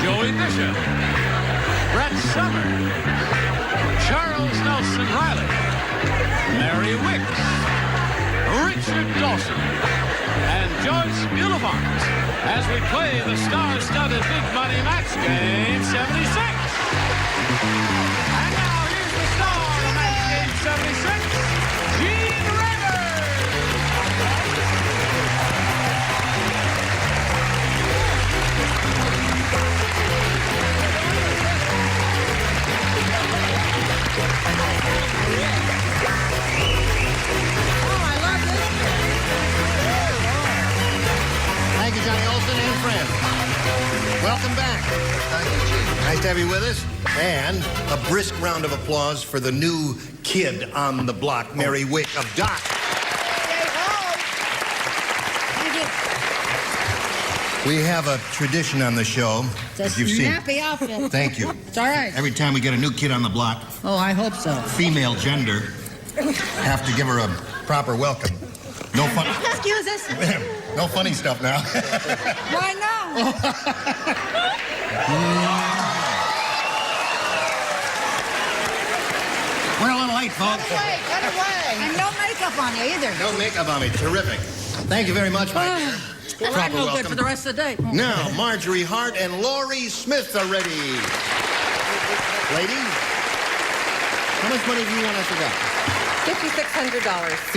Joey Bishop, Brett Summers, Charles Nelson Riley, Mary Wickes, Richard Dawson, and Joyce Bulifant as we play the star-studded big money match game 76. And now here's the star of match game 76, Gene Raymer. Thank you, Johnny Olson and friends. Welcome back. Thank you, Gene. Nice to have you with us. And a brisk round of applause for the new kid on the block, Mary Wickes of Doc. We have a tradition on the show. It's a you've seen. snappy outfit. Thank you. It's all right. Every time we get a new kid on the block, Oh, I hope so. female gender, have to give her a proper welcome. No fun. Excuse us. No funny stuff now. Why not? We're a little late, folks. Cut away. And no makeup on you either. No makeup on me. Terrific. Thank you very much, my dear. Well, I'm no good for the rest of the day. Now, Marjorie Hart and Laurie Smith are ready. Ladies, how much money do you want us to get? $5,600.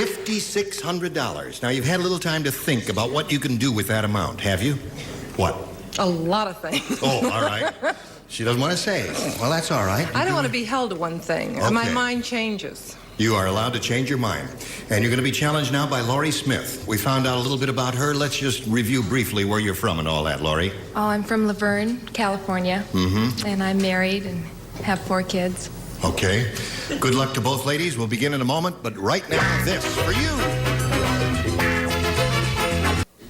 $5,600. Now, you've had a little time to think about what you can do with that amount, have you? What? A lot of things. Oh, all right. She doesn't want to say. Well, that's all right. I don't want to be held to one thing. Okay. My mind changes. You are allowed to change your mind. And you're going to be challenged now by Laurie Smith. We found out a little bit about her. Let's just review briefly where you're from and all that, Laurie. Oh, I'm from Laverne, California. Mm-hmm. And I'm married and have 4 kids. Okay. Good luck to both ladies. We'll begin in a moment, but right now, this for you.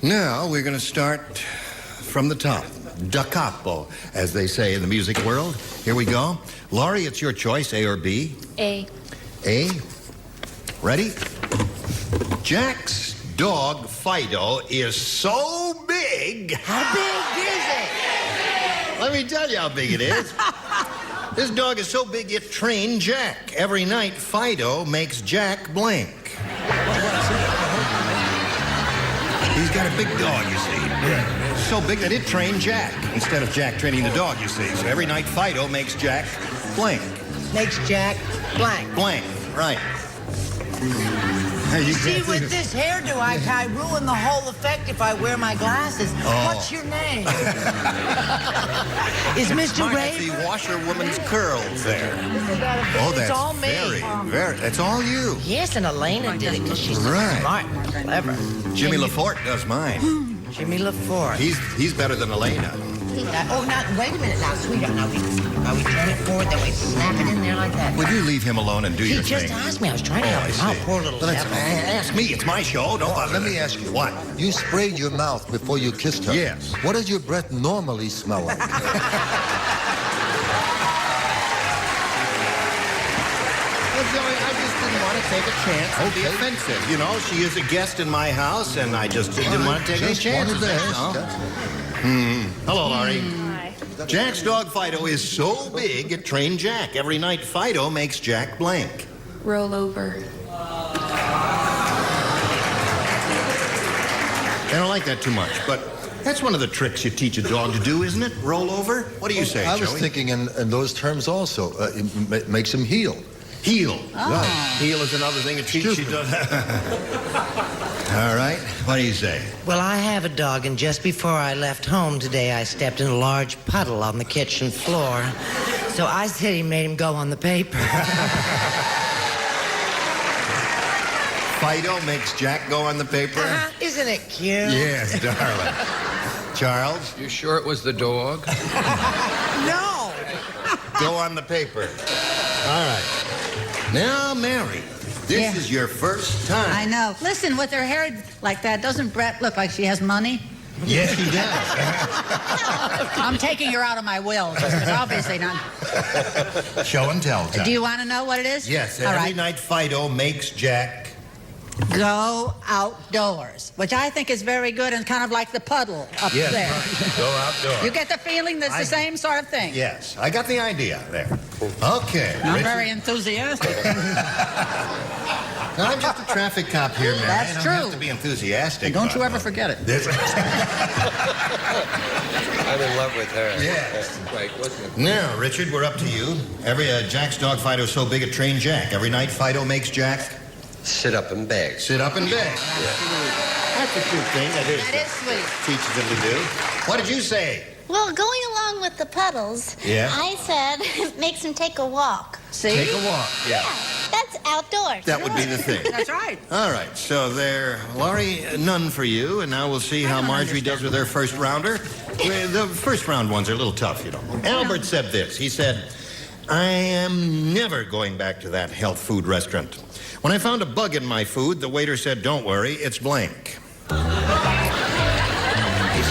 Now, we're going to start from the top. Da capo, as they say in the music world. Here we go. Laurie, it's your choice, A or B? A. A. Ready? Jack's dog, Fido, is so big. How big is it? Let me tell you how big it is. This dog is so big it trained Jack. Every night, Fido makes Jack blank. He's got a big dog, you see. So big that it trained Jack instead of Jack training the dog, you see. So every night, Fido makes Jack blank. Makes Jack blank. Blank, right. Hey, See, with this hairdo, I ruin the whole effect if I wear my glasses. Oh. What's your name? Is Mr. Mark, Ray? the washerwoman's curls there. Oh, It's that's all me. very, that's all you. Yes, and Elena did it because she's so Right. smart and clever. Jimmy LaForte does mine. Jimmy LaForte. He's better than Elena. Now, wait a minute now, sweetheart. Now we turn it forward, then we snap it in there like that. Would you leave him alone and do He your just thing? asked me. I was trying to Oh, help I him out. see. Poor little Well, that's, devil. ask me. It's my show. Don't bother Let me. me ask you. What? You sprayed your mouth before you kissed her. Yes. What does your breath normally smell like? Well, Joey, I just didn't want to take a chance and be offensive. You know, she is a guest in my house, and I just didn't want to take any Just wanted chances. to that's ask. all. That's all. Hello, Laurie. Hi. Jack's dog Fido is so big it trained Jack. Every night Fido makes Jack blank. Roll over. I don't like that too much, but that's one of the tricks you teach a dog to do, isn't it? Roll over? What do you say, I was Joey? thinking in those terms also. It makes him heel. Heel. Right. Heel is another thing a treat Excuse she me. does. All right. What do you say? Well, I have a dog, and just before I left home today, I stepped in a large puddle on the kitchen floor. So I said he made him go on the paper. Fido makes Jack go on the paper? Isn't it cute? Yes, darling. Charles, You sure it was the dog? No. go on the paper. All right. Now, Mary, this is your first time. I know. Listen, with her hair like that, doesn't Brett look like she has money? Yes, he does. I'm taking her out of my will, because obviously not. Show and tell time. Do you want to know what it is? Yes, All every right. night Fido makes Jack Go outdoors, which I think is very good and kind of like the puddle up Yes, there. right. Go outdoors. You get the feeling that's the same sort of thing. Yes, I got the idea there. Okay. Not Richard. very enthusiastic. I'm just a traffic cop here, Mary. That's I true. don't have to be enthusiastic. And don't but, you ever forget it. I'm in love with her. Yes. That's great, wasn't it? Now, Richard, we're up to you. Jack's dog Fido's so big it trained Jack. Every night Fido makes Jack Sit up and beg. sit up and beg. That's a cute thing. That is sweet. teaches him to do. What did you say? Well, going along with the puddles, Yeah? I said it makes him take a walk. See? Take a walk. Yeah. That's outdoors. That would be the thing. That's right. All right, so there, Laurie, none for you, and now we'll see how Marjorie does with her first rounder. The first round ones are a little tough, you know. Albert said this. He said, I am never going back to that health food restaurant. When I found a bug in my food, the waiter said, don't worry, it's blank. He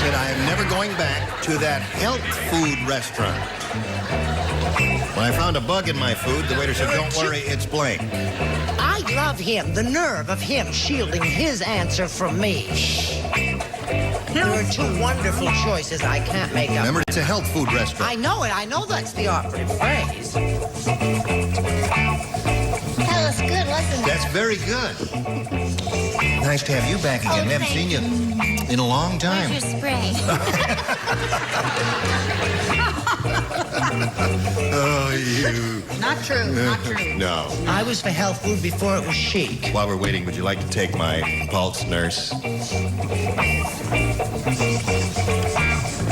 said, I am never going back to that health food restaurant. When I found a bug in my food, the waiter said, don't worry, it's blank. I love him, the nerve of him shielding his answer from me. There are two wonderful choices I can't make up. Remember, it's a health food restaurant. I know it. I know that's the operative phrase. That was good, wasn't it? That's very good. Nice to have you back again. Oh, We haven't thank seen you in a long time. Where's your spray? Oh, you. Not true. Not true. No. I was for health food before it was chic. While we're waiting, would you like to take my pulse, nurse?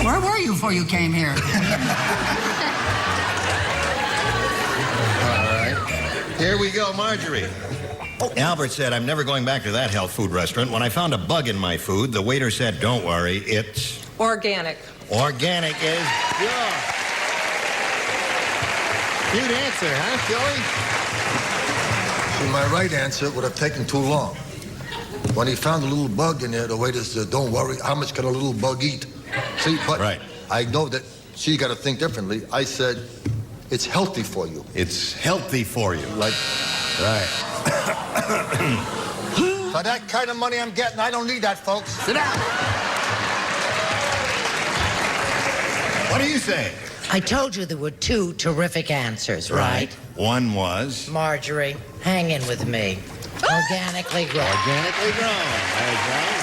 Where were you before you came here? All right. Here we go, Marjorie. Albert said, I'm never going back to that health food restaurant. When I found a bug in my food, the waiter said, don't worry, it's... Organic. Organic is yours. Cute answer, huh, Joey? See, my right answer would have taken too long. When he found a little bug in there, the waiter said, don't worry, how much can a little bug eat? See, but Right. I know that she got to think differently. I said, it's healthy for you. It's healthy for you. Like, Right. for that kind of money I'm getting, I don't need that, folks. Sit down. What do you say? I told you there were two terrific answers, right? One was... Marjorie, hang in with me. Organically grown. Organically grown. There's one.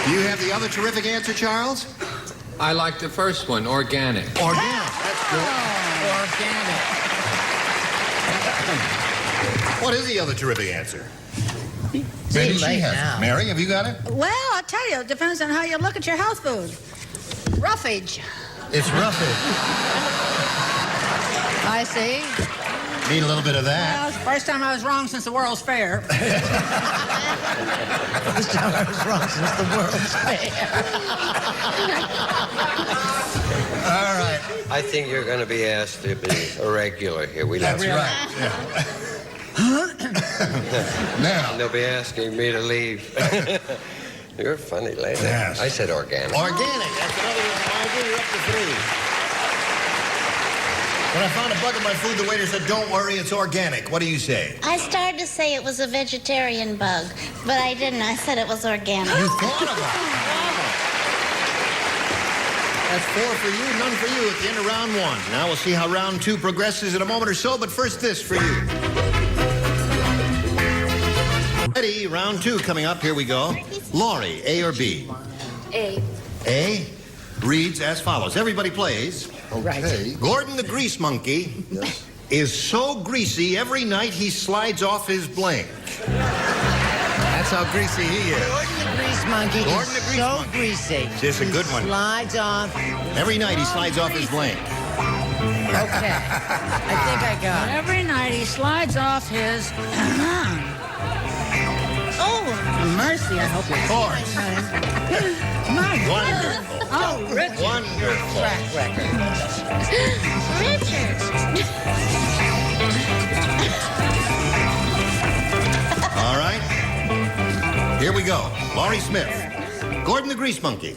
Do you have the other terrific answer, Charles? I like the first one, organic. Organic. That's good. Organic. What is the other terrific answer? See, Maybe she late has now. it. Mary, have you got it? Well, I'll tell you, it depends on how you look at your health food. Roughage. It's roughage. I see. Need a little bit of that. Well, it's the first time I was wrong since the World's Fair. First time I was wrong since the World's Fair. All right. I think you're going to be asked to be a regular here. We That's love you. right. Now, And they'll be asking me to leave. You're a funny lady. Yes. I said organic. organic. That's another one. Marjorie, you're up to 3. When I found a bug in my food, the waiter said, don't worry, it's organic. What do you say? I started to say it was a vegetarian bug, but I didn't. I said it was organic. You thought about it. That's 4 for you, none for you at the end of round 1. Now we'll see how round 2 progresses in a moment or so, but first this for you. Ready, round 2 coming up. Here we go. Laurie, A or B? A. A reads as follows. Everybody plays. Okay. Gordon the Grease Monkey is so greasy every night he slides off his blank. That's how greasy he is. Gordon the Grease Monkey Gordon the is Grease so Monkey. greasy. This is a good one. Slides off. Every night he slides off his blank. Okay. I think I got it. Every night he slides off his... Oh, Mercy, I hope Of course. My Wonderful. Oh, Richard. Wonderful. Track record. Richard. All right. Here we go. Laurie Smith. Gordon the Grease Monkey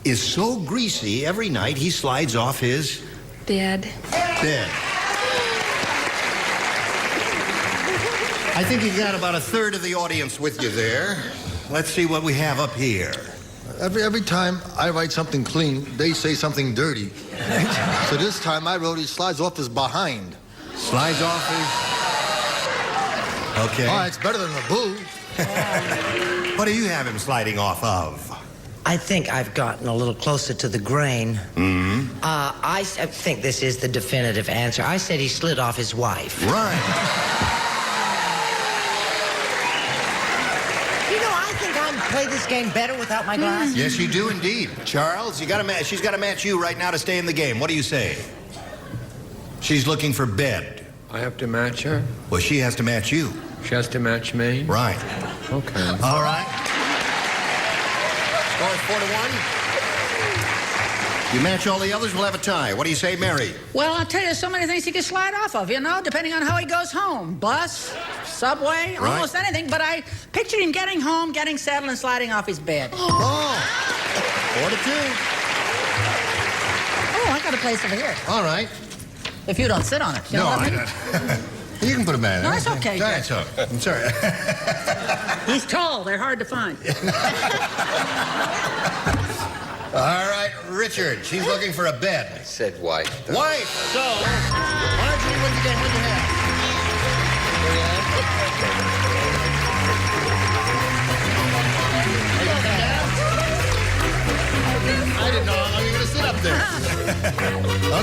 is so greasy every night he slides off his Bed. bed. I think you got about a third of the audience with you there. Let's see what we have up here. Every time I write something clean, they say something dirty. So this time I wrote he slides off his behind. Slides off his... Okay. Oh, it's better than the boo. What do you have him sliding off of? I think I've gotten a little closer to the grain. Mm-hmm. I think this is the definitive answer. I said he slid off his wife. Right. You know, I think I play this game better without my glasses. Yes, you do indeed. Charles, she's got to match you right now to stay in the game. What do you say? She's looking for bed. I have to match her? Well, she has to match you. She has to match me? Right. Okay. All right. Score is 4-1. You match all the others, we'll have a tie. What do you say, Mary? Well, I'll tell you, so many things he can slide off of, you know, depending on how he goes home. Bus, subway, Right. almost anything. But I pictured him getting home, getting settled, and sliding off his bed. Oh. 4-2. Oh, I got a place over here. All right. If you don't sit on it. You No, know what I mean? don't. You can put them in. No, it's okay. That's okay. I'm sorry. He's tall. They're hard to find. All right, Richard. She's looking for a bed. I said wife. Wife. So, Marjorie, what'd you have? I didn't know how long you were going to sit up there.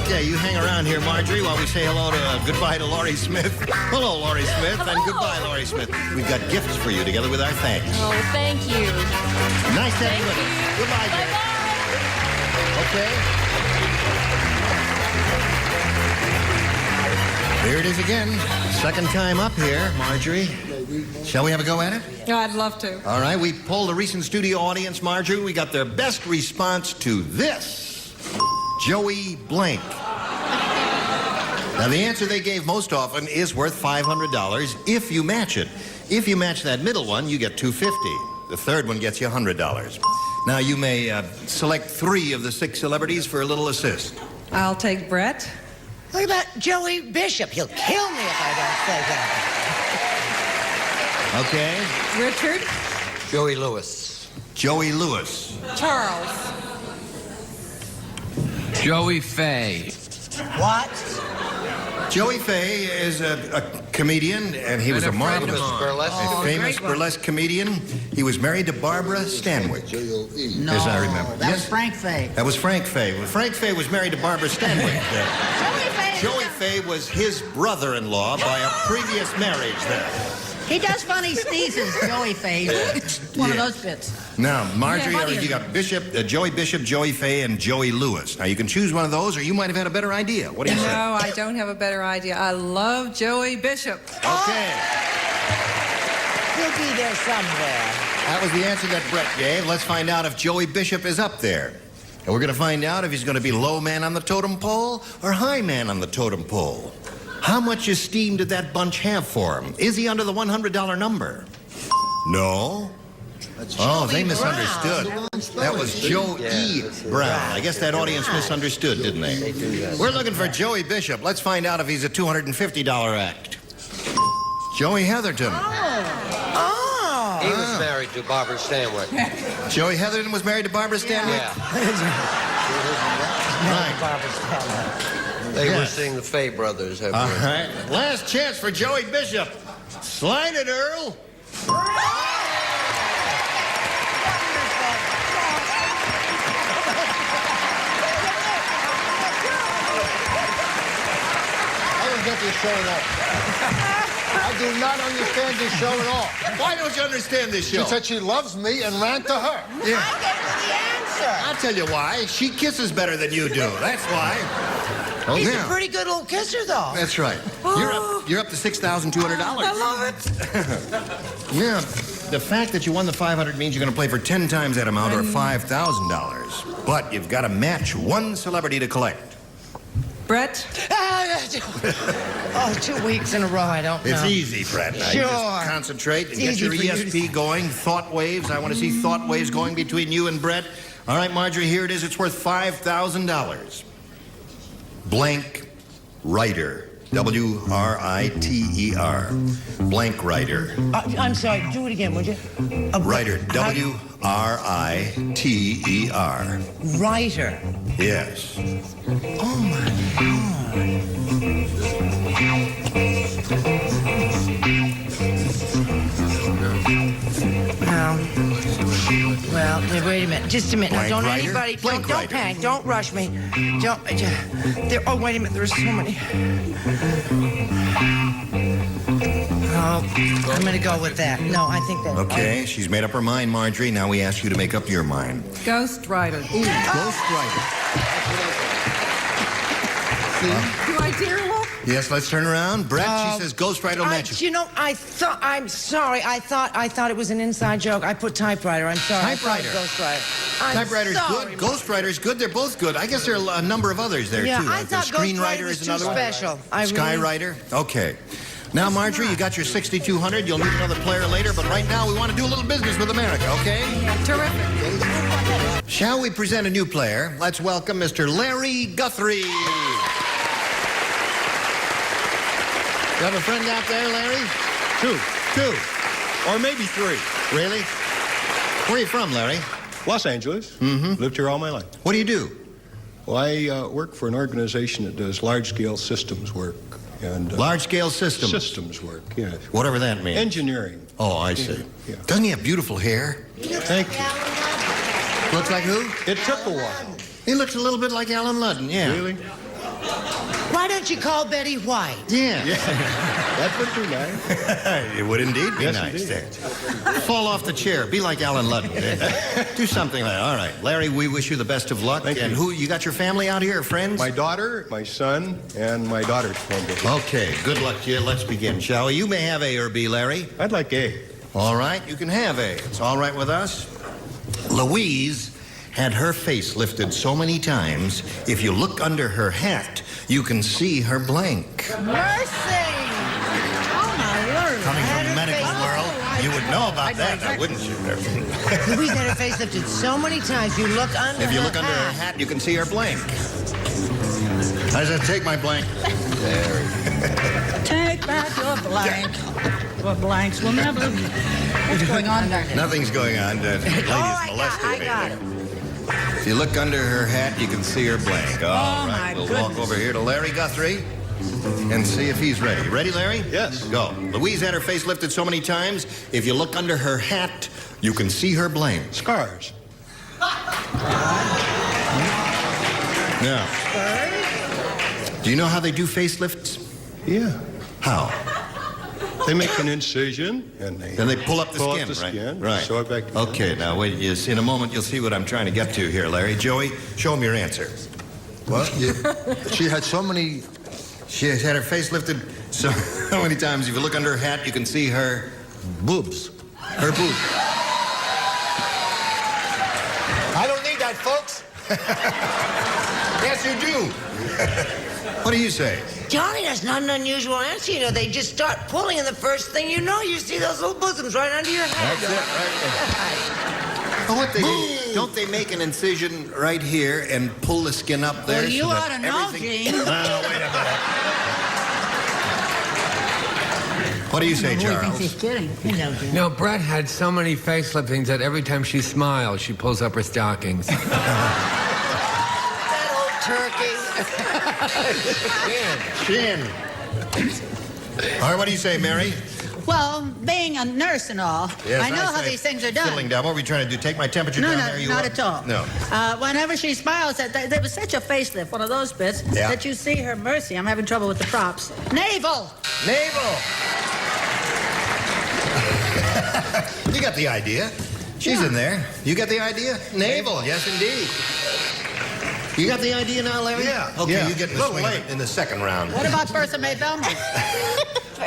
Okay, you hang around here, Marjorie, while we say hello to, goodbye to Laurie Smith. Hello, Laurie Smith, and goodbye, Laurie Smith. We've got gifts for you together with our thanks. Oh, thank you. Nice to have you with us. Goodbye, dear. Okay. Here it is again. Second time up here, Marjorie. Shall we have a go at it? Yeah, I'd love to. All right, we polled the recent studio audience, Marjorie. We got their best response to this. Joey Blank. Now, the answer they gave most often is worth $500 if you match it. If you match that middle one, you get $250. The third one gets you $100. Now, you may select 3 of the 6 celebrities for a little assist. I'll take Brett. What about Joey Bishop? He'll kill me if I don't say that. Okay. Richard. Joey Lewis. Joey Lewis. Charles. Joey Fay. What? Joey Fay is a comedian, and he was a marvelous, famous burlesque comedian. He was married to Barbara Stanwyck, No, as I remember. that was Frank Fay. That was Frank Fay. Well, Frank Fay was married to Barbara Stanwyck. Joey Fay was his brother-in-law by a previous marriage there. He does funny sneezes, Joey Fay. One of those bits. Now, Marjorie, Yeah, you got Joey Bishop, Joey Fay, and Joey Lewis. Now, you can choose one of those, or you might have had a better idea. What do you say? No, I don't have a better idea. I love Joey Bishop. Okay. He'll be there somewhere. That was the answer that Brett gave. Let's find out if Joey Bishop is up there. And we're going to find out if he's going to be low man on the totem pole or high man on the totem pole. How much esteem did that bunch have for him? Is he under the $100 number? No. Oh, they misunderstood. That was Joe E. Brown. I guess that audience misunderstood, didn't they? We're looking for Joey Bishop. Let's find out if he's a $250 act. Joey Heatherton. He was married to Barbara Stanwyck. Joey Heatherton was married to Barbara Stanwyck? Yeah. Right. They were seeing the Fay brothers. All right. Last chance for Joey Bishop. Slide it, Earl. I don't get this show at all. I do not understand this show at all. Why don't you understand this show? She said she loves me and ran to her. Yeah. I gave her the answer. I'll tell you why. She kisses better than you do. That's why. Oh, He's yeah. a pretty good little kisser, though. That's right. You're up to $6,200. I love it. Yeah. The fact that you won the $500 means you're going to play for 10 times that amount, or $5,000. But you've got to match one celebrity to collect. Brett. Oh, 2 weeks in a row, I don't know. It's easy, Brett. Now, you Sure. just concentrate and It's get your easy for you to ESP going. Thought waves. I want to see thought waves going between you and Brett. All right, Marjorie, here it is. It's worth $5,000. Blank writer. W-R-I-T-E-R. Blank writer. I'm sorry, do it again, would you? Writer. W-R-I-T-E-R. Writer. Yes. Oh, my God. Well, wait a minute. Just a minute. Now, don't Blank anybody... writer? Blank Don't writer. panic. Don't rush me. Don't... Oh, wait a minute. There's so many... Oh, I'm going to go with that. No, I think that... Okay, she's made up her mind, Marjorie. Now we ask you to make up your mind. Ghost Rider. Ghost writer. Do I dare look? Yes, let's turn around. Brett, she says Ghost Rider will match you. You know, I'm sorry. I thought it was an inside joke. I put typewriter. I'm sorry. Typewriter. I thought Ghostwriter. I'm Typewriter's sorry, good. Mom. Ghost Writer's good. They're both good. I guess there are a number of others there, Yeah, too. I Like thought the Screenwriter Ghostwriter was is too another one. special. I really- Skywriter. Okay. Now, Marjorie, you got your 6,200. You'll need another player later, but right now we want to do a little business with America, okay? Terrific. Shall we present a new player? Let's welcome Mr. Larry Guthrie. You have a friend out there, Larry? Two. Two. Or maybe three. Really? Where are you from, Larry? Los Angeles. Mm-hmm. Lived here all my life. What do you do? Well, I work for an organization that does large-scale systems work. And Large-scale systems. Systems work, yes. Whatever that means. Engineering. Oh, I see. Yeah. Doesn't he have beautiful hair? Thank you. Looks like who? It took a while. He looks a little bit like Alan Ludden, yeah. Really? Why don't you call Betty White? Yeah. That would be nice. It would indeed be Yes, nice. indeed. There. Fall off the chair. Be like Alan Ludden. Do something like that. All right. Larry, we wish you the best of luck. Thank and you. who, you got your family out here, friends? My daughter, my son, and my daughter's friend. Okay. Good luck to you. Let's begin, shall we? You may have A or B, Larry. I'd like A. All right. You can have A. It's all right with us. Louise had her face lifted so many times, if you look under her hat, you can see her blank. Mercy! Oh, my word. Coming from the medical world, you would know about I know that, exactly. wouldn't you? Louise had her face lifted so many times. You look under If you look her under her hat. hat, you can see her blank. I said, take my blank. Take back your blank. Your blanks will never... What's going on there? Nothing's going on. Ladies I got it. If you look under her hat, you can see her blank. All right, my we'll walk goodness. over here to Larry Guthrie and see if he's ready. Ready, Larry? Yes. Go. Louise had her face lifted so many times, if you look under her hat, you can see her blank. Scars. Now, do you know how they do facelifts? Yeah. How? They make an incision, and they... Then they pull up the pull skin, up the right? skin, Right. sew it back together. Okay, now wait. Yes, in a moment, you'll see what I'm trying to get to here, Larry. Joey, show him your answer. Well, she had so many... She has had her face lifted so many times. If you look under her hat, you can see her boobs. Her boobs. I don't need that, folks. Yes, you do. What do you say? Johnny, that's not an unusual answer. You know, they just start pulling, and the first thing you know, you see those little bosoms right under your hat. That's it, right there. Oh, what they do, don't they make an incision right here and pull the skin up there? Well, you so that ought to know, everything... Gene. Wait a minute. What do you say, Boy, he thinks he's Charles? kidding. You know, Jim. No, Brett had so many face liftings that every time she smiles, she pulls up her stockings. That old turkey. Chin. All right, what do you say, Mary? Well, being a nurse and all, Yes, I know how say these things are done. Fiddling down. What were you trying to do? Take my temperature No, down no, there? You not up? at all. No. Whenever she smiles, there was such a facelift, one of those bits, Yeah. that you see her mercy. I'm having trouble with the props. Navel! Navel. You got the idea. She's in there. You got the idea? Navel. Yes, indeed. You got the idea now, Larry? Yeah. Okay, Yeah. you get in the swing of it in the second round. What about Bertha May Belmont?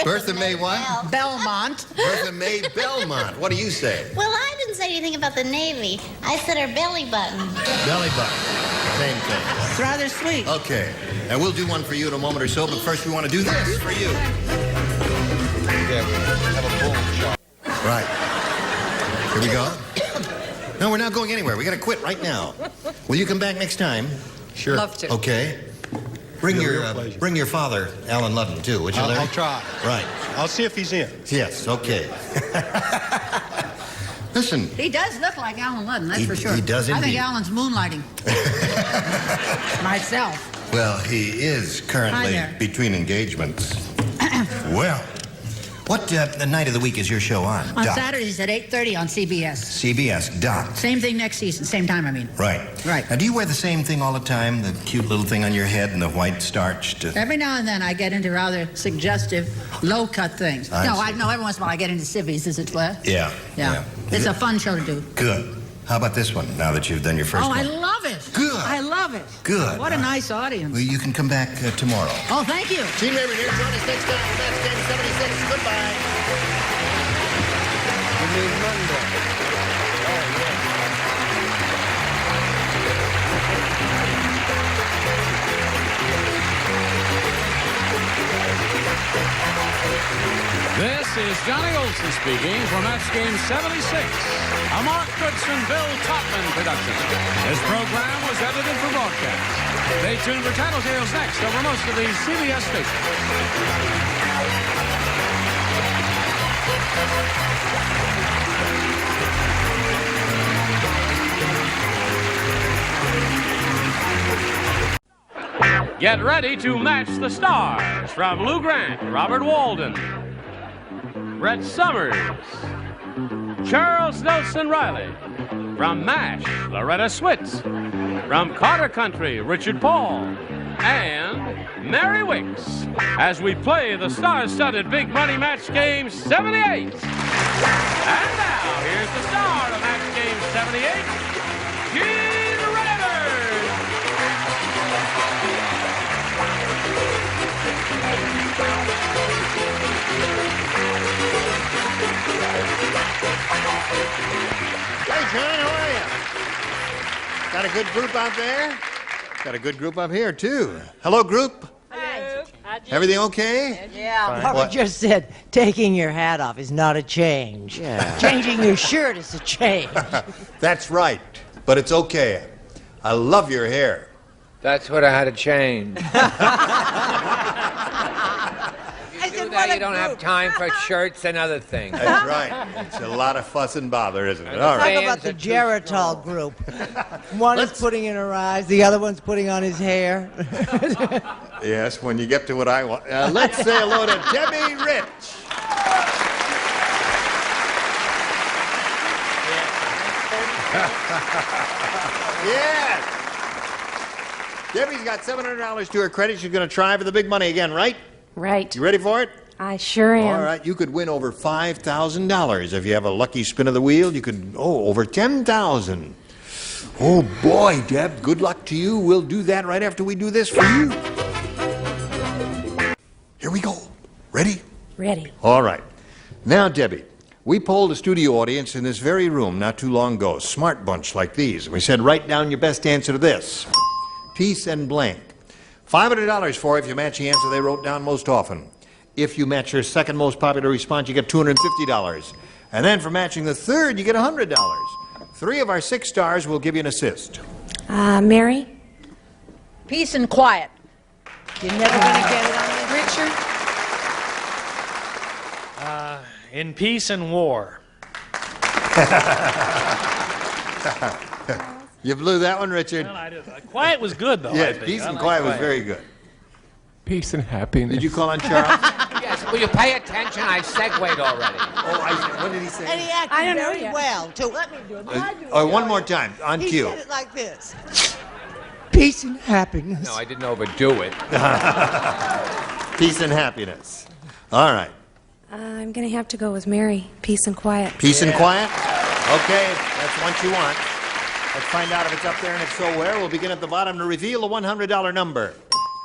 Bertha May what? Belmont. Bertha May Belmont. What do you say? Well, I didn't say anything about the Navy. I said her belly button. Belly button. Same thing. It's rather sweet. Okay. And we'll do one for you in a moment or so, but first we want to do this for you. Yeah, have a bull shot. Right. Here we go. No, we're not going anywhere. We got to quit right now. Will you come back next time? Sure. Love to. Okay. Bring It'll be a your real pleasure. bring your father, Alan Ludden, too, would you, Larry? I'll try. Right. I'll see if he's in. Yes, okay. Listen, He does look like Alan Ludden, that's for sure. he does I indeed. think Alan's moonlighting. Myself. well, he is Hi currently there. between engagements. Well, what night of the week is your show on? On Doc? Saturdays at 8:30 on CBS. CBS, Doc. Same thing next season, same time, I mean. Right. Right. Now, do you wear the same thing all the time? The cute little thing on your head and the white starched... Every now and then I get into rather suggestive, low-cut things. I see. Every once in a while I get into civvies, as it were. Yeah. Yeah. It's a fun show to do. Good. How about this one, now that you've done your first Oh, one? I love it. Good. I love it. Good. What a nice audience. Well, you can come back tomorrow. Oh, thank you. Gene Rayburn here. Join us next time on Match Game 76. Goodbye. You mean Monday? This is Johnny Olson speaking for Match Game 76, a Mark Goodson, Bill Topman production. This program was edited for broadcast. Stay tuned for Tattletales next over most of these CBS stations. Get ready to match the stars from Lou Grant, Robert Walden, Brett Summers, Charles Nelson Riley. From MASH, Loretta Switz. From Carter Country, Richard Paul. And Mary Wickes, as we play the star-studded Big Money Match Game 78. And now, here's the star of Match Game 78, Gene Rayburn. Hey, John, how are you? Got a good group out there? Got a good group up here, too. Hello, group. Everything okay? Yeah, Papa just said taking your hat off is not a change. Yeah. Changing your shirt is a change. That's right, but it's okay. I love your hair. That's what I had to change. I Do said, that, what you don't a have group. time for shirts and other things. That's right. It's a lot of fuss and bother, isn't it? All right. Talk about the Fans are too Geritol group. One is putting in her eyes, the other one's putting on his hair. Yes, when you get to what I want. Let's say hello to Debbie Rich. Yes. Debbie's got $700 to her credit. She's going to try for the big money again, right? Right. You ready for it? I sure am. All right. You could win over $5,000 if you have a lucky spin of the wheel. You could, over $10,000. Oh, boy, Deb, good luck to you. We'll do that right after we do this for you. Here we go. Ready? Ready. All right. Now, Debbie, we polled a studio audience in this very room not too long ago, smart bunch like these. We said, write down your best answer to this. Peace and blank. $500 for if you match the answer they wrote down most often. If you match your second most popular response, you get $250. And then for matching the third, you get $100. 3 of our 6 stars will give you an assist. Mary? Peace and quiet. You're never going to get it on this. Richard? In peace and war. You blew that one, Richard. Well, I did. Quiet was good, though. I Yes, think. peace I and like quiet was very good. Peace and happiness. Did you call on Charles? Yes, will you pay attention? I segued already. What did he say? And he acted I don't know very yet. well, too. Let me do it. One more time, on He cue. said it like this. Peace and happiness. No, I didn't overdo it. Peace and happiness. All right. I'm going to have to go with Mary. Peace and quiet. Peace and quiet? Okay, that's what you want. Let's find out if it's up there, and if so, where. We'll begin at the bottom to reveal the $100 number.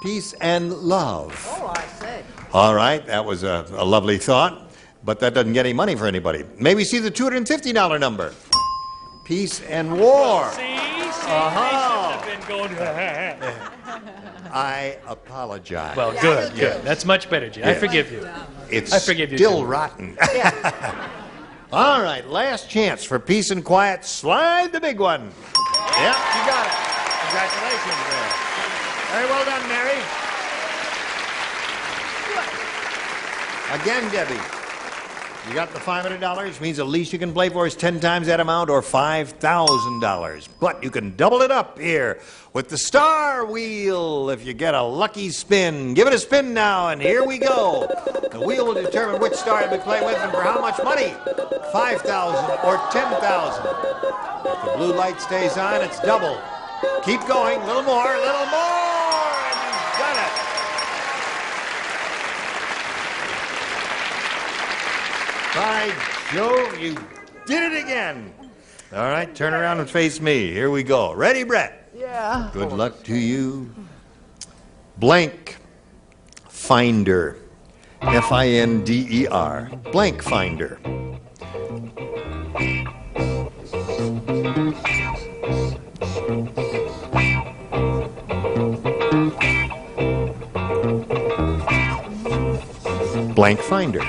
Peace and love. Oh, I say. All right, that was a lovely thought, but that doesn't get any money for anybody. May we see the $250 number? Peace and war. See? Have been going. I apologize. Well, good, good. That's much better, Gene. I forgive you. It's I forgive you, still too. rotten. All right, last chance for peace and quiet. Slide the big one. Yep, you got it. Congratulations there. Very well done, Mary. Again, Debbie. You got the $500, means the least you can play for is 10 times that amount or $5,000. But you can double it up here with the Star Wheel if you get a lucky spin. Give it a spin now, and here we go. The wheel will determine which star you'll be playing with and for how much money. $5,000 or $10,000. If the blue light stays on, it's double. Keep going, a little more, and you've got it. By Jove, you did it again. All right, turn around and face me. Here we go. Ready, Brett? Yeah. Good luck to you. Blank Finder. Finder. Blank Finder. Blank Finder.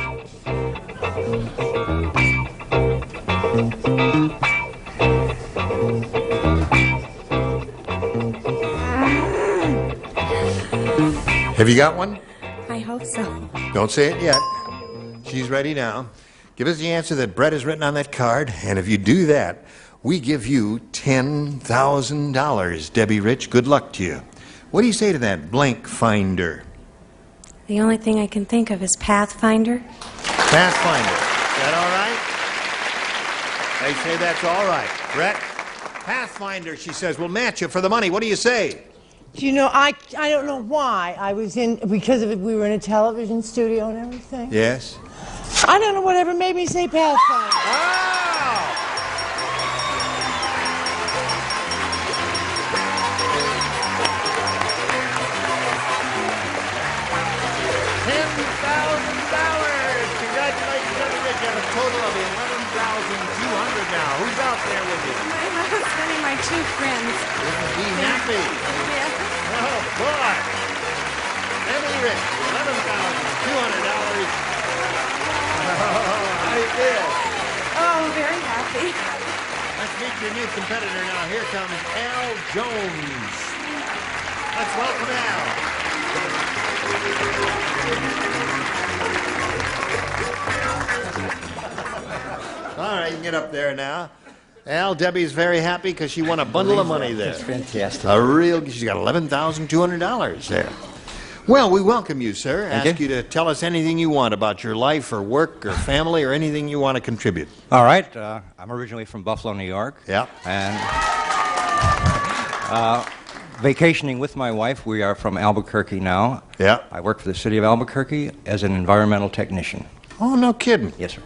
Have you got one? I hope so. Don't say it yet. She's ready now. Give us the answer that Brett has written on that card, and if you do that, we give you $10,000. Debbie Rich, good luck to you. What do you say to that, Blank Finder? The only thing I can think of is Pathfinder. Pathfinder. Is that all right? They say that's all right. Brett? Pathfinder, she says, will match you for the money. What do you say? Do you know, I don't know why I was in, because of it, we were in a television studio and everything. Yes? I don't know whatever made me say Pathfinder. Congratulations, Debbie Rich. You have a total of $11,200 now. Who's out there with you? My husband and my two friends. Be happy. Yeah. Oh, boy. Debbie Rich, $11,200. How you feel? Oh, very happy. Let's meet your new competitor now. Here comes Al Jones. Let's welcome Al. All right, you can get up there now. Al, Debbie's very happy because she won a bundle of money there. That's fantastic. She's got $11,200 there. Well, we welcome you, sir. Ask you to tell us anything you want about your life or work or family or anything you want to contribute. All right. I'm originally from Buffalo, New York. Yeah. And vacationing with my wife. We are from Albuquerque now. Yeah. I work for the city of Albuquerque as an environmental technician. Oh, no kidding. Yes, sir.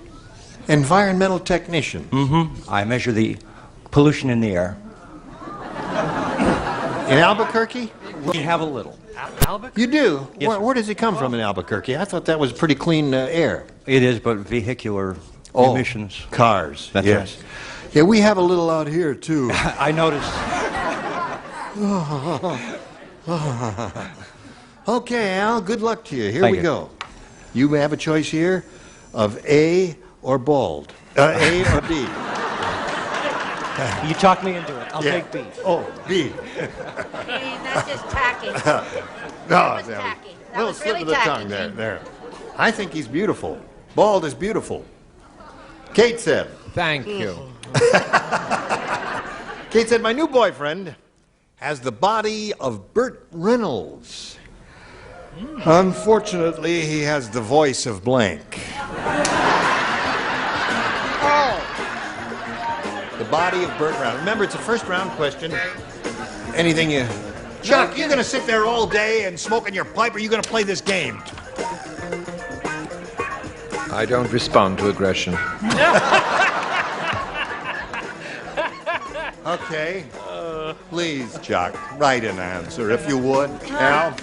Environmental technician. Mm-hmm. I measure the pollution in the air. In Albuquerque? We have a little. Albuquerque? You do? Yes, Where does it come from in Albuquerque? I thought that was pretty clean air. It is, but vehicular emissions. Cars. That's yes. Yeah, we have a little out here, too. I noticed. Okay, Al, good luck to you. Here Thank we you. go. You have a choice here of A or bald. A or B. You talked me into it. I'll take B. Oh, B. That's just tacky. No, was tacky. That little was slip really of the tacky, tongue there. Gene. There. I think he's beautiful. Bald is beautiful. Kate said. Thank you. Kate said, my new boyfriend has the body of Burt Reynolds. Unfortunately, he has the voice of blank. The body of Burt Reynolds. Remember, it's a first-round question. Anything you... Chuck, you're going to sit there all day and smoking your pipe, or are you going to play this game? I don't respond to aggression. Okay. Please, Chuck, write an answer, if you would. Al?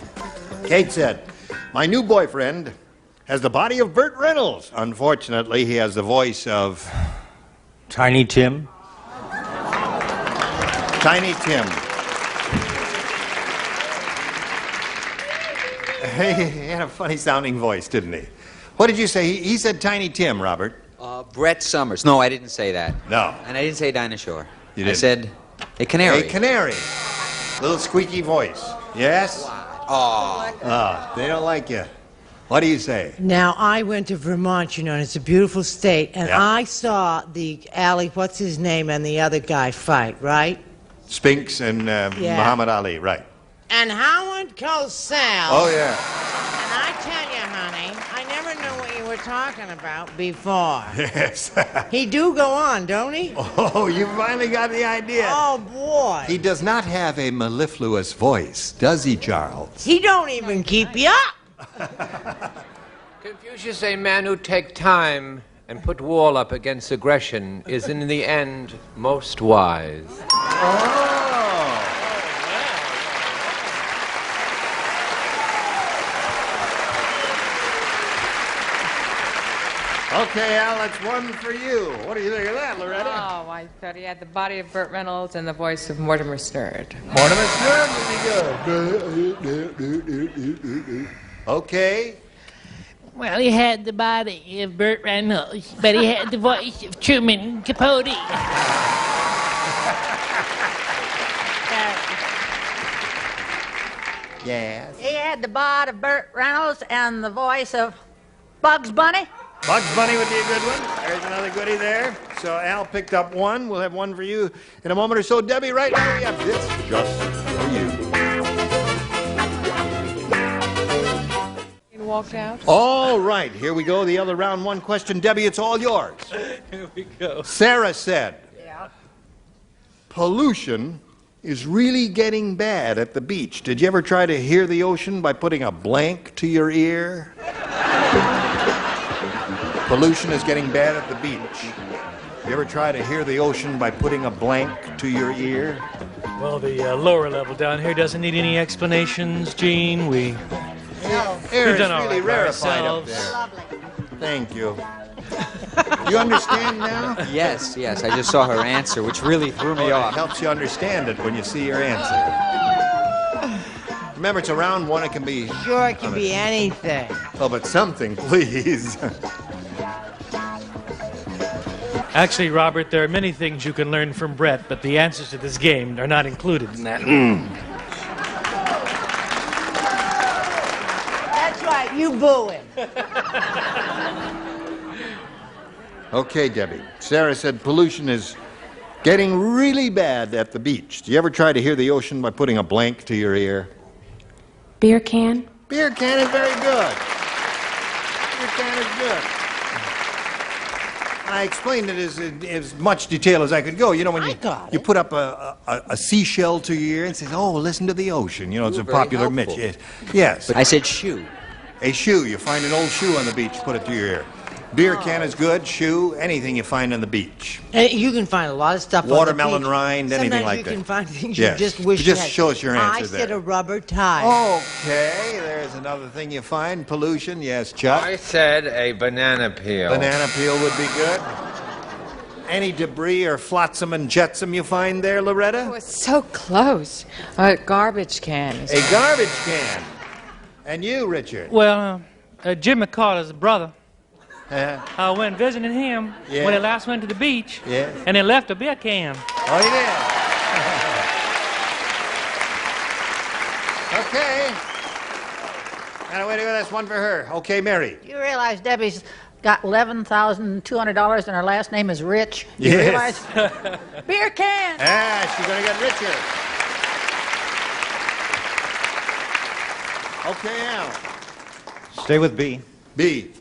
Kate said, my new boyfriend has the body of Burt Reynolds. Unfortunately, he has the voice of... Tiny Tim. Tiny Tim. He had a funny-sounding voice, didn't he? What did you say? He said Tiny Tim, Robert. Brett Summers. No, I didn't say that. No. And I didn't say dinosaur. You didn't. I said a canary. A canary. Little squeaky voice. Yes? Oh. They don't like you. What do you say? Now, I went to Vermont, you know, and it's a beautiful state, and Yeah. I saw the Ali, what's his name, and the other guy fight, right? Spinks and Muhammad Ali, right. And Howard Cosell. Oh, yeah. And I tell you, honey, I never knew what you were talking about before. Yes. He do go on, don't he? Oh, you finally got the idea. Oh, boy. He does not have a mellifluous voice, does he, Charles? He don't even keep you up. Confucius, a man who take time and put wall up against aggression, is in the end most wise. Okay, Al, that's one for you. What do you think of that, Loretta? Oh, I thought he had the body of Burt Reynolds and the voice of Mortimer Snerd. Mortimer Snerd, really good. Okay. Well, he had the body of Burt Reynolds, but he had the voice of Truman Capote. Yes. He had the body of Burt Reynolds and the voice of Bugs Bunny. Bugs Bunny would be a good one. There's another goodie there. So Al picked up one. We'll have one for you in a moment or so. Debbie, right now we have this just for you. He walked out. All right, here we go. The other round one question. Debbie, it's all yours. Here we go. Sarah said, Yeah. pollution is really getting bad at the beach. Did you ever try to hear the ocean by putting a blank to your ear? Pollution is getting bad at the beach. You ever try to hear the ocean by putting a blank to your ear? Well, the lower level down here doesn't need any explanations, Gene. We've Air is done all really right by rarefied up ourselves. there. Thank you. You understand now? Yes, yes. I just saw her answer, which really threw me It off. helps you understand it when you see your answer. Remember, it's a round one. It can be... Sure, it can be anything. Oh, but something, please. Actually, Robert, there are many things you can learn from Brett, but the answers to this game are not included in that. That's right, you boo him. Okay, Debbie. Sarah said pollution is getting really bad at the beach. Do you ever try to hear the ocean by putting a blank to your ear? Beer can? Beer can is very good. Beer can is good. I explained it as much detail as I could go. You know, when you put up a seashell to your ear and says, "Oh, listen to the ocean." You know, it's a popular mitch. Yes. I said shoe. A shoe. You find an old shoe on the beach, put it to your ear. Beer can is good. Shoe, anything you find on the beach. You can find a lot of stuff Watermelon on the beach. rind, anything like that. Sometimes you can find things Yes. you just wish you Just had. show us your answer I said there. a rubber tie. Okay, there's another thing you find. Pollution. Yes, Chuck. I said a banana peel. Banana peel would be good. Any debris or flotsam and jetsam you find there, Loretta? Oh, it's so close. A garbage can. A garbage can. And you, Richard? Well, Jim McCall is a brother. Uh-huh. I went visiting him Yeah. when he last went to the beach, Yes. and he left a beer can. Oh, you did? Okay. And wait, that's one for her. Okay, Mary. You realize Debbie's got $11,200 and her last name is Rich? You Yes. realize? Beer can. Ah, she's going to get richer. Okay, Al. Stay with B. B.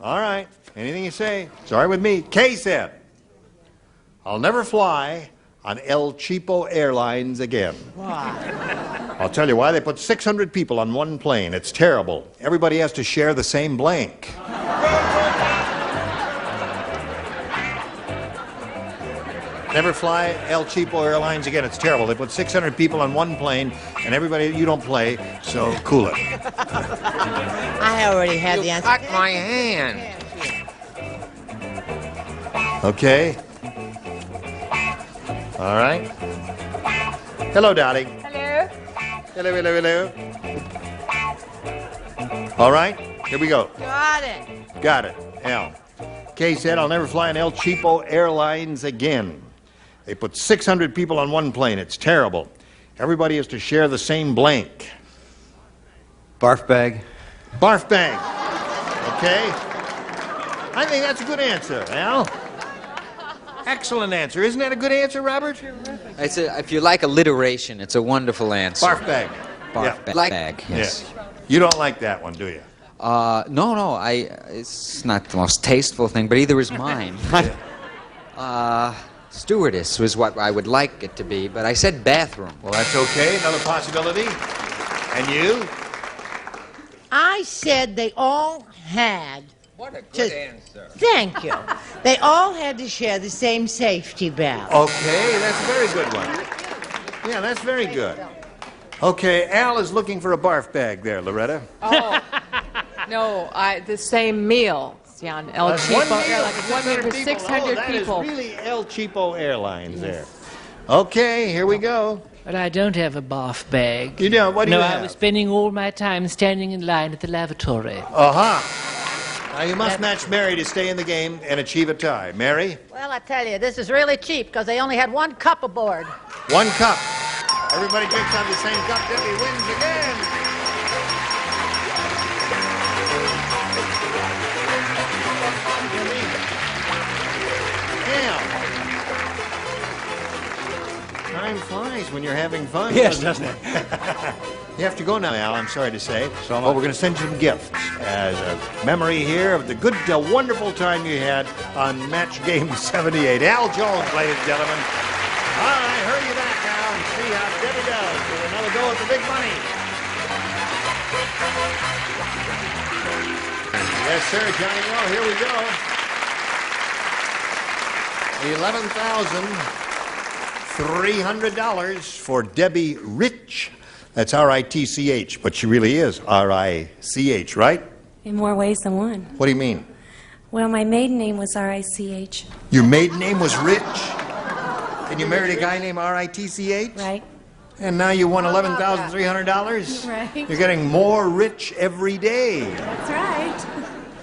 All right. Anything you say. It's all right with me. K said, I'll never fly on El Cheapo Airlines again. Why? I'll tell you why. They put 600 people on one plane. It's terrible. Everybody has to share the same blank. Never fly El Cheapo Airlines again. It's terrible. They put 600 people on one plane, and everybody, you don't play, so cool it. I already had the answer. Cut my hand. Okay. All right. Hello, darling. Hello. Hello, hello, hello. All right. Here we go. Got it. Got it. L. Kay said, I'll never fly on El Cheapo Airlines again. They put 600 people on one plane. It's terrible. Everybody has to share the same blank. Barf bag. Barf bag. Okay? I think that's a good answer, Al. Excellent answer. Isn't that a good answer, Robert? If you like alliteration, it's a wonderful answer. Barf bag. Barf bag, yes. Yeah. You don't like that one, do you? No. It's not the most tasteful thing, but either is mine. Stewardess was what I would like it to be, but I said bathroom. Well, that's okay. Another possibility. And you? I said they all had. What a good answer. Thank you. They all had to share the same safety belt. Okay, that's a very good one. Yeah, that's very good. Okay, Al is looking for a barf bag there, Loretta. Oh, no, the same meal. On El That's Cheapo, one meal like one meal for 600 people. That is really El Cheapo Airlines there. Okay, here we go. But I don't have a bath bag. You don't? What do you have? No, I was spending all my time standing in line at the lavatory. Uh-huh. Now, you must match Mary to stay in the game and achieve a tie. Mary? Well, I tell you, this is really cheap because they only had 1 cup aboard. 1 cup. Everybody drinks on the same cup. Debbie wins again. Time flies when you're having fun. Yes, doesn't it? You have to go now, Al, I'm sorry to say. But we're going to send you some gifts as a memory here of the good, wonderful time you had on Match Game 78. Al Jones, ladies and gentlemen. All right, hurry you back now and see how Debbie does with another go at the big money. Yes, sir, Johnny. Well, here we go. $11,300 for Debbie Rich. That's R-I-T-C-H, but she really is R-I-C-H, right? In more ways than one. What do you mean? Well, my maiden name was R-I-C-H. Your maiden name was Rich? And you married a guy named R-I-T-C-H? Right. And now you won $11,300? Right. You're getting more rich every day. That's right.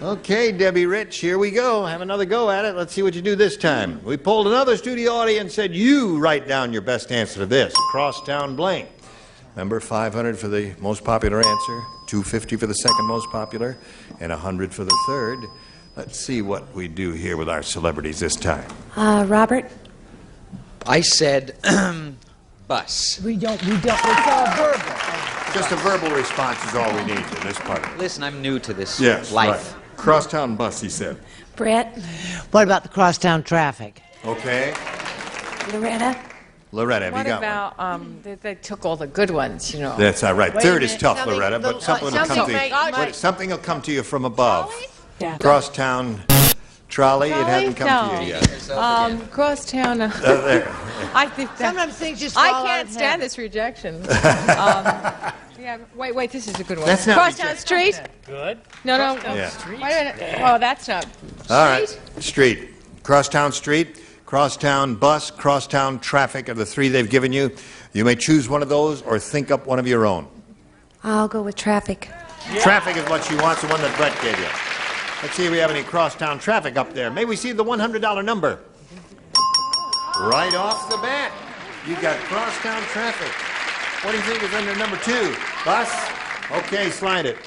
Okay, Debbie Rich, here we go. Have another go at it. Let's see what you do this time. We polled another studio audience and said, you write down your best answer to this. Crosstown blank. Remember, 500 for the most popular answer, 250 for the second most popular, and 100 for the third. Let's see what we do here with our celebrities this time. Robert? I said bus. We don't. It's all verbal. Just a verbal response is all we need in this part. Listen, I'm new to this Yes, life. right. Crosstown bus, he said. Brett? What about the crosstown traffic? Okay. Loretta? Loretta, have you got one? They took all the good ones, you know. That's all right. Wait Third a is minute, tough, something- Loretta, but something will come to you. Something will come to you from above. Yeah. Crosstown trolley, it hasn't come to you yet. Crosstown. There. I think sometimes things just. I fall out can't of stand hand. this rejection. Yeah, wait, this is a good one. That's not Crosstown rejection. Street? Good. No. Yeah. Wait a minute. Oh, that's not. All right. Street. Crosstown Street, crosstown bus, crosstown traffic are the three they've given you. You may choose one of those or think up one of your own. I'll go with traffic. Traffic is what she wants, the one that Brett gave you. Let's see if we have any crosstown traffic up there. May we see the $100 number? Right off the bat, you got crosstown traffic. What do you think is under number 2? Bus? Okay, slide it.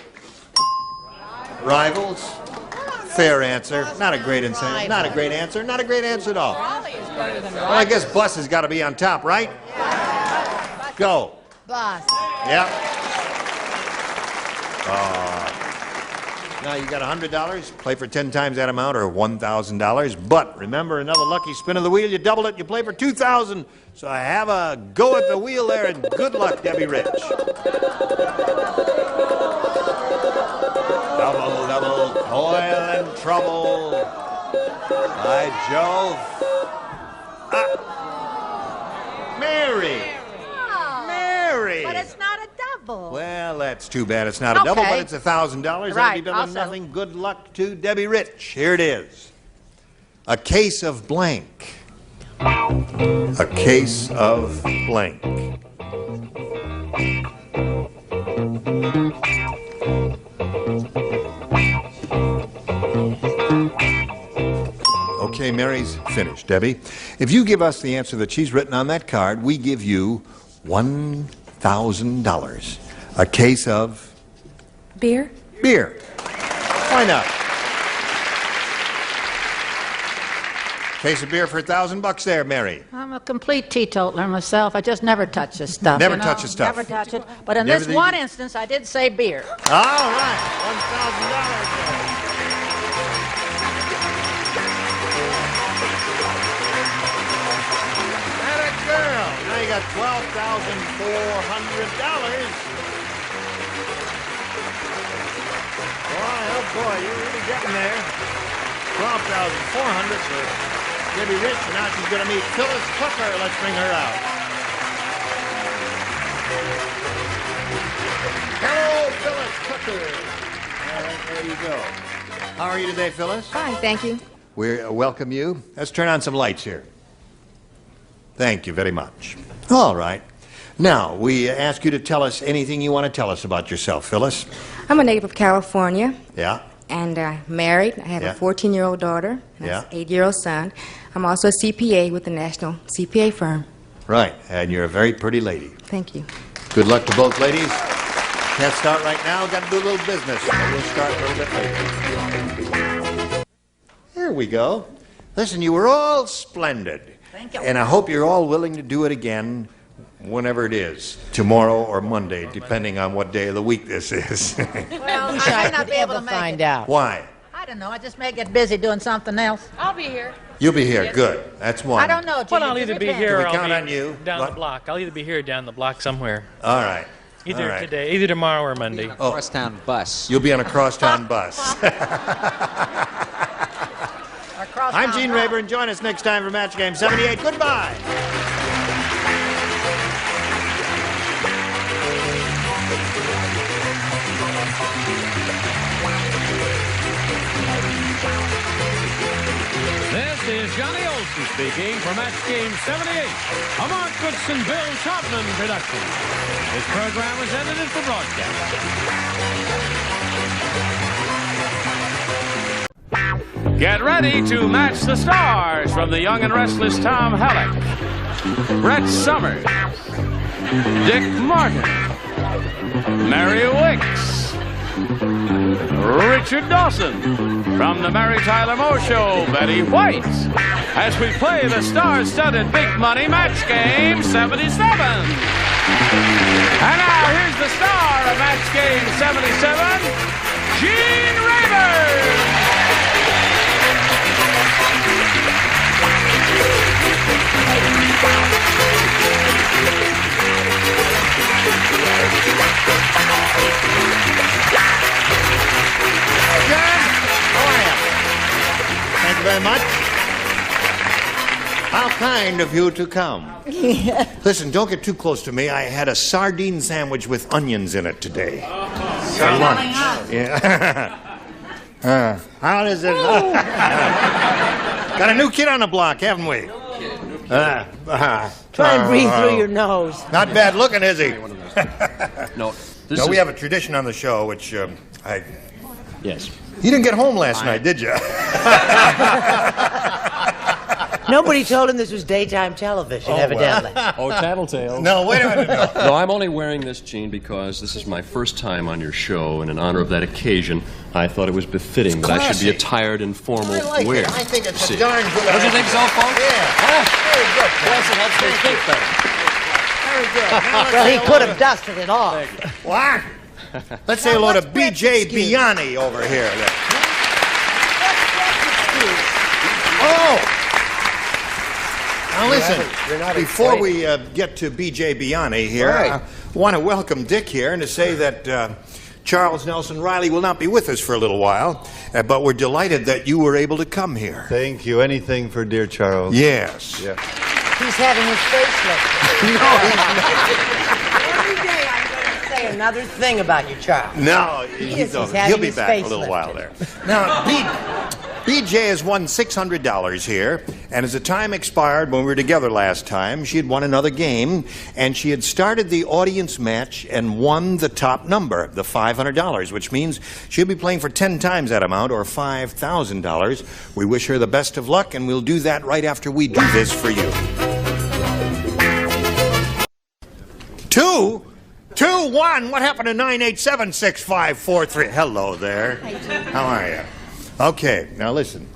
Rivals? Fair answer. Not a great answer. Not a great answer. Not a great answer at all. Well, I guess bus has got to be on top, right? Go. Bus. Yep. Now you got $100. Play for 10 times that amount or $1,000. But remember, another lucky spin of the wheel. You double it. You play for $2,000. So have a go at the wheel there, and good luck, Debbie Rich. Double, toil and trouble. By Jove. Mary. Mary. But it's not a double. Well, that's too bad. It's not a double, but it's $1,000. That'll be Right, better than also. nothing. Good luck to Debbie Rich. Here it is. A case of blank. A case of blank. Okay, Mary's finished. Debbie, if you give us the answer that she's written on that card, we give you $1,000. A case of Beer? beer. Why not? Case of beer for $1,000 there, Mary. I'm a complete teetotaler myself. I just never touch this stuff. Never touch the stuff. Never touch it. But in Never this one instance, I did say beer. All right, $1,000. And a girl. Now you got $12,400. Boy, oh boy, you're really getting there. $12,400 for Debbie Rich, and now she's going to meet Phyllis Tucker. Let's bring her out. Hello, Phyllis Tucker. All right, there you go. How are you today, Phyllis? Fine, thank you. We welcome you. Let's turn on some lights here. Thank you very much. All right. Now, we ask you to tell us anything you want to tell us about yourself, Phyllis. I'm a native of California. Yeah. And married. I have a 14-year-old daughter and an 8-year-old son. I'm also a CPA with the National CPA firm. Right, and you're a very pretty lady. Thank you. Good luck to both ladies. Can't start right now. Got to do a little business. We'll start a little bit later. Here we go. Listen, you were all splendid. Thank you. And I hope you're all willing to do it again whenever it is, tomorrow or Monday, depending on what day of the week this is. Well, I may not be able to find out. Why? I don't know. I just may get busy doing something else. I'll be here. You'll be here. Good. That's one. I don't know. Well, I'll either be here or Can we count I'll on be you? down What? the block. I'll either be here or down the block somewhere. All right. Either All right. today, either tomorrow or Monday. Oh. Crosstown bus. You'll be on a crosstown bus. I'm Gene Rayburn. Join us next time for Match Game 78. Goodbye. This is Johnny Olson speaking for Match Game 78, a Mark Goodson, Bill Chapman production. This program was edited for broadcast. Get ready to match the stars from the young and restless Tom Halleck, Brett Summers, Dick Martin, Mary Wickes, Richard Dawson, from the Mary Tyler Moe Show, Betty White, as we play the star-studded Big Money Match Game 77. And now here's the star of Match Game 77, Gene Rayburn. Thank you very much. How kind of you to come. Listen, don't get too close to me. I had a sardine sandwich with onions in it today. For lunch. Yeah. How does it? Got a new kid on the block, haven't we? Try and breathe through your nose. Not bad looking, is he? No. No, we have a tradition on the show, which Yes. You didn't get home last night, did you? Nobody told him this was daytime television, evidently. Oh, tattletale. No, wait a minute. No, I'm only wearing this, Gene, because this is my first time on your show, and in honor of that occasion, I thought it was befitting that I should be attired in formal I like wear. it. I think it's See. a darn good Don't you think so, folks? Yeah. Very good. Yes, it helps me think better. Very good. Now let's Well, say he hello could to- have dusted it off. What? Let's say hello to B.J. Bionic over here. Oh! Now listen, before we get to B.J. Biani here, I want to welcome Dick here and to say that Charles Nelson Riley will not be with us for a little while, but we're delighted that you were able to come here. Thank you. Anything for dear Charles. Yes. Yeah. He's having his face lifted. No, he's not. Every day I'm going to say another thing about you, Charles. No, He's he'll having be his back in a face little while lifted. there. Now, BJ has won $600 here, and as the time expired when we were together last time, she had won another game, and she had started the audience match and won the top number, the $500, which means she'll be playing for 10 times that amount, or $5,000. We wish her the best of luck, and we'll do that right after we do this for you. Two You won. What happened to 987-6543? Hello there. How are you? Okay, now listen.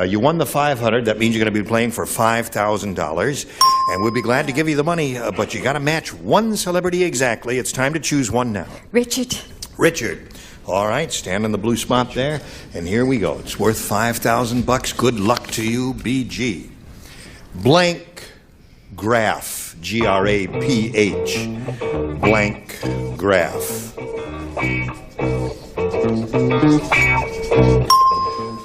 You won the $500. That means you're going to be playing for $5,000. And we'll be glad to give you the money, but you got to match one celebrity exactly. It's time to choose one now. Richard. Richard. All right, stand in the blue spot there. And here we go. It's worth $5,000. Good luck to you, BG. Blank graph. G-R-A-P-H. Blank graph.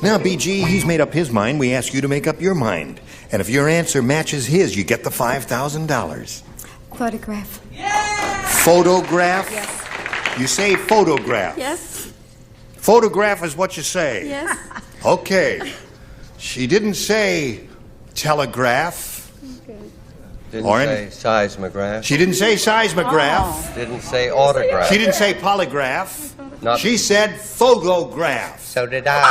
Now, BG, he's made up his mind. We ask you to make up your mind. And if your answer matches his, you get the $5,000. Photograph. Photograph? Yes. You say photograph? Yes. Photograph is what you say? Yes. Okay. She didn't say telegraph. Didn't say seismograph. She didn't say seismograph. Didn't say autograph. She didn't say polygraph. Not- She said photograph. So did I.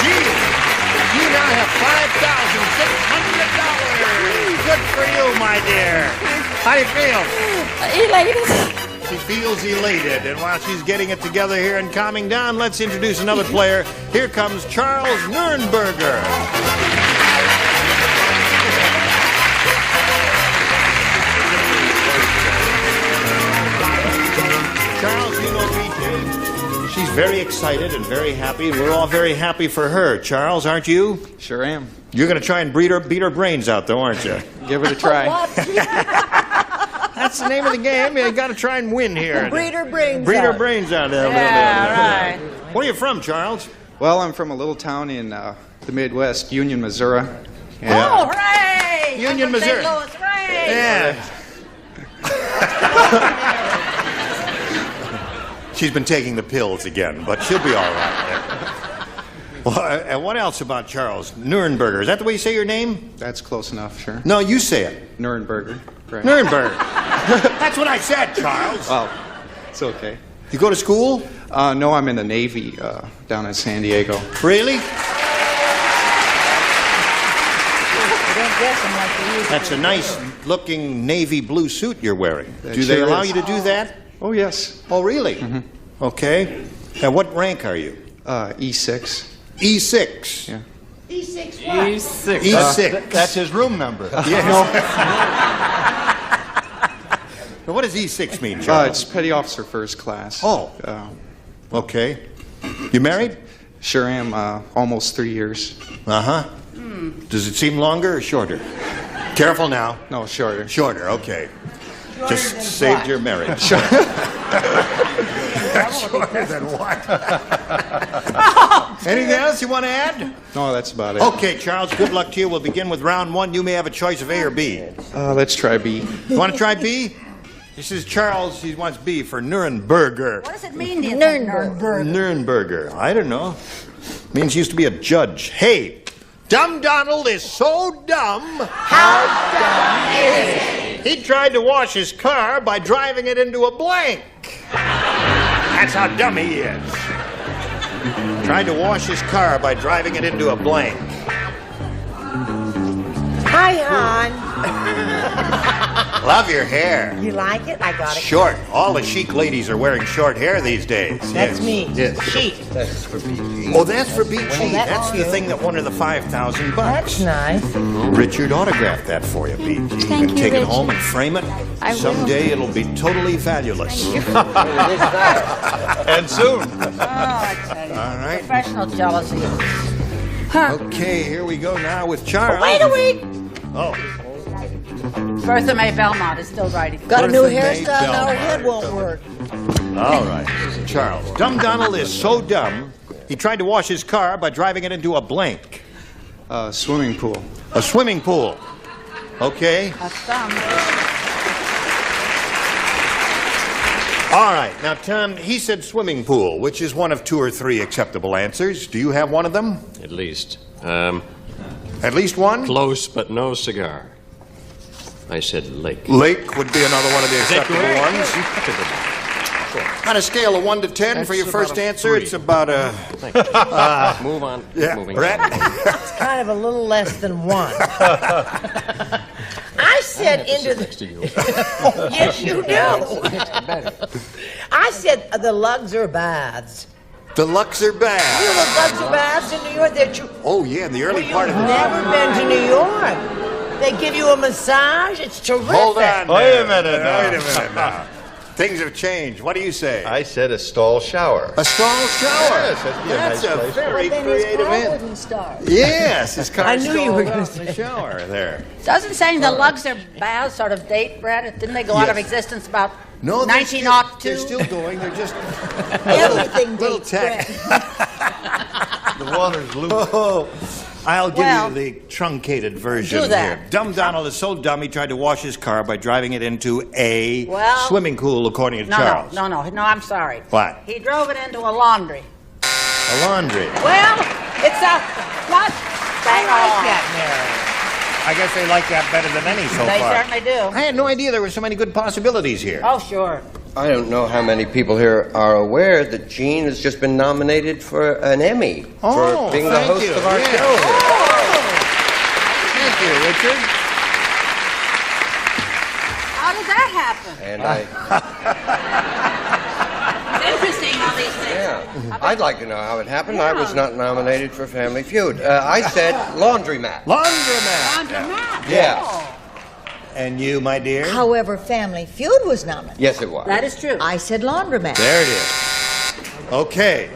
You now have $5,600. Good for you, my dear. How do you feel? Elated. She feels elated. And while she's getting it together here and calming down, let's introduce another player. Here comes Charles Nurnberger. Charles, you know BJ. She's very excited and very happy, and we're all very happy for her. Charles, aren't you? Sure am. You're going to try and beat her brains out, though, aren't you? Give it a try. That's the name of the game. You got to try and win here. Breed her brains Breed her out. brains out. Yeah, right. Where are you from, Charles? Well, I'm from a little town in the Midwest, Union, Missouri. Oh, hooray! Union, I'm from Missouri. St. Louis, hooray! Yeah. She's been taking the pills again, but she'll be all right. Well, and what else about Charles Nurnberger? Is that the way you say your name? That's close enough, sure. No, you say it. Nurnberger. Right. Nurnberger. That's what I said, Charles. Well, it's okay. You go to school? No, I'm in the Navy down in San Diego. Really? That's That's a nice-looking navy blue suit you're wearing. That Do they sure allow is. you to do that? Oh, yes. Oh, really? Mm-hmm. Okay. And what rank are you? E6. E6. Yeah. E6 what? E6. E6. That's his room number. Yes. Now, what does E6 mean, Charles? It's Petty Officer First Class. Oh. Okay. You married? Sure am. Almost 3 years. Uh-huh. Does it seem longer or shorter? Careful now. No, shorter. Shorter, okay. Shorter Just than saved what? your marriage. Shorter than what? Anything else you want to add? No, that's about it. Okay, Charles, good luck to you. We'll begin with round one. You may have a choice of A or B. Let's try B. You want to try B? This is Charles. He wants B for Nuremberger. What does it mean, Nuremberg? Nuremberger. I don't know. Means he used to be a judge. Hey, Dumb Donald is so dumb. How dumb is he? He tried to wash his car by driving it into a blank. That's how dumb he is. Tried to wash his car by driving it into a blank. Hi, hon. Love your hair. You like it? I got it. Short. All the chic ladies are wearing short hair these days. That's Yes. me. Yes. Chic. That's for BG. Oh, that's for BG. Oh, That's the thing that won her the $5,000. That's nice. Richard autographed that for you, BG. Thank and you, take it Richard. home and frame it. I will. Someday it'll be totally fabulous. And soon. Oh, I tell you. All right. Professional jealousy. Okay, here we go now with Charles. Wait a week. Oh. Bertha May Belmont is still writing. Got a new Bertha May hairstyle, now her Belmont. head won't work. All right. Charles. Dumb Donald is so dumb, he tried to wash his car by driving it into a blank. Swimming pool. A swimming pool. Okay. That's dumb. All right. Now, Tom, he said swimming pool, which is one of 2 or 3 acceptable answers. Do you have one of them? At least. At least one? Close, but no cigar. I said lake. Lake would be another one of the acceptable ones. On a scale of 1 to 10 That's for your first about a answer, 3. it's about a... Move on. Yeah, Moving Brett? It's kind of a little less than 1. I said into the... Yes, you do. I said the Luxor baths. The Luxor baths. You know the Luxor baths in New York? They're Oh, yeah, in the early part of the... never been to New York. They give you a massage. It's terrific. Hold on. Wait a minute now. Things have changed. What do you say? I said a stall shower. A stall shower? Yes, that'd be a That's nice a place. very Then creative his car end. wouldn't start. Yes, his car I knew you were going to stalled out in say the shower there. Doesn't saying the Luxor baths sort of date, Brett? Didn't they go out of Yes. existence about No, 1902? they're still going. They're just Everything little dates tech. The water's loose. Oh, I'll give Well, you the truncated version do that. here. Dumb Donald is so dumb he tried to wash his car by driving it into a Well- swimming pool, according to Charles. No, I'm sorry. What? He drove it into a laundry. A laundry. Well, it's a flush. I like that, Mary. I guess they like that better than any so They far. certainly do. I had no idea there were so many good possibilities here. Oh, sure. I don't know how many people here are aware that Gene has just been nominated for an Emmy for being the thank host you. of our Yeah. show here. Thank you, Richard. How did that happen? And It's interesting, all these things. yeah, I'd like to know how it happened. I was not nominated for Family Feud. I said laundromat. Laundromat. Yeah. And you, my dear? However, Family Feud was nominated. Yes, it was. That is true. I said laundromat. There it is. Okay.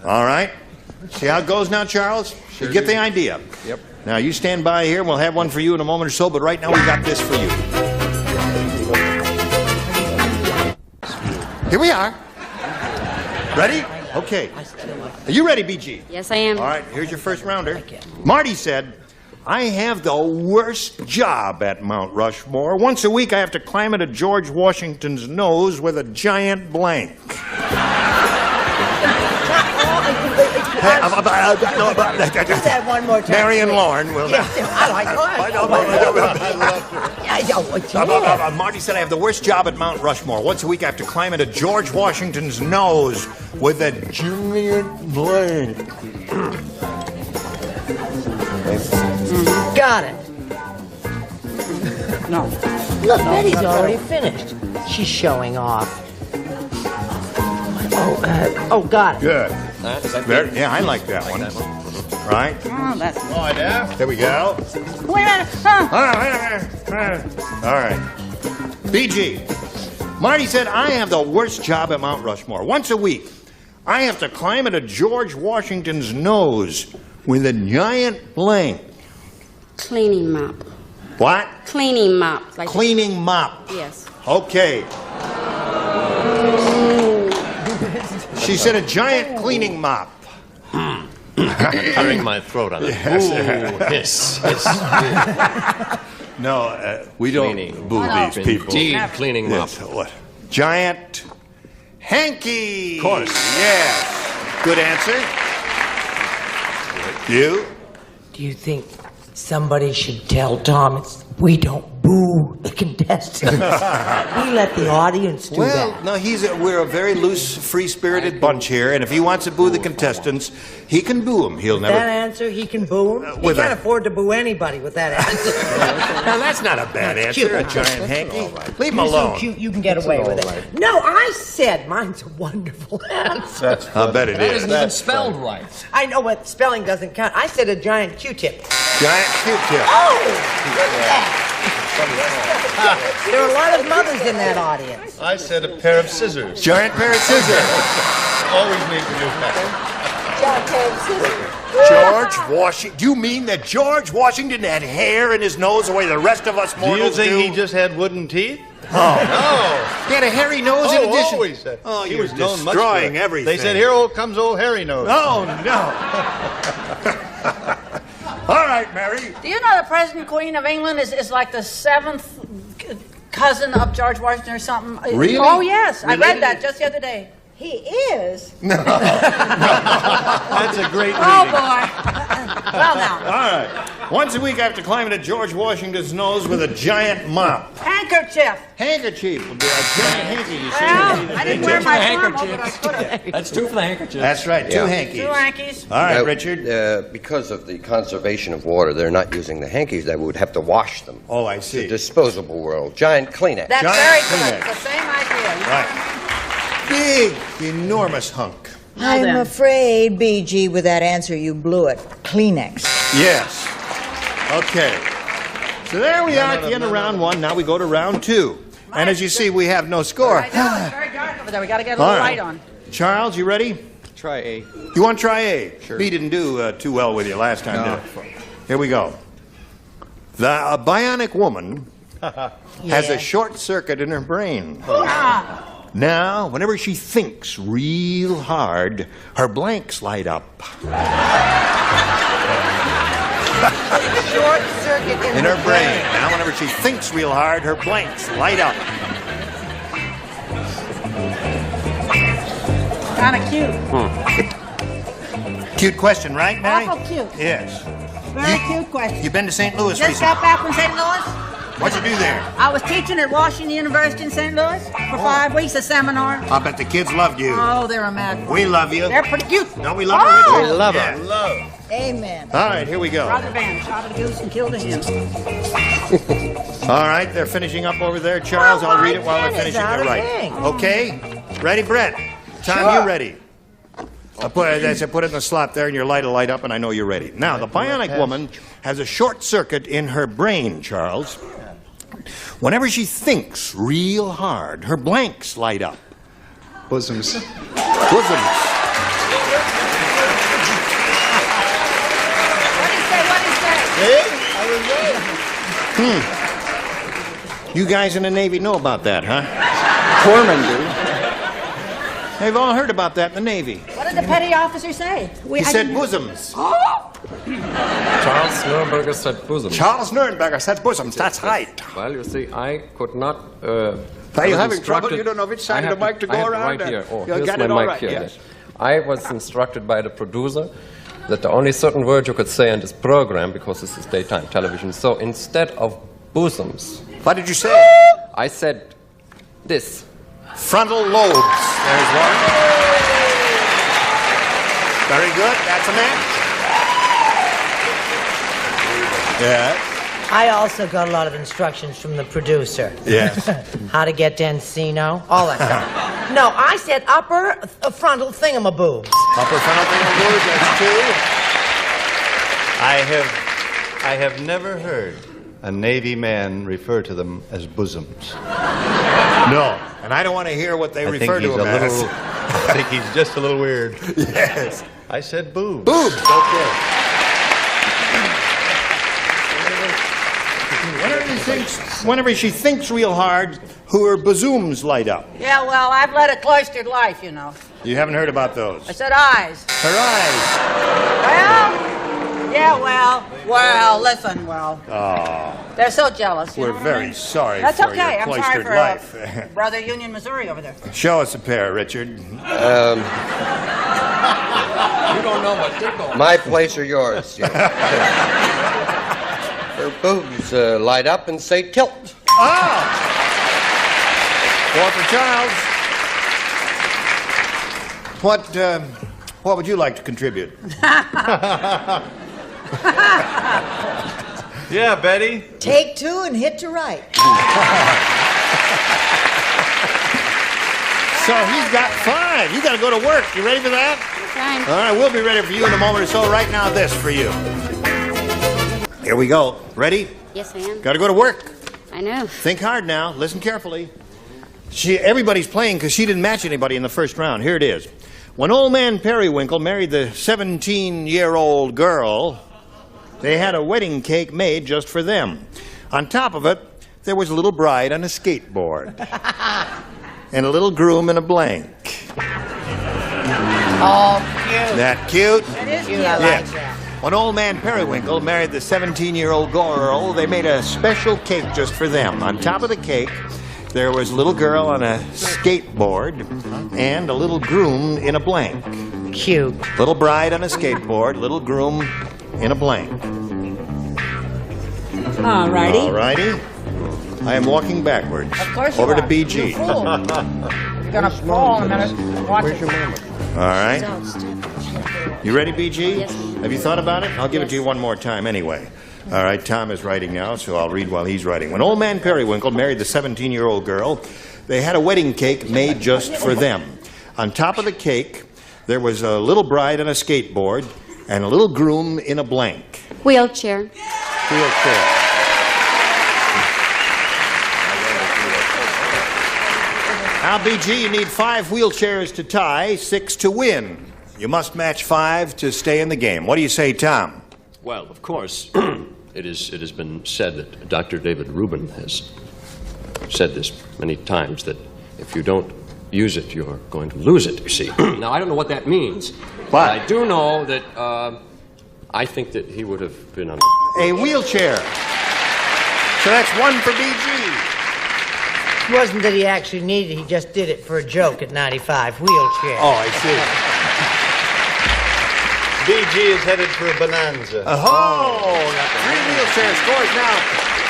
All right. See how it goes now, Charles? You get the idea. Yep. Now, you stand by here. We'll have one for you in a moment or so, but right now we got this for you. Here we are. Ready? Okay. Are you ready, BG? Yes, I am. All right, here's your first rounder. Marty said, I have the worst job at Mount Rushmore. Once a week I have to climb into George Washington's nose with a giant blank. Use that one more time. Mary and Lauren will Yes, I like that. Marty said I have the worst job at Mount Rushmore. Once a week I have to climb into George Washington's nose with a giant blank. Got it. No. Look, Betty's already finished. She's showing off. Got it. Good. Yeah, I like that one. Right? Oh, that's... There we go. Wait a minute. All right. BG. Marty said, I have the worst job at Mount Rushmore. Once a week, I have to climb into George Washington's nose with a giant blank. Cleaning mop. What? Cleaning mop. Like Cleaning mop. Yes. Okay. She said a giant cleaning mop. Clearing my throat on it. Yes. Ooh, hiss. No, we don't boo these people. Indeed, Cleaning mop. Yes, what? Giant hanky. Of course. Yes. Good answer. You? Do you think somebody should tell Tom we don't boo the contestants? We let the audience do that. No, we're a very loose, free-spirited bunch here, and if he wants to boo the contestants, he can boo them. He'll never... That answer, he can boo him? He with can't a- afford to boo anybody with that answer. Now, that's not a bad That's answer, cute. a giant hanky. Leave him You're alone. so cute, you can get away with it. No, I said mine's a wonderful answer. I bet it is. Even spelled right. I know what spelling doesn't count. I said a giant Q-tip. Giant Q-tip. Oh! Look at that. There are a lot of mothers in that audience. I said a pair of scissors. Giant pair of scissors. Always need to do that. George Washington. Do you mean that George Washington had hair in his nose the way the rest of us Do you mortals think he just had wooden teeth? Oh. No. He had a hairy nose in addition. Always. Oh, He you're was known much destroying for it. everything. They said, here comes old hairy nose. Oh, no. All right, Mary. Do you know the President Queen of England is like the 7th cousin of George Washington or something? Really? Oh, yes. I Related read that just the other day. He is? No. That's a great Oh, reading. boy. Well, now. All right. Once a week I have to climb into George Washington's nose with a giant mop. Handkerchief. Handkerchief will be a giant hanky, you see. Well, I didn't wear my formal, but I could have. That's 2 for the handkerchief. That's right, 2 hankies. 2 hankies. All right, Now, Richard. Because of the conservation of water, they're not using the hankies. They would have to wash them. Oh, I see. The disposable world. Giant Kleenex. That's Giant very Kleenex. good. It's the same idea. Right. Big, enormous hunk. I'm then. afraid, BG, with that answer, you blew it. Kleenex. Yes. Okay. So there we are at the end of round 1. Now we go to round 2. And as you see, we have no score. I know, it's very dark over there. We got to get a All little right. light on. Charles, you ready? Try A. You want to try A? Sure. B didn't do too well with you last time, No. did it? Here we go. A bionic woman has a short circuit in her brain. Now, whenever she thinks real hard, her blanks light up. Short circuit In her brain. Now, whenever she thinks real hard, her blanks light up. Kind of cute. Cute question, right, Mary? Awful cute. Yes. Very cute question. You been to St. Louis Just recently? got back from St. Louis. What'd you do there? I was teaching at Washington University in St. Louis for 5 weeks, a seminar. I bet the kids loved you. Oh, they're a mad. We love you. They're pretty cute. Don't we love her, Oh! Richard? We love her. Love. Amen. All right, here we go. Brother Van shot a goose and killed a hen. All right, they're finishing up over there. Charles, I'll read it while they're pen is finishing out their writing. again. Okay? Ready, Brett? Time Sure. you ready. I put it in the slot there, and your light will light up, and I know you're ready. Now, the bionic woman has a short circuit in her brain, Charles. Whenever she thinks real hard, her blanks light up. Bosoms. Bosoms. You guys in the Navy know about that, huh? Corpsmen do. They've all heard about that in the Navy. What did the petty officer say? He said bosoms. Charles Nürnberger said bosoms. Charles Nürnberger said bosoms. That's right. Well, you see, I could not. Are you having trouble? You don't know which side of the mic to go around? Right here. Oh, You here's got my it all mic right, here. yes. I was instructed by the producer that the only certain word you could say in this program, because this is daytime television, so instead of bosoms. What did you say? I said this. Frontal lobes. There's one. Very good. That's a match. Yeah. I also got a lot of instructions from the producer. Yes. How to get to Encino, all that stuff. No, I said upper frontal thingamaboobs. Upper frontal thingamaboobs, that's 2. I have never heard a Navy man refer to them as bosoms. No, and I don't want to hear what they refer to them as. I think he's just a little weird. Yes. I said boobs. Boobs, okay. Whenever she thinks real hard, her bazooms light up. Yeah, well, I've led a cloistered life, you know. You haven't heard about those. I said eyes. Her eyes. Listen, Oh, they're so jealous. You we're know what I very mean? sorry That's for okay. your I'm sorry cloistered for life. Brother Union, Missouri over there. Show us a pair, Richard. You don't know what tickle. My place or yours? Her boobs light up and say tilt. Ah! 4 for Charles. What would you like to contribute? Yeah, Betty. Take 2 and hit to right. So he's got 5. You got to go to work. You ready for that? Fine. All right, we'll be ready for you in a moment or so. Right now, this for you. Here we go. Ready? Yes, I am. Got to go to work. I know. Think hard now. Listen carefully. Everybody's playing because she didn't match anybody in the first round. Here it is. When old man Periwinkle married the 17-year-old girl, they had a wedding cake made just for them. On top of it, there was a little bride on a skateboard. And a little groom in a blank. Oh, cute. That cute? It is cute. I like Yes. that. When old man Periwinkle married the 17-year-old girl, they made a special cake just for them. On top of the cake, there was a little girl on a skateboard and a little groom in a blank. Cute. Little bride on a skateboard, little groom in a blank. All righty. All righty. I am walking backwards. Of course you Over to are. BG. You fool. You're gonna fall in a minute. Watch it. All right. You ready, BG? Yes. Have you thought about it? I'll give it to you one more time anyway. All right, Tom is writing now, so I'll read while he's writing. When Old Man Periwinkle married the 17-year-old girl, they had a wedding cake made just for them. On top of the cake, there was a little bride on a skateboard and a little groom in a blank. Wheelchair. Wheelchair. Now, BG, you need 5 wheelchairs to tie, 6 to win. You must match 5 to stay in the game. What do you say, Tom? Well, of course, it has been said that Dr. David Rubin has said this many times, that if you don't use it, you're going to lose it, you see. Now, I don't know what that means, but I do know that I think that he would have been on a wheelchair. So that's 1 for BG. It wasn't that he actually needed it, he just did it for a joke at 95. Wheelchair. Oh, I see. BG is headed for a bonanza. Oh, 3 wheelchair scores now.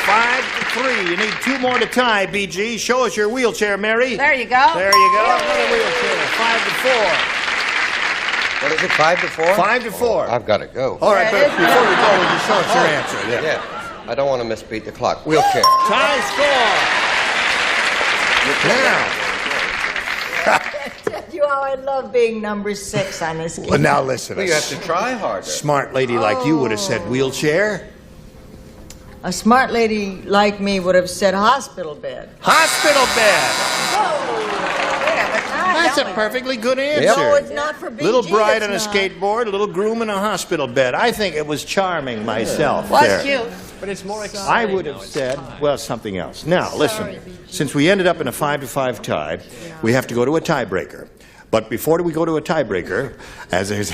5 to 3. You need 2 more to tie, BG. Show us your wheelchair, Mary. There you go. There you go. Another wheelchair. 5 to 4. What is it, 5 to 4? 5 to 4. I've got to go. All right, but before we go, will you show us your answer? Yeah. I don't want to misbeat the clock. Wheelchair. Tie score. Now. You know, I love being number 6 on this game. Well, now listen. Well, you have to try harder. Smart lady like you would have said wheelchair. A smart lady like me would have said hospital bed. Hospital bed. That's a perfectly good answer. No, it's not for BG. Little bride on a it's not. skateboard, little groom in a hospital bed. I think it was charming myself. Was there. cute. But it's more exciting. I would have said, well, something else. Now, listen. Since we ended up in a 5 to 5 tie, we have to go to a tiebreaker. But before we go to a tiebreaker, as there's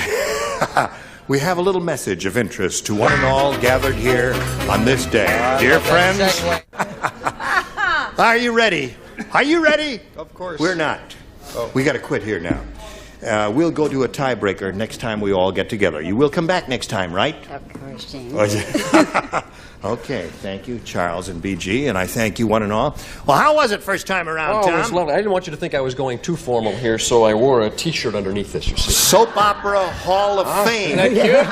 we have a little message of interest to one and all gathered here on this day. Dear friends, are you ready? Are you ready? Of course. We're not. We got to quit here now. We'll go to a tiebreaker next time we all get together. You will come back next time, right? Of course, James. Okay, thank you, Charles and BG, and I thank you one and all. Well, how was it first time around, Tom? It was lovely. I didn't want you to think I was going too formal here, so I wore a T-shirt underneath this, you see. Soap Opera Hall of Fame. Isn't that cute? Yeah.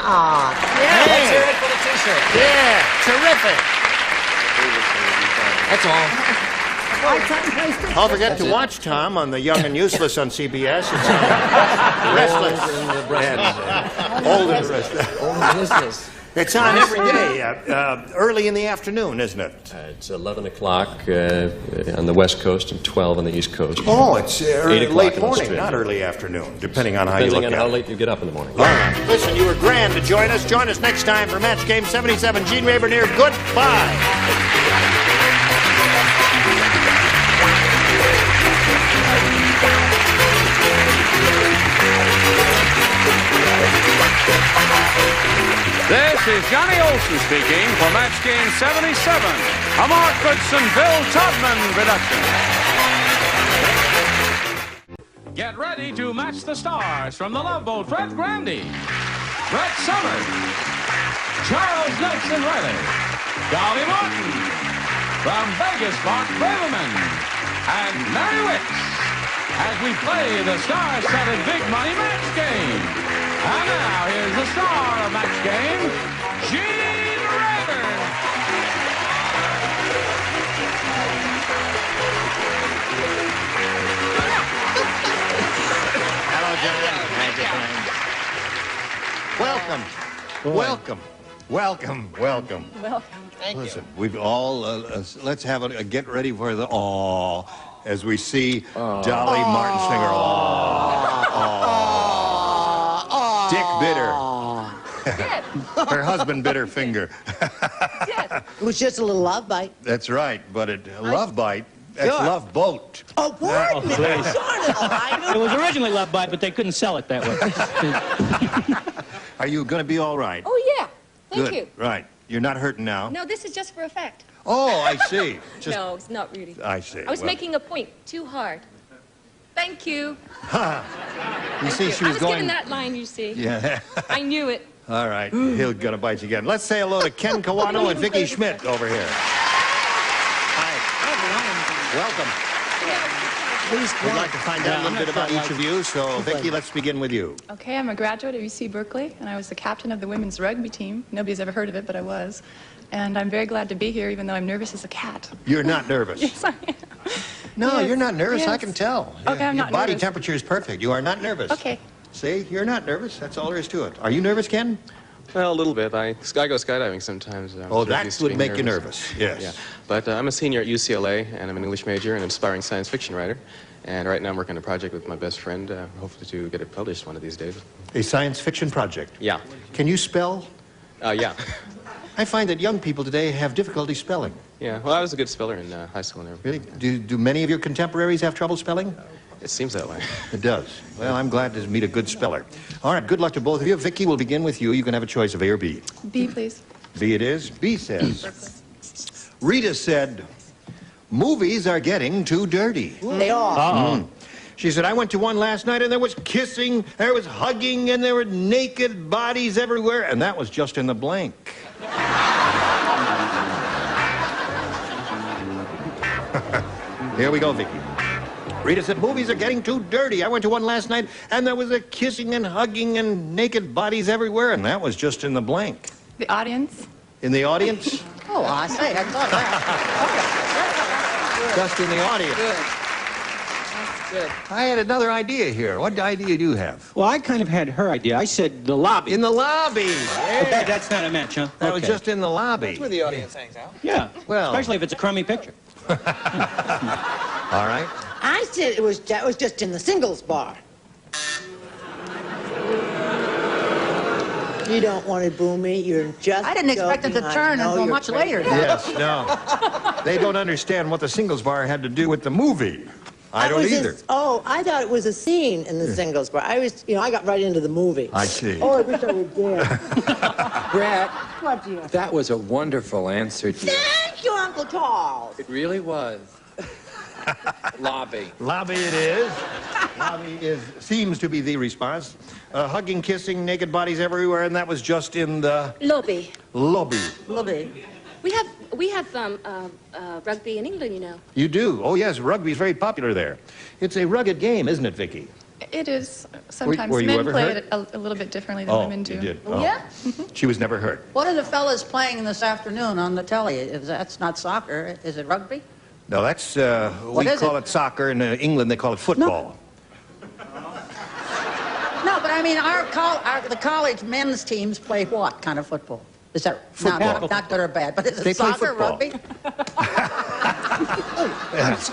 Let's hear it for the T-shirt. Yeah, terrific. That's all. Don't forget to watch Tom on The Young and Useless on CBS. It's on Restless. Old and Restless. Old and Restless. It's on every day, early in the afternoon, isn't it? It's 11 o'clock on the West Coast and 12 on the East Coast. Oh, it's 8 o'clock late in morning, Australia. not early afternoon, depending on how you look Depending at on it. how late you get up in the morning. All right. Listen, you were grand to join us. Join us next time for Match Game 77. Gene Rabernier, goodbye. This is Johnny Olson speaking for Match Game 77, a Mark Goodson, Bill Todman production. Get ready to match the stars from the Love Boat. Fred Grandy, Brett Summers, Charles Nelson Riley, Dolly Martin, from Vegas, Mark Braverman, and Mary Wickes, as we play the star-studded Big Money Match Game. And now, here's the star of Match Game, Gene Rayburn. Welcome. Welcome. Welcome. Welcome. Welcome. Thank Listen, we've all, let's have a get ready for the aw as we see Dolly Martin Singer. Dick bit her. Her husband bit her finger. It was just a little love bite. That's right, but a love bite. That's Sure. Love Boat. Oh, pardon me. It was originally Love Bite, but they couldn't sell it that way. Are you going to be all right? Oh, yeah. Thank Good. you. Right. You're not hurting now? No, this is just for effect. Oh, I see. No, it's not really. I see. I was Well- making a point too hard. Thank you. You see, she I was was going... given that line, you see. Yeah. I knew it. All right, he'll gonna bite you again. Let's say hello to Ken Kawano and Vicki Schmidt over here. Hi. Welcome. We'd like to find out a little bit about each of you, so Vicki, let's begin with you. Okay, I'm a graduate of UC Berkeley, and I was the captain of the women's rugby team. Nobody's ever heard of it, but I was. And I'm very glad to be here, even though I'm nervous as a cat. You're not nervous? Yes, I am. No, Yes. you're not nervous. Yes. I can tell. Okay, I'm not Your body nervous. temperature is perfect. You are not nervous. Okay. See, you're not nervous. That's all there is to it. Are you nervous, Ken? Well, a little bit. I go skydiving sometimes. Oh, that would make you nervous. Yes. Yeah. But I'm a senior at UCLA, and I'm an English major and an aspiring science fiction writer. And right now I'm working on a project with my best friend, hopefully to get it published one of these days. A science fiction project? Yeah. Can you spell? Yeah. I find that young people today have difficulty spelling. Yeah. Well, I was a good speller in high school and everything. Really? Do many of your contemporaries have trouble spelling? It seems that way. It does. Well, I'm glad to meet a good speller. All right, good luck to both of you. Vicki, we'll begin with you. You can have a choice of A or B. B, please. B it is. B says, Rita said, movies are getting too dirty. They are. She said, I went to one last night and there was kissing, there was hugging, and there were naked bodies everywhere, and that was just in the blank. Here we go, Vicki. Rita said, movies are getting too dirty. I went to one last night and there was a kissing and hugging and naked bodies everywhere, and that was just in the blank. The audience. In the audience? Oh, I say, I thought that. Just in the audience. Good. I had another idea here. What idea do you have? Well, I kind of had her idea. I said the lobby. In the lobby. Yeah. That's not a match, huh? That was just in the lobby. That's where the audience hangs out. Yeah. Well. Especially if it's a crummy picture. All right. I said that was just in the singles bar. You don't want to boo me. You're just. I didn't expect it to joking. turn I know until you're much crazy. later. Yes, no. They don't understand what the singles bar had to do with the movie. I don't either. I thought it was a scene in the singles bar. I got right into the movie. I see. Oh, I wish I were dead. Brett, What, dear? that was a wonderful answer. Thank you, Uncle Charles. It really was. Lobby. Lobby it is. Lobby seems to be the response. Hugging, kissing, naked bodies everywhere, and that was just in the Lobby. lobby. Lobby. We have rugby in England, you know. You do? Oh, yes, rugby is very popular there. It's a rugged game, isn't it, Vicki? It is. Sometimes Were you men ever play hurt? it a little bit differently than women do. You did? Oh, yeah? She was never hurt. What are the fellas playing this afternoon on the telly? That's not soccer. Is it rugby? No, that's, What we is call it? it soccer. In England, they call it football. No, but I mean, the college men's teams play what kind of football? Is that Football. not good or bad? But is it They play soccer, football. rugby?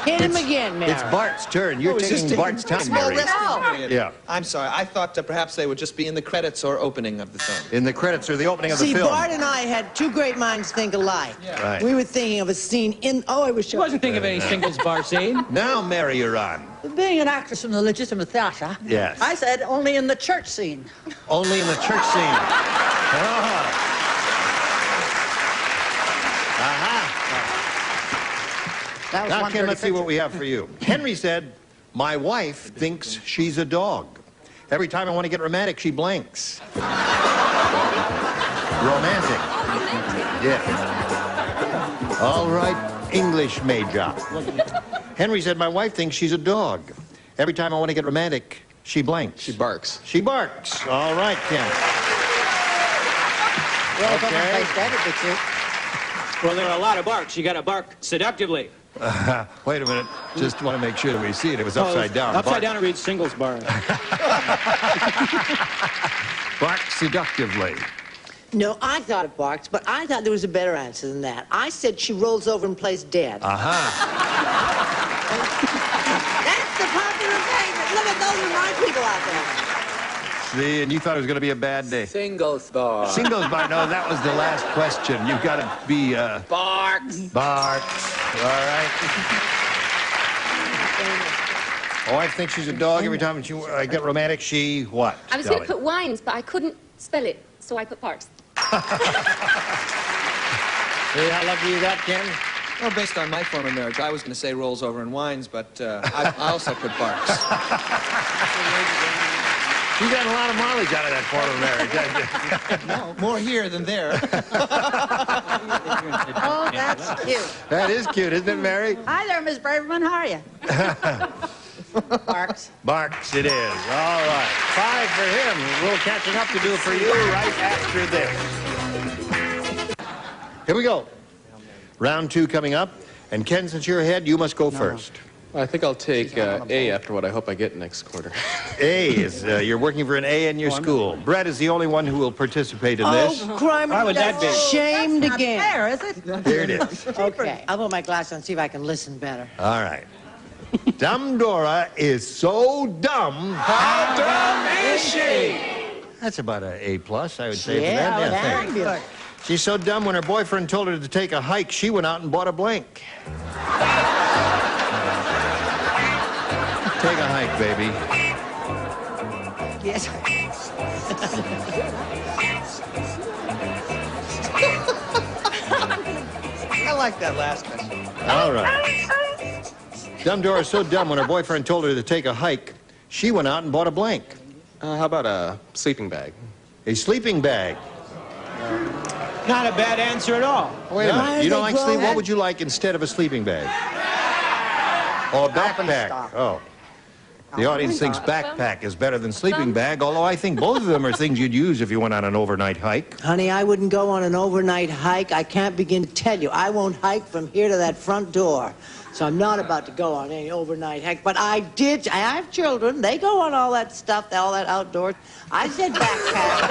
Hit him again, Mary. It's Bart's turn. You're it's taking just Bart's time, small Mary. wrestling. Yeah. I'm sorry. I thought perhaps they would just be in the credits or opening of the film. In the credits or the opening of the See, film. Bart and I had two great minds think alike. Right. We were thinking of a scene in. Oh, I wish I wasn't thinking of any singles bar scene. Now, Mary, you're on. Being an actress from the legitimate theater, Yes. I said only in the church scene. Only in the church scene. Oh. That was Now, one Ken, dirty let's see what picture. we have for you. Henry said, my wife thinks she's a dog. Every time I want to get romantic, she blanks. Romantic. Yes. All right, English major. Henry said, my wife thinks she's a dog. Every time I want to get romantic, she blanks. She barks. She barks. All right, Ken. Well, Okay. Well, there are a lot of barks. You got to bark seductively. Wait a minute. Just want to make sure that we see it. It was upside down. Upside down, it reads singles bar. Bark seductively. No, I thought it barks, but I thought there was a better answer than that. I said she rolls over and plays dead. That's the popular favorite. Look at those are my people out there. See, and you thought it was going to be a bad day. Singles bar. Singles bar. No, that was the last question. You've got to be, Barks. Barks. All right. Oh, I think she's a dog. Every time I get romantic, she what? I was going to put wines, but I couldn't spell it, so I put barks. See how lucky you got, Ken? Well, based on my former marriage, I was going to say rolls over and whines, but I also put barks. You got a lot of mileage out of that former marriage, haven't you? No, more here than there. Oh, that's cute. That is cute, isn't it, Mary? Hi there, Miss Braverman. How are you? Barks. Barks it is. All right. 5 for him. A little catching up to do for you right after this. Here we go. Round 2 coming up. And Ken, since you're ahead, you must go first. I think I'll take A after what I hope I get next quarter. A is, you're working for an A in your school. Brett is the only one who will participate in this. Oh, crime. Why would that be? Shamed That's not again. fair, is it? Here it is. Okay, I'll put my glass on and see if I can listen better. All right. Dumb Dora is so dumb. How dumb is she? That's about an A+, I would say, Yeah, for that. very thanks. good. She's so dumb when her boyfriend told her to take a hike, she went out and bought a blank. Take a hike, baby. Yes. I like that last question. All right. Dumb Dora is so dumb when her boyfriend told her to take a hike, she went out and bought a blank. How about a sleeping bag? A sleeping bag. Not a bad answer at all. Wait a minute. You don't like sleep? What would you like instead of a sleeping bag? Or a backpack? Oh. The audience thinks backpack is better than sleeping bag, although I think both of them are things you'd use if you went on an overnight hike. Honey, I wouldn't go on an overnight hike. I can't begin to tell you. I won't hike from here to that front door. So I'm not about to go on any overnight hike. But I have children. They go on all that stuff, all that outdoors. I said backpack. Well,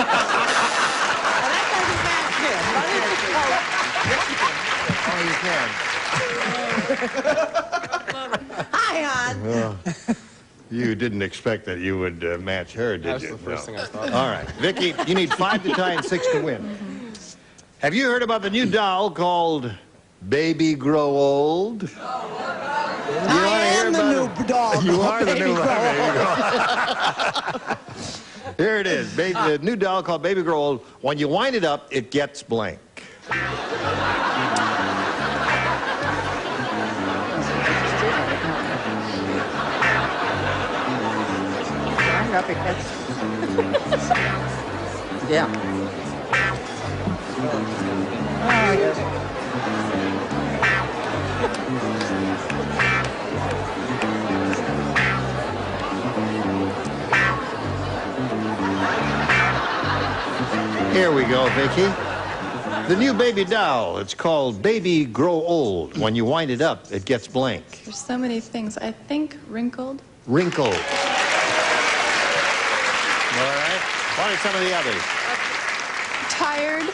that doesn't match him. Hi, hon. Well, you didn't expect that you would match her, did you? That's the first thing I thought. All right. Vicky, you need 5 to tie and 6 to win. Have you heard about the new doll called Baby Grow Old? I am the new doll. You are the Baby new Grow Old. Here it is. The new doll called Baby Grow Old. When you wind it up, it gets blank. Yeah. Here we go, Vicky. The new baby doll. It's called Baby Grow Old. When you wind it up, it gets blank. There's so many things. I think wrinkled. Wrinkled. All right. What are some of the others? Tired.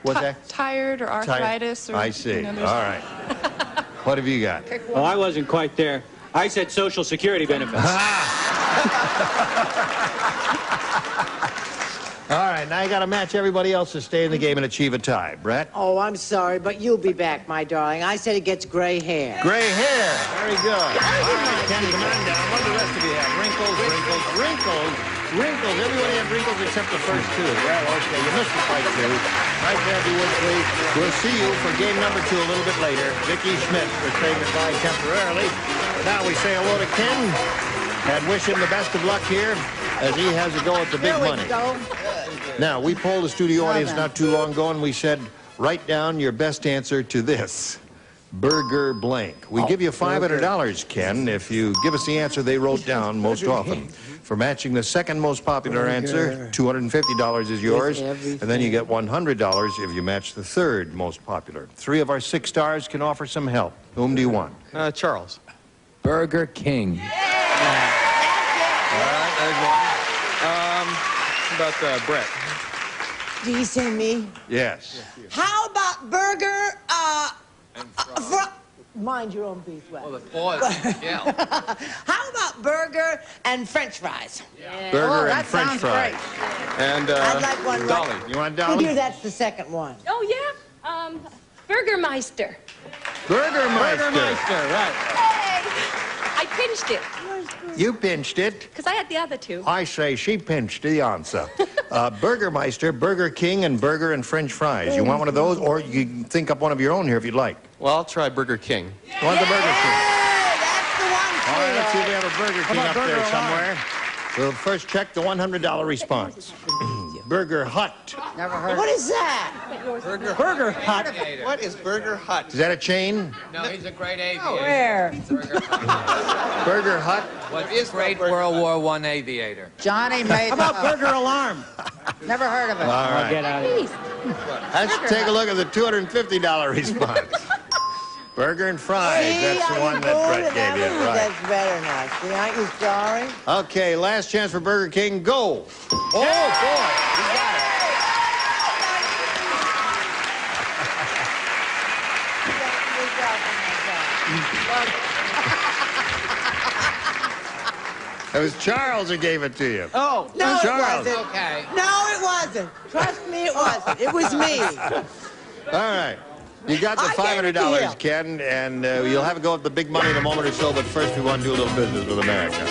What's that? Tired or arthritis. Or, I see. You know, All there's- right. What have you got? Well, I wasn't quite there. I said Social Security benefits. All right, now you got to match everybody else to stay in the game and achieve a tie. Brett? Oh, I'm sorry, but you'll be back, my darling. I said it gets gray hair. Gray hair. Very good. All right, Ken, come on down. What do the rest of you have? Wrinkles, wrinkles, wrinkles, wrinkles. Everybody had wrinkles except the first 2. Well, okay, you missed the fight 2. Right there, if you would, please. We'll see you for game number 2 a little bit later. Vicky Schmidt, we're saying goodbye temporarily. Now we say hello to Ken and wish him the best of luck here as he has a go at the big money. Go. Now, we polled the studio audience not too long ago, and we said, write down your best answer to this. Burger blank. We give you $500, Ken, if you give us the answer they wrote down most often. For matching the second most popular answer, $250 is yours, and then you get $100 if you match the third most popular. 3 of our 6 stars can offer some help. Whom do you want? Charles. Burger King. All right, there's one. How about Brett? Do you say me? Yes. How about burger, mind your own beef, well. The pause. Yeah. How about burger and French fries? Yeah. Burger and French fries. And I'd like one. Dolly. You want Dolly? Here, that's the second one. Oh, yeah. Burgermeister. Burgermeister. right. Hey! I pinched it You pinched it. because I had the other 2. I say she pinched the answer. Burgermeister, Burger King, and burger and French fries. You want one of those, or you can think up one of your own here if you'd like. Well, I'll try Burger King. You want the Burger King? That's the one. All right, let's see if we have a Burger King up there somewhere. We'll first check the $100 response. Burger Hut. Never heard. What is that? Burger Hut. What is Burger Hut? Is that a chain? No, he's a great aviator. Where? Burger Hut? What's great World War I aviator? Johnny made. How about Burger Alarm? Never heard of it. All right. Get out of here. Let's take a look at the $250 response. Burger and fries. That's the one that Brett gave you. Right. That's better now. See, aren't you sorry? Okay, last chance for Burger King. Go. Oh, boy. You got it. It was Charles who gave it to you. Oh, no, Charles. it wasn't. Okay. No, it wasn't. Trust me, it wasn't. It was me. All right. You got the $500, Ken, and you'll have to go up the big money in a moment or so, but first we want to do a little business with America.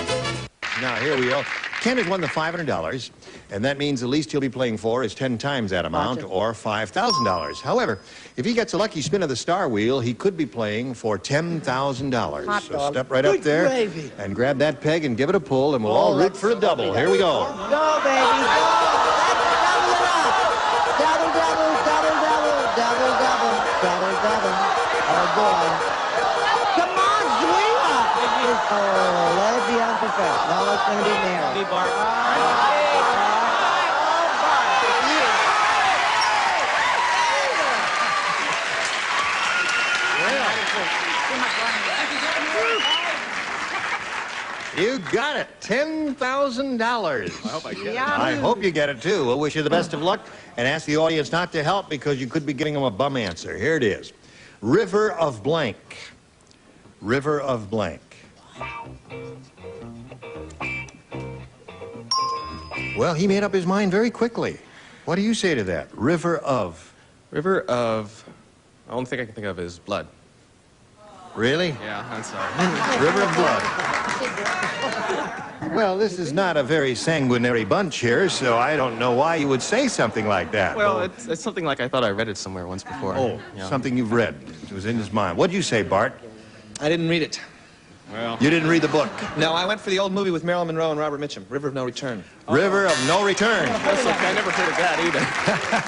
Now, here we go. Ken has won the $500, and that means the least he'll be playing for is 10 times that amount, or $5,000. However, if he gets a lucky spin of the star wheel, he could be playing for $10,000. So step right up there and grab that peg and give it a pull, and we'll all root for a double. Here we go. Go, baby, go. Double, double, double, double, double, double, double, double. Oh, boy. Come on, sweetheart. Oh, let it be unprofessional. No, it's going to be Mary. Be Bart. You got it. $10,000. I hope I get it. I hope you get it, too. We'll wish you the best of luck and ask the audience not to help because you could be giving them a bum answer. Here it is. River of blank. River of blank. Well, he made up his mind very quickly. What do you say to that? River of... River of... The only thing I can think of is blood. Really? Yeah, I'm sorry. River of blood. Well, this is not a very sanguinary bunch here, so I don't know why you would say something like that. Well, it's something like I thought I read it somewhere once before. Oh, Yeah. something you've read. It was in his mind. What did you say, Bart? I didn't read it. Well, You didn't read the book. No, I went for the old movie with Marilyn Monroe and Robert Mitchum, River of No Return. River of No Return. that's okay. I never heard of that either.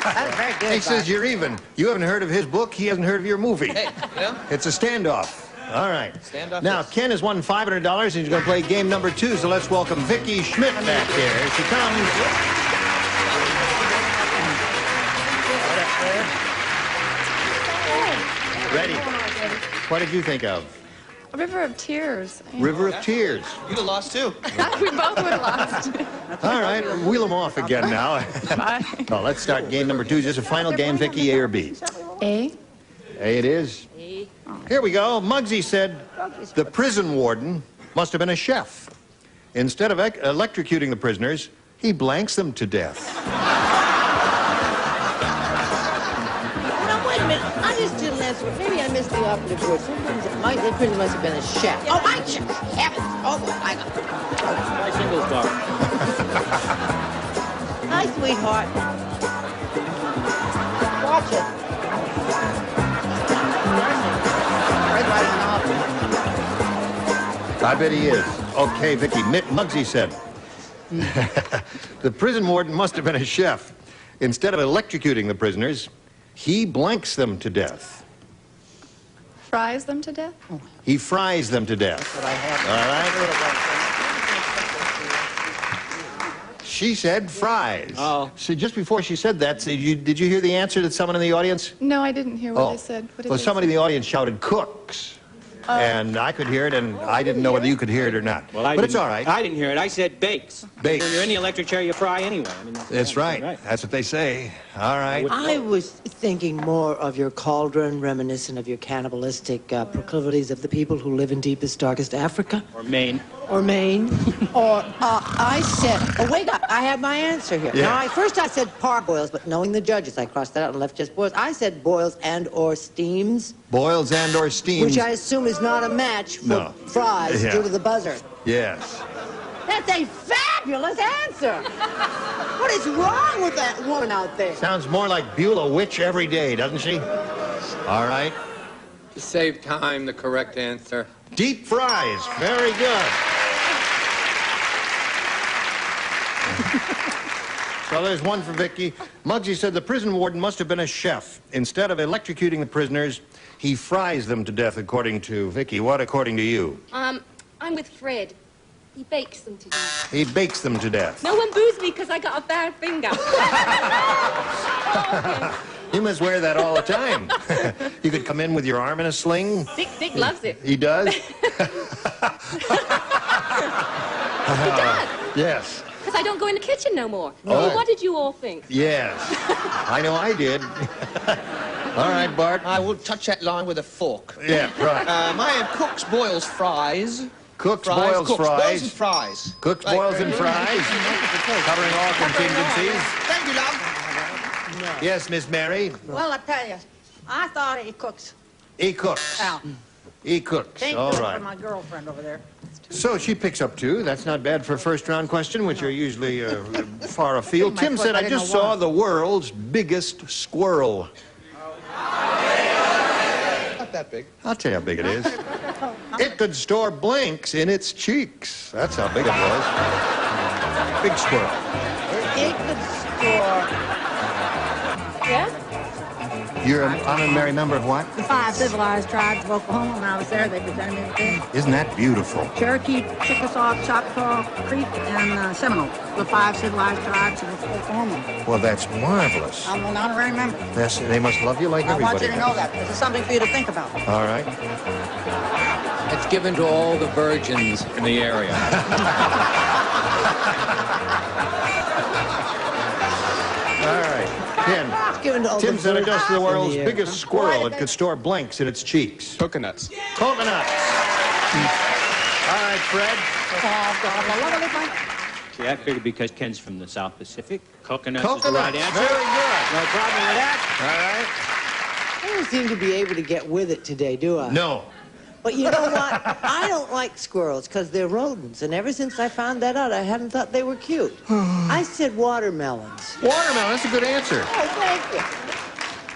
That's very good. He says you're even. You haven't heard of his book. He hasn't heard of your movie. Hey, you know? It's a standoff. All right. Standoff, Now, yes. Ken has won $500, and he's going to play game number 2, so let's welcome Vicki Schmidt back here. Here she comes. Ready. What did you think of? A river of tears. River of Tears. You'd have lost, too. We both would have lost. All right, wheel them off again now. Oh, let's start game number 2. Is this a final game, Vicki, A or B? A. A it is. Here we go. Muggsy said the prison warden must have been a chef. Instead of electrocuting the prisoners, he blanks them to death. Now, wait a minute. I just didn't answer. Maybe I missed the operative word. Sometimes it pretty must have been a chef. Oh, my chef. Heavens. Oh, my God. My singles bar. Hi, sweetheart. Watch it. I bet he is. Okay, Vicki. Muggsy said the prison warden must have been a chef. Instead of electrocuting the prisoners, he blanks them to death. Fries them to death? He fries them to death. All right? She said fries. Oh. So just before she said that, did you hear the answer to someone in the audience? No, I didn't hear what they said. What did Well, they somebody in say? the audience shouted cooks. And I could hear it, and I didn't know whether you could hear it or not. Well, but it's all right. I didn't hear it. I said bakes. Bakes. When you're in the electric chair, you fry anyway. I mean, That's right. That's what they say. All right. I was thinking more of your cauldron, reminiscent of your cannibalistic proclivities of the people who live in deepest, darkest Africa. Or Maine. Or Maine. Or I said, oh, wait up, I have my answer here. Yeah. Now, first I said parboils, but knowing the judges, I crossed that out and left just boils. I said boils and or steams. Boils and or steams. Which I assume is not a match for fries due to the buzzer. Yes. That's a fabulous answer. What is wrong with that woman out there? Sounds more like Beulah Witch every day, doesn't she? All right. To save time, the correct answer. Deep fries. Very good. So there's one for Vicky. Muggsy said the prison warden must have been a chef. Instead of electrocuting the prisoners, he fries them to death, according to Vicky. What according to you? I'm with Fred. He bakes them to death. He bakes them to death. No one boos me because I got a bad finger. You must wear that all the time. You could come in with your arm in a sling. Dick loves it. He does? He does. Yes. Because I don't go in the kitchen no more. Oh. What did you all think? Yes. I know I did. All right, Bart. I will touch that line with a fork. Yeah, right. I have Cook's boils fries. Cooks, boils, Cook's fries. boils and fries. Cooks, Right. boils, and fries. Covering all contingencies. Thank you, love. Yes, Miss Mary. Well, I tell you, I thought he cooks. He cooks. Out. He cooks. Thank All you right. for my girlfriend over there. So she picks up 2. That's not bad for a first-round question, which are usually far afield. Tim said, I just saw the world's biggest squirrel. Not that big. I'll tell you how big it is. It could store blanks in its cheeks. That's how big it was. Big squirrel. It could store. Yeah? You're an honorary member of what? The 5 civilized tribes of Oklahoma. When I was there, they presented me with this. Isn't that beautiful? Cherokee, Chickasaw, Choctaw, Creek, and Seminole. The 5 civilized tribes of Oklahoma. Well, that's marvelous. I'm an honorary member. Yes, they must love you like I everybody want you to know that. This is something for you to think about. All right. It's given to all the virgins in the area. All right. Tim said it does to the world's biggest squirrel. It could store blanks in its cheeks. Coconuts. Coconuts. All right, Fred. See, I figured because Ken's from the South Pacific, coconuts is the Coconuts. right answer. Very good. No problem with that. All right. I don't seem to be able to get with it today, do I? No. But you know what? I don't like squirrels because they're rodents. And ever since I found that out, I haven't thought they were cute. I said watermelons. Watermelon, that's a good answer. Oh, thank you.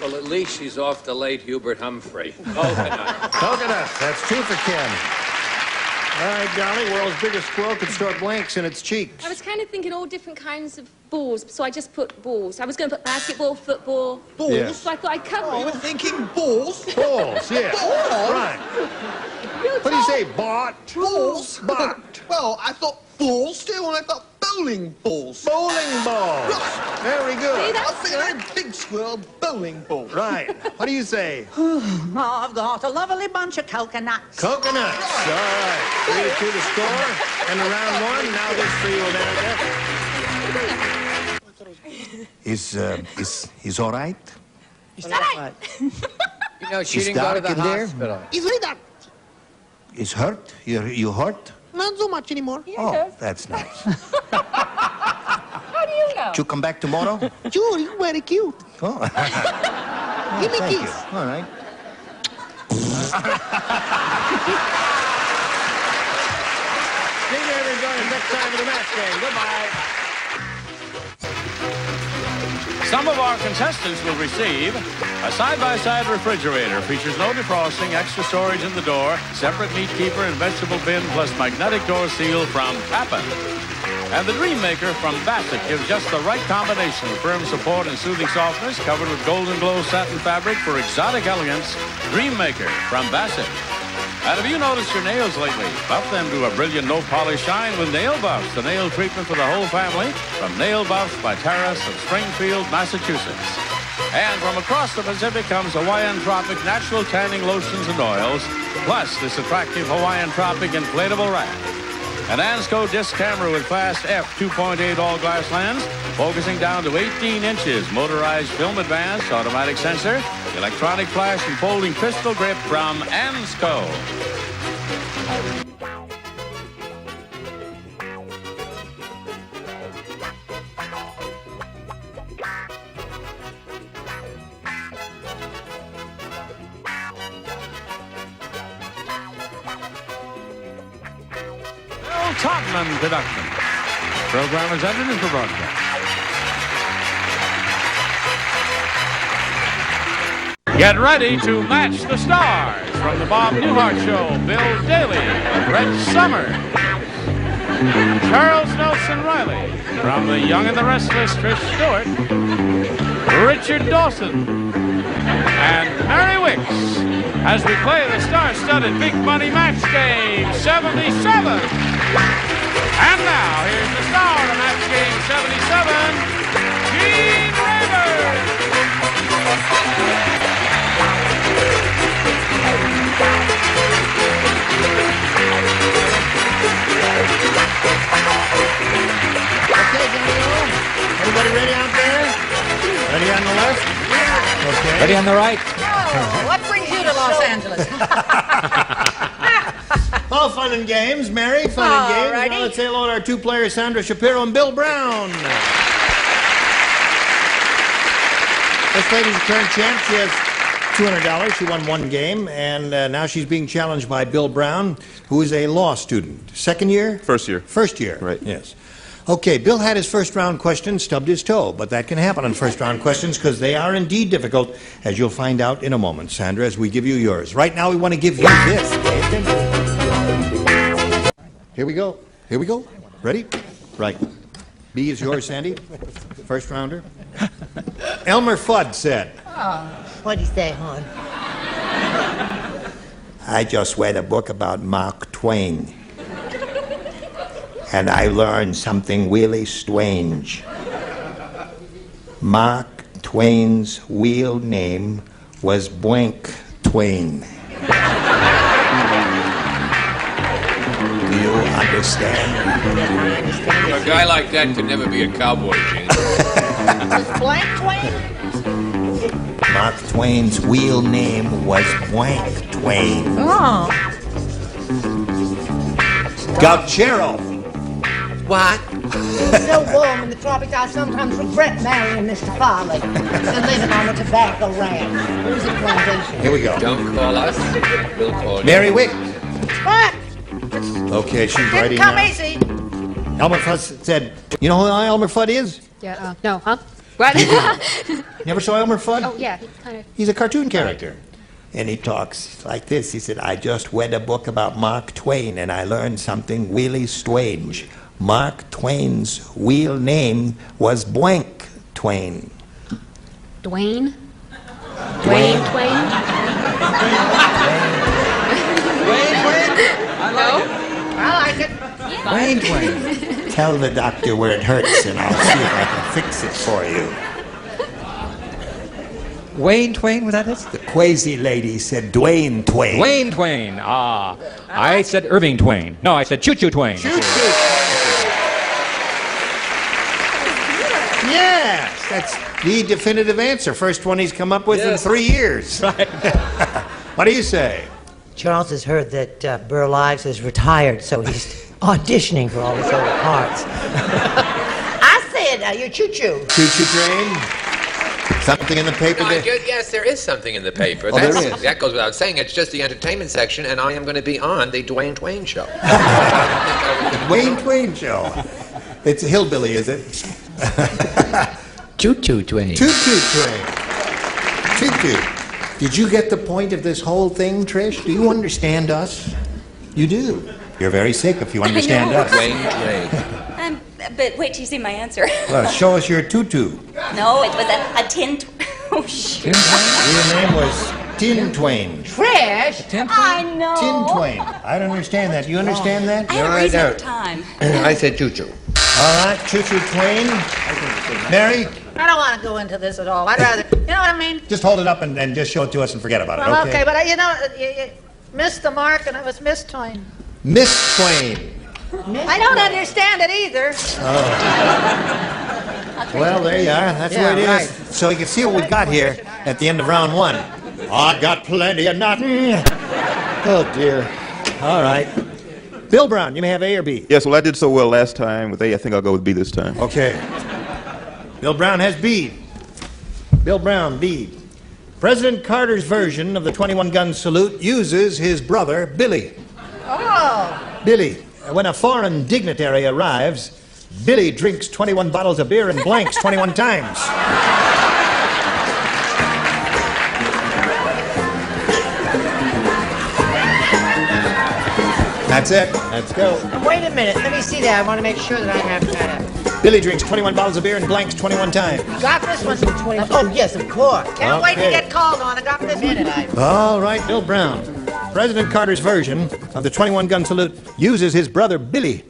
Well, at least she's off the late Hubert Humphrey. Coconut. Coconuts. That's 2 for Ken. All right, Dolly, world's biggest squirrel could store blanks in its cheeks. I was kind of thinking all different kinds of balls, so I just put balls. I was going to put basketball, football. Balls? Yes. So I thought I'd cover You were thinking balls? Balls, yeah. Balls? Right. What do you say, bot? Balls? Bot. Well, I thought balls too, and I thought bowling balls. Bowling balls. Right. Very good. See, I that's figured good. a big squirrel bowling ball. Right. What do you say? Oh, I've got a lovely bunch of coconuts. Coconuts. All right. 3-2 to score. And round 1. Now this for you, America. Is all right? Is that right? You know, she It's didn't go to dark the in there? hospital. Is it that? Is hurt? You hurt? Not so much anymore. Oh, that's nice. How do you know? Did you come back tomorrow? Sure, you're very cute. Oh. Give me a Thank kiss. you. All right. See you everybody next time for the match game. Goodbye. Some of our contestants will receive a side-by-side refrigerator. Features no defrosting, extra storage in the door, separate meat keeper and vegetable bin, plus magnetic door seal from Papin. And the Dream Maker from Bassett gives just the right combination of firm support and soothing softness, covered with golden glow satin fabric for exotic elegance. Dream Maker from Bassett. And have you noticed your nails lately? Buff them to a brilliant no-polish shine with Nail Buffs, the nail treatment for the whole family, from Nail Buffs by Terrace of Springfield, Massachusetts. And from across the Pacific comes Hawaiian Tropic natural tanning lotions and oils, plus this attractive Hawaiian Tropic inflatable rack. An Ansco disc camera with fast f 2.8 all-glass lens, focusing down to 18 inches, motorized film advance, automatic sensor, electronic flash, and folding pistol grip from Ansco. Todman production. Program is edited for broadcast. Get ready to match the stars from the Bob Newhart Show. Bill Daly, Red Summer. Charles Nelson Riley. From The Young and the Restless, Trish Stewart. Richard Dawson. And Mary Wickes as we play the star-studded Big Money Match Game 77. And now, here's the star of Match Game 77, Gene Rayburn. Okay, Daniel. Everybody ready out there? Ready on the left? Yeah. Okay. Ready on the right? Oh, what brings you to Los Angeles? All fun and games, Mary. Fun and games. Alrighty. Now let's say hello to our two players, Sandra Shapiro and Bill Brown. This lady's a current champ. She has $200. She won one game, and now she's being challenged by Bill Brown, who is a law student. Second year? First year. First year. Right. Yes. Okay, Bill had his first round question, stubbed his toe, but that can happen on first round questions because they are indeed difficult, as you'll find out in a moment, Sandra, as we give you yours. Right now, we want to give you this. Pay attention. Here we go. Here we go. Ready? Right. B is yours, Sandy. First rounder. Elmer Fudd said, What'd he say, hon? I just read a book about Mark Twain, and I learned something really strange. Mark Twain's real name was Blank Twain. Do you understand? A guy like that could never be a cowboy, Gene. Blank Twain? Mark Twain's real name was Blank Twain. Oh. Gauchero. What? It's so warm in the tropics, I sometimes regret marrying Mr. Farley and living on the tobacco ranch. Music plantation. Here we go. Don't call us. We'll call you. Mary Wickes. What? Okay, she's Didn't writing come now. easy. Elmer Fudd said, you know who Elmer Fudd is? Yeah, no, huh? What? Never saw Elmer Fudd? Oh, yeah, kind of. He's a cartoon character. And he talks like this. He said, I just read a book about Mark Twain, and I learned something really strange. Mark Twain's real name was Blank Twain. Dwayne? Dwayne Twain? I like it. Wayne Twain. Tell the doctor where it hurts, and I'll see if I can fix it for you. Wayne Twain, was that it? The crazy lady said Dwayne Twain. Wayne Twain. I said Irving Twain. No, I said Choo Choo Twain. Yes, that's the definitive answer. First one he's come up with in 3 years. Right. What do you say? Charles has heard that Burl Ives is retired, so he's auditioning for all his old parts. I said, you're choo-choo. Choo-choo train? Something in the paper there? Yes, there is something in the paper. Oh, there is. That goes without saying. It's just the entertainment section, and I am going to be on the Dwayne Twain show. Wayne Twain show. It's a hillbilly, is it? Choo-choo Twain. Choo-choo train. Choo-choo. Did you get the point of this whole thing, Trish? Do you understand us? You do. You're very sick if you understand us. Dwayne Twain. But wait till you see my answer. Well, show us your tutu. No, it was a tin. Oh, shoot. Your name was Tin Twain. Trish? I know. Tin Twain. I don't understand that. You understand that? I have a reasonable time. I said choo-choo. All right, Choo-choo Twain. Mary, I don't want to go into this at all. I'd rather, you know what I mean? just hold it up and just show it to us and forget about it, Well, okay? okay, but you know, you missed the mark, and it was Miss Twain. Miss Twain. I don't understand it either. Well, there you are. That's where it is. right. So you can see what we've got here at the end of round one. I got plenty of nothing. Oh, dear. All right. Bill Brown, you may have A or B. Yes, well, I did so well last time with A. I think I'll go with B this time. Okay. Bill Brown has B. Bill Brown, B. President Carter's version of the 21-gun salute uses his brother, Billy. Oh. Billy. When a foreign dignitary arrives, Billy drinks 21 bottles of beer and blanks 21 times. Now, That's it. Let's go. Wait a minute. Let me see that. I want to make sure that I have that. Billy drinks 21 bottles of beer and blanks 21 times. Got this one. 21. Oh, yes, of course. Can't wait to get called on. I got this minute. All right, Bill Brown. President Carter's version of the 21-gun salute uses his brother Billy.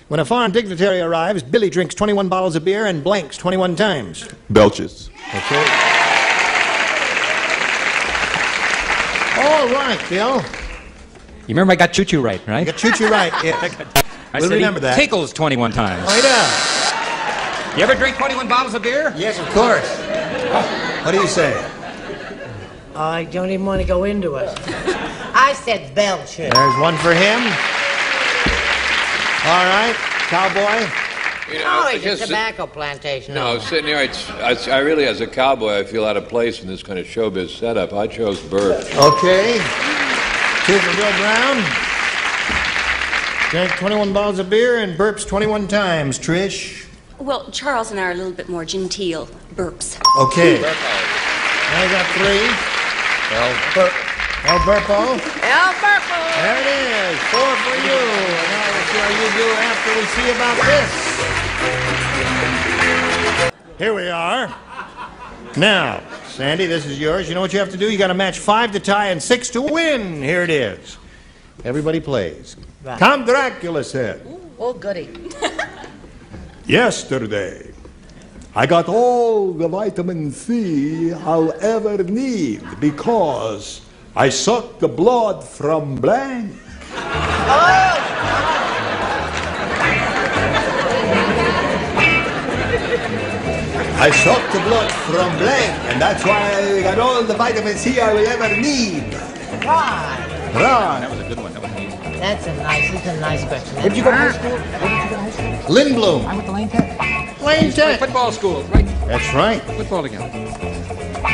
When a foreign dignitary arrives, Billy drinks 21 bottles of beer and blanks 21 times. Belches. Okay. All right, Bill. You remember I got choo-choo right? You got choo-choo right, yeah. I We'll said remember that. Tickles 21 times. Oh, he does. You ever drink 21 bottles of beer? Yes, of course. What do you say? I don't even want to go into it. I said belches. There's one for him. All right, cowboy. You know, Oh, it's a tobacco plantation. No, sitting here, I really, as a cowboy, I feel out of place in this kind of showbiz setup. I chose Burp. Okay. Two for Bill Brown. Drank 21 bottles of beer and burps 21 times. Trish? Well, Charles and I are a little bit more genteel burps. Okay. I got three. El Burpo. El Burpo. There it is. 4 for you. And now we'll see how you do after we see about this. Here we are. Now, Sandy, this is yours. You know what you have to do? You got to match 5 to tie and 6 to win. Here it is. Everybody plays. Right. Count Dracula said. Oh, goody. Yesterday, I got all the vitamin C I'll ever need because I sucked the blood from blank. I sucked the blood from blank, and that's why I got all the vitamin C I will ever need. Right. That was a good one. That's a nice question. Where did you go to high school? Lindblom. I went to Lane Tech. Lane Tech. Football school, right? That's right. Football together.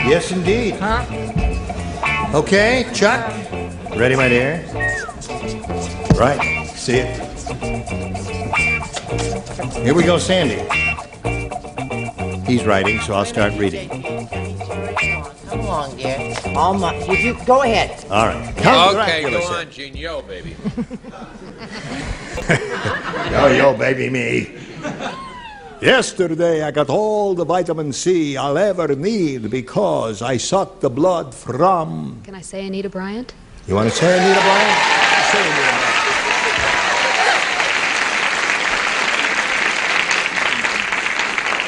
Yes, indeed. Huh? Okay, Chuck. Ready, my dear? Right. See it. Here we go, Sandy. He's writing, so I'll start reading. Come along, dear. You go ahead. All right. Okay, go on, Gene. Yo, baby. Yo, baby, me. Yesterday, I got all the vitamin C I'll ever need because I sucked the blood from... Can I say Anita Bryant? You want to say Anita Bryant? Say Anita Bryant.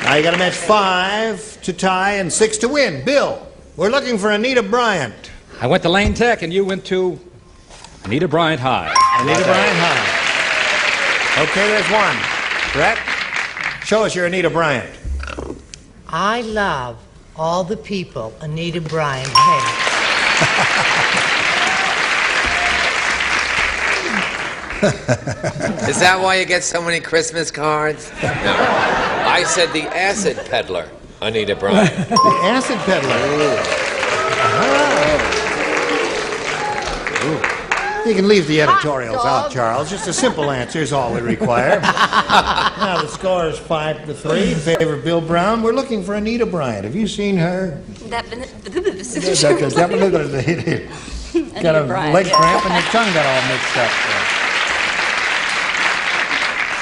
Now you got to match 5 to tie and 6 to win. Bill, we're looking for Anita Bryant. I went to Lane Tech, and you went to Anita Bryant High. Anita Bryant High. Okay, there's one. Brett, show us your Anita Bryant. I love all the people Anita Bryant hates. Is that why you get so many Christmas cards? No. I said the acid peddler, Anita Bryant. The acid peddler. You can leave the editorials out, Charles. Just a simple answer is all we require. Now the score is 5-3 in favor of Bill Brown. We're looking for Anita Bryant. Have you seen her? Got a leg cramp and your tongue got all mixed up.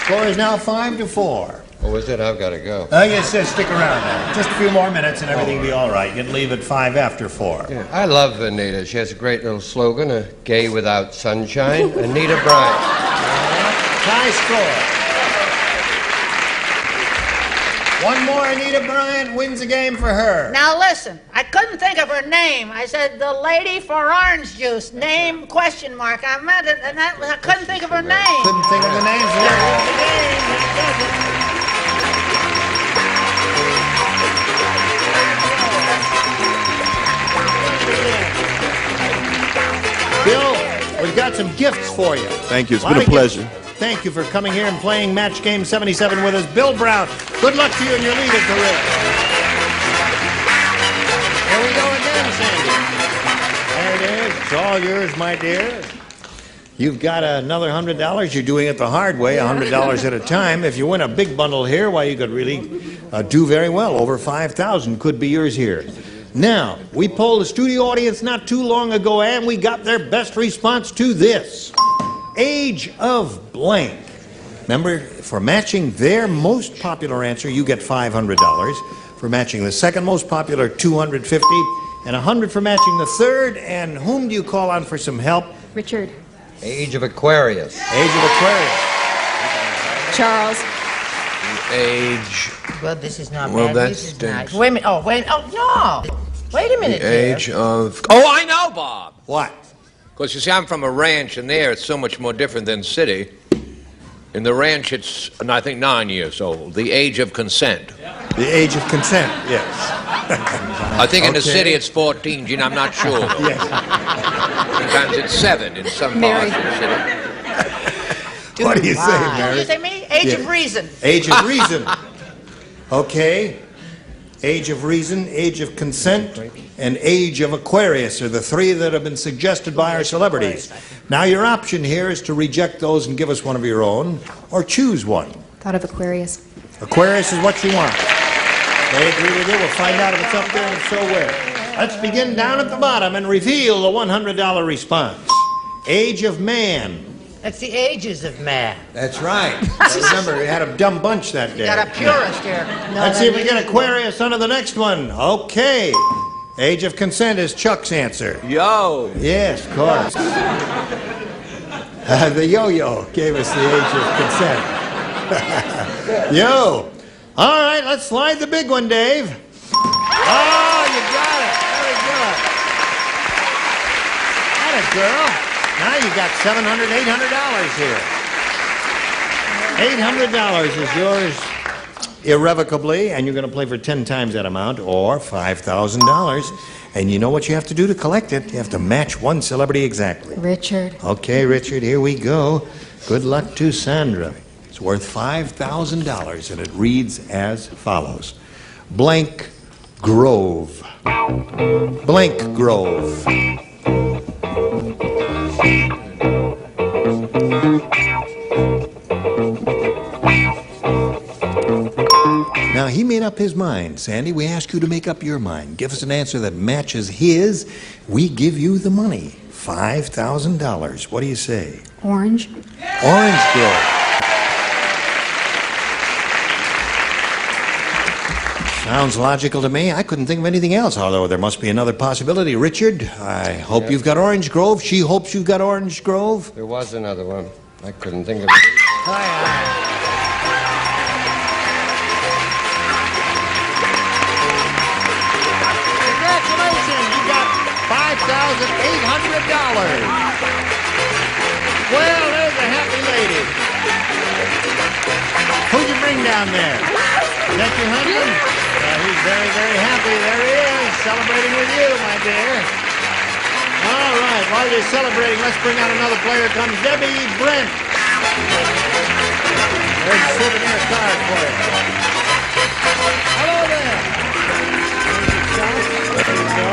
Score is now 5-4. What was it? I've got to go. Yes, stick around now. Just a few more minutes and everything will be all right. You can leave at 5 after 4. Yeah, I love Anita. She has a great little slogan, a gay without sunshine. Anita Bryant. High score. One more Anita Bryant wins the game for her. Now listen, I couldn't think of her name. I said the lady for orange juice. Name question mark. I meant it, and I couldn't think of her name. Couldn't think of the name. Bill, we've got some gifts for you. Thank you. It's been a pleasure. Thank you for coming here and playing Match Game 77 with us. Bill Brown, good luck to you in your legal career. Here we go again, Sandy. There it is. It's all yours, my dear. You've got another $100. You're doing it the hard way, $100 at a time. If you win a big bundle here, well, you could really do very well. Over $5,000 could be yours here. Now, we polled the studio audience not too long ago, and we got their best response to this. age of blank. Remember, for matching their most popular answer, you get $500. For matching the second most popular, $250, and $100 for matching the third. And whom do you call on for some help? Richard. Age of Aquarius. Age of Aquarius. Charles. Age. Well, this is not Well, bad. that This is stinks. nice. Wait a minute. Oh, wait. Oh, no. Wait a minute, The dear. age of. Oh, I know, Bob. What? Because, you see, I'm from a ranch, and there it's so much more different than city. In the ranch, it's, I think, 9 years old. The age of consent. The age of consent, yes. I think in the Okay. city it's 14, Gene. I'm not sure. Yes. Sometimes it's 7 in some parts of the city. What do you say, What Mary? did you say me? Age Yeah. of reason. Age of reason. Okay. Age of reason, age of consent, and age of Aquarius are the three that have been suggested by our celebrities. Now, your option here is to reject those and give us one of your own, or choose one. Thought of Aquarius. Aquarius is what you want. They agree with you. We'll find out if it's up there and if so where. Let's begin down at the bottom and reveal the $100 response. Age of man. That's the ages of man. That's right. Remember, we had a dumb bunch that day. You got a purist here. Let's see if we get Aquarius under the next one. Okay. Age of consent is Chuck's answer. Yo. Yes, of course. The yo-yo gave us the age of consent. Yo. All right, let's slide the big one, Dave. Oh, you got it. Very good. Got it, girl. Now you got $700, $800 here. $800 is yours irrevocably, and you're going to play for 10 times that amount, or $5,000. And you know what you have to do to collect it? You have to match one celebrity exactly. Richard. Okay, Richard, here we go. Good luck to Sandra. It's worth $5,000, and it reads as follows. Blank Grove. Blank Grove. Now, he made up his mind. Sandy, we ask you to make up your mind. Give us an answer that matches his. We give you the money. $5,000. What do you say? Orange. Orange Grove. Sounds logical to me. I couldn't think of anything else, although there must be another possibility. Richard, I hope you've got Orange Grove. She hopes you've got Orange Grove. There was another one. I couldn't think of it. Congratulations, you got $5,800. Well, there's a happy lady. Who'd you bring down there? Is that your husband? He's very, very happy. There he is, celebrating with you, my dear. All right, while you're celebrating, let's bring out another player. Comes Debbie Brent. There's a souvenir card for you. Hello there. There you go.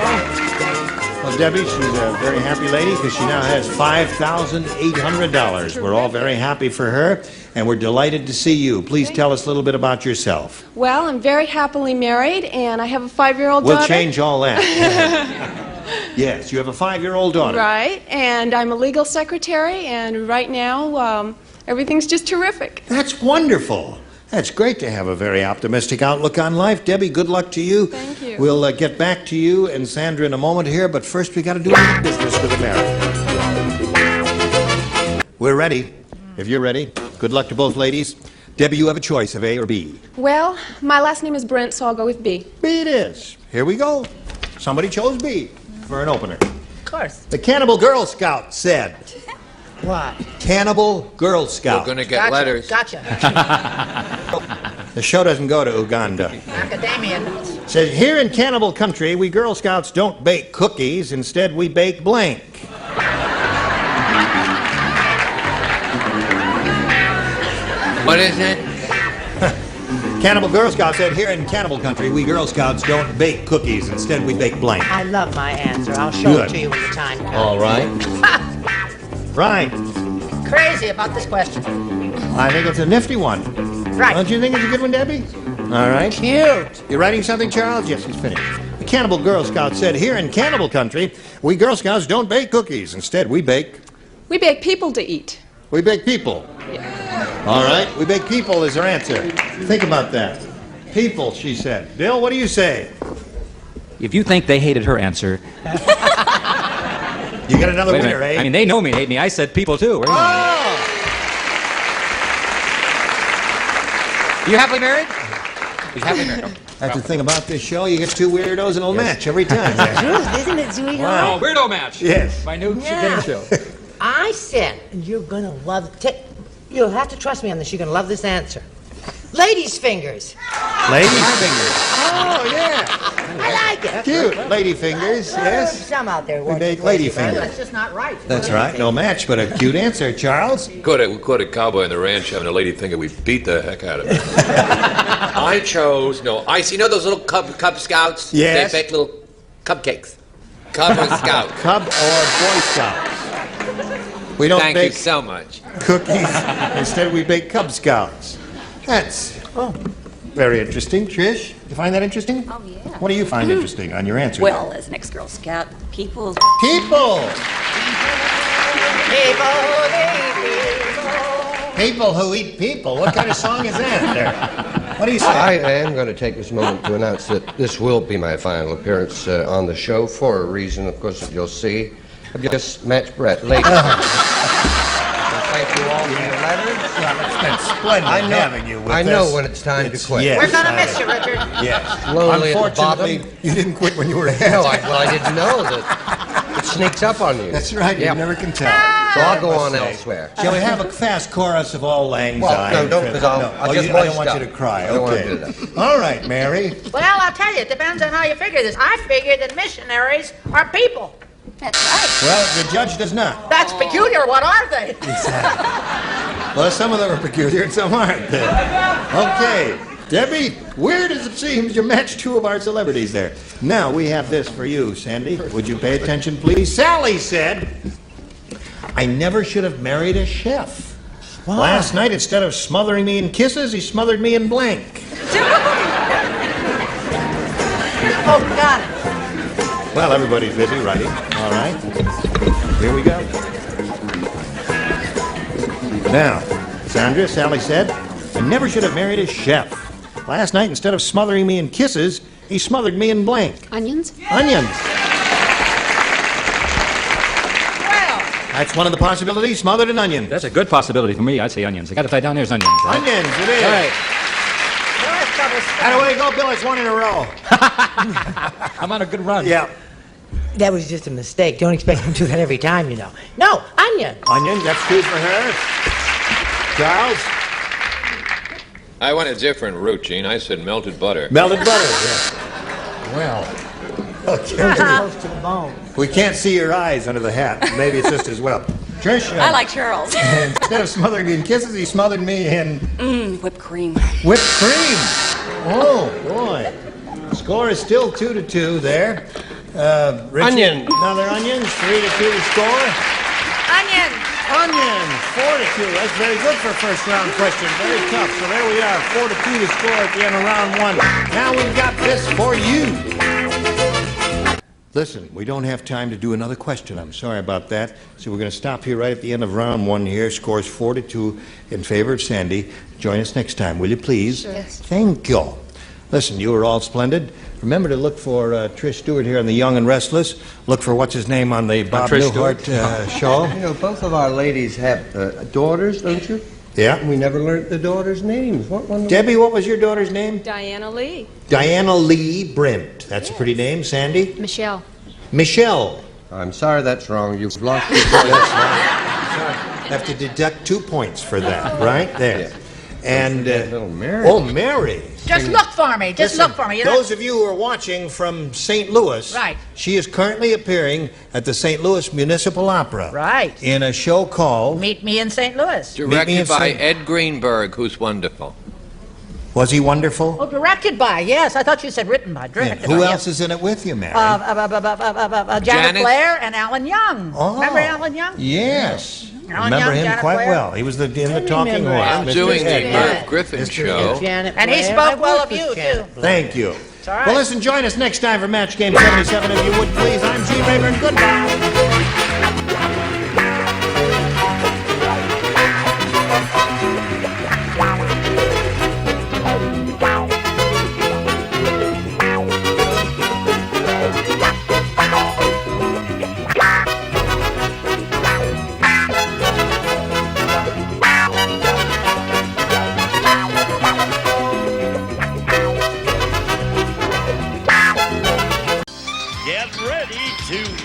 Well, Debbie, she's a very happy lady because she now has $5,800. We're all very happy for her, and we're delighted to see you. Please tell us a little bit about yourself. Well, I'm very happily married, and I have a 5-year-old We'll daughter. change all that. Yes, you have a 5-year-old daughter. Right, and I'm a legal secretary, and right now, everything's just terrific. That's wonderful. That's great to have a very optimistic outlook on life. Debbie, good luck to you. Thank you. We'll get back to you and Sandra in a moment here, but first we got to do a little business with America. We're ready. If you're ready, good luck to both ladies. Debbie, you have a choice of A or B. Well, my last name is Brent, so I'll go with B. B it is. Here we go. Somebody chose B for an opener. Of course. The Cannibal Girl Scout said. What? Cannibal Girl Scout. We're going to get letters. Gotcha. The show doesn't go to Uganda. Academia. Says, here in Cannibal Country, we Girl Scouts don't bake cookies. Instead, we bake blank. What is it? Cannibal Girl Scout said, here in Cannibal Country, we Girl Scouts don't bake cookies. Instead, we bake blank. I love my answer. I'll show Good. it to you when the time comes. All right. Right. Crazy about this question. I think it's a nifty one. Right. Don't you think it's a good one, Debbie? All right. Cute. You writing something, Charles? Yes, he's finished. The Cannibal Girl Scout said, here in Cannibal Country, we Girl Scouts don't bake cookies. Instead, we bake... We bake people to eat. We beg people. All right, we beg people is her answer. Think about that. People, she said. Bill, what do you say? If you think they hated her answer... You got another Wait a winner, minute. eh? I mean, they know me, hate me. I said people, too. Wait a minute. You happily married? You happily married. Okay. That's the thing about this show. You get two weirdos and it'll match every time. Isn't it, sweetheart? Wow. Weirdo match. Yes. My new Yeah. game show. I said, you're gonna love. You'll have to trust me on this. You're gonna love this answer. Ladies' fingers. Ladies' fingers. Oh, yeah. I like it. Cute. Lady fingers, yes. Some out there. We make lady Well, fingers. that's just not right. That's right. No match, but a cute answer, Charles. We caught a cowboy on the ranch having a lady finger. We beat the heck out of it. I chose ice. You know those little Cub Scouts? Yes. They bake little cupcakes. Cub or Scout. Cub or Boy Scouts. We don't Thank bake you so much. cookies. Instead, we bake Cub Scouts. That's very interesting. Trish, you find that interesting? Oh, yeah. What do you find interesting on your answer? Well, as an ex-Girl Scout, people... People! People who eat people. What kind of song is that there? What do you say? I am going to take this moment to announce that this will be my final appearance on the show for a reason, of course, that you'll see. I've just matched Brett later. Thank you all for your letters. It's been splendid having you with us. I know when it's time to quit. Yes, We're gonna miss you, Richard. Yes. Slowly at the bottom. Unfortunately, you didn't quit when you were ahead. No, I didn't know that it sneaks up on you. That's right. You never can tell. So I'll go on elsewhere. Shall we have a fast chorus of All Lang Well, Syne? no, don't, because I'll just I don't want you to cry. I don't want to Okay. do that. All right, Mary. Well, I'll tell you, it depends on how you figure this. I figure that missionaries are people. That's right. Well, the judge does not. That's peculiar. What are they? Well, some of them are peculiar and some aren't. Okay. Debbie, weird as it seems, you matched two of our celebrities there. Now, we have this for you, Sandy. Would you pay attention, please? Sally said, I never should have married a chef. Why? Last night, instead of smothering me in kisses, he smothered me in blank. Oh, got it. Well, everybody's busy writing. All right. Here we go. Now, Sandra, Sally said, I never should have married a chef. Last night, instead of smothering me in kisses, he smothered me in blank. Onions? Onions. Well, That's one of the possibilities, smothered in onions. That's a good possibility for me. I'd say onions. I got to tie down there's onions. Right? Onions, it is. All right. That way, go, Bill. It's one in a row. I'm on a good run. Yeah. That was just a mistake. Don't expect him to do that every time, you know. No, onion. Onions, that's two for her. Charles? I went a different route, Gene. I said melted butter. Melted butter, yeah. Well, okay. Close to the bone. We can't see your eyes under the hat. Maybe it's just as well. Trish? I like Charles. Instead of smothering me in kisses, he smothered me in... Whipped cream. Whipped cream. Oh, boy. Score is still 2-2 there. Richard, Onion. Another onions. 3-2 to score. onion. Onion. 4-2. That's very good for first round question. Very tough. So there we are. 4-2 to score at the end of round one. Now we've got this for you. Listen, we don't have time to do another question. I'm sorry about that. So we're going to stop here right at the end of round one here. Scores 4-2 in favor of Sandy. Join us next time, will you please? Yes. Thank you. Listen, you were all splendid. Remember to look for Trish Stewart here on The Young and Restless. Look for what's his name on the Bob Trish Newhart show. You know, both of our ladies have daughters, don't you? Yeah. We never learned the daughters' names. What one? Debbie, what was your daughter's name? Diana Lee. Diana Lee Brent. That's a pretty name. Sandy? Michelle. Michelle. I'm sorry, that's wrong. You've lost your That's right. Have to deduct 2 points for that, right there. Yeah. And little Mary. Oh, Mary. Just look for me. Just Listen, look for me. You know? Those of you who are watching from St. Louis, Right. She is currently appearing at the St. Louis Municipal Opera. Right. In a show called Meet me in St. Louis. Meet me in Directed by St. Ed Greenberg, who's wonderful. Was he wonderful? Oh, directed by. Yes, I thought you said written by. Yeah. Directed Who by, else is in it with you, Mary? Janet Janet. Blair and Alan Young. Oh. Remember Alan Young? Yes. Alan Remember Young, him Janet quite Blair? well. He was in the Talking remember Horse. I'm Mr. doing the Ed. Merv Griffin show. Janet And he Blair. spoke I well worked of you, with Janet too. Blair. Thank you. all right. Well, listen, join us next time for Match Game 77, if you would, please. I'm Gene Rayburn. Goodbye.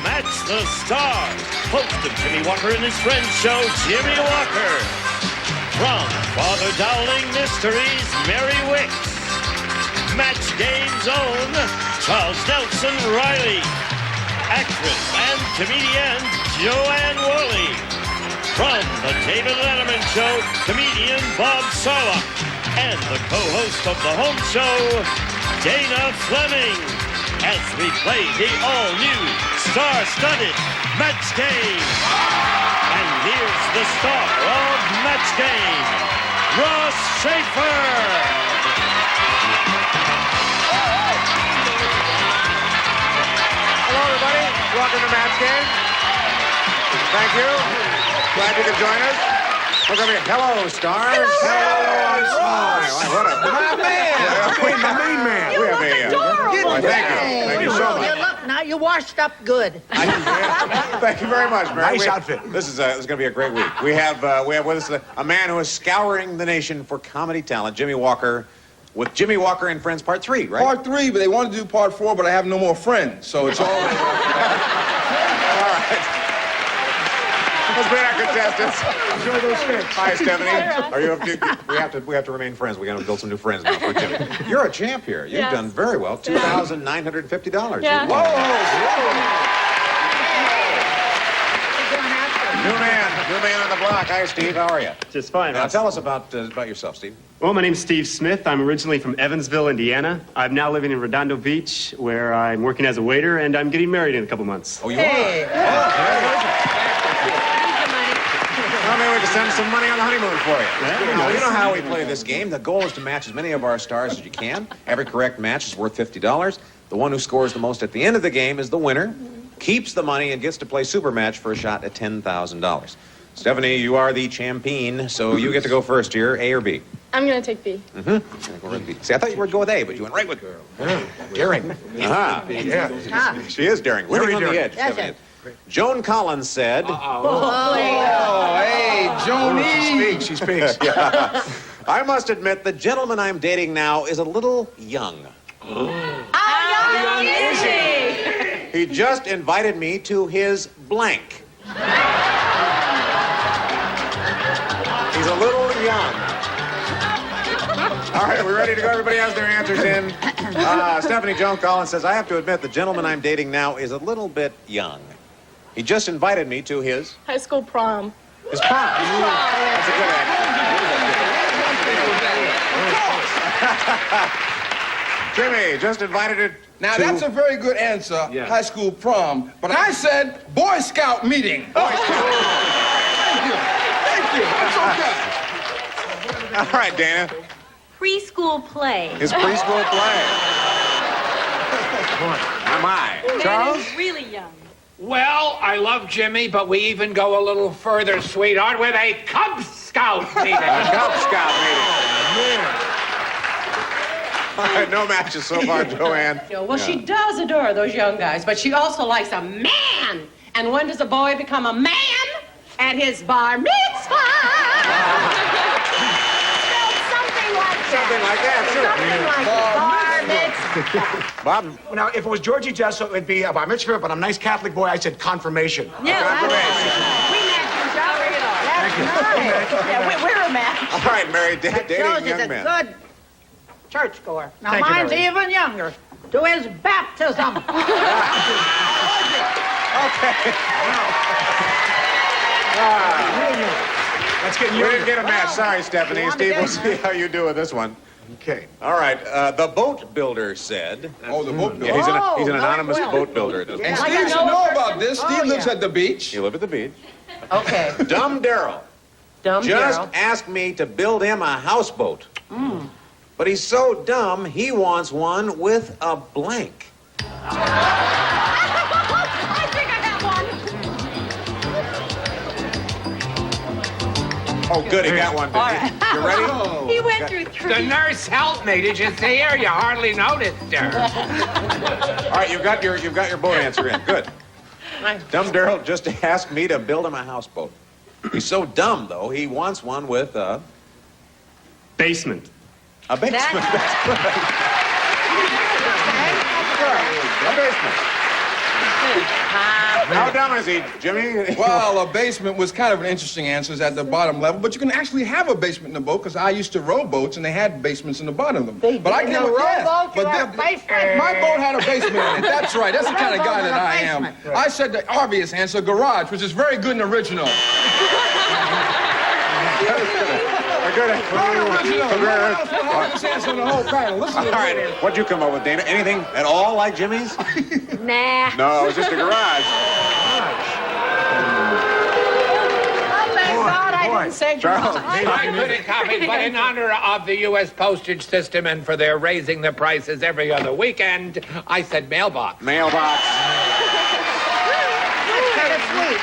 Match the Stars, host of Jimmy Walker and his friends show, Jimmy Walker. From Father Dowling Mysteries, Mary Wickes. Match Game's own, Charles Nelson Riley. Actress and comedian, Joanne Worley. From the David Letterman Show, comedian Bob Sarlach. And the co-host of the home show, Dana Fleming. As we play the all-new, star-studded Match Game. And here's the star of Match Game, Ross Schaefer. Hello, everybody. Welcome to Match Game. Thank you. Glad you could join us. We're going to be hello, stars. Hello, what a my man. My main man. We have a. Thank you. Thank you so much. You look now. You washed up good. Thank you very much, Mary. Nice outfit. This is going to be a great week. We have with us a man who is scouring the nation for comedy talent, Jimmy Walker. With Jimmy Walker and Friends Part 3, right? Part 3, but they want to do Part 4, but I have no more friends, so it's all. All right. Let's meet our contestants. Enjoy those sticks. Hi, Stephanie. We have to remain friends. We got to build some new friends now for Jimmy. You're a champ here. You've done very well. $2,950. Yeah. Whoa! New man on the block. Hi, Steve. How are you? Just fine. Now, tell us about yourself, Steve. Well, my name's Steve Smith. I'm originally from Evansville, Indiana. I'm now living in Redondo Beach, where I'm working as a waiter, and I'm getting married in a couple months. Oh, you are? Well, maybe we can send some money on the honeymoon for you. You know how we play this game. The goal is to match as many of our stars as you can. Every correct match is worth $50. The one who scores the most at the end of the game is the winner, keeps the money, and gets to play super match for a shot at $10,000. Stephanie, you are the champion, so you get to go first here. A or B? I'm going to take B. Mm-hmm. See, I thought you were going with A, but you went right with girl. Daring. Uh-huh. Yeah. She is daring. Living on the edge. Yes. Joan Collins said... Oh, hey, Joni. She speaks. Yeah. I must admit, the gentleman I'm dating now is a little young. How young is he? He just invited me to his blank. He's a little young. All right, we're ready to go. Everybody has their answers in. Stephanie Joan Collins says, I have to admit the gentleman I'm dating now is a little bit young. He just invited me to his... High school prom. His prom. That's a good answer. Jimmy just invited it Now, to... that's a very good answer, high school prom. But I said Boy Scout meeting. Boy Scout. Thank you. That's okay. All right, Dana. Preschool play. His preschool play. Am I? Charles? Really young. Well, I love Jimmy, but we even go a little further, sweetheart, with a Cub Scout meeting. A Cub Scout meeting. All right, no matches so far, Joanne. Well, she does adore those young guys, but she also likes a man. And when does a boy become a man? At his bar mitzvah. Something like that. Something like that, sure. Something like bar mitzvah. Bob? Now, if it was Georgie Jessel, it'd be a bar mitzvah, but I'm a nice Catholic boy. I said confirmation. Yeah, we Thank you. Yeah, we're a match. All right, Mary, dating George is young a men. good churchgoer. Now, Thank you, mine's Mary. even younger. To his baptism. Let's get We you. didn't get a match. Sorry, Stephanie. Steve, we'll see how you do with this one. Okay. All right. The boat builder said... Oh, the boat builder. Yeah, he's an anonymous boat builder. And Steve should know about this. Steve lives at the beach. He lives at the beach. Okay. Dumb Daryl Dumb just Daryl. asked me to build him a houseboat. But he's so dumb, he wants one with a blank. I think I have one. Oh, good. He got one, did he? You ready? He went through The 3. nurse helped me. Did you see her? You hardly noticed her. All right, you've got your boat answer in. Good. Dumb Daryl just asked me to build him a houseboat. He's so dumb, though, he wants one with a... Basement. A basement. That's good. A basement. dumb is he, Jimmy? Well, a basement was kind of an interesting answer. It's at the bottom level, but you can actually have a basement in a boat because I used to row boats and they had basements in the bottom of them. But I came with rowboat, you had a basement. my boat had a basement in it. That's right. That's the kind of guy that I am. I said the obvious answer, garage, which is very good and original. Good. This answer in the whole panel. Listen All to right, this. what'd you come up with, Dana? Anything at all like Jimmy's? Nah. No, it was just a garage. Oh, thank God I didn't say Charles. I couldn't comment, but in honor of the U.S. postage system and for their raising the prices every other weekend, I said mailbox. Mailbox. That's kind of sweet.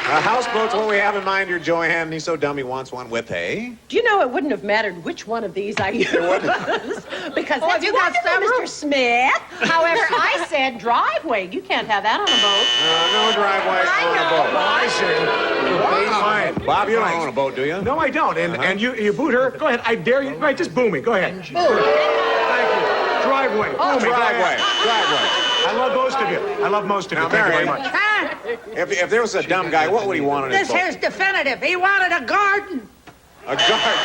Houseboat's what we have in mind here, Joanne. He's so dumb he wants one with a... Do you know it wouldn't have mattered which one of these I used? Because that's you got wonderful, Mr. Smith. However, I said driveway. You can't have that on a boat. No driveway on a boat. I see. Fine. Bob, you don't own a boat, do you? No, I don't. And you boot her. Go ahead. I dare you. Right, just boo me. Go ahead. Thank you. Driveway. Oh, Boo me. Go driveway. ahead. Driveway. I love most of you. I love most of you. Now, Thank you Mary, very much. If there was a dumb guy, what would he want on his This boat? here's definitive. He wanted a garden. A garden.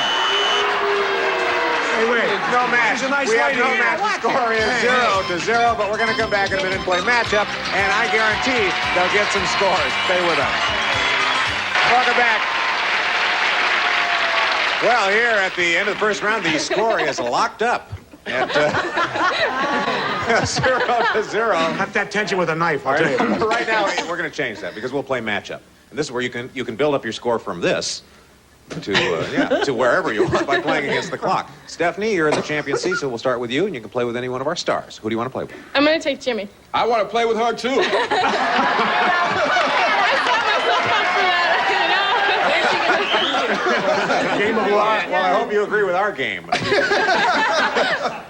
Hey, wait. No match. She's a nice we have lady. no Yeah, match. The watch score it. is 0-0, but we're going to come back in a minute and play matchup, and I guarantee they'll get some scores. Stay with us. Welcome back. Well, here at the end of the first round, the score is locked up at 0-0. Cut that tension with a knife, I'll tell you. Right now, we're going to change that because we'll play matchup. And this is where you can build up your score from this to wherever you want by playing against the clock. Stephanie, you're in the champion seat, so we'll start with you, and you can play with any one of our stars. Who do you want to play with? I'm going to take Jimmy. I want to play with her, too. Game of Well, life. I hope you agree with our game.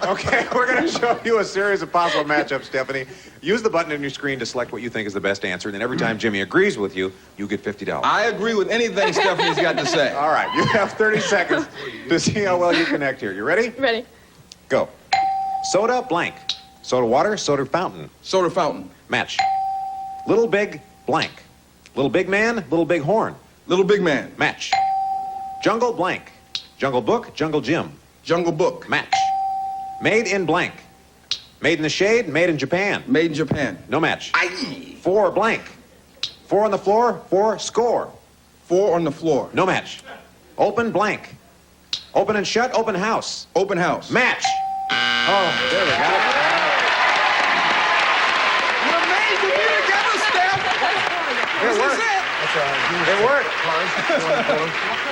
Okay, we're going to show you a series of possible matchups, Stephanie. Use the button on your screen to select what you think is the best answer, and then every time Jimmy agrees with you, you get $50. I agree with anything Stephanie's got to say. All right, you have 30 seconds to see how well you connect here. You ready? Ready. Go. Soda blank. Soda water, soda fountain. Soda fountain. Match. Little big blank. Little big man, little big horn. Little big man. Match. Jungle blank. Jungle book, jungle gym. Jungle book. Match. Made in blank. Made in the shade, made in Japan. Made in Japan. No match. Aye. 4 blank. 4 on the floor, 4 score. 4 on the floor. No match. Open blank. Open and shut, open house. Open house. Match. Oh, there we go. You're made to be together, Steph. It worked. It worked.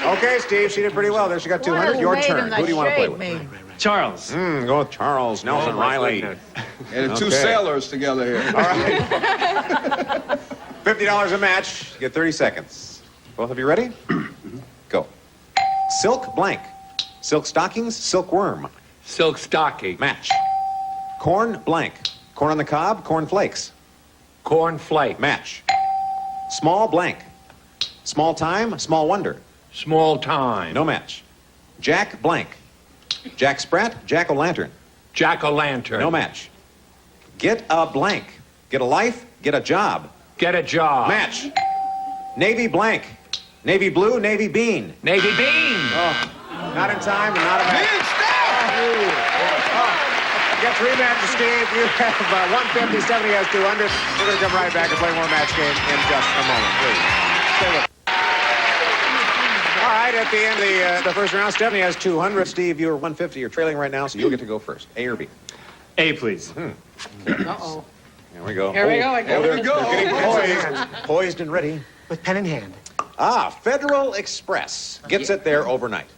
Okay, Steve, she did pretty well there. She got 200. Your turn. Who do you want to play with? Charles. Go with Charles Nelson Riley. And the two Okay. sailors together here. All right. $50 a match. You get 30 seconds. Both of you ready? Go. Silk blank. Silk stockings, silkworm. Silk stocking. Match. Corn blank. Corn on the cob, corn flakes. Corn flake. Match. Small blank. Small time, small wonder. Small time. No match. Jack blank. Jack Sprat, jack-o'-lantern. Jack-o'-lantern. No match. Get a blank. Get a life, get a job. Get a job. Match. Navy blank. Navy blue, navy bean. Navy bean. Oh, not in time and not a match. You got 3 matches, Steve. You have 150, 70 has 200. We're going to come right back and play more match game in just a moment, please. Stay with us. All right, at the end of the first round, Stephanie has 200. Steve, you're 150. You're trailing right now, so you'll get to go first. A or B? A, please. Uh-oh. Here we go. Here we go again. They're getting poised and ready. With pen in hand. Federal Express gets it there overnight.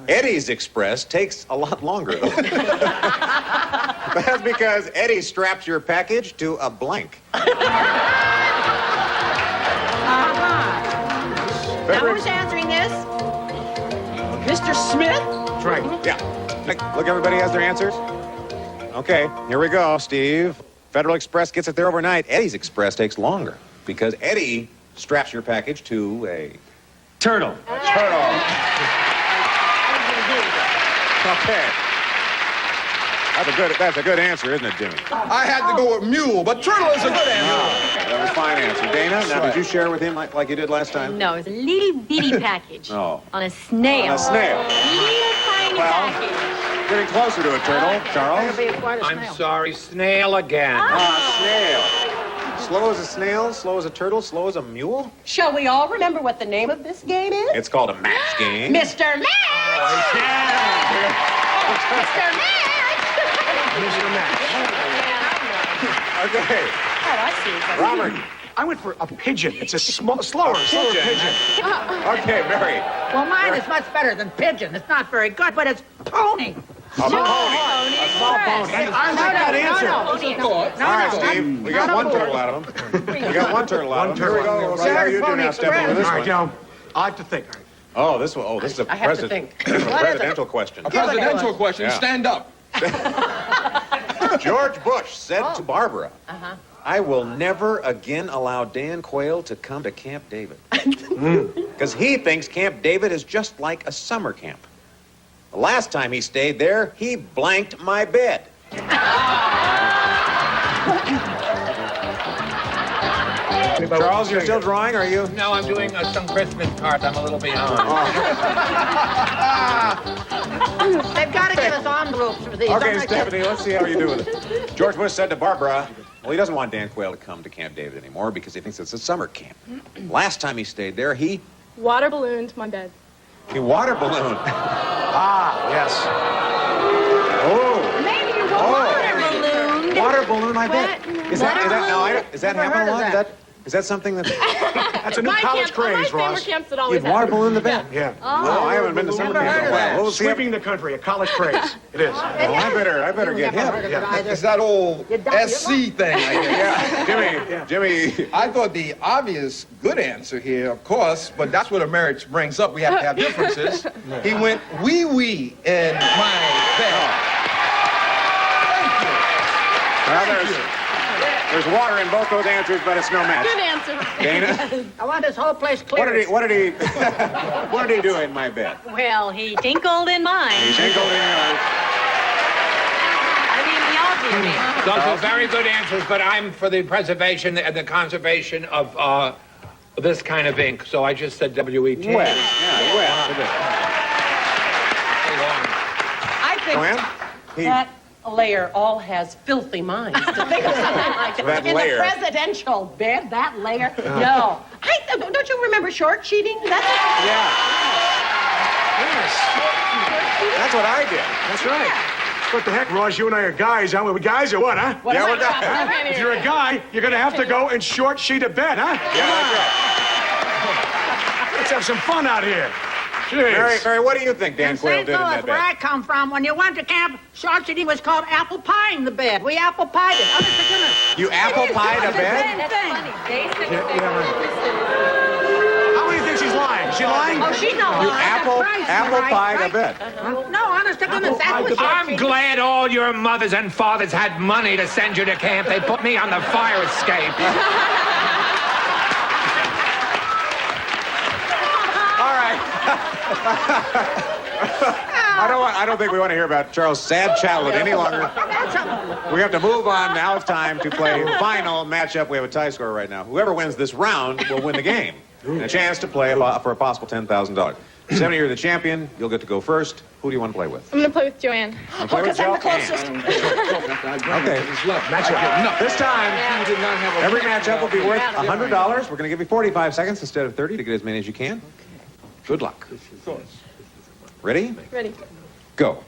Eddie's Express takes a lot longer, though. That's because Eddie straps your package to a blank. Now who's answering this? Mr. Smith? That's right. Yeah. Look, everybody has their answers. Okay, here we go, Steve. Federal Express gets it there overnight. Eddie's Express takes longer because Eddie straps your package to a... Turtle. Turtle. Okay. That's a good answer, isn't it, Jimmy? I had to go with mule, but turtle is a good answer. That was a fine answer, Dana, now did you share with him like you did last time? No, it's a little bitty package. Oh. On a snail. On a snail. Little tiny package. Getting closer to a turtle, Charles. I'm sorry, snail again. Snail. Slow as a snail, slow as a turtle, slow as a mule? Shall we all remember what the name of this game is? It's called a match game. Mr. Match! Mr. Match! Okay. Oh, I see. Robert. I went for a pigeon. It's a slower pigeon. Okay, Mary. Well, mine is much better than pigeon. It's not very good, but it's pony. A pony. A small pony. I like that answer. All right, Steve. We got one turtle out of him. We got one turtle out of him. Here we go. We'll see how you do now, Stephanie, with this All right, one. Joe. I like to think. Oh, this is a I have to think. presidential question. A presidential question. Yeah. Stand up. George Bush said to Barbara, I will never again allow Dan Quayle to come to Camp David. Because he thinks Camp David is just like a summer camp. The last time he stayed there, he blanked my bed. Charles, you're still drawing, are you? No, I'm doing some Christmas cards. I'm a little behind. They've got to give us envelopes for these. Okay, Stephanie, let's see how you do with it. George Bush said to Barbara, well, he doesn't want Dan Quayle to come to Camp David anymore because he thinks it's a summer camp. Last time he stayed there, he Water ballooned my bed. water ballooned. Yes. Oh. Maybe you water balloon. Water balloon, I bet. Is that Never happen heard a of lot? that. Is that something that... That's a new college craze, Ross. camps that always You'd water balloon the bed? Yeah. No, I haven't been to summer camp in a while. Well, see, Sweeping the country, a college craze. It is. well, I better get him. It's that old SC thing, I guess. Yeah. Jimmy. I thought the obvious good answer here, of course, but that's what a marriage brings up. We have to have differences. He went wee-wee in my bed. Well, there's water in both those answers, but it's no match. Good answer. Dana? I want this whole place clear. What did he do in my bed? Well, he tinkled in mine. He tinkled in yours. I mean, we all did. Those are very good answers, but I'm for the preservation and the conservation of this kind of ink, so I just said WET. Wet. I think that layer all has filthy minds to think of something like that. That In layer. the presidential bed, that layer. No. Don't you remember short cheating? That's what I did. That's right. What the heck, Ross? You and I are guys, huh? We're guys or what, huh? Yeah, we're guys. Huh? If you're a guy, you're going to have to go and short sheet a bed, huh? Yeah, that's right. Let's have some fun out here. Jeez. Mary, what do you think Dan In Quayle St. did in Louis, that where I bed? come from, when you went to camp, short cheating was called apple pieing the bed. We apple pied it. Honest to goodness. You apple pied a bed? That's funny. Basically, How many think she's lying? Is she lying? Oh, she's not You lying. apple Right. pied a bed. No, honest to goodness, that's what I'm glad all your mothers and fathers had money to send you to camp. They put me on the fire escape. All right. I don't think we want to hear about Charles' sad childhood any longer. We have to move on. Now it's time to play final matchup. We have a tie score right now. Whoever wins this round will win the game. And a chance to play for a possible $10,000. 70, you're the champion. You'll get to go first. Who do you want to play with? I'm going to play with Joanne. Play with I'm the Joanne. closest. Okay. This time, every matchup will be worth $100. We're going to give you 45 seconds instead of 30 to get as many as you can. Good luck. Ready? Ready. Go.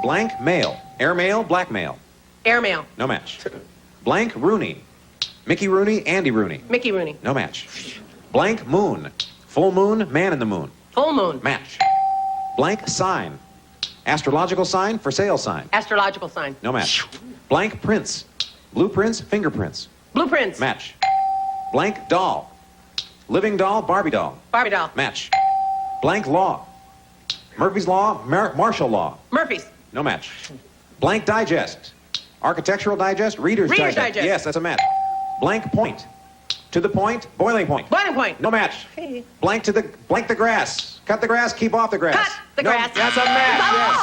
Blank male. Air male, black male. Airmail. No match. Blank Rooney. Mickey Rooney, Andy Rooney. Mickey Rooney. No match. Blank moon. Full moon, man in the moon. Full moon. Match. Blank sign. Astrological sign, for sale sign. Astrological sign. No match. Blank prints. Blueprints, fingerprints. Blueprints. Match. Blank doll. Living doll, Barbie doll. Barbie doll. Match. Blank law. Murphy's Law, Martial Law. Murphy's. No match. Blank digest. Architectural digest, Reader's Digest. Yes, that's a match. Blank point. To the point, boiling point. Boiling point. No match. Blank the grass. Cut the grass, keep off the grass. Cut the grass. That's a match, yes.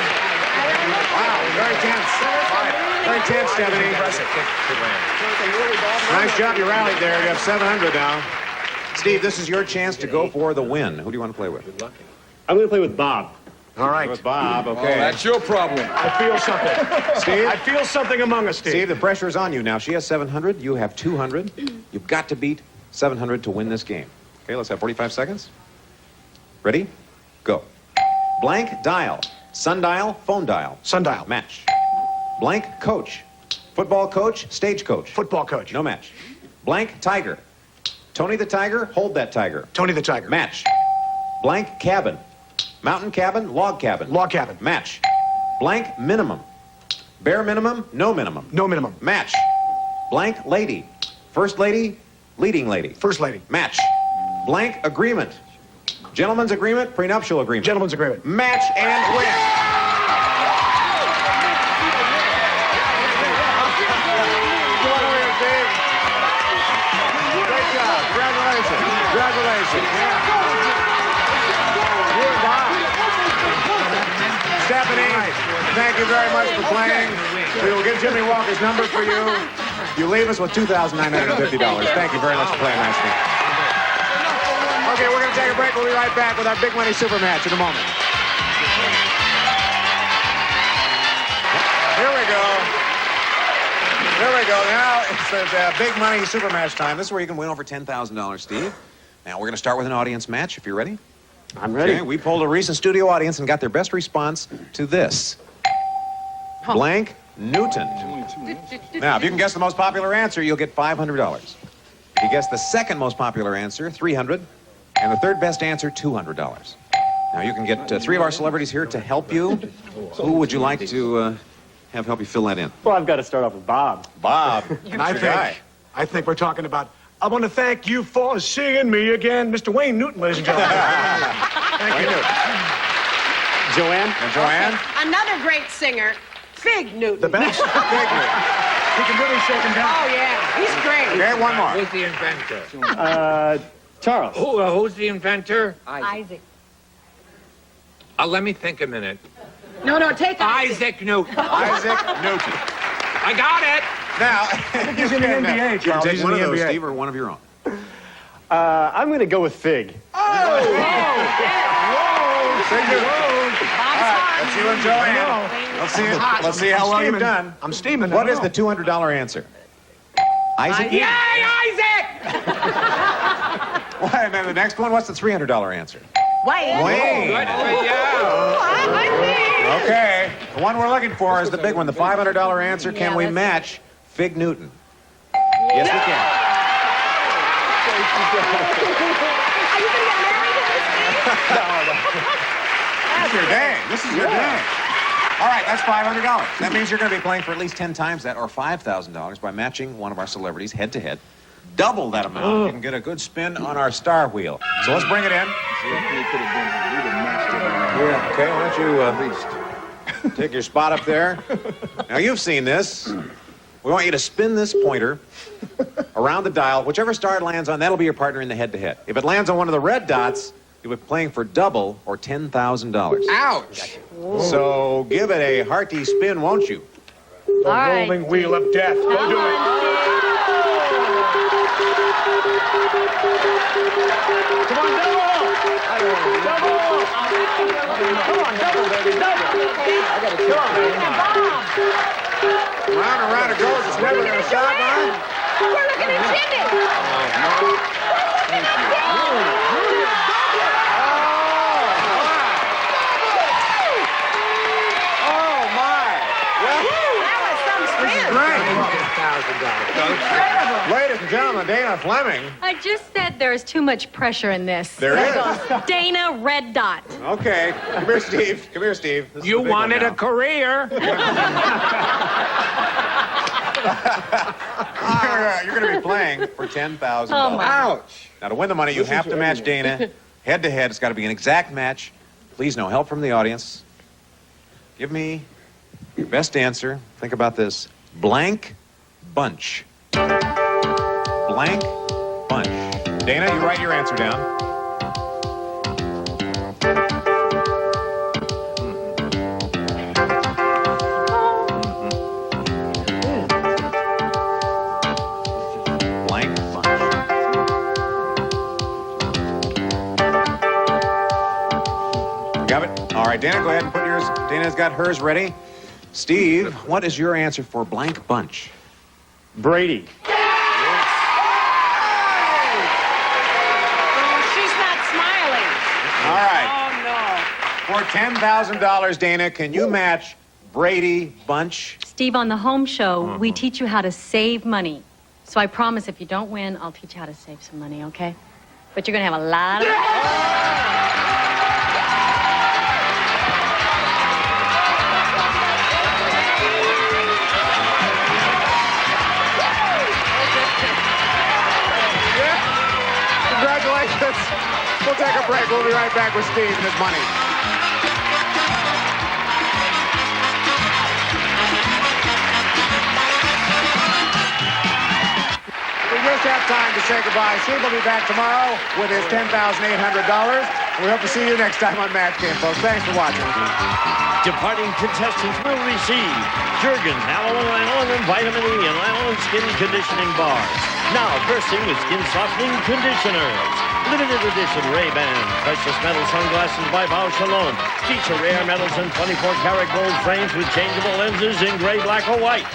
Wow, very tense. All right. Very tense, Stephanie. Nice job. You rallied there. You have 700 now. Steve, this is your chance to go for the win. Who do you want to play with? I'm going to play with Bob. All right. With Bob, okay. Oh, that's your problem. I feel something. Steve? I feel something among us, Steve. Steve, the pressure is on you now. She has 700. You have 200. You've got to beat 700 to win this game. Okay, let's have 45 seconds. Ready? Go. Blank dial. Sundial, phone dial. Sundial. Match. Blank coach. Football coach, stage coach. Football coach. No match. Blank tiger. Tony the Tiger, hold that tiger. Tony the Tiger. Match. Blank cabin. Mountain cabin, log cabin. Log cabin. Match. Blank minimum. Bare minimum, no minimum. No minimum. Match. Blank lady. First lady, leading lady. First lady. Match. Blank agreement. Gentleman's agreement, prenuptial agreement. Gentleman's agreement. Match and win. Great job. Congratulations. Congratulations. Stephanie, thank you very much for playing. We will get Jimmy Walker's number for you. You leave us with $2,950. Thank you very much for playing nicely. Okay, we're going to take a break. We'll be right back with our big money super match in a moment. Here we go. Here we go. Now it's the big money super match time. This is where you can win over $10,000, Steve. Now we're going to start with an audience match, if you're ready. I'm ready. Okay, we polled a recent studio audience and got their best response to this. Blank Newton. Now, if you can guess the most popular answer, you'll get $500. If you guess the second most popular answer, $300. And the third best answer, $200. Now, you can get 3 of our celebrities here to help you. Who would you like to have help you fill that in? Well, I've got to start off with Bob. Bob. I think we're talking about, I want to thank you for seeing me again, Mr. Wayne Newton, ladies and gentlemen. Thank you. Joanne? And Joanne? Another great singer, Fig Newton. The best. He can really shake him down. Oh, yeah. He's great. Okay, one more. Who's the inventor? Charles. Who's the inventor? Isaac. Let me think a minute. No, take Isaac Newton. Isaac Newton. I got it. Now, He's in the NBA, you can Charles. take He's one in of the those, NBA. Steve, or one of your own. I'm going to go with Fig. Fig Newton. All right, that's you and Joanne. Let's see how well you've done. I'm steaming. What is the $200 answer? Isaac? Yay, Isaac! And then the next one, what's the $300 answer? Wayne. Wayne. Good for you. Okay. The one we're looking for is the big one, the $500 answer. Can we match Fig Newton? Yes, we can. This is your day. This is your day. All right, that's $500. That means you're going to be playing for at least 10 times that, or $5,000, by matching one of our celebrities head-to-head. Double that amount. You can get a good spin on our star wheel. So let's bring it in. Okay, why don't you take your spot up there. Now, you've seen this. We want you to spin this pointer around the dial. Whichever star it lands on, that'll be your partner in the head-to-head. If it lands on one of the red dots, you'll be playing for double or $10,000. Ouch. So give it a hearty spin, won't you? The rolling wheel of death. Go do it. Come on, double! Come on, double, baby, double! I gotta kill him. Round and round it goes. It's never going to stop, huh? We're looking at Jimmy. Oh, my. That was some spin. Ladies and gentlemen, Dana Fleming. I just said there is too much pressure in this. There is. Dana Red Dot. Okay. Come here, Steve. Come here, Steve. This is You the big one wanted a now. career. You're going to be playing for $10,000. Oh, my. Ouch. Now, to win the money, you have to match Dana head-to-head. It's got to be an exact match. Please, no help from the audience. Give me your best answer. Think about this. Blank bunch. Blank bunch. Dana, you write your answer down. right, Dana, go ahead and put yours. Dana's got hers ready. Steve, what is your answer for blank bunch? Brady. She's not smiling. All right. Oh, For $10,000, Dana, can you match Brady Bunch? Steve, on the home show, we teach you how to save money. So I promise if you don't win, I'll teach you how to save some money, okay? But you're going to have a lot of... Congratulations. We'll take a break. We'll be right back with Steve and his money. We just have time to say goodbye. Steve will be back tomorrow with his $10,800. We hope to see you next time on Match Game, folks. Thanks for watching. Departing contestants will receive Jergens, Aloe Lanolin, and Vitamin E and Lanolin Skin Conditioning Bars. Now, bursting with skin softening conditioners. Limited edition Ray-Ban, precious metal sunglasses by Bausch & Lomb. Feature rare metals and 24-karat gold frames with changeable lenses in gray, black, or white.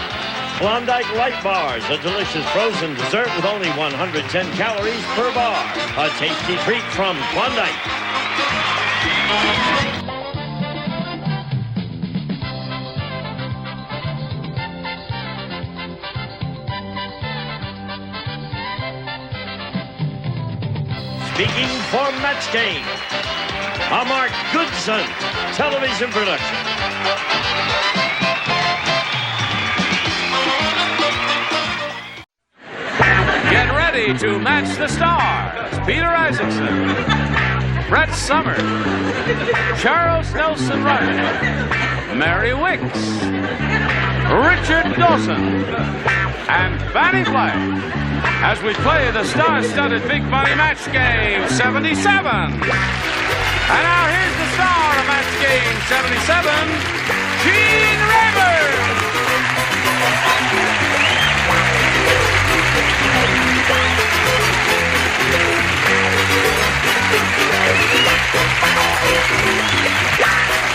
Klondike Light Bars, a delicious frozen dessert with only 110 calories per bar. A tasty treat from Klondike. Speaking for Match Game, a Mark Goodson television production. Get ready to match the stars. Peter Isaacson, Brett Summers, Charles Nelson Riley, Mary Wickes, Richard Dawson, and Fannie Flagg as we play the star-studded Big Money Match Game 77. And now here's the star of Match Game 77, Gene Rivers.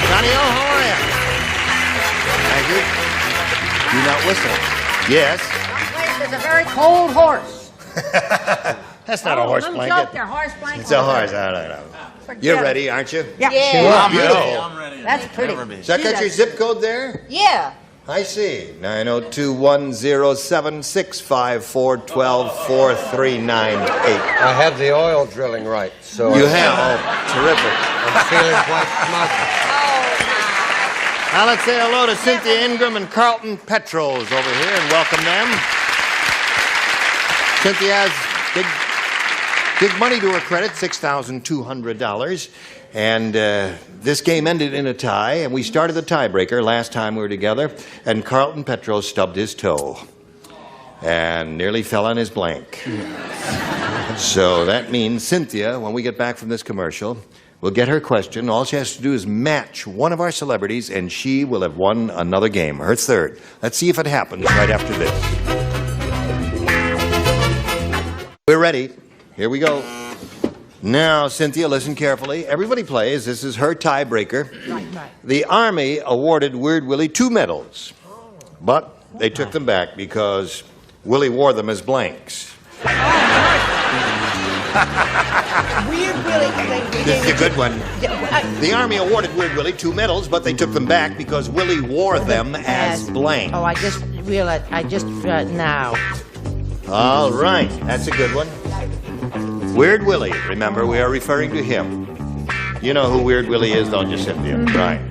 Johnny O, how are you? Thank you. Do not whistle. Yes. There's a very cold horse. That's not a horse little blanket. joke there, horse blanket. It's a horse. I don't know. You're ready, aren't you? Yeah. Sure. I'm Beautiful. ready. I'm ready. That's pretty. Does that got your zip code there? Yeah. I see. 902-107-654-12-4398. I have the oil drilling right, so... You have? Oh, terrific. I'm feeling quite smug. Now let's say hello to Cynthia Ingram and Carlton Petros over here and welcome them. Cynthia has big money to her credit, $6,200. And this game ended in a tie, and we started the tiebreaker last time we were together, and Carlton Petros stubbed his toe and nearly fell on his blank. So that means Cynthia, when we get back from this commercial, will get her question. All she has to do is match one of our celebrities, and she will have won another game, her third. Let's see if it happens right after this. We're ready. Here we go. Now, Cynthia, listen carefully. Everybody plays. This is her tiebreaker. Right. The Army awarded Weird Willie 2 medals, but they took them back because Willie wore them as blanks. Weird Willie. This is a good one. The Army awarded Weird Willie 2 medals, but they took them back because Willie wore them as blanks. Oh, I just realized. Now. All right. That's a good one. Weird Willie. Remember, we are referring to him. You know who Weird Willie is, don't you, Cynthia? Right.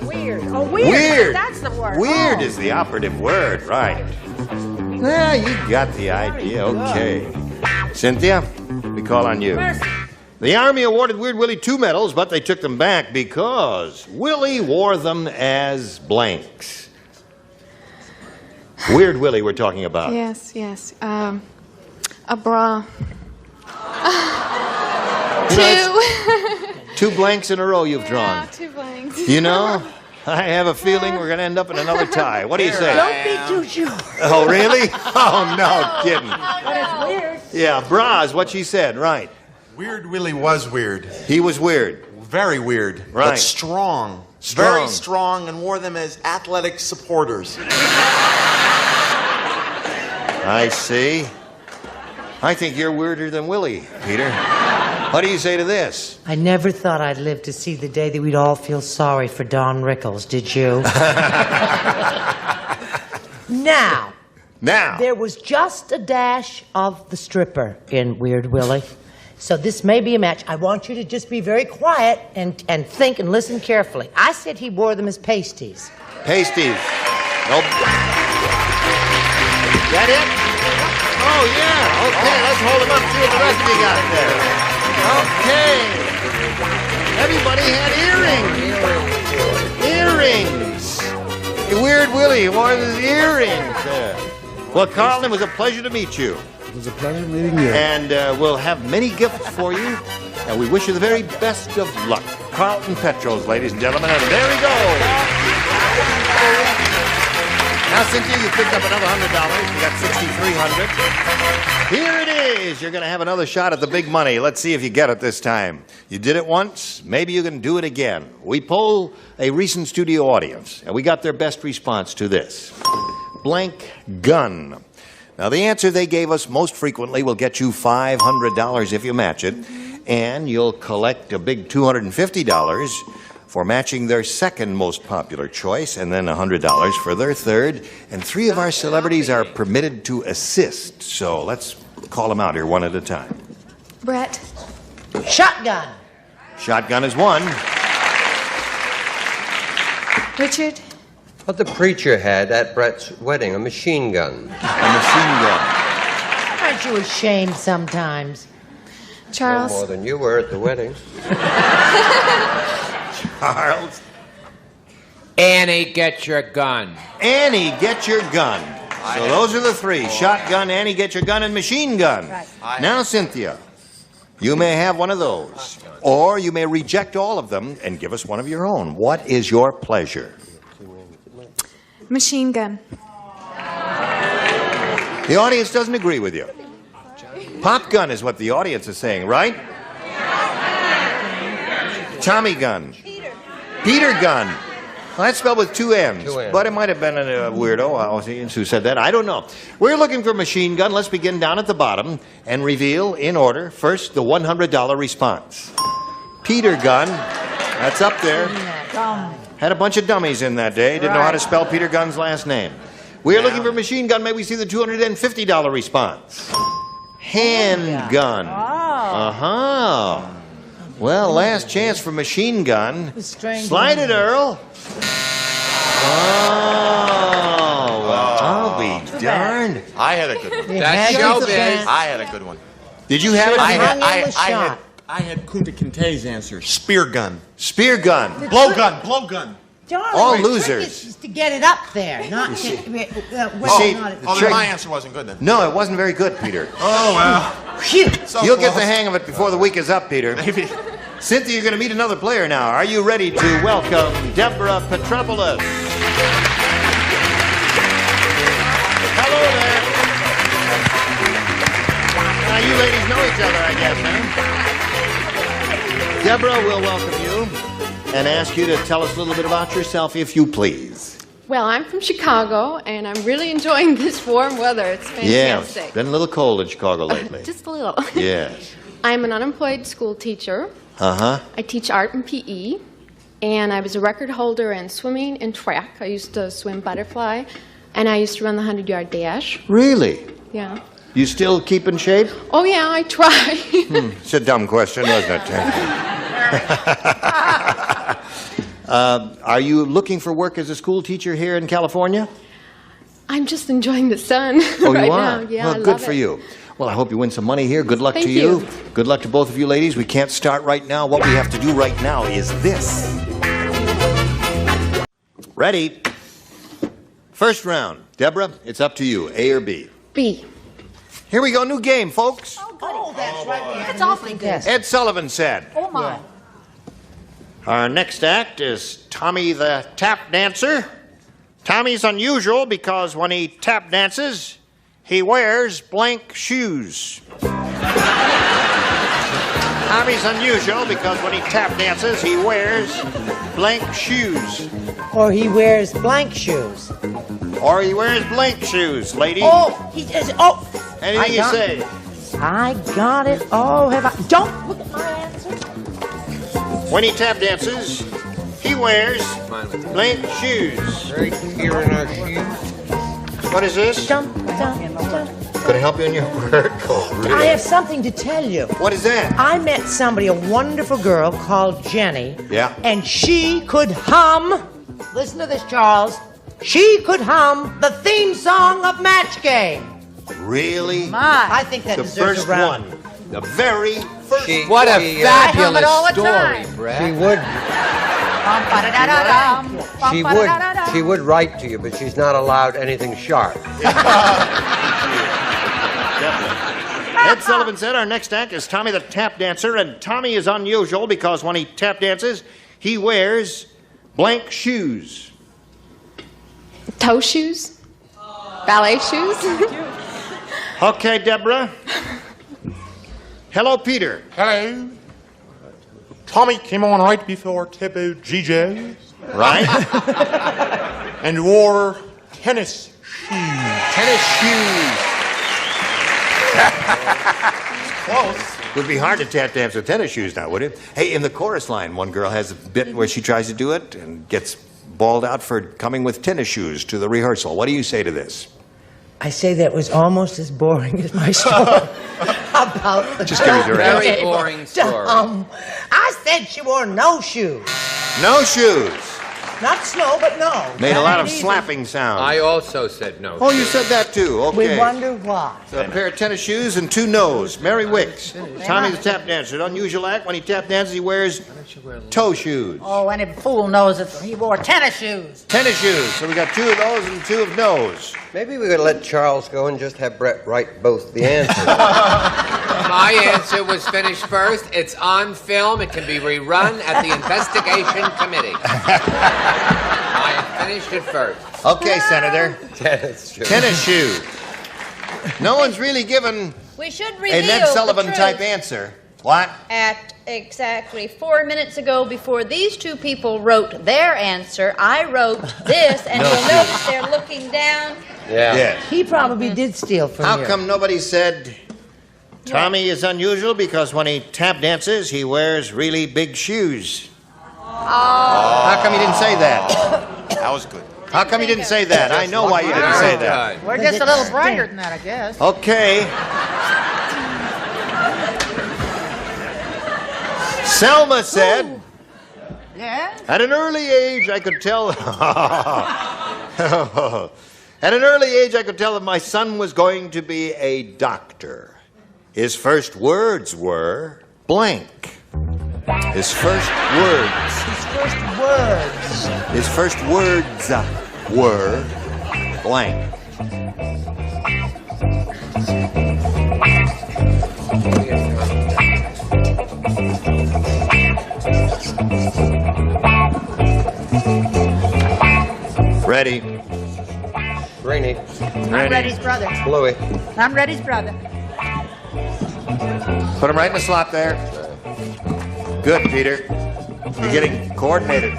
Weird. Oh, weird. Weird. That's the word. Weird is the operative word, right. Well, you got the idea. Okay. Cynthia, we call on you. Mercy. The Army awarded Weird Willie 2 medals, but they took them back because Willie wore them as blanks. Weird Willie we're talking about. Yes. A bra. You know, 2 blanks in a row you've drawn. Yeah, 2 blanks. You know, I have a feeling we're going to end up in another tie. What do you say? Don't be too sure. Oh, really? Oh, no kidding. But it's weird. Yeah, bra is what she said, right. Weird Willie was weird. He was weird. Very weird. Right. But strong. Strong. Very strong, and wore them as athletic supporters. I see. I think you're weirder than Willie, Peter. What do you say to this? I never thought I'd live to see the day that we'd all feel sorry for Don Rickles, did you? Now, there was just a dash of the stripper in Weird Willie. So this may be a match. I want you to just be very quiet and think and listen carefully. I said he wore them as pasties. Pasties. Nope. That it? Oh, yeah. Okay, let's hold them up, see what the rest of you got there. Okay. Everybody had earrings. Weird Willie wore his earrings there. Well, Carlton, it was a pleasure to meet you. It was a pleasure meeting you. And we'll have many gifts for you, and we wish you the very best of luck. Carlton Petros, ladies and gentlemen, and there we go. Now, Cynthia, you picked up another $100. You got $6,300. Here it is. You're going to have another shot at the big money. Let's see if you get it this time. You did it once. Maybe you can do it again. We polled a recent studio audience, and we got their best response to this. Blank gun. Now, the answer they gave us most frequently will get you $500 if you match it, and you'll collect a big $250 for matching their second most popular choice, and then $100 for their third. And 3 of our celebrities are permitted to assist, so let's call them out here one at a time. Brett. Shotgun. Shotgun is one. Richard. What the preacher had at Brett's wedding, a machine gun. A machine gun. Aren't you ashamed sometimes? Charles. No more than you were at the wedding. Charles. Annie, get your gun. Annie, get your gun. So those are the 3. Shotgun, Annie, get your gun, and machine gun. Right. Now, Cynthia, you may have one of those. Or you may reject all of them and give us one of your own. What is your pleasure? Machine gun. The audience doesn't agree with you. Pop gun is what the audience is saying, right? Tommy gun. Peter gun. Well, that's spelled with 2 N's. But it might have been a weirdo who said that. I don't know. We're looking for machine gun. Let's begin down at the bottom and reveal in order. First, the $100 response. Peter gun. That's up there. Had a bunch of dummies in that day. Didn't know how to spell Peter Gunn's last name. We're looking for machine gun. May we see the $250 response? Handgun. Uh-huh. Well, last chance for machine gun. Slide it, Earl. Oh, well, I'll be darned. I had a good one. That's showbiz. I had a good one. Did you have it? I had Kunta Kinte's answer. Spear gun. Spear gun. Blow gun. Blow gun. Darling, All the losers. trick is just to get it up there, not see- to, then Then my answer wasn't good then. No, it wasn't very good, Peter. Oh, well. So You'll get close. the hang of it before the week is up, Peter. Maybe. Cynthia, you're going to meet another player now. Are you ready to welcome Deborah Petropoulos? Hello there. You ladies know each other, I guess, huh? Deborah will welcome you and ask you to tell us a little bit about yourself, if you please. Well, I'm from Chicago, and I'm really enjoying this warm weather. It's Yes, fantastic. been a little cold in Chicago lately. Just a little. Yes. I'm an unemployed school teacher. Uh-huh. I teach art and PE, and I was a record holder in swimming and track. I used to swim butterfly, and I used to run the 100-yard dash. Really? Yeah. You still keep in shape? Oh, yeah, I try. It's a dumb question, wasn't it? Are you looking for work as a school teacher here in California? I'm just enjoying the sun Oh, right you are? now. Yeah, well, I good love for it. you. Well, I hope you win some money here. Good luck Thank to you. you. Good luck to both of you ladies. We can't start right now. What we have to do right now is this. Ready? First round. Deborah, it's up to you. A or B? B. Here we go. New game, folks. Oh, that's right. That's awfully good. Ed Sullivan said. Oh, my. Our next act is Tommy the Tap Dancer. Tommy's unusual because when he tap dances, he wears blank shoes. Tommy's unusual because when he tap dances, he wears blank shoes. Or he wears blank shoes. Or he wears blank shoes, lady. Oh, he does. Oh, anything you say. I got it. Oh, have I? Don't look at my answer. When he tap dances, he wears blank shoes. Right here in our shoes. What is this? Jump, jump, jump. Can I help you in your work? Oh, really? I have something to tell you. What is that? I met somebody, a wonderful girl called Jenny. Yeah. And she could hum. Listen to this, Charles. She could hum the theme song of Match Game. Really? I think that the deserves first a round. one. The very first one. What a fabulous story, She would. She would write to you, but she's not allowed anything sharp. Ed Sullivan said our next act is Tommy the Tap Dancer, and Tommy is unusual because when he tap dances, he wears blank shoes. Toe shoes? Ballet shoes? Okay, Deborah. Hello, Peter. Hello. Tommy came on right before Tibbo GJ. Right. And wore tennis shoes. Tennis shoes. Close. Would be hard to tap dance with tennis shoes now, would it? Hey, in the chorus line, one girl has a bit where she tries to do it and gets bawled out for coming with tennis shoes to the rehearsal. What do you say to this? I say that was almost as boring as my story. How about the Just give me your Very answer. boring story. I said she wore no shoes. No shoes. Not snow, but no. Made a That lot of ain't easy. slapping sound. I also said no. Oh, you said that too. Okay. We wonder why. So a pair of tennis shoes and two no's. Mary Wickes. Tommy the Tap Dancer. An unusual act. When he tap dances, he wears toe shoes. Oh, any fool knows that he wore tennis shoes. Tennis shoes. So we got two of those and two of no's. Maybe we could let Charles go and just have Brett write both the answers. My answer was finished first. It's on film. It can be rerun at the investigation committee. I finished it first. Okay, Senator. Tennis shoes. Tennis shoes. No one's really given We should a reveal Ned Sullivan the type truth. answer. What? At exactly 4 minutes ago, before these two people wrote their answer, I wrote this, and No you'll shoes. notice they're looking down. Yeah. Yes. He probably did steal from you. How come nobody said Tommy is unusual because when he tap dances, he wears really big shoes? How come you didn't say that? That was good. How come you didn't say that? I know why you didn't say that. We're just a little brighter than that, I guess. Okay. Selma said, Yeah? at an early age I could tell... At an early age I could tell that my son was going to be a doctor. His first words were blank. His first words. His first words were blank. Ready. Rainy. I'm Reddy's brother. Bluey. I'm Reddy's brother. Put him right in the slot there. Good, Peter. You're getting coordinated.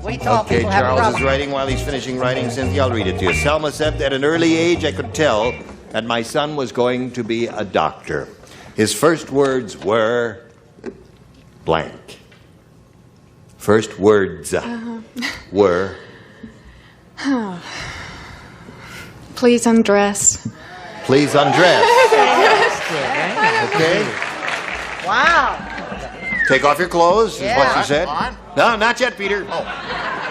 We tall Okay, people have Charles problems. is writing while he's finishing writing. Cynthia, I'll read it to you. Selma said, at an early age, I could tell that my son was going to be a doctor. His first words were blank. First words were... Please undress. Please undress. Okay? Wow. Take off your clothes, is what Yeah. she said. Fine. No, not yet, Peter. Oh.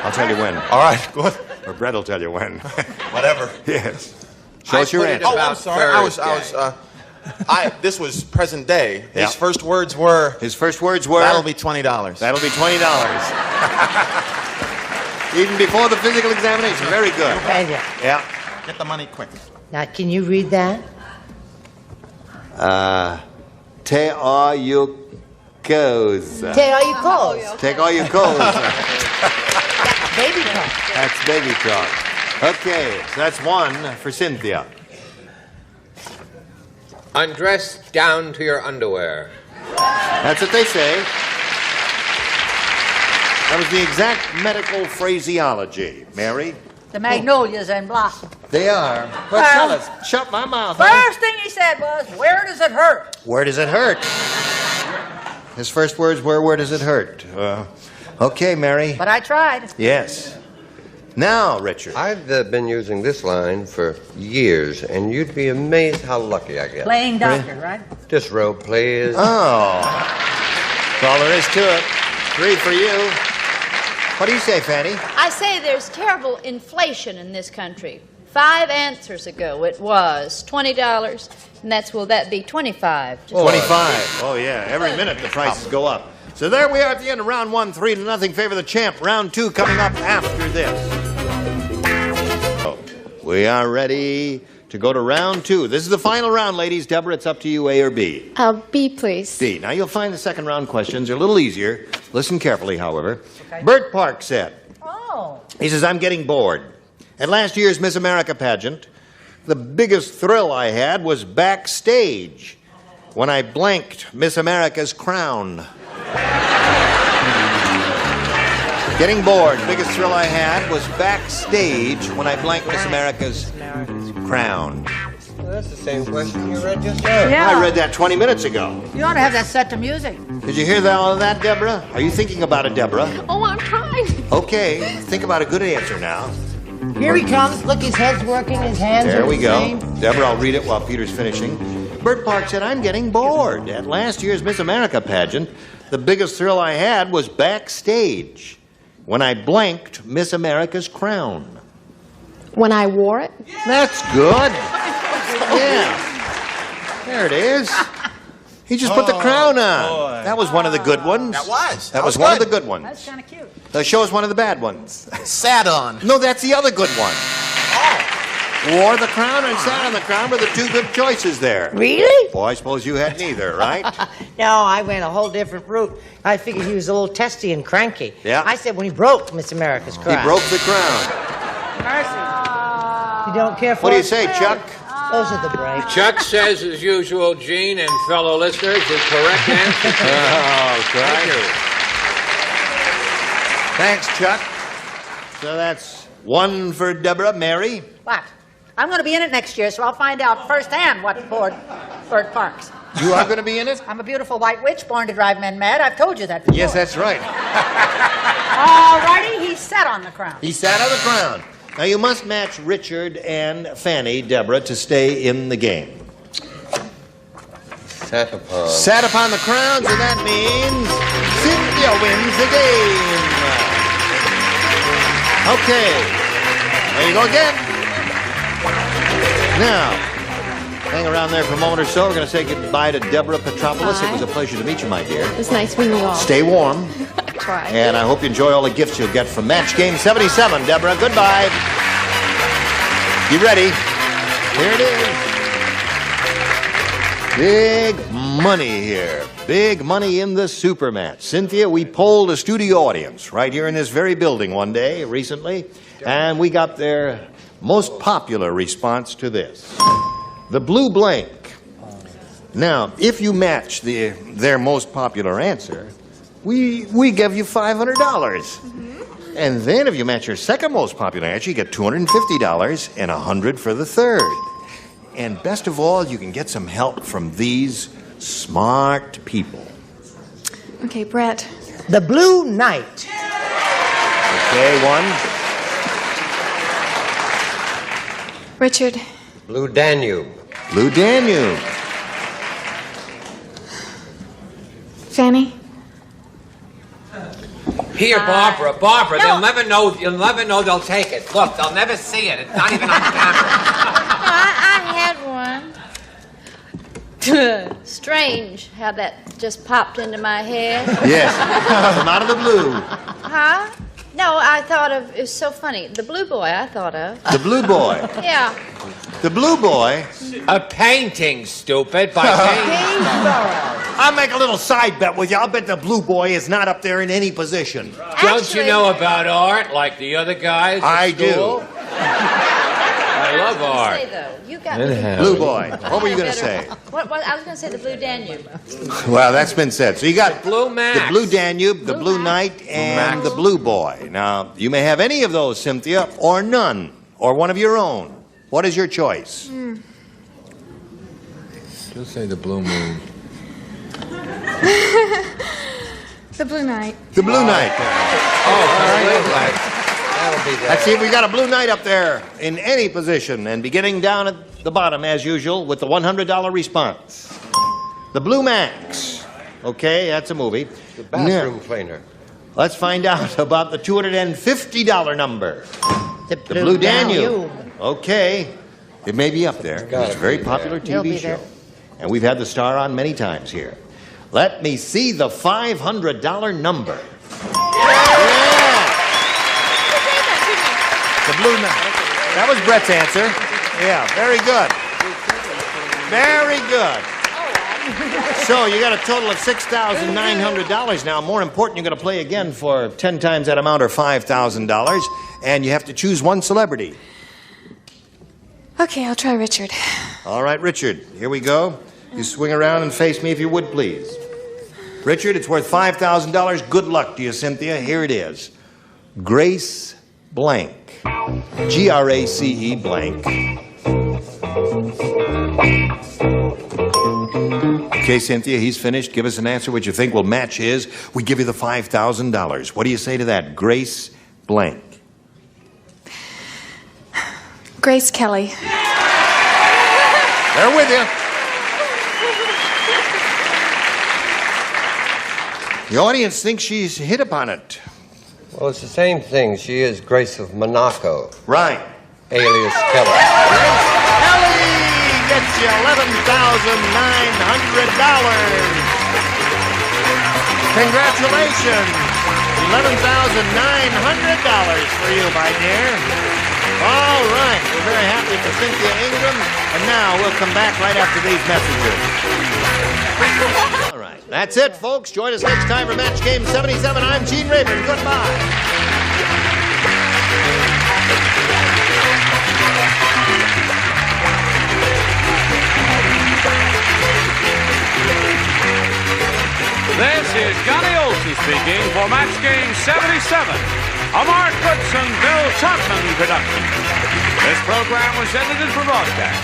I'll tell you when. All right, good. Or Brett will tell you when. Whatever. Yes. Show us your answer. Oh, I'm sorry. This was present day. Yeah. His first words were... His first words were... That'll be $20. That'll be $20. Even before the physical examination. Very good. Thank you. Yeah. Get the money quick. Now, can you read that? Take all your clothes. Take all your clothes. Take all your clothes. Baby talk. That's baby talk. Okay, so that's one for Cynthia. Undress down to your underwear. That's what they say. That was the exact medical phraseology, Mary. The magnolias and blossom. They are. But tell us. Shut my mouth. First thing he said was, "Where does it hurt?" Where does it hurt? His first words were, "Where does it hurt?" Okay, Mary. But I tried. Yes. Now, Richard. I've been using this line for years, and you'd be amazed how lucky I get. Playing doctor, right? This row, please. Oh. That's all there is to it. 3 for you. What do you say, Fanny? I say there's terrible inflation in this country. 5 answers ago, it was $20, and will that be 25? 25. Oh, yeah. Every minute the prices go up. So there we are at the end of round 1, 3-0 favor the champ. Round 2 coming up after this. We are ready to go to round 2. This is the final round, ladies. Deborah, it's up to you, A or B. B, please. B. Now, you'll find the second round questions are a little easier. Listen carefully, however. Okay. Bert Park said, he says, "I'm getting bored. At last year's Miss America pageant, the biggest thrill I had was backstage when I blanked Miss America's crown." Getting bored. Biggest thrill I had was backstage when I blanked Miss America's crown. Well, that's the same question you read just now. Yeah. I read that 20 minutes ago. You ought to have that set to music. Did you hear all of that, Deborah? Are you thinking about it, Deborah? Oh, I'm trying. Okay, think about a good answer now. Here he comes. Look, his head's working, his hands There are we the go. same. Deborah, I'll read it while Peter's finishing. Bert Park said, "I'm getting bored. At last year's Miss America pageant, the biggest thrill I had was backstage when I blanked Miss America's crown." When I wore it? That's good. Yeah. There it is. He just put the crown on. boy. That was one of the good ones. That was one of the good ones. That's kind of cute. Show us one of the bad ones. Sat on. No, that's the other good one. Wore the crown and sat on the crown were the 2 good choices there. Really? Boy, I suppose you had neither, right? No, I went a whole different route. I figured he was a little testy and cranky. Yeah. I said when he broke Miss America's crown. He broke the crown. Mercy. You don't care for What do you it? say, Chuck? Those are the breaks. Chuck says, as usual, Gene and fellow listeners, the correct answer. Thank you. Thanks, Chuck. So that's 1 for Deborah. Mary? What? I'm going to be in it next year, so I'll find out firsthand what bored Bert Parks. You are going to be in it? I'm a beautiful white witch born to drive men mad. I've told you that before. Yes, that's right. All righty, he sat on the crown. He sat on the crown. Now, you must match Richard and Fanny, Deborah, to stay in the game. Sat upon. Sat upon the crowns, and that means Cynthia wins the game. Okay. There you go again. Now, hang around there for a moment or so. We're going to say goodbye to Deborah Petropoulos. Bye. It was a pleasure to meet you, my dear. It was nice meeting you all. Stay warm. Try. And I hope you enjoy all the gifts you'll get from Match Game 77. Deborah, goodbye. You ready? Here it is. Big money here. Big money in the super match. Cynthia, we polled a studio audience right here in this very building one day recently, and we got their most popular response to this. The blue blank. Now, if you match their most popular answer, we give you $500. And then if you match your second most popular answer, you get $250 and $100 for the third. And best of all, you can get some help from these smart people. Okay, Brett. The Blue Knight. Okay, 1. Richard. Blue Danube. Blue Danube. Fanny. Here, Barbara. Barbara, they'll never know. You'll never know they'll take it. Look, they'll never see it. It's not even on camera. I had one. Strange how that just popped into my head. Yes, from out of the blue. Huh? No, I thought of, it was so funny. The blue boy I thought of. The blue boy. Yeah. The blue boy. A painting, stupid, by I'll make a little side bet with you. I'll bet the blue boy is not up there in any position. Don't you know about art like the other guys? I do. I love art. Say, though, you got Blue boy. What were you going to say? What, I was going to say the Blue Danube. Well, that's been said. So you got Blue Max. the Blue Danube, the Blue Knight, and the Blue Boy. Now, you may have any of those, Cynthia, or none, or one of your own. What is your choice? You'll say the Blue Moon. The Blue Knight. The Blue Knight. That'll be Let's see if we got a Blue Knight up there in any position, and beginning down at the bottom, as usual, with the $100 response. The Blue Max. Okay, that's a movie. The bathroom cleaner. Let's find out about the $250 number. The Blue Danube. Okay. It may be up there. It's a very popular TV show. And we've had the star on many times here. Let me see the $500 number. Yeah. The Blue Knight. That was Brett's answer. Yeah, very good. Very good. So you got a total of $6,900 now. More important, you're going to play again for 10 times that amount or $5,000. And you have to choose one celebrity. Okay, I'll try Richard. All right, Richard, here we go. You swing around and face me if you would, please. Richard, it's worth $5,000. Good luck to you, Cynthia. Here it is. Grace Blank. Grace blank. Okay, Cynthia, he's finished. Give us an answer what you think will match his. We give you the $5,000. What do you say to that? Grace Blank. Grace Kelly. They're with you. The audience thinks she's hit upon it. Well, it's the same thing. She is Grace of Monaco. Right. Alias Kelly. Kelly gets you $11,900. Congratulations. $11,900 for you, my dear. All right. We're very happy for Cynthia Ingram. And now we'll come back right after these messages. All right. That's it, folks. Join us next time for Match Game 77. I'm Gene Rayburn. Goodbye. This is Johnny Olson speaking for Match Game 77, a Mark Goodson, Bill Thompson production. This program was edited for broadcast.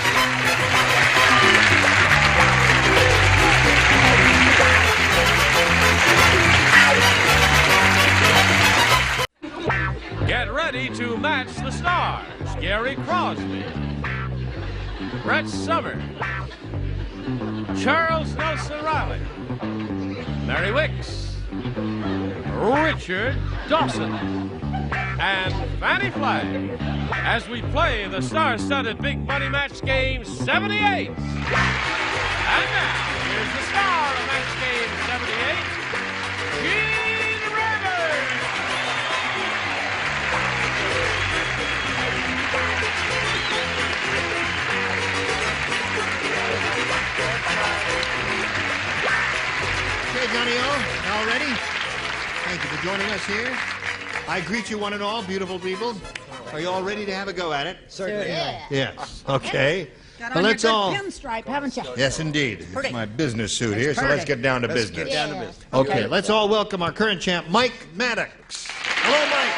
Get ready to match the stars. Gary Crosby, Brett Summers, Charles Nelson Riley, Mary Wickes, Richard Dawson, and Fannie Flagg as we play the star-studded Big Money Match Game 78. And now, here's the star of Match Game 78, Gene Rayburn. Okay, Johnny O, all ready? Thank you for joining us here. I greet you one and all, beautiful people. Are you all ready to have a go at it? Certainly. Yes. Okay. Got Well, on let's your all. good pinstripe, haven't you? Yes, indeed. Pretty. It's my business suit That's here, so pretty. let's get down to Let's business. get down to business. Okay, let's all welcome our current champ, Mike Maddox. Hello, Mike.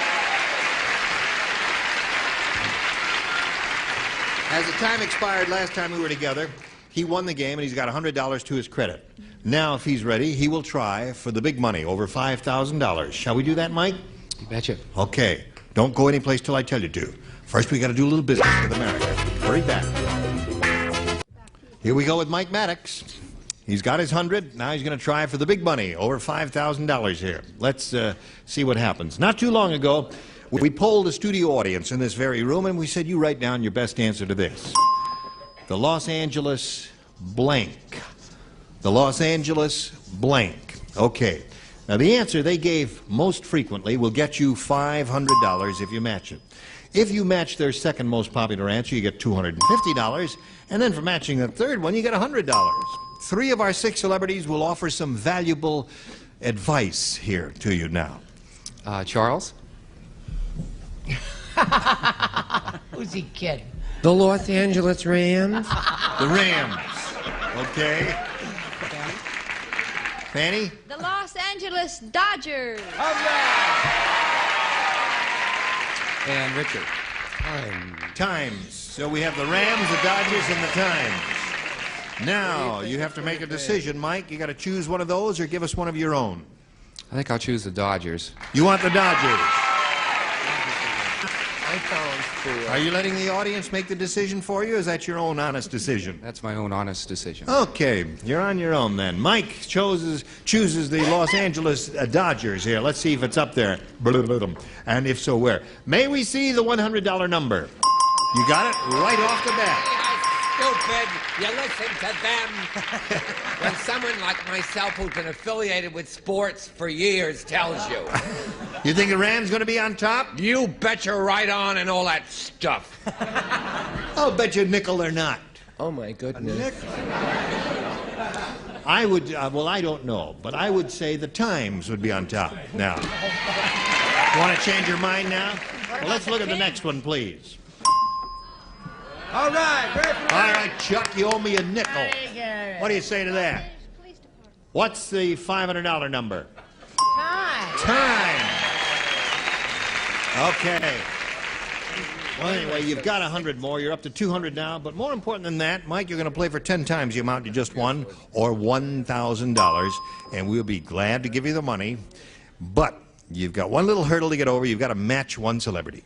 As the time expired last time we were together, he won the game and he's got $100 to his credit. Now, if he's ready, he will try for the big money, over $5,000. Shall we do that, Mike? You betcha. Okay. Don't go anyplace till I tell you to. First, we got to do a little business with America. Hurry back. Here we go with Mike Maddox. He's got his 100. Now he's going to try for the big money, over $5,000 here. Let's see what happens. Not too long ago, we polled a studio audience in this very room, and we said, you write down your best answer to this. The Los Angeles blank. The Los Angeles blank. Okay. Now, the answer they gave most frequently will get you $500 if you match it. If you match their second most popular answer, you get $250. And then for matching the third one, you get $100. 3 of our 6 celebrities will offer some valuable advice here to you now. Charles? Who's he kidding? The Los Angeles Rams. The Rams. Okay. Fanny? The Los Angeles Dodgers. And Richard. Times. So we have the Rams, the Dodgers, and the Times. Now, you have to make a decision, Mike. You got to choose one of those or give us one of your own. I think I'll choose the Dodgers. You want the Dodgers? Are you letting the audience make the decision for you, or is that your own honest decision? That's my own honest decision. Okay, you're on your own then. Mike chooses the Los Angeles Dodgers here. Let's see if it's up there. And if so, where? May we see the $100 number? You got it right off the bat. Stupid. You listen to them. When someone like myself who's been affiliated with sports for years tells you. You think the Rams going to be on top? You bet you're right on and all that stuff. I'll bet you nickel they're not. Oh, my goodness. I would, well, I don't know, but I would say the Times would be on top. Now, you want to change your mind now? Well, let's look at the next one, please. All right, Chuck, you owe me a nickel. What do you say to that? What's the $500 number? Time. Okay. Well, anyway, you've got 100 more. You're up to 200 now. But more important than that, Mike, you're going to play for 10 times the amount you just won, or $1,000. And we'll be glad to give you the money. But you've got one little hurdle to get over. You've got to match one celebrity.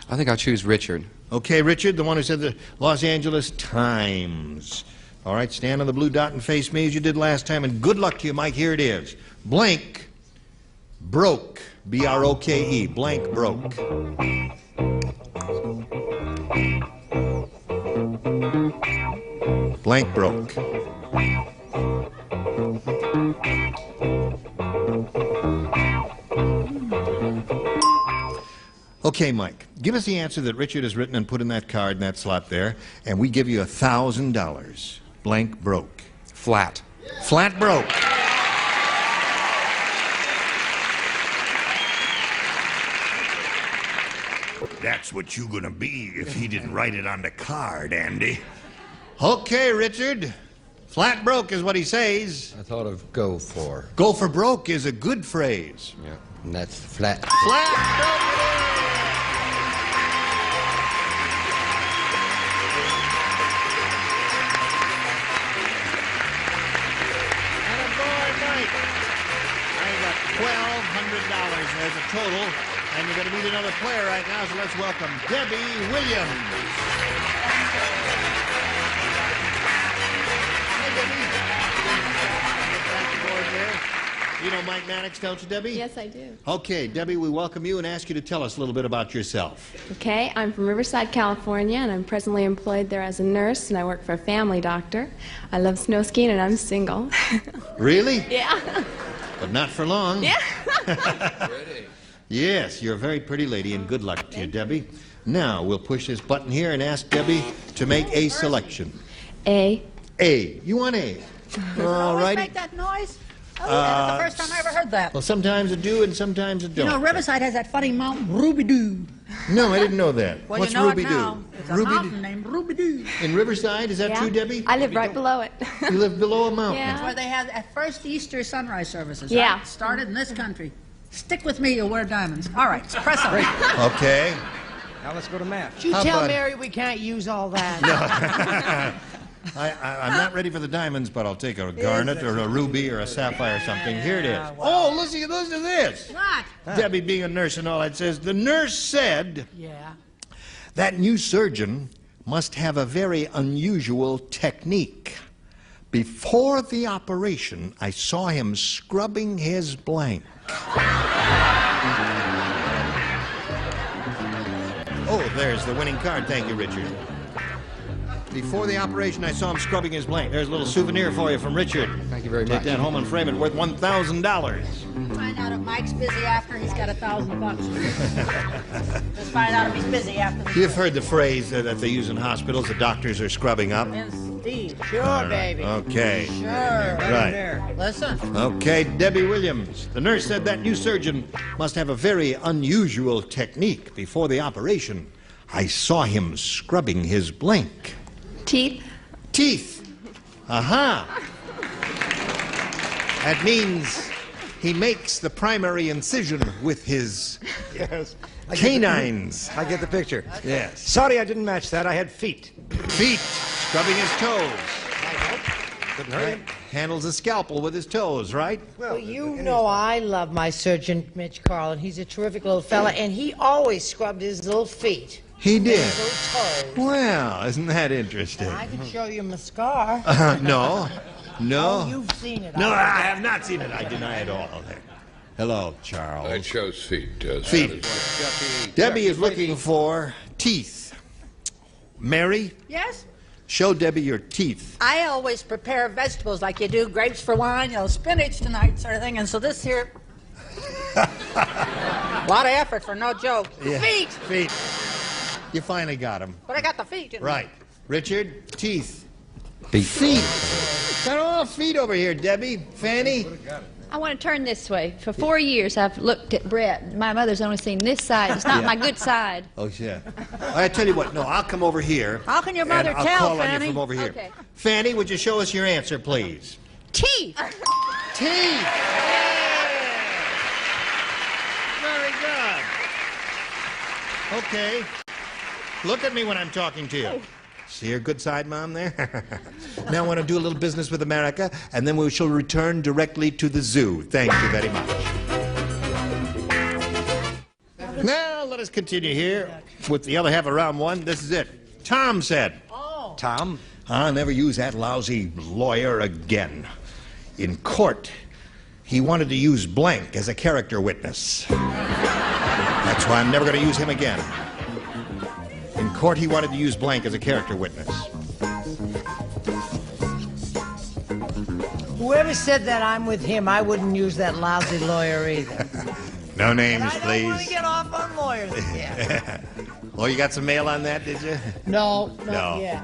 I think I'll choose Richard. Okay, Richard, the one who said the Los Angeles Times. All right, stand on the blue dot and face me as you did last time, and good luck to you, Mike. Here it is. Blank broke. B-R-O-K-E. Blank broke. Blank broke. Okay, Mike, give us the answer that Richard has written and put in that card in that slot there, and we give you $1,000. Blank broke. Flat. Flat broke. That's what you're gonna be if he didn't write it on the card, Andy. Okay, Richard. Flat broke is what he says. I thought of go for. Go for broke is a good phrase. Yeah, and that's flat. Flat broke it is. $1,200 as a total, and you're going to meet another player right now, so let's welcome Debbie Williams. Hi, Debbie. You know Mike Mannix, don't you, Debbie? Yes, I do. Okay, Debbie, we welcome you and ask you to tell us a little bit about yourself. Okay, I'm from Riverside, California, and I'm presently employed there as a nurse, and I work for a family doctor. I love snow skiing, and I'm single. Really? Yeah. But not for long. Yeah. Yes, you're a very pretty lady, and good luck to you, Debbie. Now, we'll push this button here and ask Debbie to make a selection. A. A. You want A? All Always righty. make that noise? Oh, that's the first time I ever heard that. Well, sometimes it do and sometimes it don't. You know, Riverside has that funny mountain, Ruby-Doo. No, I didn't know that. Well, What's you know Ruby-Doo? it now. It's a mountain named Ruby-Doo. In Riverside, is that Yeah. true, Debbie? I live right below it. You live below a mountain. Yeah. That's where they had at first Easter sunrise services. Yeah. Right? Started in this country. Stick with me, you'll wear diamonds. All right, press on. Okay. Now let's go to math. Did you How tell about- Mary we can't use all that? I'm not ready for the diamonds, but I'll take a garnet or a ruby or a sapphire or something. Here it is. well. Oh, listen to this. What? Debbie, being a nurse and all that, says, the nurse said Yeah. that new surgeon must have a very unusual technique. Before the operation, I saw him scrubbing his blank. Oh, there's the winning card. Thank you, Richard. Before the operation, I saw him scrubbing his blank. There's a little souvenir for you from Richard. Thank you very Take much. that home and frame it, worth $1,000. Find out if Mike's busy after he's got $1,000. Just find out if he's busy after the You've heard the phrase that they use in hospitals, the doctors are scrubbing up. Indeed. Sure, baby. Okay. Sure. Right. Listen. Okay, Debbie Williams. The nurse said that new surgeon must have a very unusual technique before the operation. I saw him scrubbing his blank. Teeth? Teeth. Aha. That means he makes the primary incision with his canines. I get the picture. Yes. Sorry I didn't match that. I had feet. Feet. Scrubbing his toes. Couldn't hurt him. Handles a scalpel with his toes, right? Well, you know I love my surgeon, Mitch Carlin. He's a terrific little fella, and he always scrubbed his little feet. He did. His little toes. Well, isn't that interesting? I can show you my scar. No. No. Oh, you've seen it. No, I have not seen it. I deny it all. Hello, Charles. That shows feet. Feet. Debbie is looking for teeth. Mary, Yes? show Debbie your teeth. I always prepare vegetables like you do, grapes for wine, spinach tonight, sort of thing. And so this here, a lot of effort for no joke. Yeah. Feet. Feet. You finally got them. But I got the feet. Didn't I? Right. Richard, teeth. Feet. Feet. Got all feet over here, Debbie. Fanny. I want to turn this way. For 4 years, I've looked at Brett. My mother's only seen this side. It's not Yeah. my good side. Oh, yeah. I tell you what, no, I'll come over here. How can your mother and I'll tell, call on Fanny? you from over here. Okay. Fanny, would you show us your answer, please? Teeth. Teeth. Very good. Okay. Look at me when I'm talking to you. See your good side, Mom, there? Now I want to do a little business with America, and then we shall return directly to the zoo. Thank you very much. Now, let us continue here with the other half of round one. This is it. Tom said. Oh. Tom? I'll never use that lousy lawyer again. In court, he wanted to use blank as a character witness. That's why I'm never going to use him again. In court, he wanted to use blank as a character witness. Whoever said that I'm with him, I wouldn't use that lousy lawyer either. No names, I don't want to please. get off on lawyers again. Oh, you got some mail on that, did you? No, not No. yet.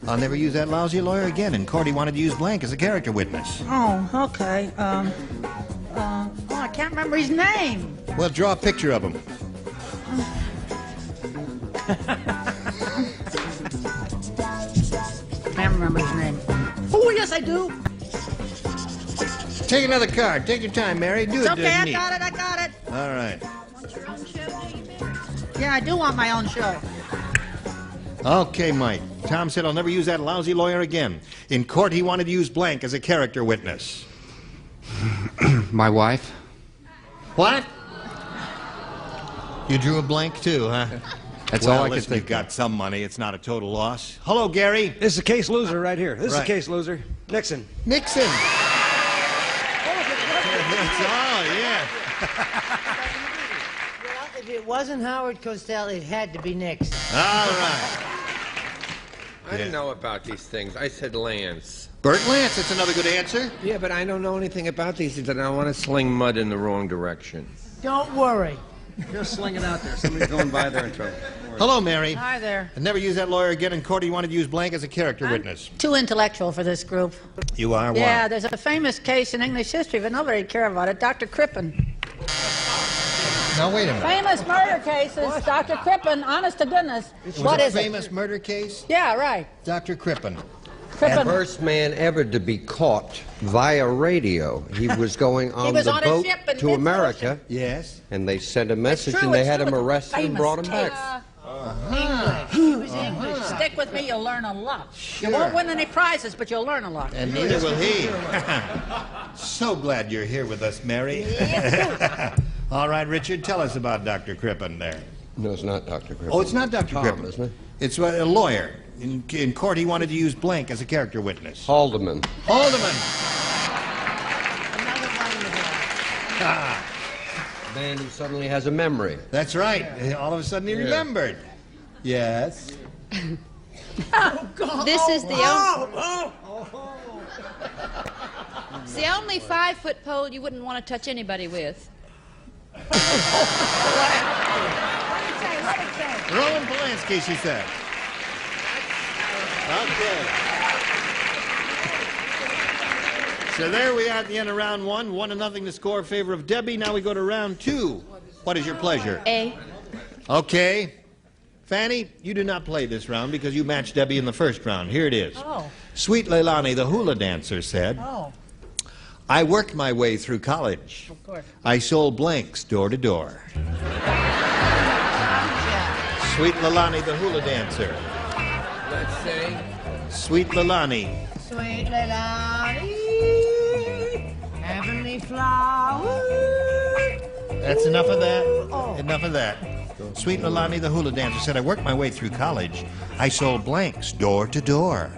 I'll never use that lousy lawyer again. In court, he wanted to use blank as a character witness. Oh, okay. I can't remember his name. Well, draw a picture of him. I remember his name. Oh, yes, I do. Take another card. Take your time, Mary. Do It's it okay, I neat. got it, I got it. All right. Yeah, I do want my own show. Okay, Mike. Tom said, I'll never use that lousy lawyer again. In court, he wanted to use blank as a character witness. My wife? What? You drew a blank, too, huh? That's well, all I could listen, think you've got some money. It's not a total loss. Hello, Gary. This is a case loser right here. This is a Right. case loser. Nixon. Nixon. That's all, yeah. Well, if it wasn't Howard Cosell, it had to be Nixon. All right. I didn't know about these things. I said Lance. Bert Lance, that's another good answer. Yeah, but I don't know anything about these things, and I don't want to sling mud in the wrong direction. Don't worry. Just sling it out there. Somebody's going by there in trouble. Hello, Mary. Hi there. I never use that lawyer again in court. He wanted to use blank as a character witness. Too intellectual for this group. You are? Why? Yeah, there's a famous case in English history, but nobody cares about it. Dr. Crippen. Now, wait a minute. Famous murder cases, Dr. Crippen, honest to goodness. What is a it? famous murder case? Yeah, right. Dr. Crippen. The first man ever to be caught via radio. He was going on was the on a boat ship in to mid-ocean. America. Yes. And they sent a message, true, and they it's had true. him arrested and Famous brought him case. back. English. He was English. Stick with me, you'll learn a lot. You won't win any prizes, but you'll learn a lot. And neither will he. So glad you're here with us, Mary. All right, Richard, tell us about Dr. Crippen there. No, it's not Dr. Crippen. Oh, it's not Dr. Tom, Crippen. isn't it? It's a lawyer. In court, he wanted to use blank as a character witness. Haldeman. Haldeman. Man who suddenly has a memory. That's right. All of a sudden he remembered. Yes. Oh, God. This is it's the only 5-foot pole you wouldn't want to touch anybody with. Roman Polanski, she said. Okay. So there we are at the end of round one. 1-0 to score in favor of Debbie. Now we go to round two. What is your pleasure? A. Okay. Fanny, you do not play this round because you matched Debbie in the first round. Here it is. Oh. Sweet Leilani, the hula dancer, said, Oh. I worked my way through college. Of course. I sold blanks door to door. Sweet Leilani, the hula dancer. Let's see. Sweet Leilani. Sweet Leilani, heavenly flower. That's enough of that? Oh. Enough of that. Sweet Leilani, the hula dancer, said, I worked my way through college. I sold blanks door to door.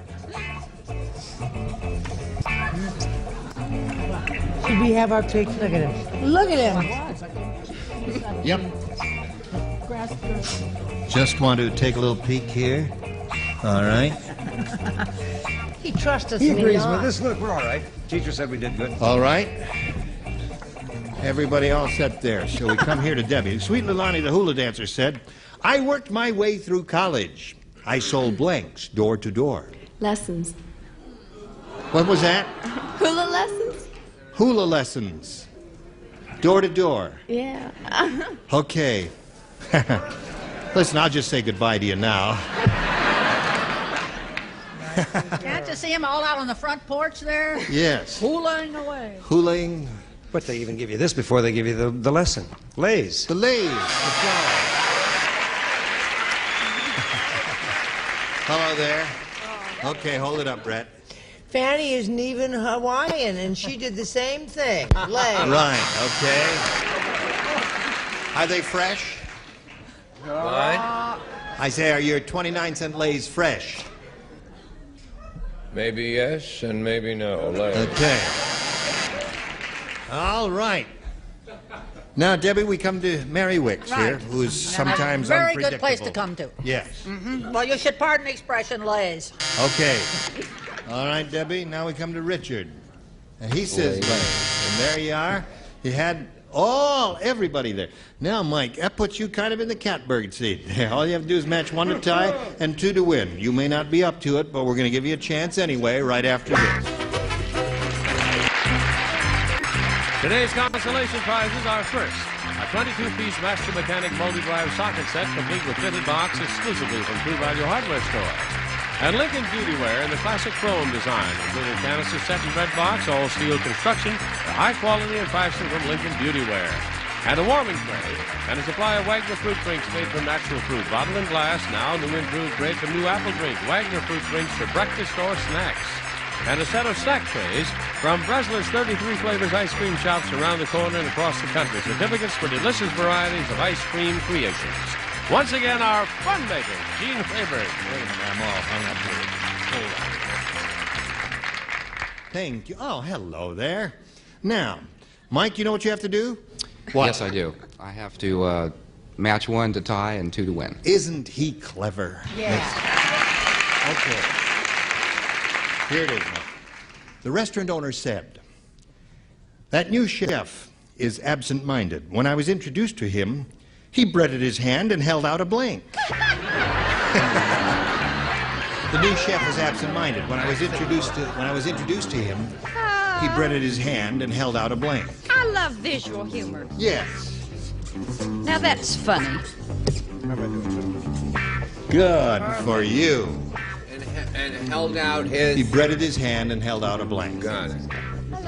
Should we have our picture? Look at him. Look at him. Yep. Just want to take a little peek here. All right. He trusts us. He and agrees not. with us. Look, we're all right. Teacher said we did good. All right. Everybody all set there. Shall we come here to Debbie? Sweet Leilani, the hula dancer, said, I worked my way through college. I sold blanks door to door. Lessons. What was that? Hula lessons? Hula lessons. Door to door. Yeah. Okay. Listen, I'll just say goodbye to you now. Can't you see him all out on the front porch there? Yes. Hulaing away. Hulaing. But they even give you this before they give you the lesson. Lays. The lays. The fly. Hello there. Okay, hold it up, Brett. Fanny isn't even Hawaiian, and she did the same thing. Lay. Right, okay. Are they fresh? What? I say, are your 29-cent lays fresh? Maybe yes and maybe no. Okay. All right. Now, Debbie, we come to Mary Wickes here, Right. who is sometimes Very unpredictable. good place to come to. Yes. Well, you should pardon the expression, lays. Okay. All right, Debbie, now we come to Richard. And he says lays. And there you are. You had everybody there. Now, Mike, that puts you kind of in the catbird seat. All you have to do is match 1 to tie and 2 to win. You may not be up to it, but we're going to give you a chance anyway right after this. Today's consolation prizes are first, a 22-piece Master Mechanic multi-drive socket set complete with fitted box exclusively from True Value Hardware Store. And Lincoln Beauty Wear in the classic chrome design, including canister set and red box, all steel construction, the high quality and fashion from Lincoln Beauty Wear. And a warming tray, and a supply of Wagner fruit drinks made from natural fruit, bottled in glass, now new improved grade from New Apple Drink, Wagner fruit drinks for breakfast or snacks. And a set of snack trays from Bresler's 33 flavors ice cream shops around the corner and across the country. Certificates for delicious varieties of ice cream creations. Once again, our fun maker, Gene Flavor. Wait a minute, I'm all hung up here. Thank you. Oh, hello there. Now, Mike, you know what you have to do? What? Yes, I do. I have to match 1 to tie and 2 to win. Isn't he clever? Yeah. Okay. Here it is now. The restaurant owner said, that new chef is absent-minded. When I was introduced to him, he breaded his hand and held out a blank. The new chef is absent-minded. When I was introduced to him, he breaded his hand and held out a blank. I love visual humor. Yes. Now that's funny. Good for you. And held out his... He breaded his hand and held out a blank. Got it.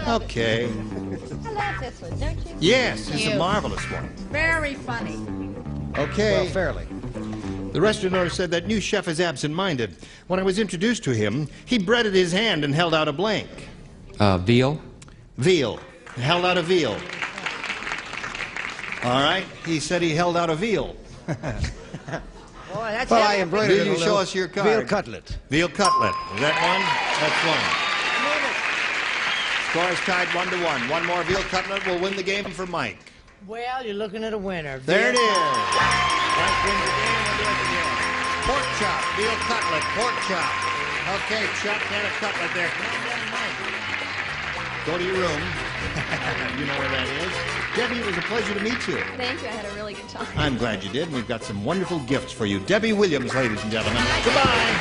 Okay. I love this one, don't you? Yes, it's a marvelous one. Very funny. Okay. Well, fairly. The restaurant owner said that new chef is absent-minded. When I was introduced to him, he breaded his hand and held out a blank. Veal? Veal. Held out a veal. All right. He said he held out a veal. Boy, that's Well, it. I embroidered Will it a you little. show us your card? Veal cutlet. Veal cutlet. Is that one? That's one. Score is tied 1-1. One more veal cutlet will win the game for Mike. Well, you're looking at a winner. There it is. Mike wins the game. We'll do it again. Pork chop, veal cutlet, pork chop. Okay, chop and a cutlet there. Come on down, Mike. Go to your room. You know where that is. Debbie, it was a pleasure to meet you. Thank you. I had a really good time. I'm glad you did. We've got some wonderful gifts for you. Debbie Williams, ladies and gentlemen. Goodbye.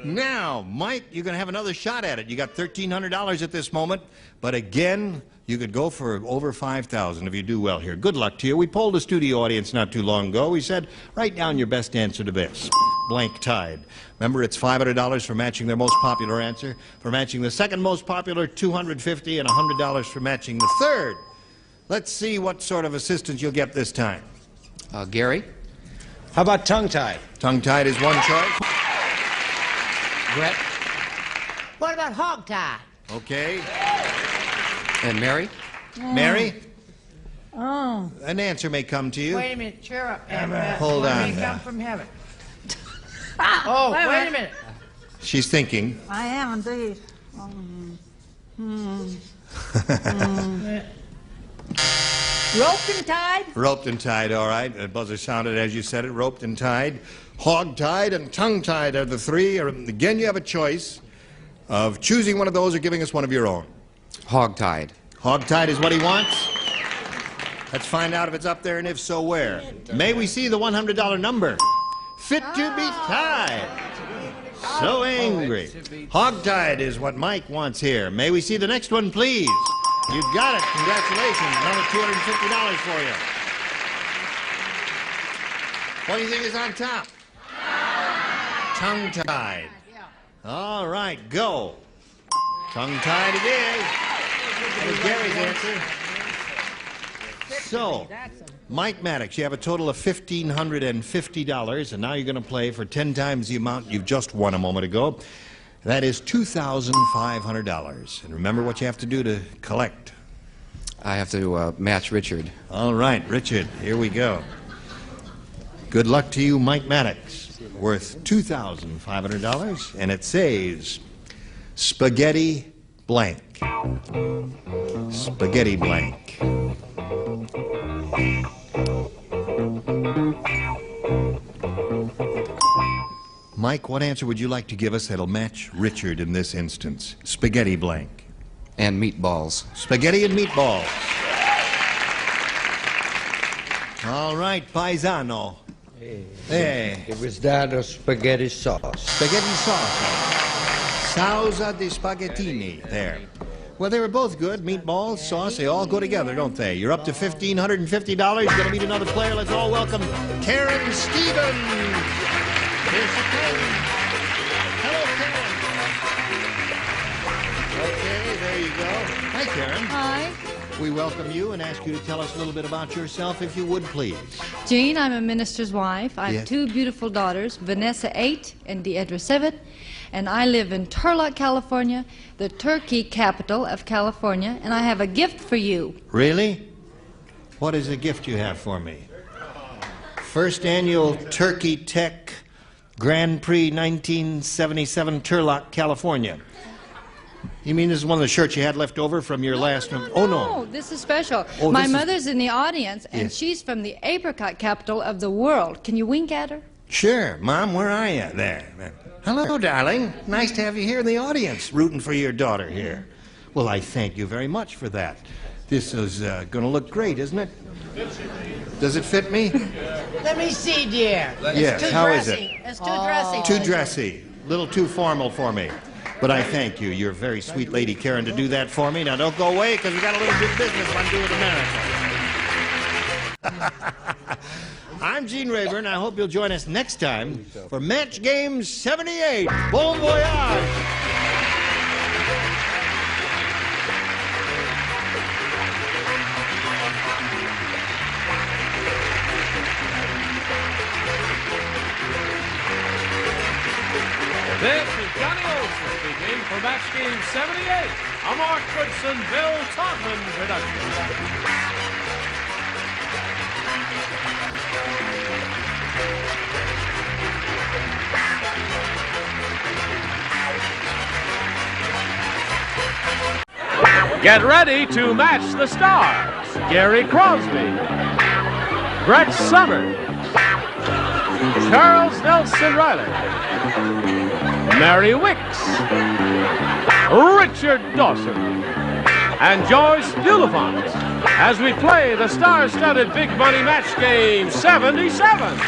Now, Mike, you're going to have another shot at it. You got $1,300 at this moment, but again, you could go for over $5,000 if you do well here. Good luck to you. We polled a studio audience not too long ago. We said, write down your best answer to this. Blank tide. Remember, it's $500 for matching their most popular answer. For matching the second most popular, $250, and $100 for matching the third. Let's see what sort of assistance you'll get this time. Gary? How about tongue-tied? Tongue-tied is one choice. Brett? What about hog-tie? Okay. And Mary? Mary? Oh. An answer may come to you. Wait a minute, cheer up. Hold on May now. come from heaven. Oh, wait a minute. She's thinking. I am indeed. Roped and tied? Roped and tied, all right. The buzzer sounded as you said it, roped and tied. Hog-tied and tongue-tied are the three. Again, you have a choice of choosing one of those or giving us one of your own. Hog-tied. Hog-tied is what he wants. Let's find out if it's up there, and if so, where. May we see the $100 number? Fit to be tied. So angry. Hog-tied is what Mike wants here. May we see the next one, please? You got it. Congratulations. Another $250 for you. What do you think is on top? Tongue-tied. All right, go. Tongue-tied it is. That was Gary's answer. So, Mike Maddox, you have a total of $1,550, and now you're going to play for 10 times the amount you've just won a moment ago. That is $2,500. And remember what you have to do to collect. I have to match Richard. All right, Richard, here we go. Good luck to you, Mike Maddox. Worth $2,500, and it says spaghetti blank. Spaghetti blank. Mike, what answer would you like to give us that'll match Richard in this instance? Spaghetti blank. And meatballs. Spaghetti and meatballs. All right, paisano. Hey. It was that or spaghetti sauce. Spaghetti sauce. Salsa di spaghettini. There. Well, they were both good. Meatballs, sauce, they all go together, don't they? You're up to $1,550. You're going to meet another player. Let's all welcome Karen Stevens. Here's the Karen. Hello, Karen. Okay, there you go. Hi, Karen. Hi. We welcome you and ask you to tell us a little bit about yourself, if you would, please. Jean, I'm a minister's wife. I have Yes. two beautiful daughters, Vanessa 8 and Deidre 7, and I live in Turlock, California, the turkey capital of California, and I have a gift for you. Really? What is the gift you have for me? First annual Turkey Tech Grand Prix 1977 Turlock, California. You mean this is one of the shirts you had left over from your last one? Oh, no. This is special. Oh, My this is- mother's in the audience, and Yes. she's from the apricot capital of the world. Can you wink at her? Sure. Mom, where are you? There. Hello, darling. Nice to have you here in the audience, rooting for your daughter here. Well, I thank you very much for that. This is going to look great, isn't it? Does it fit me? Let me see, dear. Yes, It's too how is dressy. it? It's too dressy. Too dressy. A little too formal for me. But I thank you. You're a very sweet lady, Karen, to do that for me. Now, don't go away, because we got a little bit of business I'm doing with America. I'm Gene Rayburn. I hope you'll join us next time for Match Game 78. Bon voyage! This is Johnny Olson speaking for Match Game 78, a Mark Goodson, Bill Todman production. Get ready to match the stars. Gary Crosby, Brett Summers, Charles Nelson Riley, Mary Wickes, Richard Dawson, and Joyce Bulifant as we play the star-studded Big Money Match Game 77.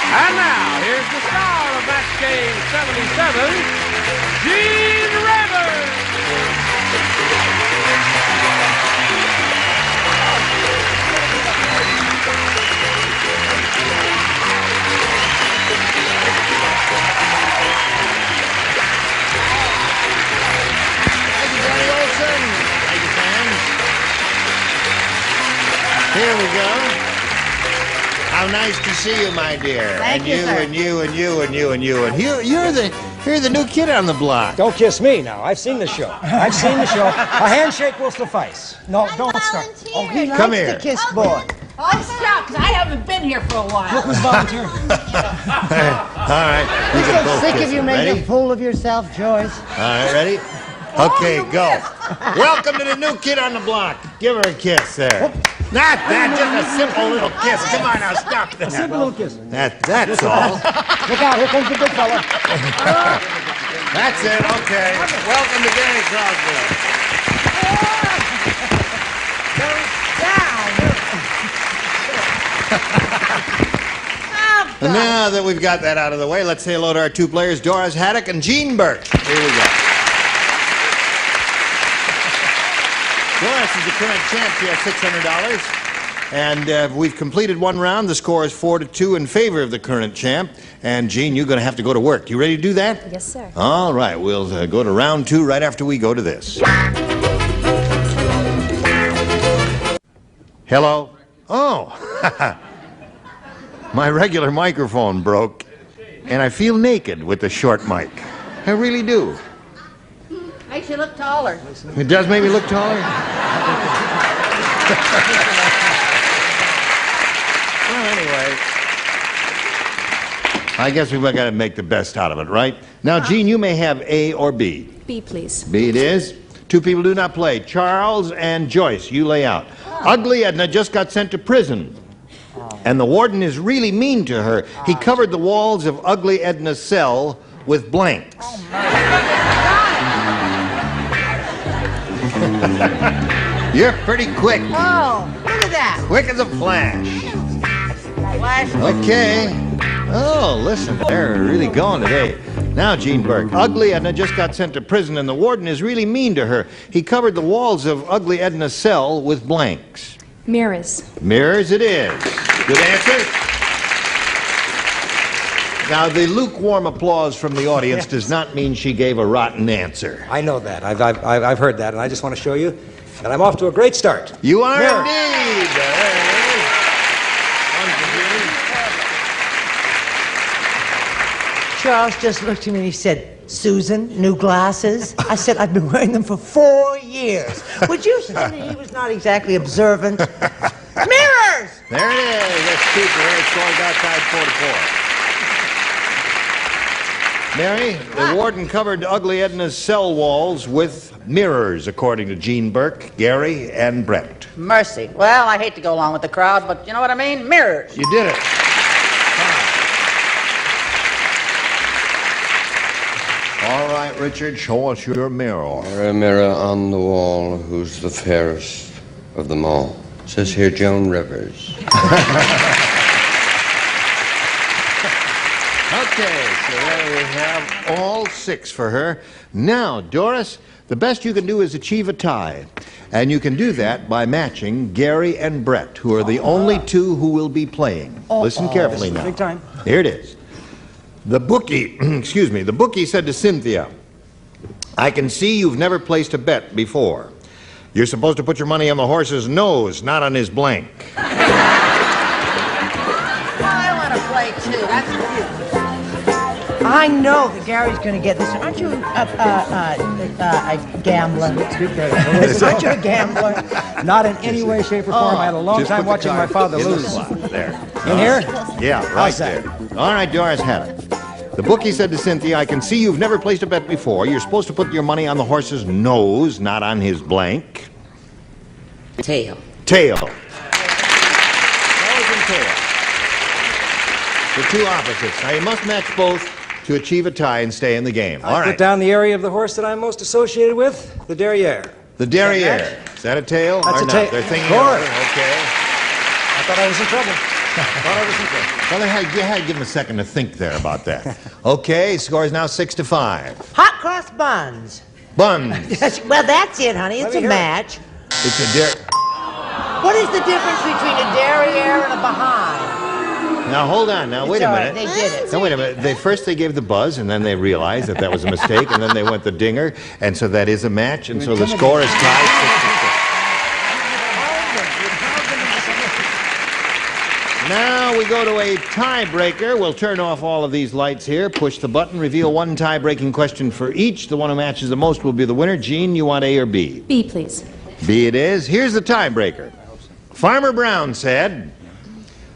And now, here's the star of match game 77, Gene Rivers. Thank you, Johnny Olson. Thank you, fans. Here we go. How nice to see you, my dear. Thank you, sir. And you, and you, and you, and you, and you. You're the new kid on the block. Don't kiss me now. I've seen the show. I've seen the show. A handshake will suffice. No, don't start. Oh, he likes Come here. to kiss boy. Oh, stop, 'cause I haven't been here for a while. Look who's volunteering. All right. You I'm can so both sick kiss of you him. making Ready? a fool of yourself, Joyce. All right, ready? Okay, go. Welcome to the new kid on the block. Give her a kiss there. Not that, just a simple little kiss. Come on now, stop that. A simple little kiss. That's all. Look out, here comes the big fella. That's it, okay. Welcome to Gary Crosby. And now that we've got that out of the way, let's say hello to our two players, Doris Haddock and Gene Burke. Here we go. Doris is the current champ. She has $600. And we've completed one round. The score is 4-2 in favor of the current champ. And, Gene, you're going to have to go to work. You ready to do that? Yes, sir. All right. We'll go to round 2 right after we go to this. Hello? Oh. My regular microphone broke, and I feel naked with the short mic. I really do. Makes you look taller. It does make me look taller? Well, anyway, I guess we've got to make the best out of it, right? Now, Gene, you may have A or B. B, please. B it is. Two people do not play. Charles and Joyce, you lay out. Ugly Edna just got sent to prison. And the warden is really mean to her. He covered the walls of Ugly Edna's cell with blanks. You're pretty quick. Oh, look at that. Quick as a flash. Flash. Okay. Oh, listen, they're really going today. Now, Gene Burke, Ugly Edna just got sent to prison, and the warden is really mean to her. He covered the walls of Ugly Edna's cell with blanks. Mirrors. Mirrors it is. Good answer. Now, the lukewarm applause from the audience does not mean she gave a rotten answer. I know that. I've heard that, and I just want to show you that I'm off to a great start. You are Mirror. indeed. There it is. One for you. Charles just looked at me and he said, Susan, new glasses? I said, I've been wearing them for 4 years. Would you say that he was not exactly observant? Mirrors! There it is. That's Cooper here scoring outside 4-4. Mary, the warden covered Ugly Edna's cell walls with mirrors, according to Gene Burke, Gary, and Brett. Mercy. Well, I hate to go along with the crowd, but you know what I mean? Mirrors. You did it. All right, Richard, show us your mirror. Mirror, mirror on the wall, who's the fairest of them all? It says here Joan Rivers. Okay, so there we have all 6 for her. Now, Doris, the best you can do is achieve a tie. And you can do that by matching Gary and Brett, who are the only 2 who will be playing. Listen carefully now. Big time. Here it is. The bookie, excuse me, the bookie said to Cynthia, I can see you've never placed a bet before. You're supposed to put your money on the horse's nose, not on his blank. I want to play too. That's cute. I know that Gary's going to get this. Aren't you a gambler? Aren't you a gambler? Not in any way, shape, or form. I had a long time watching my father lose. There. In here? Yeah, right there. All right, Doris had it. The bookie said to Cynthia, I can see you've never placed a bet before. You're supposed to put your money on the horse's nose, not on his blank. Tail. Tail. Nose and tail. The 2 opposites. Now, you must match both to achieve a tie and stay in the game. All I right. put down the area of the horse that I'm most associated with, the derriere. The derriere. Is that a tail? That's or a not? tail. They're thinking Lord. over. Okay. I thought I was in trouble. Well, you had to give him a second to think there about that. Okay, score is now 6-5. Hot cross buns. Buns. Well, that's it, honey. It's a match. It's a dare. What is the difference between a derriere and a behind? Now, hold on. Now, wait a minute. They did it. Now, wait a minute. First they gave the buzz, and then they realized that was a mistake, and then they went the dinger, and so that is a match, and so the score is tied 6-6. Now we go to a tiebreaker. We'll turn off all of these lights here, push the button, reveal one tie-breaking question for each. The one who matches the most will be the winner. Gene, you want A or B? B, please. B it is. Here's the tiebreaker. Farmer Brown said,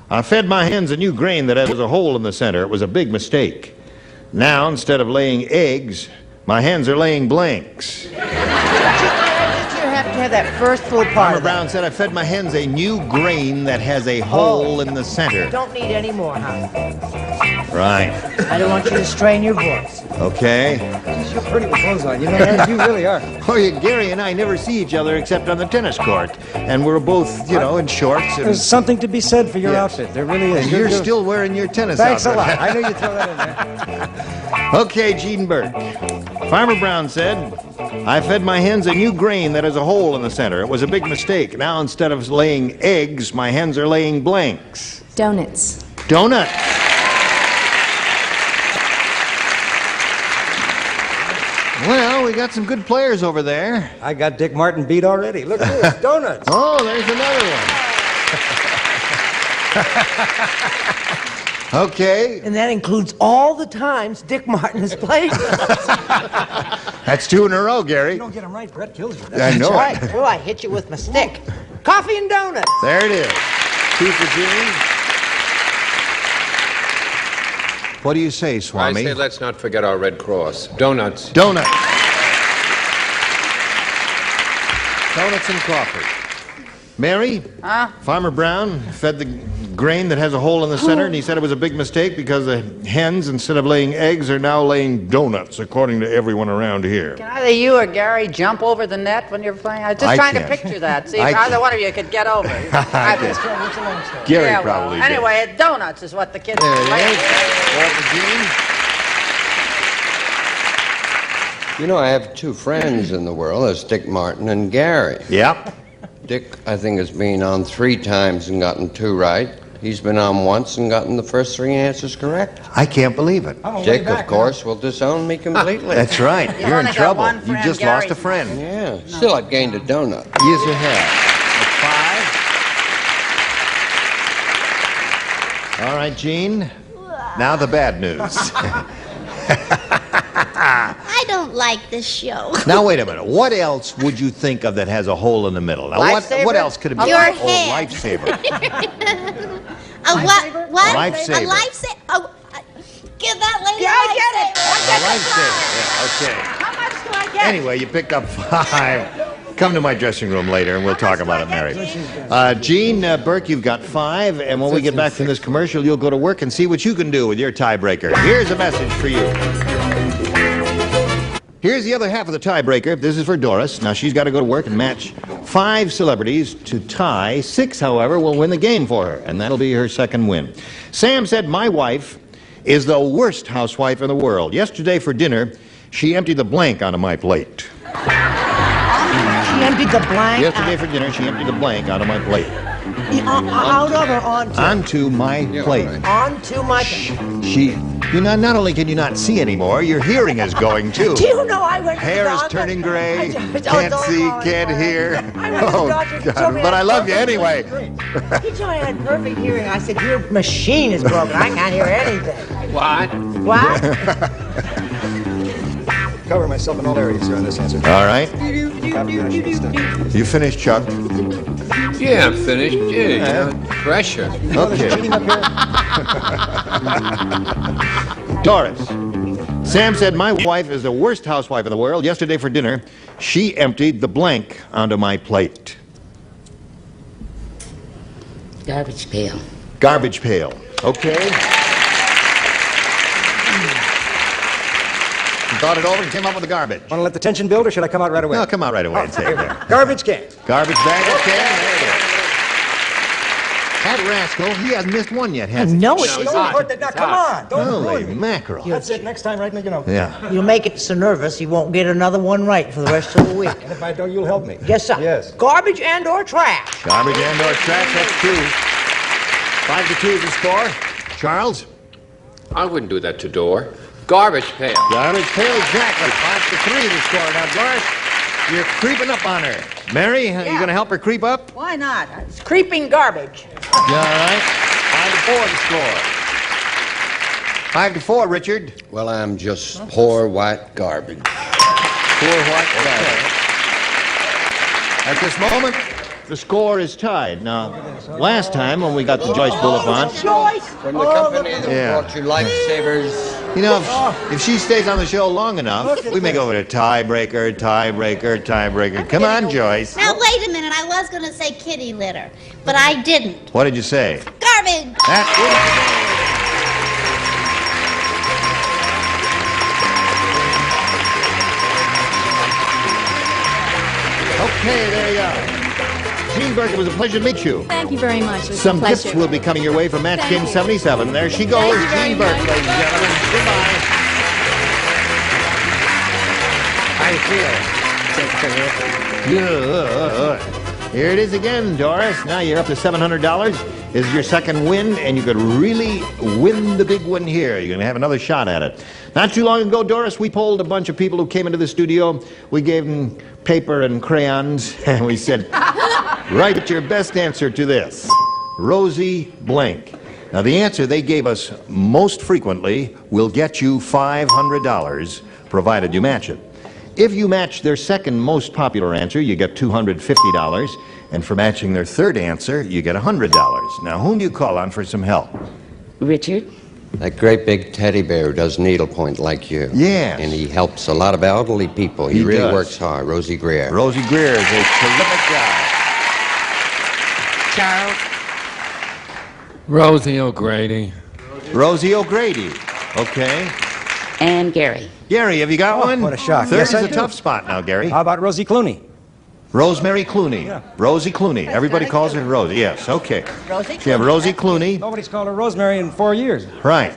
I fed my hens a new grain that has a hole in the center. It was a big mistake. Now, instead of laying eggs, my hens are laying blanks. You have to have that first little part. Farmer Brown said, I fed my hens a new grain that has a hole in the center. Don't need any more, huh? Right. I don't want you to strain your voice. Okay. You're pretty with clothes on. You know that? You really are. Oh, Gary and I never see each other except on the tennis court. And we're both, in shorts. And... There's something to be said for your outfit. There really is. And you're still wearing your tennis Thanks outfit. Thanks a lot. I knew you'd throw that in there. Okay, Gene Burke. Farmer Brown said, I fed my hens a new grain that has a hole in the center. It was a big mistake. Now, instead of laying eggs, my hens are laying blanks. Donuts. Donuts. Well, we got some good players over there. I got Dick Martin beat already. Look at this, donuts. Oh, there's another one. Okay. And that includes all the times Dick Martin has played. That's 2 in a row, Gary. You don't get them right, Brett kills you. I know. That's right. Oh, I hit you with my stick. Coffee and donuts. There it is. 2 for Gene. What do you say, Swami? I say let's not forget our Red Cross. Donuts. Donuts. Donuts and coffee. Mary? Farmer Brown fed the grain that has a hole in the center, and he said it was a big mistake because the hens, instead of laying eggs, are now laying donuts, according to everyone around here. Can either you or Gary jump over the net when you're playing? I was just trying to picture that. See if either one of you could get over. Gary probably did. Anyway, donuts is what the kids there play. it is. You know, I have 2 friends in the world. There's Dick Martin and Gary. Yep. Dick, I think, has been on 3 times and gotten 2 right. He's been on once and gotten the first 3 answers correct. I can't believe it. Dick, of course, will disown me completely. That's right. You're in trouble. You just lost a friend. Yeah. Still, I've gained a donut. Yes, you have. That's 5. All right, Gene. Now the bad news. I don't like this show. Now, wait a minute. What else would you think of that has a hole in the middle? Now, what else could it be? Your head. Oh, lifesaver. A what? What? A lifesaver. A lifesaver. Oh, give that lady I get it. A lifesaver. Yeah, okay. How much do I get? Anyway, you picked up 5. Come to my dressing room later, and we'll talk about it, Mary. Gene Burke, you've got 5, and when we get back from this commercial, you'll go to work and see what you can do with your tiebreaker. Here's a message for you. Here's the other half of the tiebreaker. This is for Doris. Now, she's got to go to work and match 5 celebrities to tie. 6, however, will win the game for her, and that'll be her second win. Sam said, my wife is the worst housewife in the world. Yesterday for dinner, she emptied the blank onto my plate. She emptied the blank? Yesterday for dinner, she emptied the blank onto my plate. Out of or onto? Onto my plate. Onto my plate. Not only can you not see anymore, your hearing is going too. Do you know I went to the Hair is doctor? turning gray. Can't see, can't hear. Oh, God. But I love you anyway. He told me I had perfect hearing. I said, your machine is broken. I can't hear anything. What? What? Cover myself in all areas here on this answer. All right. You finished, Chuck? Yeah, I'm finished. Gee, pressure. Okay. Doris. Sam said, my wife is the worst housewife in the world. Yesterday for dinner, she emptied the blank onto my plate. Garbage pail. Garbage pail. Okay. You thought it over and came up with the garbage. Want to let the tension build, or should I come out right away? No, come out right away and say it there. Garbage can. Garbage bag, okay. There it is. That rascal, he hasn't missed one yet, has he? No, Don't hurt that. Now, come on. Don't Holy ruin me. mackerel. That's it. Next time, right? You know. Yeah. You'll make it so nervous he won't get another one right for the rest of the week. And if I don't, you'll help me. Yes, sir. Yes. Garbage and or trash. Garbage and or trash, that's 2. 5-2 is the score. Charles? I wouldn't do that to Dor. Garbage pail. Garbage pail, exactly. 5-3 the score. Now, Doris, you're creeping up on her. Mary, are you going to help her creep up? Why not? It's creeping garbage. Yeah, all right. 5-4 the score. 5-4, Richard. Well, I'm just poor white garbage. Poor white garbage. At this moment, the score is tied. Now, last time when we got the Joyce Bullet From the company that brought you lifesavers. you know, if she stays on the show long enough, we may go with a tiebreaker, tiebreaker, tiebreaker. Come on, Joyce. Now, wait a minute. I was going to say kitty litter, but I didn't. What did you say? Garbage! Okay, there you are. Jean Burke, it was a pleasure to meet you. Thank you very much. It was Some a pleasure. gifts will be coming your way from Match Game 77. There she goes, Thank you very Jean Burke, much. ladies and gentlemen. Goodbye. How you feel? Here it is again, Doris. Now you're up to $700. This is your second win, and you could really win the big one here. You're going to have another shot at it. Not too long ago, Doris, we polled a bunch of people who came into the studio. We gave them paper and crayons, and we said, write your best answer to this. Rosie blank. Now, the answer they gave us most frequently will get you $500, provided you match it. If you match their second most popular answer, you get $250. And for matching their third answer, you get $100. Now, whom do you call on for some help? Richard? That great big teddy bear who does needlepoint like you. Yes. And he helps a lot of elderly people. He really does. works hard. Rosie Greer. Rosie Greer is a terrific guy. Charles? Rosie O'Grady. Rosie O'Grady. Okay. And Gary. Gary, have you got one? What a shock. Third Yes, is I a do. tough spot now, Gary. How about Rosie Clooney? Rosemary Clooney. Rosie Clooney. Everybody calls her Rosie. Yes, okay. Rosie So you have Rosie Clooney. Nobody's called her Rosemary in 4 years. Right.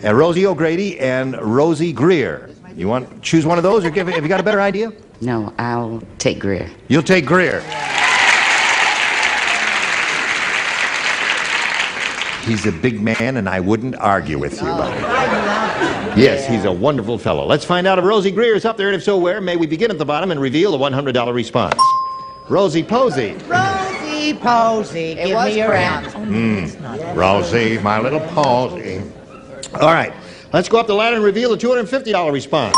And Rosie O'Grady and Rosie Greer. You want to choose one of those, or have you got a better idea? No, I'll take Greer. You'll take Greer. He's a big man, and I wouldn't argue with you about it. Yes, he's a wonderful fellow. Let's find out if Rosie Greer is up there, and if so, where. May we begin at the bottom and reveal the $100 response. Rosie Posey. Rosie Posey, give me your answer. Rosie, my little Posey. All right, let's go up the ladder and reveal the $250 response.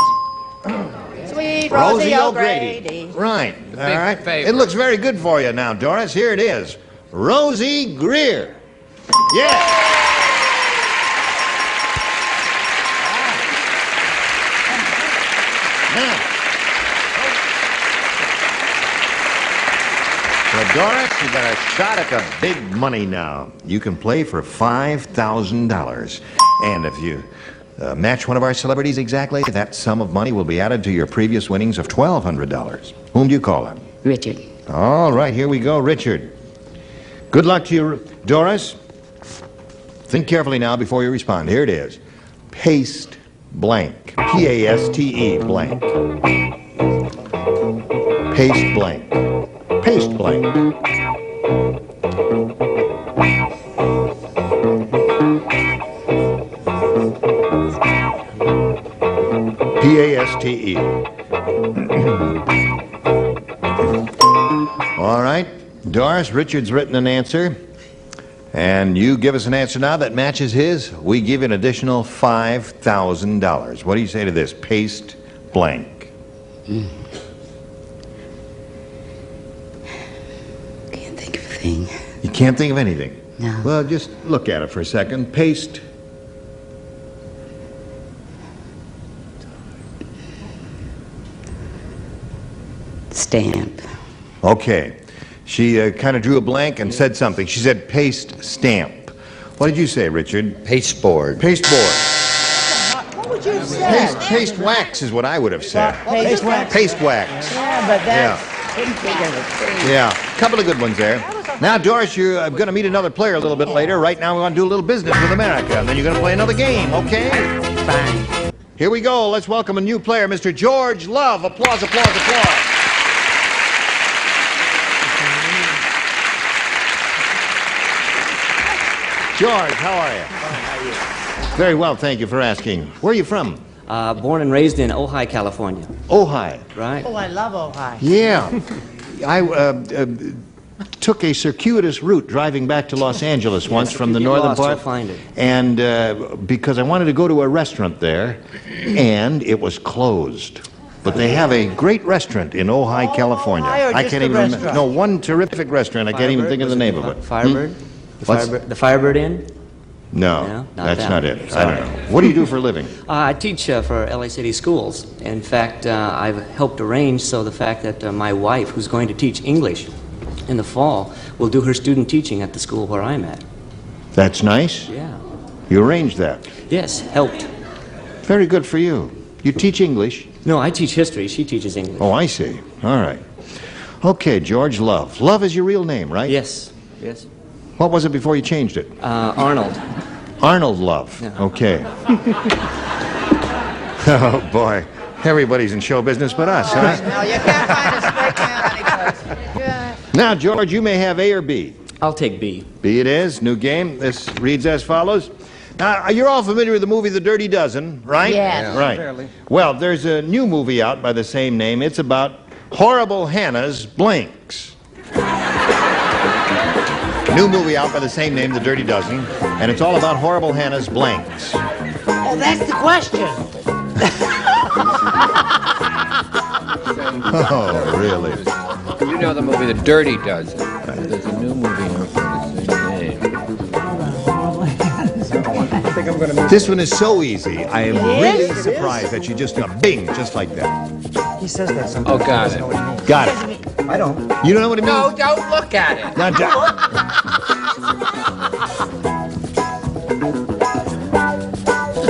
Sweet Rosie Rosie O'Grady. O'Grady. Right, all right. favorite. It looks very good for you now, Doris. Here it is. Rosie Greer. Yeah. Now, well, Doris, you got a shot at the big money now. You can play for $5,000. And if you match one of our celebrities exactly, that sum of money will be added to your previous winnings of $1,200. Whom do you call on? Richard. All right, here we go, Richard. Good luck to you, Doris. Think carefully now before you respond. Here it is. Paste blank. P-A-S-T-E blank. Paste blank. Paste blank. P-A-S-T-E. All right. Doris, Richard's written an answer. And you give us an answer now that matches his. We give you an additional $5,000. What do you say to this? Paste blank. Can't think of a thing. You can't think of anything? No. Well, just look at it for a second. Paste. Stamp. Okay. She kind of drew a blank and said something. She said paste stamp. What did you say, Richard? Pasteboard. Pasteboard. What would you say? Paste wax is what I would have said. Paste wax. Paste wax. Yeah, but that's... Yeah, a couple of good ones there. Now, Doris, you're going to meet another player a little bit later. Right now, we want to do a little business with America, and then you're going to play another game, okay? Fine. Here we go. Let's welcome a new player, Mr. George Love. Applause, applause, applause. George, how are you? How are you? Very well, thank you for asking. Where are you from? Born and raised in Ojai, California. Ojai. Right. Oh, I love Ojai. Yeah. I took a circuitous route driving back to Los Angeles once from the northern part. You'll find it. And because I wanted to go to a restaurant there, and it was closed. But they have a great restaurant in Ojai, California. I can't even remember. No, one terrific restaurant. I can't even think of the name of it. Firebird? The Firebird Inn? No, that's not it. I don't know. What do you do for a living? I teach for LA City schools. In fact, I've helped arrange so the fact that my wife, who's going to teach English in the fall, will do her student teaching at the school where I'm at. That's nice. Yeah. You arranged that? Yes, helped. Very good for you. You teach English? No, I teach history. She teaches English. Oh, I see. All right. Okay, George Love. Love is your real name, right? Yes. Yes. What was it before you changed it? Arnold. Arnold Love. Yeah. Okay. Oh, boy. Everybody's in show business but us, huh? No, you can't find a straight man anyplace. Yeah. Now, George, you may have A or B. I'll take B. B it is. New game. This reads as follows. Now, you're all familiar with the movie The Dirty Dozen, right? Yes. Yeah. Right. Fairly. Well, there's a new movie out by the same name. It's about Horrible Hannah's blanks. New movie out by the same name, The Dirty Dozen, and it's all about Horrible Hannah's blanks. Oh, that's the question. Oh, really? You know the movie The Dirty Dozen. There's a new movie out by the same name. I think I'm going to move. This one is so easy. I am really surprised that you just got bing, just like that. He says that sometimes. Oh, got I don't know what he means. Got it. I don't. You don't know what it means? No, don't look at it. Now,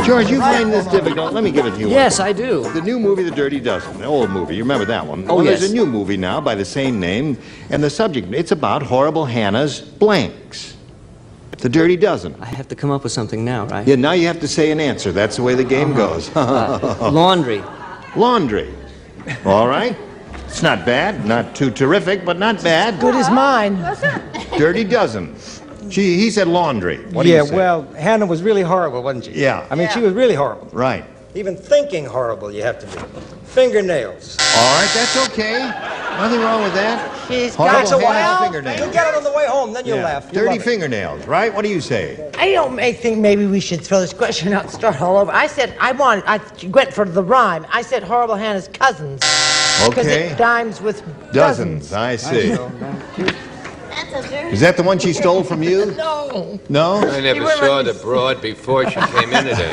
George, you find this difficult. Let me give it to you. Yes, I do. The new movie, The Dirty Dozen, the old movie. You remember that one? Oh, well, yes. There's a new movie now by the same name, and the subject, it's about Horrible Hannah's blanks. The Dirty Dozen. I have to come up with something now, right? Yeah, now you have to say an answer. That's the way the game goes. Laundry. Laundry. All right. It's not bad. Not too terrific, but not bad. Good as mine. Dirty Dozen. He said laundry. What do you say? Well, Hannah was really horrible, wasn't she? Yeah. I mean, she was really horrible. Right. Even thinking horrible, you have to be. Fingernails. All right, that's okay. Nothing wrong with that. She's Horrible got Hannah's fingernails. You'll get it on the way home, then you'll laugh. You'll Dirty love it. fingernails, right? What do you say? I think maybe we should throw this question out and start all over. I said I went for the rhyme. I said Horrible Hannah's cousins. Because Okay. it rhymes with Dozens, I see. That's a very... Is that the one she stole from you? No. No? I never saw the broad before she came in today.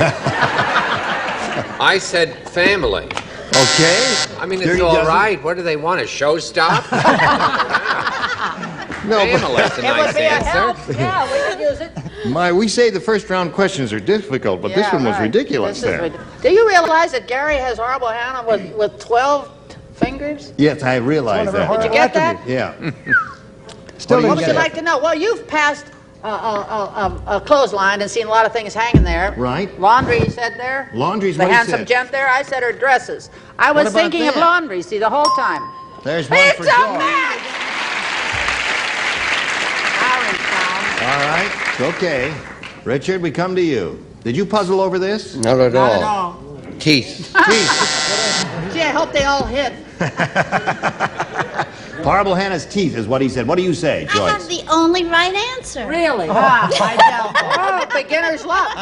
I said family. Okay. I mean, it's Dirty all Dozen. right. What do they want, a showstop? No, Family's a It would nice be a help. answer. Yeah, we could use it. we say the first round questions are difficult, but this Yeah, one was right. ridiculous This is there. ridiculous. Do you realize that Gary has Horrible Hannah with 12 fingers? Yes, I realize that. Did you get that? Yeah. Still What do What you would say? you like to know? Well, you've passed a clothesline and seen a lot of things hanging there. Right. Laundry, you said there. Laundry's The what he handsome said. gent there. I said her dresses. I was What about thinking of that? laundry, see, the whole time. There's one It's for a George. match! All right. Okay. Richard, we come to you. Did you puzzle over this? Not at Not all. at all. Teeth. Gee, I hope they all hit. Horrible Hannah's teeth is what he said. What do you say, I have Joyce? the only right answer. Really? Oh, beginner's luck.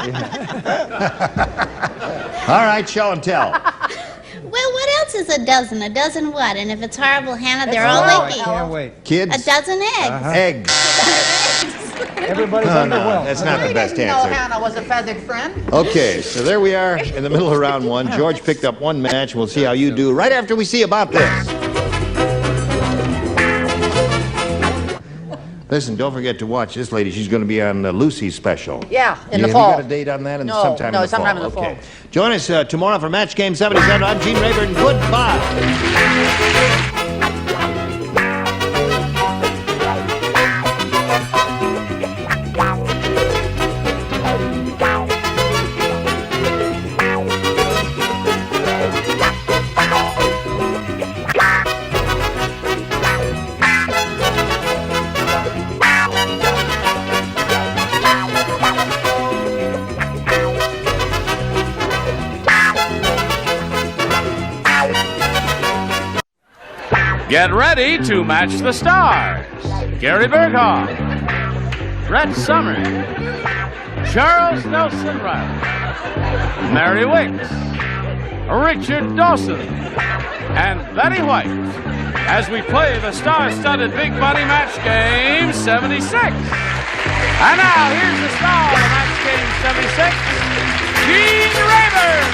All right, show and tell. Well, what else is a dozen? A dozen what? And if it's Horrible Hannah, they're all I icky. can't wait. Kids? A dozen eggs. Eggs. Everybody's No, underwhelmed. that's not the best No, answer. Hannah was a feathered friend. Okay, so there we are in the middle of round one. George picked up one match. We'll see how you do right after we see about this. Listen, don't forget to watch this lady. She's going to be on Lucy's special. Yeah, in the Have fall. you got a date on that? No, sometime no, in the sometime fall. in the Okay. fall. Join us tomorrow for Match Game 77. I'm Gene Rayburn. Goodbye. Get ready to match the stars. Gary Berghoff, Brett Summers, Charles Nelson Riley, Mary Wickes, Richard Dawson, and Betty White as we play the star-studded Big Money Match Game 76. And now, here's the star of Match Game 76, Gene Rayburn.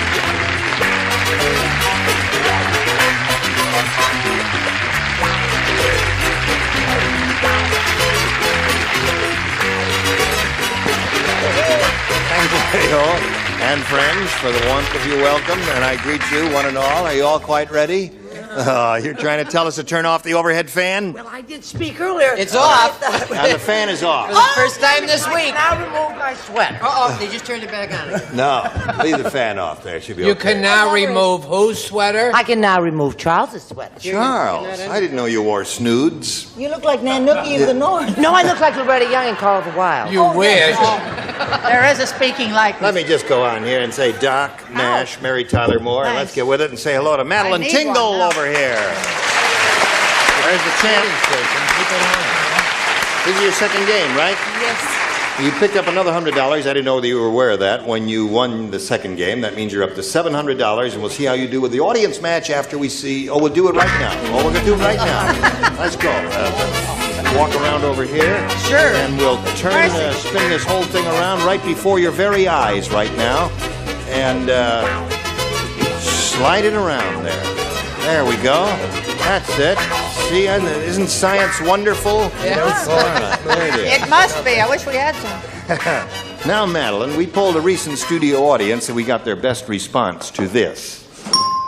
Thank you, Hale, and friends, for the warmth of your welcome, and I greet you, one and all. Are you all quite ready? You're trying to tell us to turn off the overhead fan? Well, I did speak earlier. It's off. And the fan is off. For the first time this week. Now remove my sweater. Uh-oh, they just turned it back on again. No, leave the fan off there. It should be You okay. can now remove whose sweater? I can now remove Charles's sweater. Charles, I didn't know you wore snoods. You look like Nanuki of the North. No, I look like Loretta Young in Call of the Wild. You wish. There is a speaking likeness. Let me just go on here and say Doc, Nash, Mary Tyler Moore, and let's get with it and say hello to Madeline Tingle over here. There's the champ. This is your second game, right? Yes. You picked up another $100. I didn't know that you were aware of that. When you won the second game, that means you're up to $700, and we'll see how you do with the audience match after we see. Oh, we'll do it right now. Oh, we're going to do it right now. Let's go. Walk around over here. Sure. And we'll spin this whole thing around right before your very eyes right now. And slide it around there. There we go. That's it. See, isn't science wonderful? Yes. All right, there it is. It must be. I wish we had some. Now, Madeline, we polled a recent studio audience and we got their best response to this.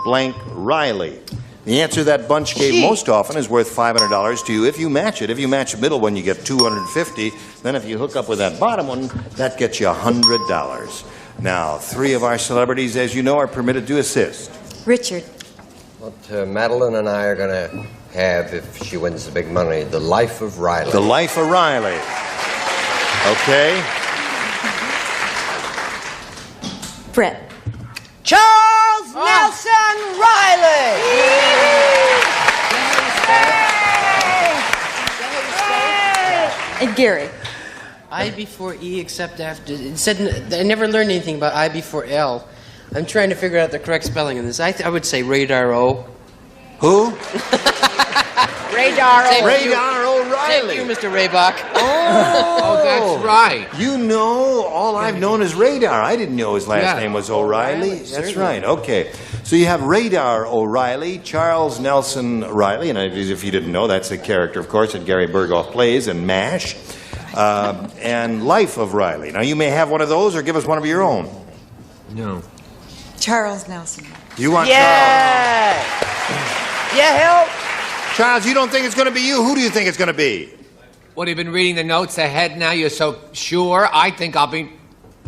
Blank Riley. The answer that bunch gave most often is worth $500 to you if you match it. If you match the middle one, you get $250. Then if you hook up with that bottom one, that gets you $100. Now, 3 of our celebrities, as you know, are permitted to assist. Richard. What Madeline and I are going to have, if she wins the big money, The Life of Riley. The Life of Riley. Okay. Brett. Charles Nelson Riley. And Gary. I before E except after. It said I never learned anything about I before L. I'm trying to figure out the correct spelling of this. I would say Radar O. Who? Radar O. Radar O'Reilly. Thank you, Mr. Raybach. Oh, that's right. You know, all I've known is Radar. I didn't know his last name was O'Reilly. That's right. Okay. So you have Radar O'Reilly, Charles Nelson Riley, and if you didn't know, that's a character, of course, that Gary Berghoff plays in MASH, and Life of Riley. Now, you may have one of those or give us one of your own. No. Charles Nelson. You want Charles? Yeah, help. Charles, you don't think it's going to be you? Who do you think it's going to be? What, have you been reading the notes ahead now? You're so sure? I think I'll be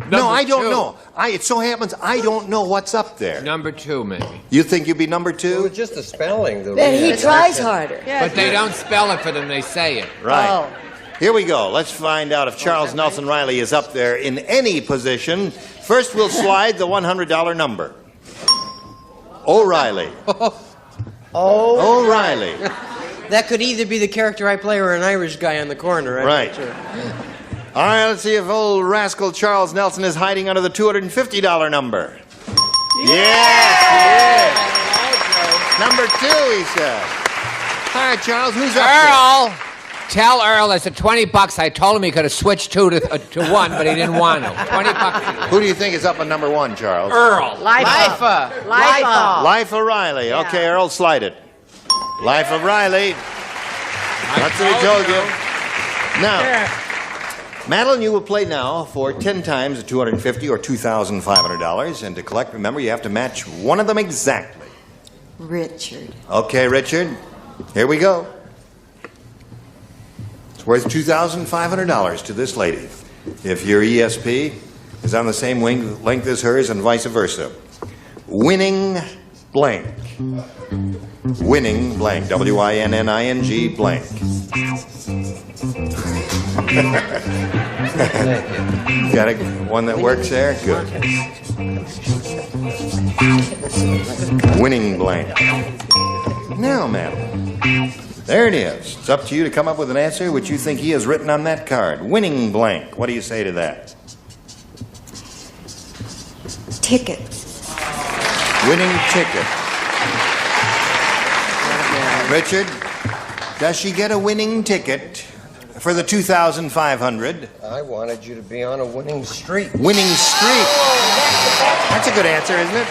No, I don't know. It so happens I don't know what's up there. Number 2, maybe. You think you'd be number 2? It's just the spelling. He tries harder. But they don't spell it for them, they say it. Right. Oh. Here we go. Let's find out if Charles Nelson Riley is up there in any position. First, we'll slide the $100 number. O'Reilly. O'Reilly. That could either be the character I play or an Irish guy on the corner. I'm Right. not sure. All right, let's see if old rascal Charles Nelson is hiding under the $250 number. Yes, he is. Number 2, he said. All right, Charles, who's up Earl! Tell Earl it's at $20. I told him he could have switched 2 to 1, but he didn't want to. $20. Who do you think is up on number 1, Charles? Earl. Lifa. Life of Riley. Okay, Earl, slide it. Life of Riley. That's what he told you. Now, Madeline, you will play now for 10 times the $250 or $2,500. And to collect, remember, you have to match one of them exactly. Richard. Okay, Richard. Here we go. It's worth $2,500 to this lady. If your ESP is on the same length as hers and vice versa. Winning blank. Winning blank. W-I-N-N-I-N-G blank. Got one that works there? Good. Winning blank. Now, Madeline. There it is. It's up to you to come up with an answer which you think he has written on that card. Winning blank. What do you say to that? Ticket. Winning ticket. Richard, does she get a winning ticket for the 2,500? I wanted you to be on a winning streak. Winning streak. That's a good answer, isn't it?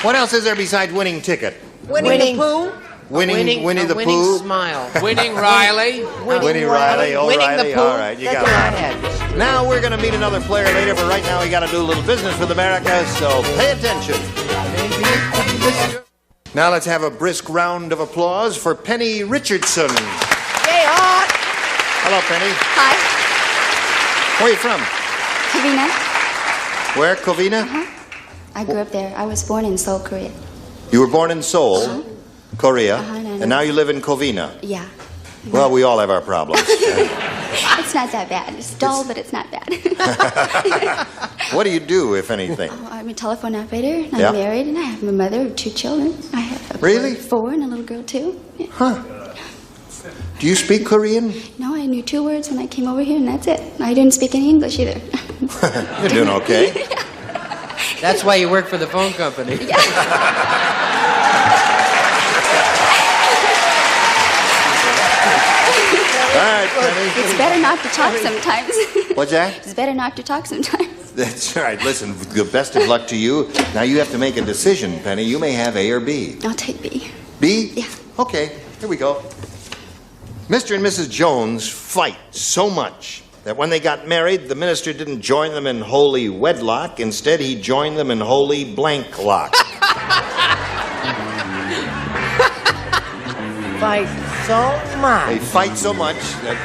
What else is there besides winning ticket? Winning the Pooh? Winnie the winning Pooh. smile. Winning Riley. Winnie Riley. Oh, Winning Riley. the Pooh. All right, you got it. Now we're going to meet another player later, but right now we got to do a little business with America, so pay attention. Now let's have a brisk round of applause for Penny Richardson. Stay hot. Hello, Penny. Hi. Where are you from? Covina. Where, Covina? I grew up there. I was born in Seoul, Korea. You were born in Seoul, Korea, and now you live in Covina. Yeah. Well, we all have our problems. It's not that bad. It's dull, but it's not bad. What do you do, if anything? I'm a telephone operator, and Yeah. I'm married, and I have a mother of 2 children. I have a Really? boy of 4 and a little girl, too. Yeah. Huh. Do you speak Korean? No, I knew 2 words when I came over here, and that's it. I didn't speak any English either. You're doing okay. That's why you work for the phone company. All right, Penny. It's better not to talk sometimes. What's that? It's better not to talk sometimes. That's right. Listen, the best of luck to you. Now you have to make a decision, Penny. You may have A or B. I'll take B. B? Yeah. Okay, here we go. Mr. and Mrs. Jones fight so much that when they got married, the minister didn't join them in holy wedlock. Instead, he joined them in holy blank lock. Fight so much. They fight so much that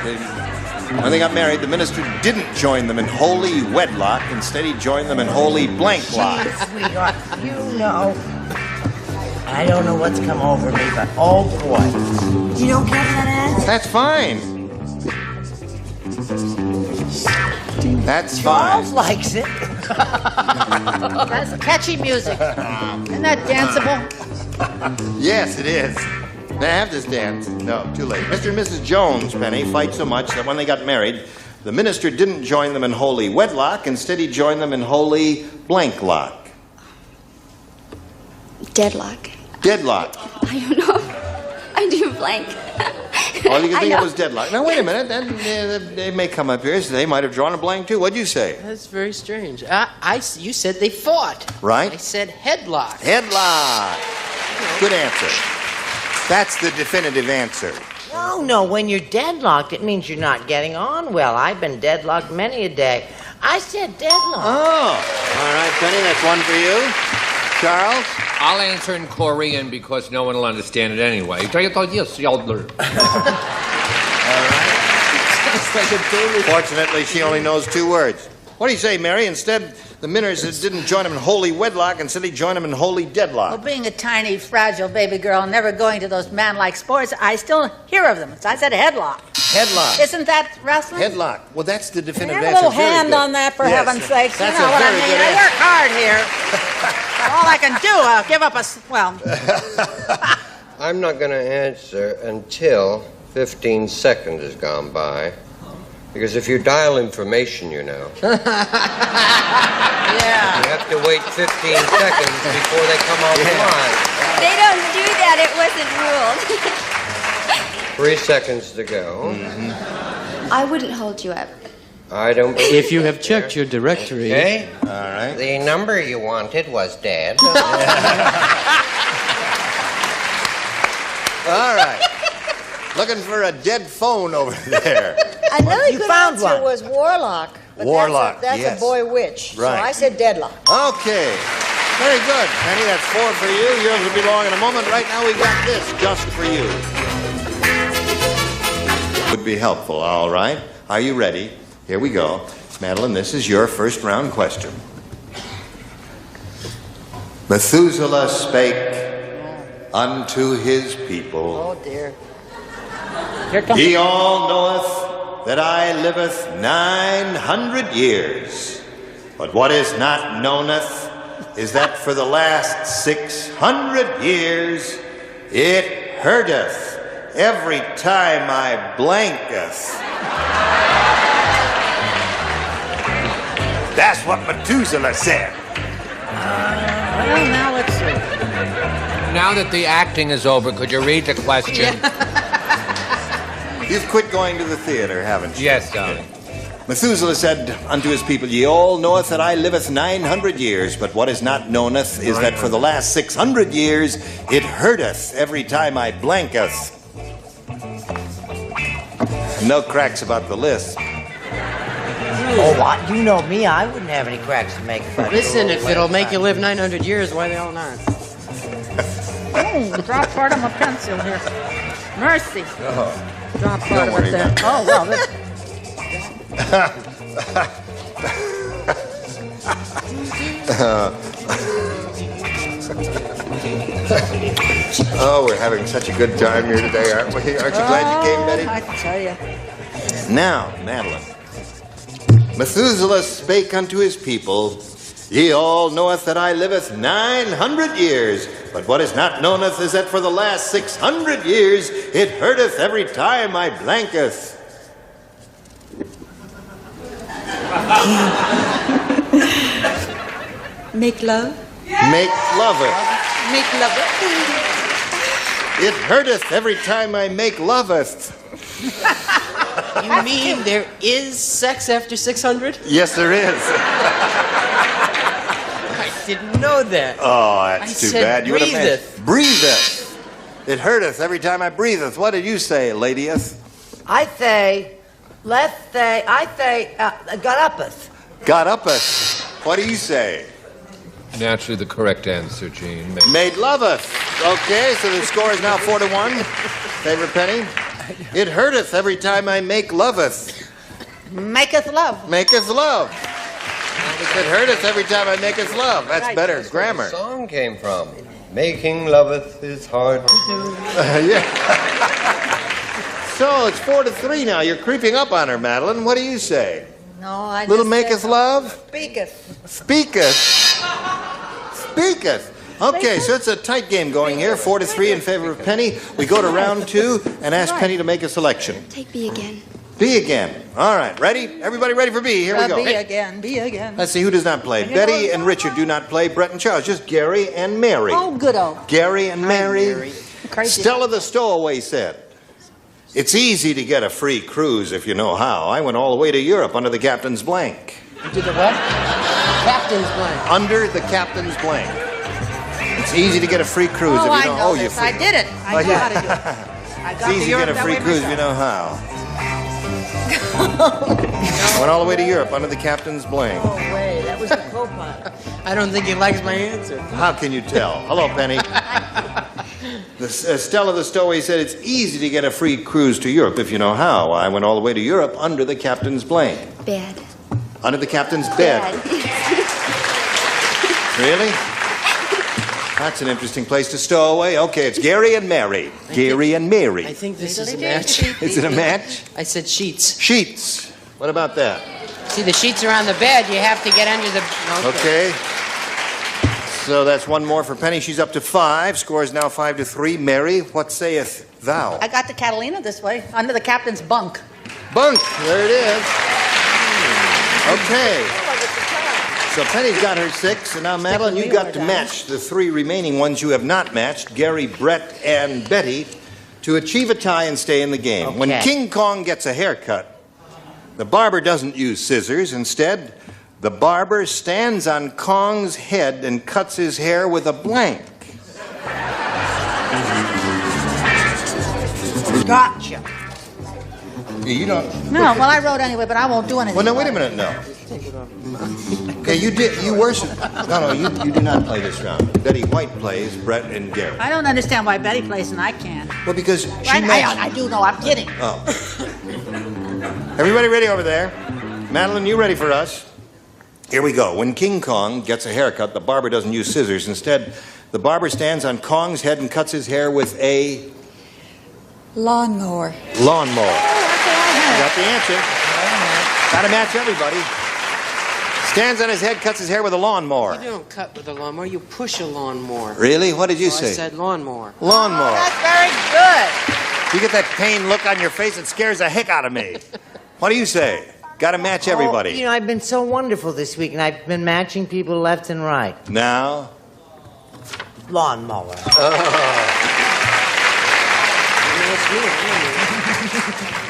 when they got married, the minister didn't join them in holy wedlock. Instead, he joined them in holy blank lock. Gee, sweetheart, you know, I don't know what's come over me, but oh boy. You don't get that answer? That's fine. That's Charles fine. likes it. That's catchy music. Isn't that danceable? Yes, it is. May I have this dance? No, too late. Mr. and Mrs. Jones, Penny, fight so much that when they got married, the minister didn't join them in holy wedlock. Instead, he joined them in holy blank lock. Deadlock. Deadlock. I don't know. I do blank. All you can I think know. of was deadlock. Now, wait a minute. They may come up here, so they might have drawn a blank, too. What'd you say? That's very strange. You said they fought. Right? I said headlock. Headlock. Good answer. That's the definitive answer. No, when you're deadlocked, it means you're not getting on well. I've been deadlocked many a day. I said deadlock. Oh. All right, Penny, that's one for you. Charles? I'll answer in Korean because no one will understand it anyway. Fortunately, she only knows 2 words. What do you say, Mary? Instead, the minister didn't join him in holy wedlock. Instead, he joined him in holy Well, deadlock. being a tiny, fragile baby girl, never going to those man-like sports, I still hear of them. So I said headlock. Headlock. Isn't that wrestling? Headlock. Well, that's the definitive Have a answer. little Very hand good. on that, for Yes. heaven's sakes. That's You know a what I very mean. good I answer. work hard here. All I can do, I'll give up I'm not going to answer until 15 seconds has gone by. Because if you dial information, you know, you have to wait 15 seconds before they come on the line. They don't do that. It wasn't ruled. 3 seconds to go. I wouldn't hold you up. I don't believe If you have checked your directory. Okay. All right. The number you wanted was dead. All right. Looking for a dead phone over there. Another You good found answer one. was warlock. But Warlock, That's yes. a boy witch. Right. So I said deadlock. Okay. Very good. Penny, that's 4 for you. Yours will be long in a moment. Right now, we got this just for you. Would be helpful, all right? Are you ready? Here we go. Madeline, this is your first round question. Methuselah spake unto his people. Oh, dear. Here comes He all knoweth that I liveth 900 years. But what is not knowneth is that for the last 600 years It hurteth every time I blanketh. That's what Methuselah said. Well, now let's see. Now that the acting is over, could you read the question? You've quit going to the theater, haven't you? Yes, darling. Methuselah said unto his people, Ye all knoweth that I liveth 900 years, but what is not knoweth is that for the last 600 years it hurteth every time I blanketh. No cracks about the list. Oh, what? You know me, I wouldn't have any cracks to make. Listen, if it'll make you live 900 years, why the hell not? Oh, drop part of my pencil here. Mercy. Oh. Drop part of it there. Oh, well, this... Oh, we're having such a good time here today, aren't we? Aren't you glad you came, Betty? I tell you. Now, Madeline. Methuselah spake unto his people, Ye all knoweth that I liveth 900 years, but what is not knoweth is that for the last 600 years it hurteth every time I blanketh. Make love? Make loveth. Make love. It hurteth every time I make loveth. You mean there is sex after 600? Yes, there is. I didn't know that. Oh, that's too bad. You would have breatheth. Breatheth. It hurteth every time I breatheth. What did you say, ladyeth? I say, got uppeth. Got uppeth. What do you say? Naturally, the correct answer, Gene. Made loveth. Okay, so the score is now 4-1. Favorite Penny? It hurteth every time I make loveth. Maketh love. Maketh love. It hurteth every time I maketh love. That's Right. better grammar. Where the song came from. Making loveth is hard to do. Yeah. So it's 4-3 now. You're creeping up on her, Madeline. What do you say? No, I Little just maketh said, love? Speaketh. Speaketh. Speaketh. Okay, so it's a tight game going here. 4-3 in favor of Penny. We go to round 2 and ask Penny to make a selection. Take B again. B again. All right, ready? Everybody ready for B? Here we go. B again. B again. Let's see who does not play. Betty and Richard do not play. Brett and Charles. Just Gary and Mary. Oh, good old. Gary and Mary. Crazy. Stella the Stowaway said, It's easy to get a free cruise if you know how. I went all the way to Europe under the captain's blank. You did the what? Captain's blank. Under the captain's blank. It's easy to get a free cruise if you know. I know this. I did it. I know how to do it. I got It's easy to get a free cruise if you know how. Went all the way to Europe under the captain's blank. Oh, wait. That was the co-pilot. I don't think he likes my answer. How can you tell? Hello, Penny. Stella the Stowaway said it's easy to get a free cruise to Europe if you know how. I went all the way to Europe under the captain's blank. Bed. Under the captain's bed. Really? That's an interesting place to stow away. Okay, it's Gary and Mary. Gary and Mary. I think this is a match. Is it a match? I said sheets. Sheets. What about that? See, the sheets are on the bed. You have to get under the... Okay. So that's one more for Penny. She's up to 5. Score is now 5-3. Mary, what sayeth thou? I got the Catalina this way, under the captain's bunk. Bunk. There it is. Okay. So Penny's got her 6, and now Madeline, you got to match the 3 remaining ones you have not matched, Gary, Brett, and Betty, to achieve a tie and stay in the game. Okay. When King Kong gets a haircut, the barber doesn't use scissors. Instead, the barber stands on Kong's head and cuts his hair with a blank. Gotcha. You don't... No, well, I wrote anyway, but I won't do anything. Well, no, wait a minute, no. Okay, you were... No, you do not play this round. Betty White plays, Brett and Gary. I don't understand why Betty plays and I can't. Well, because she I do know, I'm kidding. Oh. Everybody ready over there? Madeline, you ready for us? Here we go. When King Kong gets a haircut, the barber doesn't use scissors. Instead, the barber stands on Kong's head and cuts his hair with a... Lawnmower. Lawnmower. You got the answer. Got to match everybody. Stands on his head, cuts his hair with a lawnmower. You don't cut with a lawnmower, you push a lawnmower. Really? What did you say? I said lawnmower. Lawnmower. That's very good. You get that pained look on your face, it scares the heck out of me. What do you say? Got to match everybody. Oh, you know, I've been so wonderful this week, and I've been matching people left and right. Now? Lawnmower.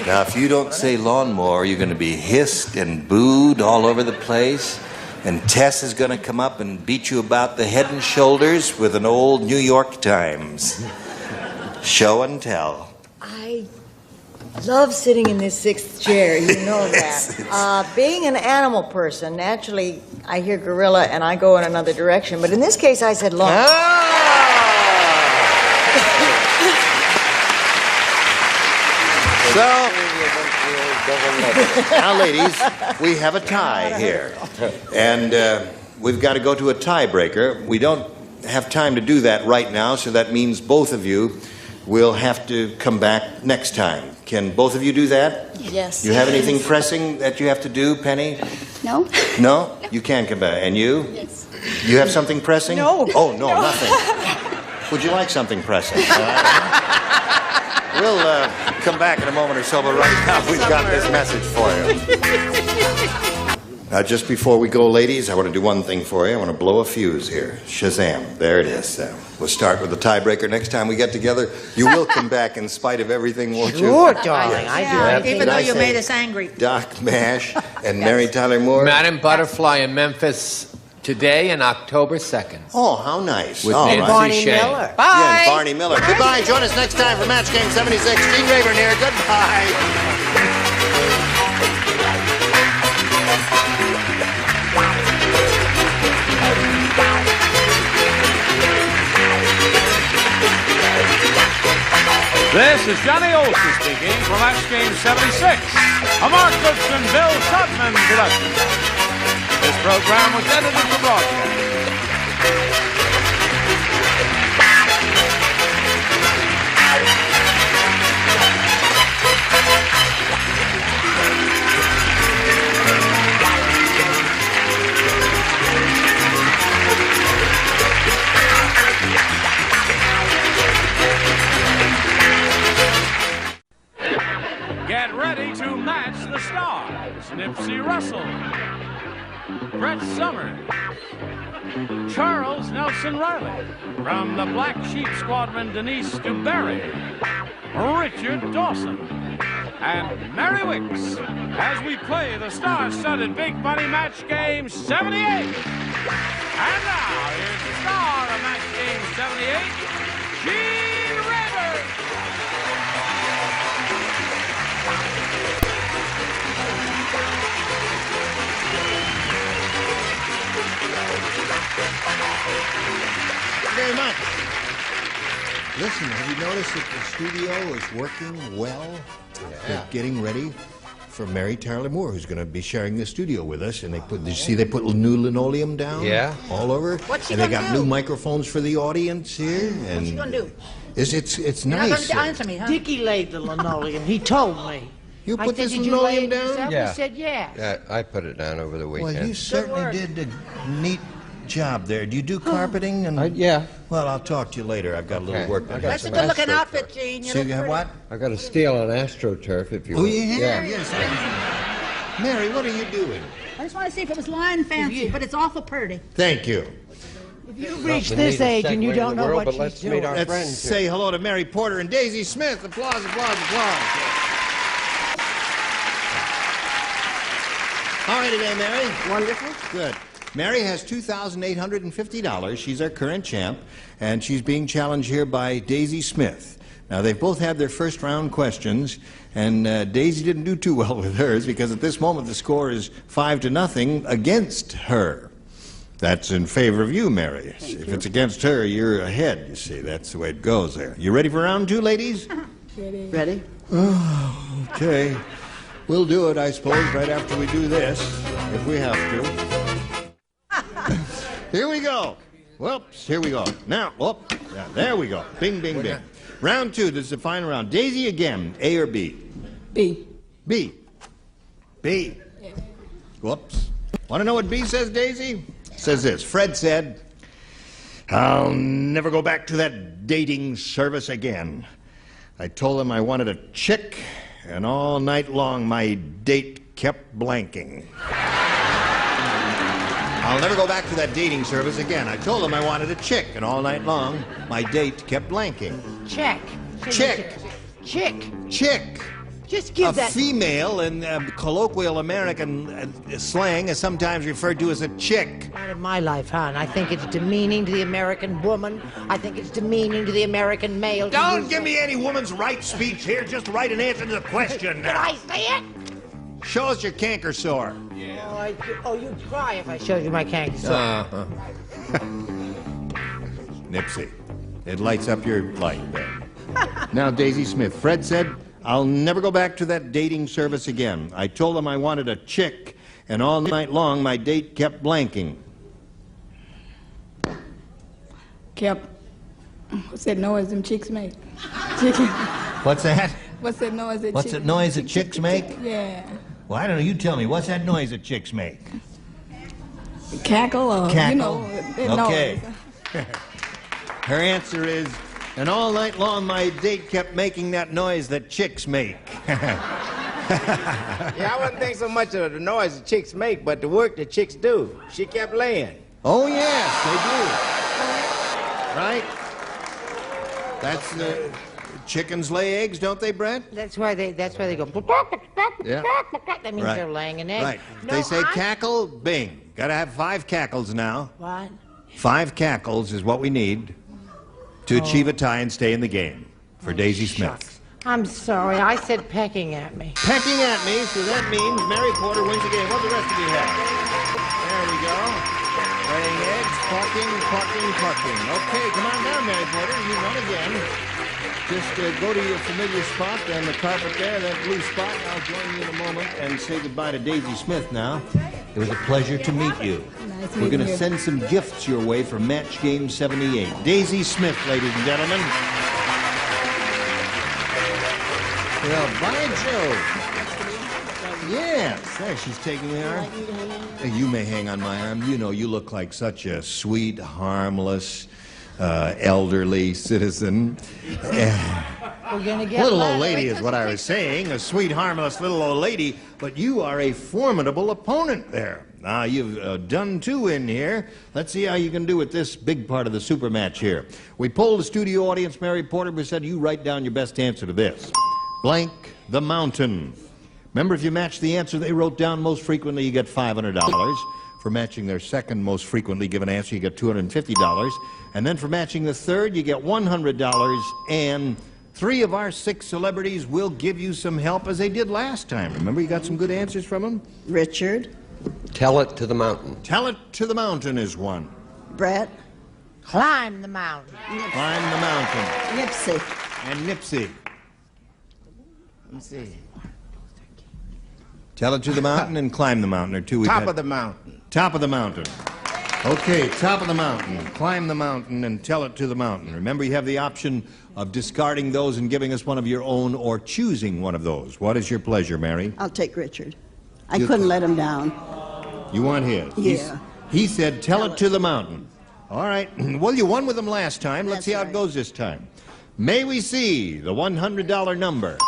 Now, if you don't say lawnmower, you're going to be hissed and booed all over the place. And Tess is going to come up and beat you about the head and shoulders with an old New York Times. Show and tell. I love sitting in this sixth chair, you know that. Being an animal person, naturally, I hear gorilla and I go in another direction. But in this case, I said lawn. So, now, ladies, we have a tie here. And we've got to go to a tiebreaker. We don't have time to do that right now, so that means both of you will have to come back next time. Can both of you do that? Yes. You have anything pressing that you have to do, Penny? No. No? You can come back. And you? Yes. You have something pressing? No. Oh, no, nothing. Would you like something pressing? We'll come back in a moment or so, but right now we've got this message for you. Now, just before we go, ladies, I want to do one thing for you. I want to blow a fuse here. Shazam. There it is. We'll start with the tiebreaker. Next time we get together, you will come back in spite of everything, won't you? Sure, darling. I do. Yeah, even though you made us angry. Doc Mash and Mary Tyler Moore. Madam Butterfly in Memphis today and October 2nd. Oh, how nice. With All Nancy right. Barney Shea. Miller. Yeah, and Barney Miller. Goodbye. Join us next time for Match Game 76. Gene Rayburn here. Goodbye. This is Johnny Olson speaking for Match Game 76, a Mark Goodson, Bill Tubman production. This program was edited for broadcast. Get ready to match the stars. Nipsey Russell, Brett Summers, Charles Nelson Riley, from the Black Sheep Squadron, Denise DuBarry, Richard Dawson, and Mary Wickes, as we play the star-studded Big Money Match Game 78. And now, here's the star of Match Game 78, Gene Rayburn. Very much. Listen, have you noticed that the studio is working well? They're getting ready for Mary Tyler Moore, who's going to be sharing the studio with us. And did you see they put new linoleum down? Yeah. All over. What's she and they gonna got do? new microphones for the audience here. And What's she gonna do? It's You're not nice. going to answer me, huh? Dickie laid the linoleum. He told me. You I put said, this "Did you lay linoleum it down? yourself?" Yeah. He said, yeah. Yeah, I put it down over the weekend. Well, you certainly did a neat job there. Do you do carpeting? And yeah. Well, I'll talk to you later. I've got a little Okay. work. I got That's a good-looking outfit, Gene. You So look you have pretty. what? I got a steal on AstroTurf if you Oh, want. you have? Yeah. Yes. Mary, what are you doing? I just want to see if it was lying fancy, but it's awful pretty. Thank you. If you reach this age and you don't know what but she's let's doing. meet our Let's friends say here. hello to Mary Porter and Daisy Smith. Applause, applause, applause. How are you today, Mary? Wonderful. Good. Mary has $2,850. She's our current champ, and she's being challenged here by Daisy Smith. Now, they've both had their first round questions, and Daisy didn't do too well with hers because at this moment the score is 5-0 against her. That's in favor of you, Mary. If it's against her, you're ahead, you see. That's the way it goes there. You ready for round 2, ladies? Ready? Oh, okay. We'll do it, I suppose, right after we do this, if we have to. Here we go. Whoops, here we go. Now, whoop, yeah, there we go. Bing, bing, bing. Round 2, this is the final round. Daisy again, A or B? B. B. B. Whoops. Want to know what B says, Daisy? It says this. Fred said, I'll never go back to that dating service again. I told him I wanted a chick, and all night long my date kept blanking. I'll never go back to that dating service again. I told him I wanted a chick, and all night long my date kept blanking. Check. Chick. Chick. Just give that. A female in colloquial American slang is sometimes referred to as a chick. Not in my life, hon. I think it's demeaning to the American woman. I think it's demeaning to the American male. Don't give me any woman's right speech here. Just write an answer to the question now. Can I say it? Show us your canker sore. Yeah. Oh, you'd cry if I showed you my canker sore. Nipsey. It lights up your light there. Now, Daisy Smith. Fred said, I'll never go back to that dating service again. I told him I wanted a chick, and all night long my date kept blanking. What's that noise them chicks make? What's that? What's that noise that What's that noise that chicks make? Yeah. Well, I don't know. You tell me. What's that noise that chicks make? Cackle or, Cackle. you know, that Okay. noise. Her answer is, and all night long my date kept making that noise that chicks make. Yeah, I wouldn't think so much of the noise the chicks make, but the work the chicks do. She kept laying. Oh, yes, they do. Right? That's the chickens lay eggs, don't they, Brett? That's why they go. Yeah. That means they're laying an egg. Right. No, They say cackle, bing. Gotta have 5 cackles now. What? 5 cackles is what we need to achieve a tie and stay in the game for Daisy Smith. I'm sorry. I said pecking at me. Pecking at me, so that means Mary Porter wins the game. What the rest of you have? There we go. Laying eggs, clucking. Okay, come on down, Mary Porter. You won again. Just go to your familiar spot on the carpet there, that blue spot. I'll join you in a moment and say goodbye to Daisy Smith now. It was a pleasure to meet you. We're going to send some gifts your way for Match Game 78. Daisy Smith, ladies and gentlemen. Well, by Jove. Yes, there she's taking the arm. You may hang on my arm. You know, you look like such a sweet, harmless, elderly citizen. We're gonna get little old lady is what I was saying. A sweet, harmless little old lady. But you are a formidable opponent there. Now, you've done 2 in here. Let's see how you can do with this big part of the super match here. We polled the studio audience, Mary Porter, who said you write down your best answer to this. Blank the mountain. Remember, if you match the answer they wrote down most frequently, you get $500. For matching their second most frequently given answer, you get $250. And then for matching the third, you get $100. And 3 of our 6 celebrities will give you some help as they did last time. Remember, you got some good answers from them? Richard. Tell it to the mountain. Tell it to the mountain is one. Brett. Climb the mountain. Climb the mountain. Nipsey. And Nipsey. Let's see. Tell it to the mountain and climb the mountain, or 2 we've Top had. of the mountain. Top of the mountain. Okay, top of the mountain. Climb the mountain and tell it to the mountain. Remember, you have the option of discarding those and giving us one of your own or choosing one of those. What is your pleasure, Mary? I'll take Richard. I couldn't let him down. You want his? Yeah. He said, tell it to the mountain. All right. Well, you won with him last time. Let's see how it goes this time. May we see the $100 number?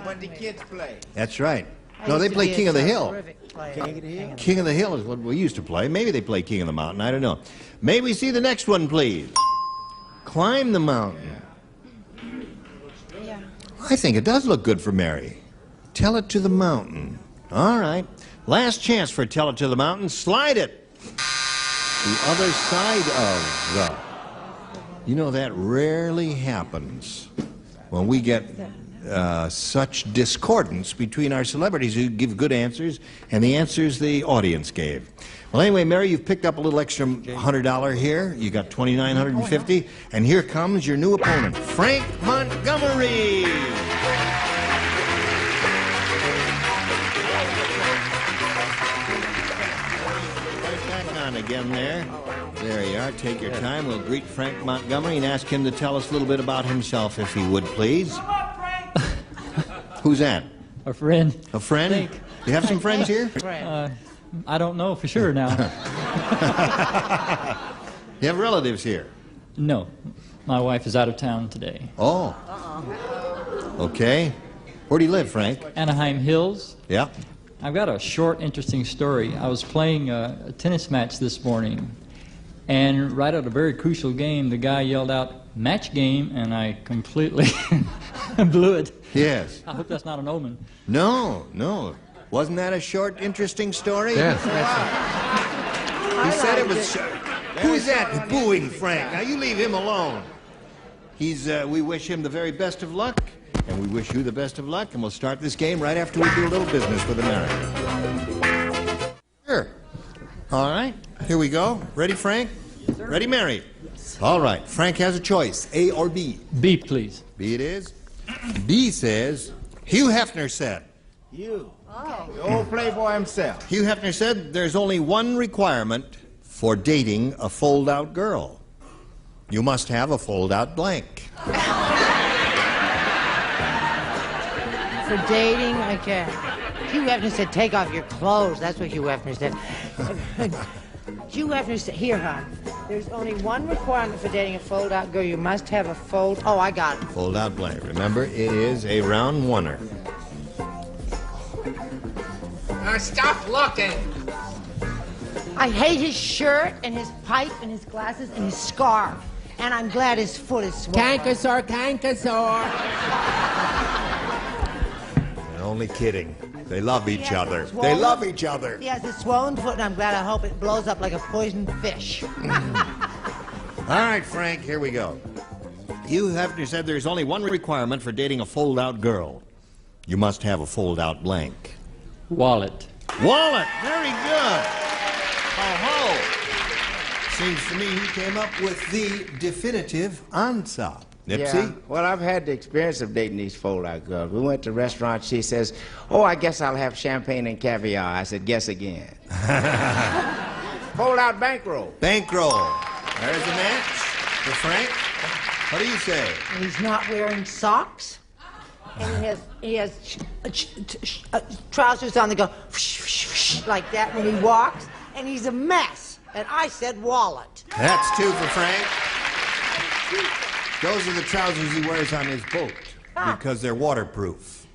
What the kids play. That's right. No, they play King of the Hill. King of the Hill? King of the Hill is what we used to play. Maybe they play King of the Mountain. I don't know. May we see the next one, please? Climb the mountain. I think it does look good for Mary. Tell it to the mountain. All right. Last chance for Tell It to the Mountain. Slide it. The other side of the. You know, that rarely happens when we get such discordance between our celebrities who give good answers and the answers the audience gave. Well, anyway, Mary, you've picked up a little extra $100 here. You got $2,950, and here comes your new opponent, Frank Montgomery. Right back on again there. There you are. Take your time. We'll greet Frank Montgomery and ask him to tell us a little bit about himself, if he would, please. Who's that? A friend. A friend? Frank. You have some friends here? I don't know for sure now. You have relatives here? No. My wife is out of town today. Oh. Okay. Where do you live, Frank? Anaheim Hills. Yeah. I've got a short, interesting story. I was playing a tennis match this morning, and right at a very crucial game, the guy yelled out, "Match game," and I completely blew it. Yes. I hope that's not an omen. No, no. Wasn't that a short, interesting story? Yes. He said it was short. Who's that booing Frank? Now you leave him alone. We wish him the very best of luck, and we wish you the best of luck, and we'll start this game right after we do a little business with America. Sure. All right, here we go. Ready, Frank? Yes, sir. Ready, Mary? Yes. All right, Frank has a choice, A or B. B, please. B it is. B says, Hugh Hefner said. You. The old playboy himself. Hugh Hefner said there's only one requirement for dating a fold-out girl. You must have a fold-out blank. For dating, okay. Hugh Hefner said, take off your clothes. That's what Hugh Hefner said. Hugh Hefner said, here, hon, there's only one requirement for dating a fold-out girl. You must have a fold... Oh, I got it. Fold-out blank. Remember, it is a round oneer. Stop looking. I hate his shirt and his pipe and his glasses and his scarf. And I'm glad his foot is swollen. Cankersaur, cankersaur. They're only kidding. They love each other. They love each other. He has a swollen foot, and I'm glad. I hope it blows up like a poisoned fish. All right, Frank, here we go. Hugh Hefner said there's only one requirement for dating a fold-out girl. You must have a fold-out blank. Wallet. Wallet! Very good. Ho-ho. Seems to me he came up with the definitive answer. Nipsey? Yeah. Well, I've had the experience of dating these fold-out girls. We went to a restaurant. She says, "Oh, I guess I'll have champagne and caviar." I said, "Guess again." Fold-out bankroll. Bankroll. There's a match for Frank. What do you say? He's not wearing socks. And he has trousers on that go like that when he walks. And he's a mess. And I said wallet. That's two for Frank. Those are the trousers he wears on his boat because they're waterproof.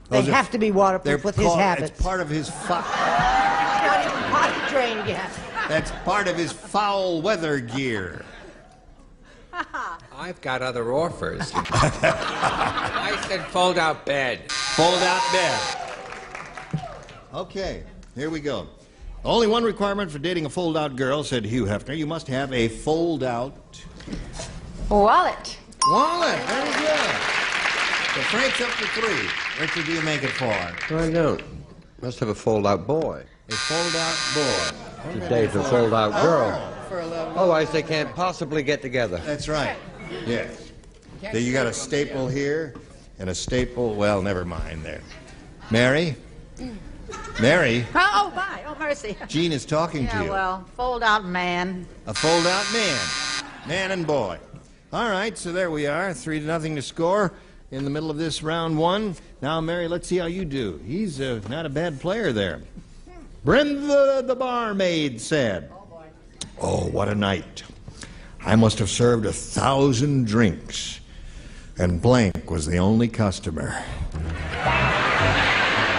They have to be waterproof with his habits. It's part of his He's not even potty trained yet. That's part of his foul weather gear. I've got other offers. I said fold-out bed. Fold-out bed. Okay, here we go. Only one requirement for dating a fold-out girl, said Hugh Hefner. You must have a fold-out... Wallet. Wallet, very good. So Frank's up to 3. Richard, do you make it 4? I don't. Must have a fold-out boy. A fold-out boy. To date a fold-out girl. Otherwise, they can't possibly get together. That's right. Yes. Then you got a staple here and a staple... Well, never mind there. Mary? Mary? Oh, my. Oh, mercy. Gene is talking to you. Well, fold-out man. A fold-out man. Man and boy. All right, so there we are. 3-0 to score in the middle of this round 1. Now, Mary, let's see how you do. He's not a bad player there. Brenda the barmaid said, "Oh, what a night. I must have served 1,000 drinks, and blank was the only customer."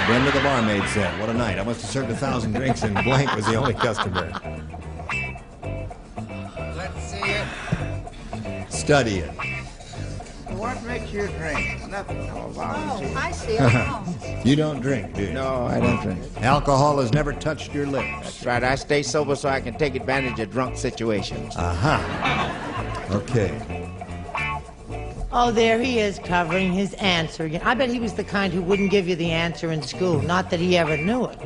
Brenda the barmaid said, "What a night. I must have served 1,000 drinks, and blank was the only customer." Let's see it. Study it. What makes you drink? Nothing. Oh, I see it. You don't drink, do you? No, I don't drink. Alcohol has never touched your lips. That's right. I stay sober so I can take advantage of drunk situations. Aha. Okay. Oh, there he is covering his answer again. I bet he was the kind who wouldn't give you the answer in school. Not that he ever knew it.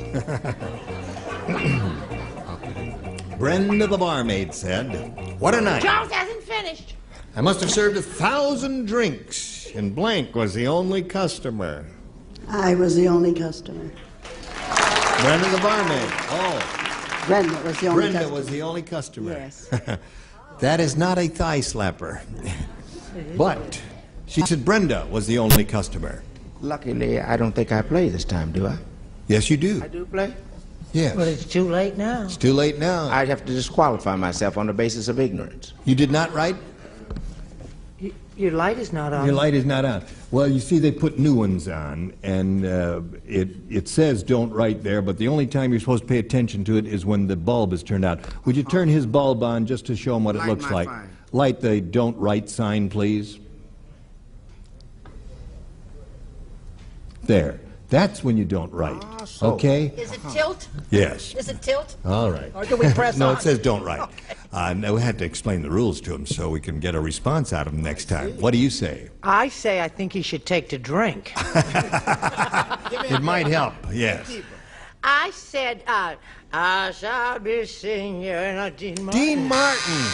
Brenda the barmaid said, "What a night. Charles hasn't finished. I must have served 1,000 drinks, and blank was the only customer." I was the only customer. Brenda the barmaid. Oh. Brenda was the only Brenda customer. was the only customer. Yes. That is not a thigh slapper. But she said Brenda was the only customer. Luckily, I don't think I play this time, do I? Yes, you do. I do play? Yes. But it's too late now. It's too late now. I'd have to disqualify myself on the basis of ignorance. You did not write? Your light is not on. Your light is not on. Well, you see, they put new ones on, and it says don't write there, but the only time you're supposed to pay attention to it is when the bulb is turned out. Would you turn his bulb on just to show him what it looks like? Light the don't write sign, please. There. That's when you don't write. Okay? Is it tilt? Yes. Is it tilt? All right. Or do we press No, on? it says don't write. No, we had to explain the rules to him so we can get a response out of him next time. What do you say? I say I think he should take to drink. It might help, yes. I said, I shall be singing Dean Martin. Dean Martin,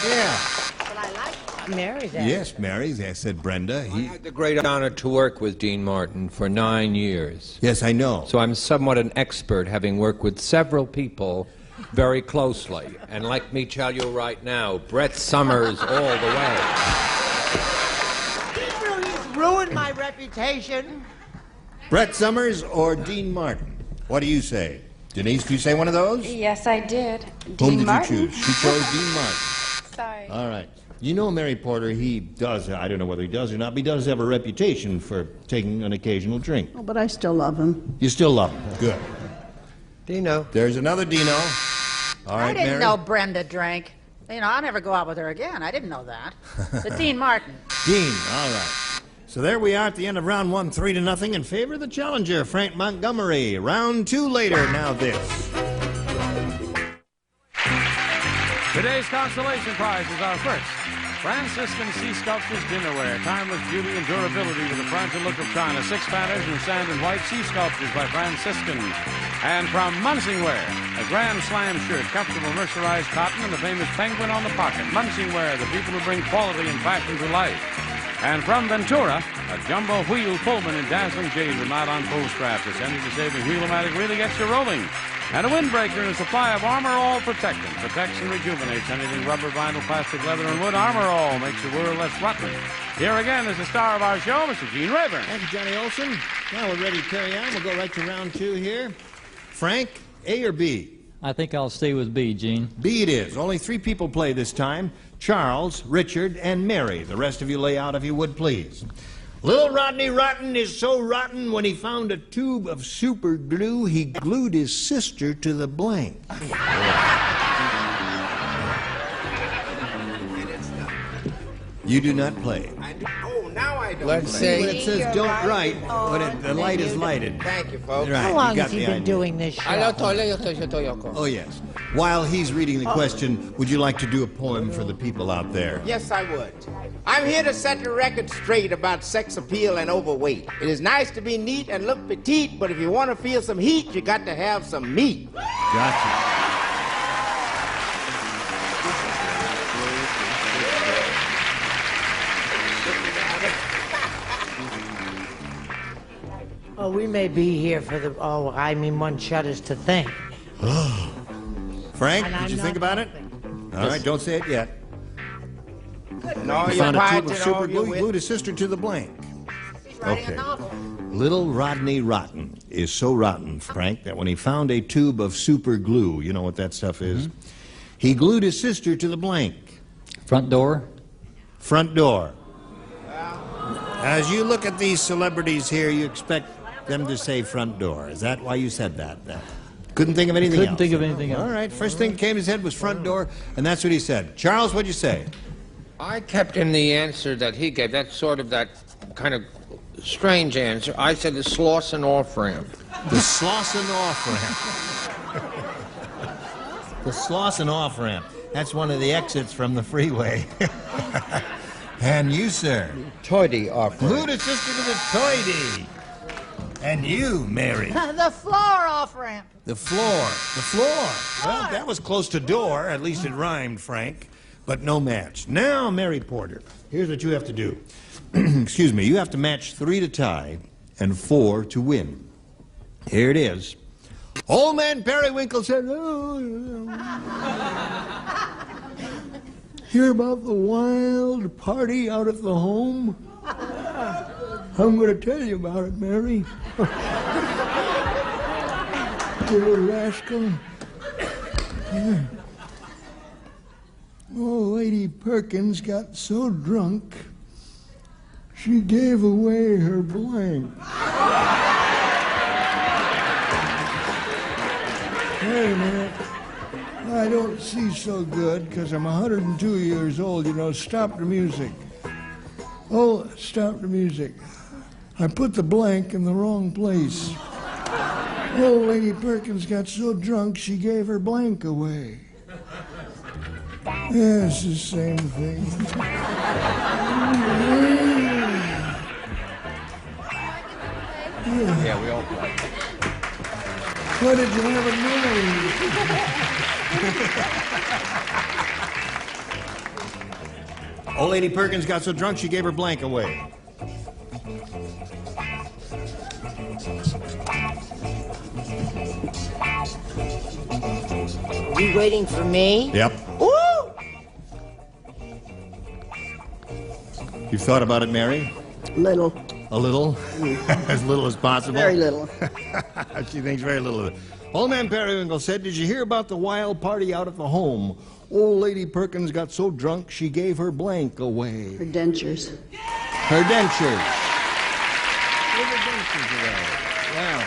yeah. But I like Mary's answer. Yes, Mary's, I said Brenda. I had the great honor to work with Dean Martin for 9 years. Yes, I know. So I'm somewhat an expert, having worked with several people very closely. And let me tell you right now, Brett Summers all the way. He really ruined my reputation. Brett Summers or Dean Martin? What do you say? Denise, do you say one of those? Yes, I did. Whom Dean did Martin. you choose? She chose Dean Martin. Sorry. All right. You know Mary Porter, he does, I don't know whether he does or not, but he does have a reputation for taking an occasional drink. Oh, but I still love him. You still love him. Good. Dino. There's another Dino. All right, I didn't Mary. know Brenda drank. You know, I'll never go out with her again. I didn't know that. The Dean Martin. Dean, all right. So there we are at the end of round 1, 3-0 in favor of the challenger, Frank Montgomery. Round 2 later, now this. Today's consolation prize is our first Franciscan Sea Sculptures Dinnerware. Timeless beauty and durability with the fragile look of China. 6 patterns in sand and white sea sculptures by Franciscan. And from Munsingwear, a Grand Slam shirt, comfortable mercerized cotton, and the famous penguin on the pocket. Munsingwear, the people who bring quality and fashion to life. And from Ventura, a jumbo wheel Pullman in dazzling jade with knot-on pull straps. This energy-saving wheel-o-matic really gets you rolling. And a windbreaker and a supply of Armor All Protectant. Protects and rejuvenates anything rubber, vinyl, plastic, leather, and wood. Armor All makes the world less rotten. Here again is the star of our show, Mr. Gene Rayburn. Thank you, Johnny Olson. Now we're ready to carry on. We'll go right to round 2 here. Frank, A or B? I think I'll stay with B, Gene. B it is. Only 3 people play this time. Charles, Richard, and Mary. The rest of you lay out if you would, please. Little Rodney Rotten is so rotten when he found a tube of super glue, he glued his sister to the blank. You do not play. Oh, now I don't. Let's play. see. When it says don't write, when the light is lighted. Thank you, folks. Right, How long you got has he the been idea. doing this show? Oh, yes. While he's reading the question, would you like to do a poem for the people out there? Yes, I would. I'm here to set the record straight about sex appeal and overweight. It is nice to be neat and look petite, but if you want to feel some heat, you got to have some meat. Gotcha. Oh, we may be here for the, one shudders to think. Frank, And did I'm you not think about it? All right, don't say it yet. No, He you're found a tube quiet of and super all glue, you he glued his sister to the blank. He's writing Okay. a novel. Little Rodney Rotten is so rotten, Frank, that when he found a tube of super glue, you know what that stuff is, he glued his sister to the blank. Front door? Front door. As you look at these celebrities here, you expect them to say front door. Is that why you said that? Couldn't think of anything else. Couldn't think of anything else. All right, first thing that came to his head was front door, and that's what he said. Charles, what'd you say? I kept in the answer that he gave. That's sort of that kind of strange answer. I said the Slauson off-ramp. The Slauson off-ramp. The Slauson off-ramp. That's one of the exits from the freeway. And you, sir? Toity off-ramp. Glued his sister to the toity. And you, Mary? The floor off ramp. The floor. The floor. Well, that was close to door. At least it rhymed, Frank. But no match. Now, Mary Porter, here's what you have to do. Excuse me. You have to match 3 to tie and 4 to win. Here it is. Old Man Periwinkle said, hear about the wild party out at the home? I'm going to tell you about it, Mary. little rascal. Yeah. Old Lady Perkins got so drunk, she gave away her blank. Wait a minute. I don't see so good because I'm 102 years old. You know, stop the music. Oh, stop the music. I put the blank in the wrong place. Old Lady Perkins got so drunk she gave her blank away. Yeah, it's the same thing. Yeah, we all play. What did you ever know? Old Lady Perkins got so drunk she gave her blank away. Are you waiting for me? Yep. Woo! You thought about it, Mary? Little. A little? As little as possible? Very little. She thinks very little of it. Old Man Periwinkle said, did you hear about the wild party out at the home? Old Lady Perkins got so drunk she gave her blank away. Her dentures. Her dentures. Give her dentures away. Well,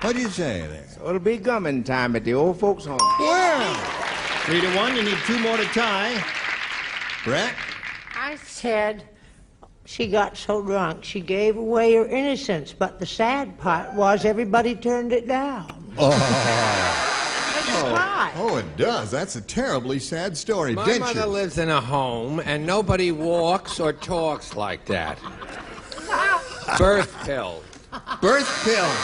what do you say there? So it'll be gumming time at the old folks' home. Well, 3-1, you need 2 more to tie. Brett? I said she got so drunk she gave away her innocence, but the sad part was everybody turned it down. Oh, it does. That's a terribly sad story. My mother lives in a home, and nobody walks or talks like that. Birth pills. Birth pills.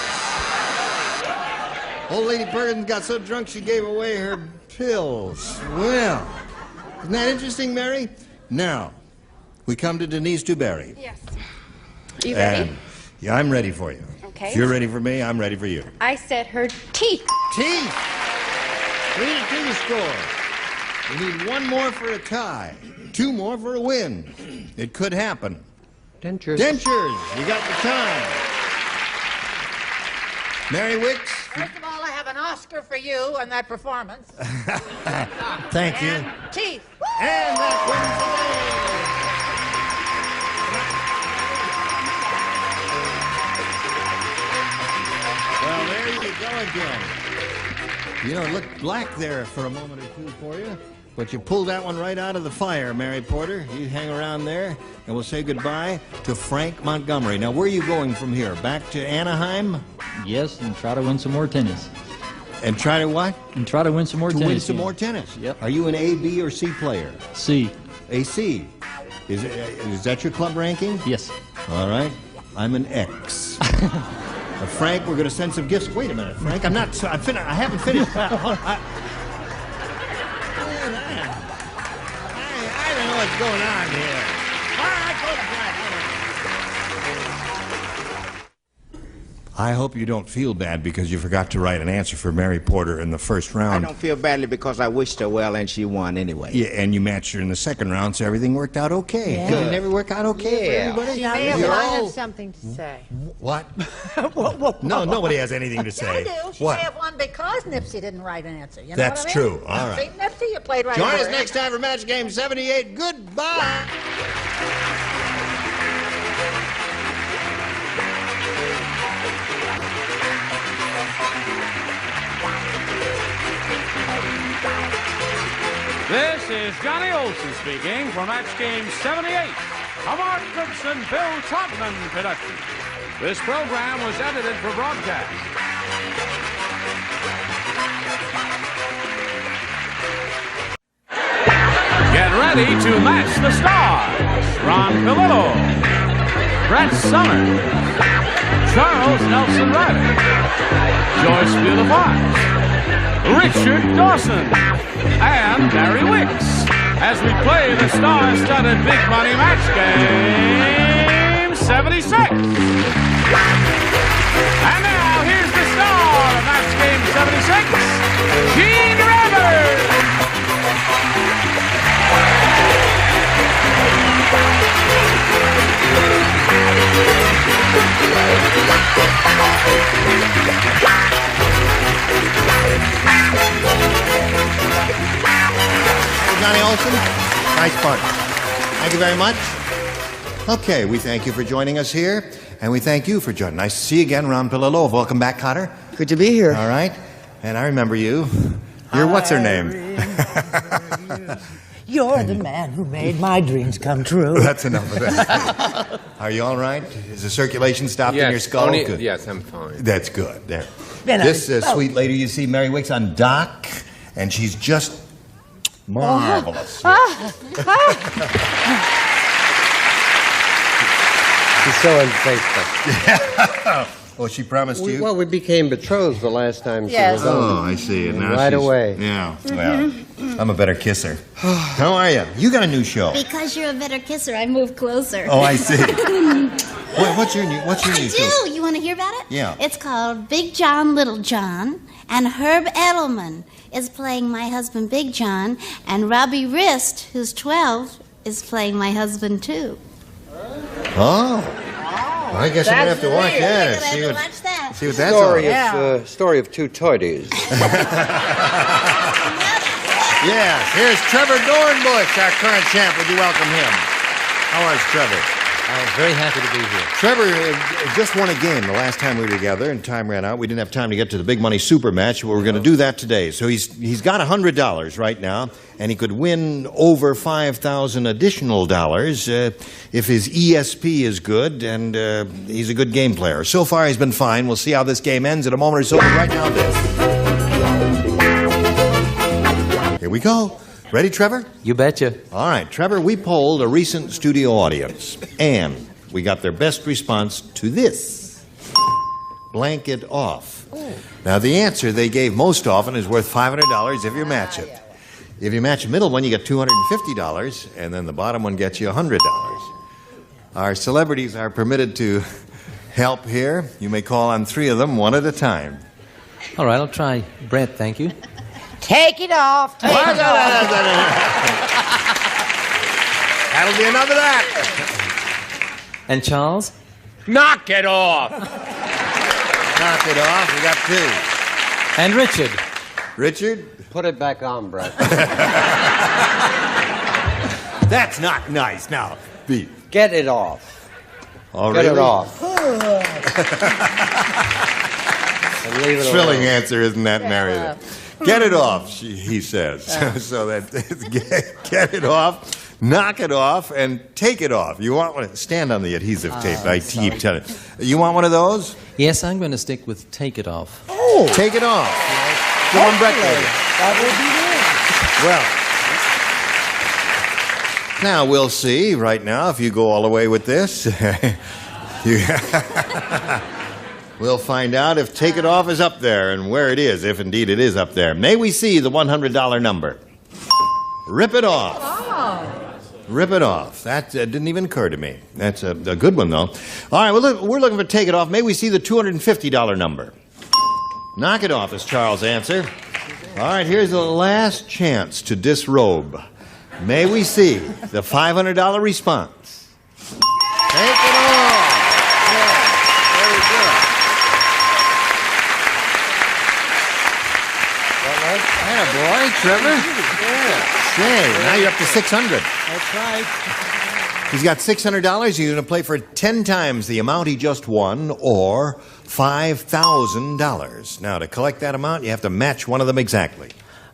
Old Lady Perkins got so drunk she gave away her pills. Well, isn't that interesting, Mary? Now, we come to Denise DuBarry. Yes. Are you ready? And, yeah, I'm ready for you. Okay. If you're ready for me, I'm ready for you. I said her teeth. Teeth! 3-2 score. We need 1 more for a tie, 2 more for a win. It could happen. Dentures. Dentures! You got the time. Mary Wickes? First of all, I have an Oscar for you and that performance. Thank you. And teeth. And that wins the game. Well, there you go again. You know, it looked black there for a moment or two for you, but you pulled that one right out of the fire, Mary Porter. You hang around there, and we'll say goodbye to Frank Montgomery. Now, where are you going from here? Back to Anaheim? Yes, and try to win some more tennis. And try to what? And try to win some more tennis. To win some more tennis? Yep. Are you an A, B, or C player? C. A C. Is that your club ranking? Yes. All right. I'm an X. Frank, we're going to send some gifts. Wait a minute, Frank. I haven't finished. I don't know what's going on here. I hope you don't feel bad because you forgot to write an answer for Mary Porter in the first round. I don't feel badly because I wished her well and she won anyway. Yeah, and you matched her in the second round, so everything worked out okay. Yeah. Did it ever work out okay for everybody? Now, You're I all- have something to say. What? No, nobody has anything to say. I do. She What? may have won because Nipsey didn't write an answer. You know That's what I mean? true. All right. See, Nipsey, you played right. Join over us it. next time for Match Game 78. Goodbye. This is Johnny Olson speaking for Match Game 78, a Mark Goodson, Bill Todman production. This program was edited for broadcast. Get ready to match the stars. Ron Palillo, Brett Summers, Charles Nelson Riley, Joyce Beautiful, Richard Dawson, and Mary Wickes as we play the star-studded big money match game 76. And now here's the star of match game 76, Gene Rivers. Nelson. Nice punch. Thank you very much. Okay, we thank you for joining us here, and we thank you for joining. Nice to see you again, Ron Pilalov. Welcome back, Cotter. Good to be here. All right. And I remember you. You're what's her name? You're the man who made my dreams come true. That's enough of that. Are you all right? Is the circulation stopped in your skull? Good. Yes, I'm fine. That's good. There. This sweet lady you see, Mary Wickes, on dock, and she's just marvelous. She's so unfaithful. Oh, she promised you? Well, we became betrothed the last time she was on. Oh, I see. And now right she's- away. Yeah. Well, I'm a better kisser. How are you? You got a new show. Because you're a better kisser, I move closer. Oh, I see. What's your new show? You want to hear about it? Yeah. It's called Big John, Little John, and Herb Edelman is playing my husband, Big John, and Robbie Rist, who's 12, is playing my husband, too. Oh. I guess I'm going to have to watch that. See what that's all about. Story of two toadies. Yes, here's Trevor Dornbush, our current champ. Would you welcome him? How is Trevor? I'm very happy to be here. Trevor just won a game the last time we were together, and time ran out. We didn't have time to get to the big money super match, but we're going to do that today. So he's got $100 right now, and he could win over $5,000 additional dollars if his ESP is good, and he's a good game player. So far, he's been fine. We'll see how this game ends in a moment or so. But right now, this. Here we go. Ready, Trevor? You betcha. All right, Trevor, we polled a recent studio audience, and we got their best response to this. Blank it off. Now, the answer they gave most often is worth $500 if you match it. If you match the middle one, you get $250, and then the bottom one gets you $100. Our celebrities are permitted to help here. You may call on 3 of them, one at a time. All right, I'll try Brett, thank you. Take it off. Take it off. That'll be enough of that. And Charles? Knock it off! Knock it off. We got 2. And Richard? Richard? Put it back on, Brett. That's not nice. Now, B. Get it off. Oh, Get really? it off. And leave it Thrilling alone. answer, isn't that, Mary? Get it off, he says. So that get it off, knock it off, and take it off. You want one? Stand on the adhesive tape. I keep telling you. You want one of those? Yes, I'm going to stick with take it off. Oh, take it off. Come on, Brett. That would be good. Well, now we'll see. Right now, if you go all the way with this, we'll find out if Take It Off is up there and where it is, if indeed it is up there. May we see the $100 number? Rip it off. Oh. Rip it off. That didn't even occur to me. That's a good one, though. All right, we're looking for Take It Off. May we see the $250 number? Knock it off is Charles' answer. All right, here's the last chance to disrobe. May we see the $500 response? Take it off. Very good. Boy, Trevor. Say, now you're up to $600. That's right. He's got $600. He's going to play for 10 times the amount he just won, or $5,000. Now, to collect that amount, you have to match one of them exactly.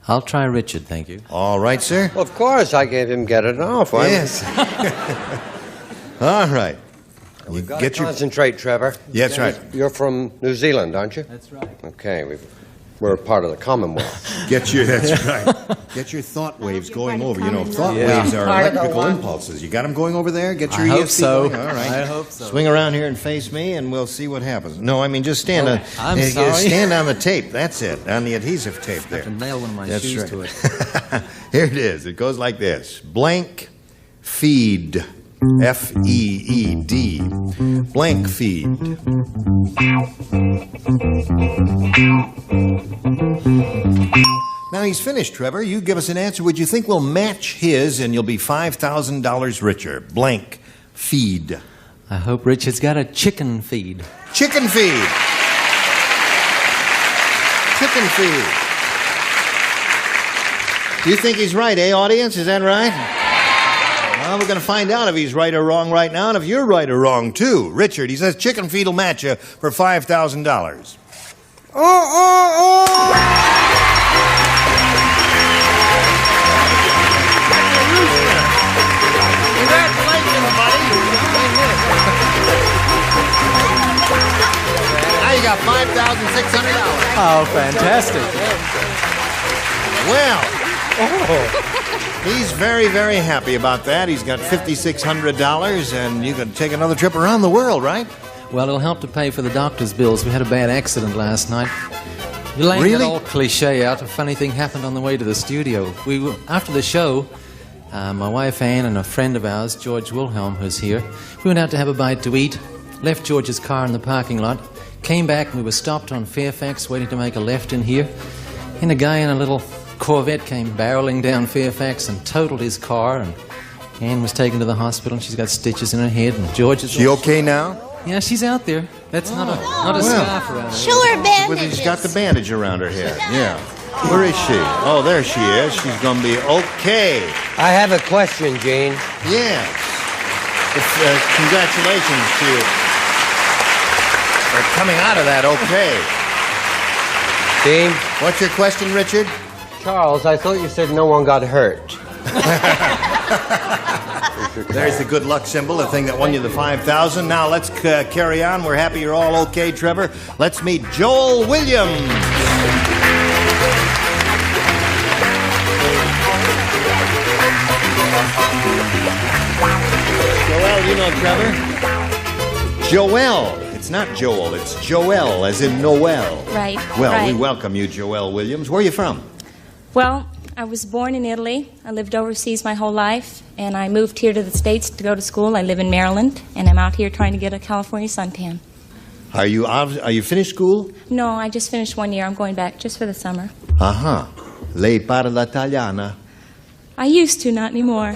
I'll try Richard, thank you. All right, sir. Well, of course, I gave him Get It Off. Yes. All right. We've got to concentrate, Trevor. Yeah, that's right. You're from New Zealand, aren't you? That's right. Okay, we're a part of the Commonwealth. That's right. Get your thought waves going over. You know, thought waves are electrical impulses. You got them going over there? Get your I hope ESP so. going? All right. I hope so. Swing around here and face me, and we'll see what happens. No, I mean, just stand on. I'm sorry. Stand on the tape. That's it. On the adhesive tape there. I have to nail one of my That's shoes right. to it. Here it is. It goes like this. Blank feed. F-E-E-D. Blank feed. Now he's finished, Trevor. You give us an answer. Would you think we'll match his and you'll be $5,000 richer? Blank feed. I hope Richard's got a chicken feed. Chicken feed. Chicken feed. You think he's right, eh, audience? Is that right? Well, we're going to find out if he's right or wrong right now, and if you're right or wrong, too. Richard, he says chicken feed will match you for $5,000. Congratulations, buddy. Now you got $5,600. Oh, fantastic. Well, he's very, very happy about that. He's got $5,600, and you can take another trip around the world, right? Well, it'll help to pay for the doctor's bills. We had a bad accident last night. You laid that old cliche out. A funny thing happened on the way to the studio. After the show, my wife Ann and a friend of ours, George Wilhelm, who's here, we went out to have a bite to eat, left George's car in the parking lot, came back, and we were stopped on Fairfax waiting to make a left in here, and a guy in a little Corvette came barreling down Fairfax and totaled his car, and Ann was taken to the hospital, and she's got stitches in her head, and George is... She okay now? Yeah, she's out there. That's not a scarf around her. Show her bandages. She's got the bandage around her head. Yeah. Where is she? Oh, there she is. She's going to be okay. I have a question, Gene. Yes. Congratulations to you for coming out of that okay. Gene? What's your question, Richard? Charles, I thought you said no one got hurt. There's the good luck symbol, the thing that won you the $5,000. Now let's carry on. We're happy you're all okay, Trevor. Let's meet Joel Williams. Joel, you know Trevor? Joel. It's not Joel, it's Joel, as in Noel. Right. Well, we welcome you, Joel Williams. Where are you from? Well, I was born in Italy. I lived overseas my whole life, and I moved here to the States to go to school. I live in Maryland, and I'm out here trying to get a California suntan. Are you finished school? No, I just finished 1 year. I'm going back just for the summer. Uh-huh. Lei parla italiana? I used to, not anymore.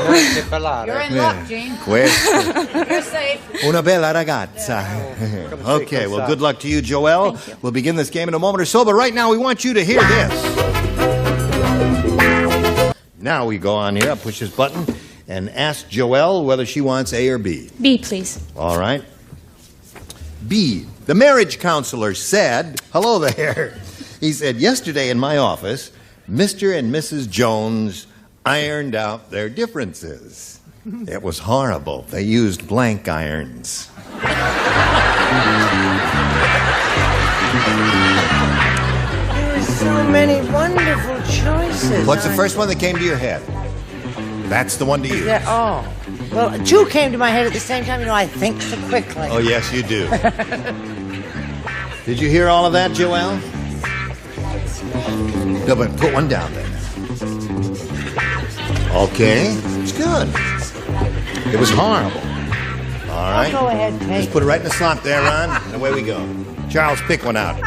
You're in luck, Gene. You're safe. Una bella ragazza. Okay, well, good luck to you, Joel. We'll begin this game in a moment or so, but right now we want you to hear this. Now we go on here, I'll push this button, and ask Joelle whether she wants A or B. B, please. All right. B. The marriage counselor said, hello there. He said, yesterday in my office, Mr. and Mrs. Jones ironed out their differences. It was horrible. They used blank irons. So many wonderful choices. What's the first one that came to your head? That's the one to use. Oh. Well, two came to my head at the same time. You know, I think so quickly. Oh, yes, you do. Did you hear all of that, Joelle? No, but put one down there. Okay. It's good. It was horrible. All right. Go ahead, Kate. Just put it right in the slot there, Ron, and away we go. Charles, pick one out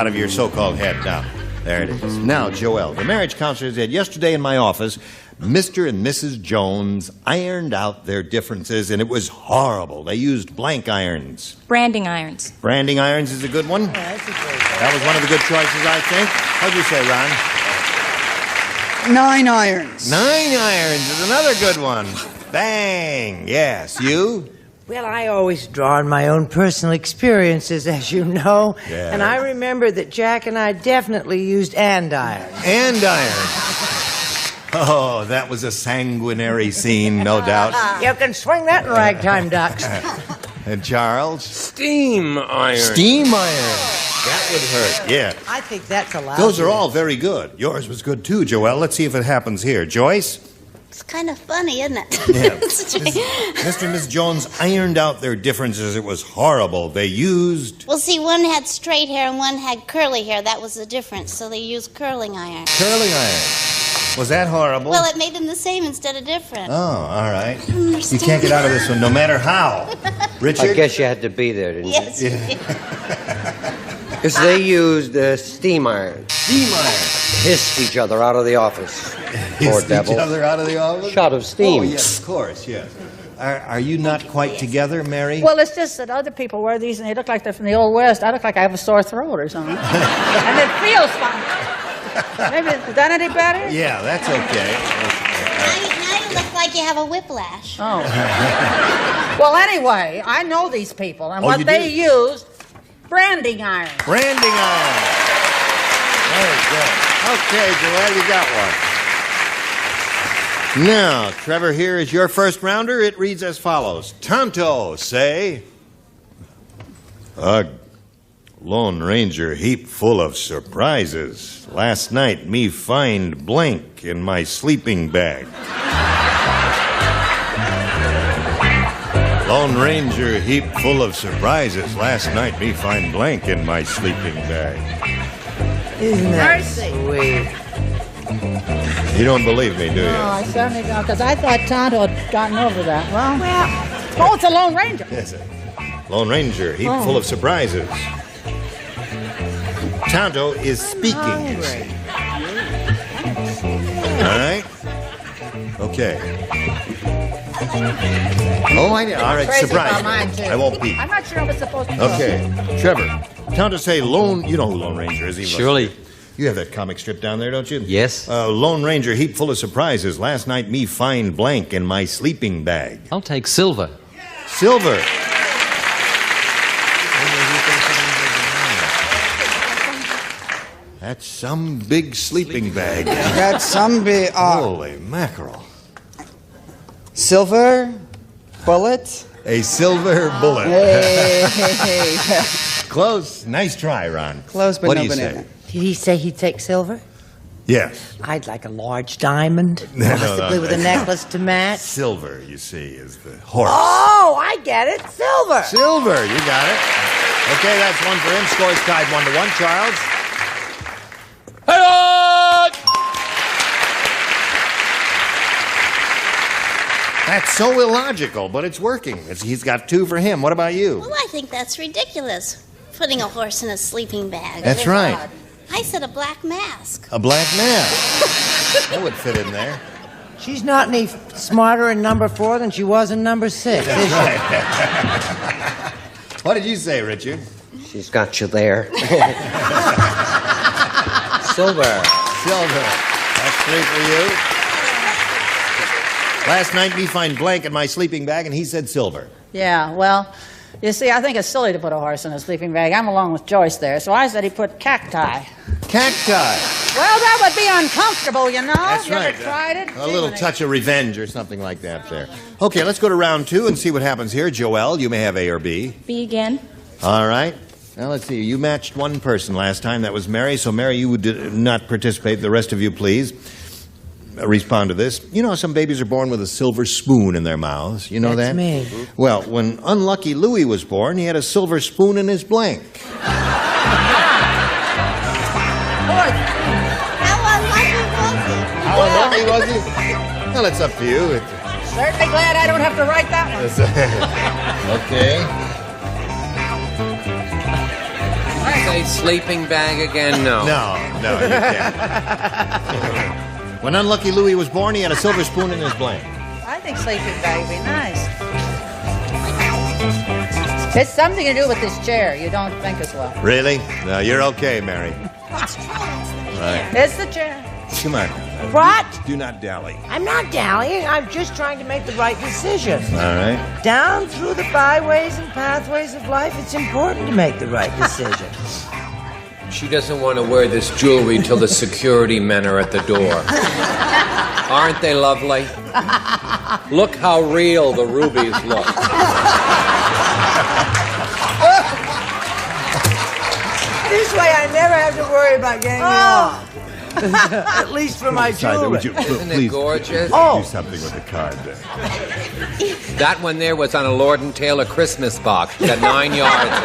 of your so-called head. Now, there it is. Now, Joelle, the marriage counselor said, yesterday in my office, Mr. and Mrs. Jones ironed out their differences, and it was horrible. They used blank irons. Branding irons. Branding irons is a good one. Yeah, that's a great one. That was one of the good choices, I think. What'd you say, Ron? 9 irons. 9 irons is another good one. Bang. Yes. You? Well, I always draw on my own personal experiences, as you know. Yeah. And I remember that Jack and I definitely used andirons. Andirons. Oh, that was a sanguinary scene, no doubt. You can swing that in ragtime ducks. And Charles? Steam iron. Steam iron. That would hurt. Yeah. I think that's allowed. Those are all very good. Yours was good too, Joelle. Let's see if it happens here. Joyce? It's kind of funny, isn't it? Yeah. Mr. and Miss Jones ironed out their differences. It was horrible. They used... Well, see, one had straight hair and one had curly hair. That was the difference. So they used curling iron. Curling iron. Was that horrible? Well, it made them the same instead of different. Oh, all right. You can't get out of this one no matter how. Richard? I guess you had to be there, didn't Yes. you? Because they used steam iron. Steam iron. Hissed each other out of the office. Poor devil. Each other out of the office? Shot of steam. Oh, yes, of course, yes. Are you not quite together, Mary? Well, it's just that other people wear these and they look like they're from the Old West. I look like I have a sore throat or something. And it feels fine. Maybe, is that any better? Yeah, that's okay. Now you look like you have a whiplash. Oh. Well, anyway, I know these people, and Oh, what you they do? used, branding iron. Branding iron. Very good. Okay, Joel, you got one. Now, Trevor, here is your first rounder. It reads as follows. Tonto, say... Lone Ranger heap full of surprises. Last night me find blank in my sleeping bag. Lone Ranger heap full of surprises. Last night me find blank in my sleeping bag. Isn't that Mercy. sweet? You don't believe me, do you? No, I certainly don't, because I thought Tonto had gotten over that. Well, oh, it's a Lone Ranger. Yes, Lone Ranger heap full of surprises. Tonto is speaking, you see. All right? Okay. Oh, I know. All right, Crazy surprise about me. mine, too. I won't peek. I'm not sure I was supposed to. Okay, Trevor. Tonto say Lone... You know who Lone Ranger is. He must- Surely. You have that comic strip down there, don't you? Yes. Lone Ranger heap full of surprises. Last night me find blank in my sleeping bag. I'll take Silver. Silver. That's some big sleeping bag. That's some big. Holy mackerel. Silver bullet. A silver bullet. Hey. Close. Nice try, Ron. Close, but what no do you banana. say? Did he say he'd take silver? Yes. I'd like a large diamond, No, possibly with a necklace to match. Silver, you see, is the horse. Oh, I get it. Silver. Silver, you got it. Okay, that's one for him. Scores tied 1-1. Charles? That's so illogical, but it's working. He's got 2 for him. What about you? Well, I think that's ridiculous. Putting a horse in a sleeping bag. That's right. I said a black mask. A black mask. That would fit in there. She's not any smarter in number 4 than she was in number 6, is she? What did you say, Richard? She's got you there. Silver. Silver. That's 3 for you. Last night, me find blank in my sleeping bag, and he said silver. Yeah, well, you see, I think it's silly to put a horse in a sleeping bag. I'm along with Joyce there, so I said he put cacti. Cacti. Well, that would be uncomfortable, you know. That's you right. ever tried it? A little touch of revenge or something like that there. Okay, let's go to round 2 and see what happens here. Joelle, you may have A or B. B again. All right. Now, let's see. You matched one person last time. That was Mary. So, Mary, you would not participate. The rest of you, please, respond to this. You know, some babies are born with a silver spoon in their mouths. You know That's that? me. Well, when unlucky Louis was born, he had a silver spoon in his blank. How unlucky was he? Well, it's up to you. Certainly glad I don't have to write that one. Okay. Say sleeping bag again? No. No, you can't. When unlucky Louis was born, he had a silver spoon in his blank. I think sleeping bag would be nice. It's something to do with this chair. You don't think as well. Really? No, you're okay, Mary. Right. It's the chair. Come on. What? Do not dally. I'm not dallying. I'm just trying to make the right decision. All right. Down through the byways and pathways of life, it's important to make the right decision. She doesn't want to wear this jewelry till the security men are at the door. Aren't they lovely? Look how real the rubies look. This way I never have to worry about getting me off. At least for my jewelry. Would you Isn't it please gorgeous? do something with the card there? That one there was on a Lord and Taylor Christmas box. It had 9 yards in it.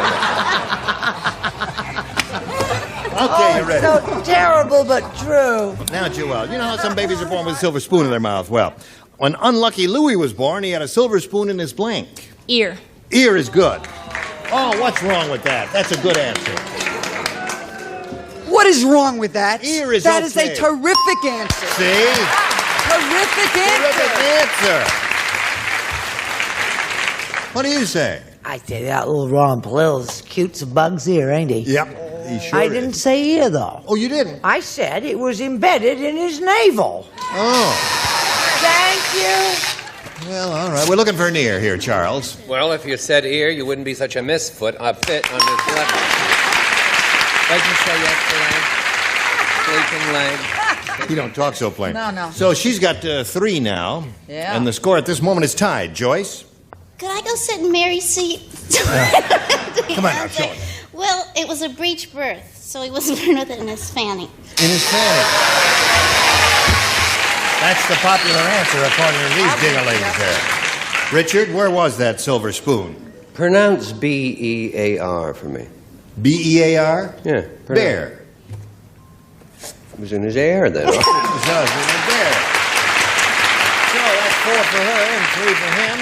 Okay, you're ready. So terrible but true. Now, Joelle, you know how some babies are born with a silver spoon in their mouth? Well, when unlucky Louis was born, he had a silver spoon in his blank. Ear. Ear is good. Oh, what's wrong with that? That's a good answer. What is wrong with that? Ear is That is okay. a terrific answer. See? Terrific answer. What do you say? I say that little Ron Palil's cute's a bug's ear, ain't he? Yep. He sure I is. didn't say ear, though. Oh, you didn't? I said it was embedded in his navel. Oh. Thank you. Well, all right. We're looking for an ear here, Charles. Well, if you said ear, you wouldn't be such a misfit. A fit on this level. What'd you say yesterday? Sleeping leg. You don't talk so plain. No. So she's got 3 now. Yeah. And the score at this moment is tied. Joyce? Could I go sit in Mary's seat? Come on now, show it. Well, it was a breech birth, so he wasn't born with it in his fanny. In his fanny. That's the popular answer according to these ding-a-lings there. Richard, where was that silver spoon? Pronounce B-E-A-R for me. B-E-A-R? Yeah. Bear. It was in his air then. It was in his bear. So that's 4 for her and 3 for him.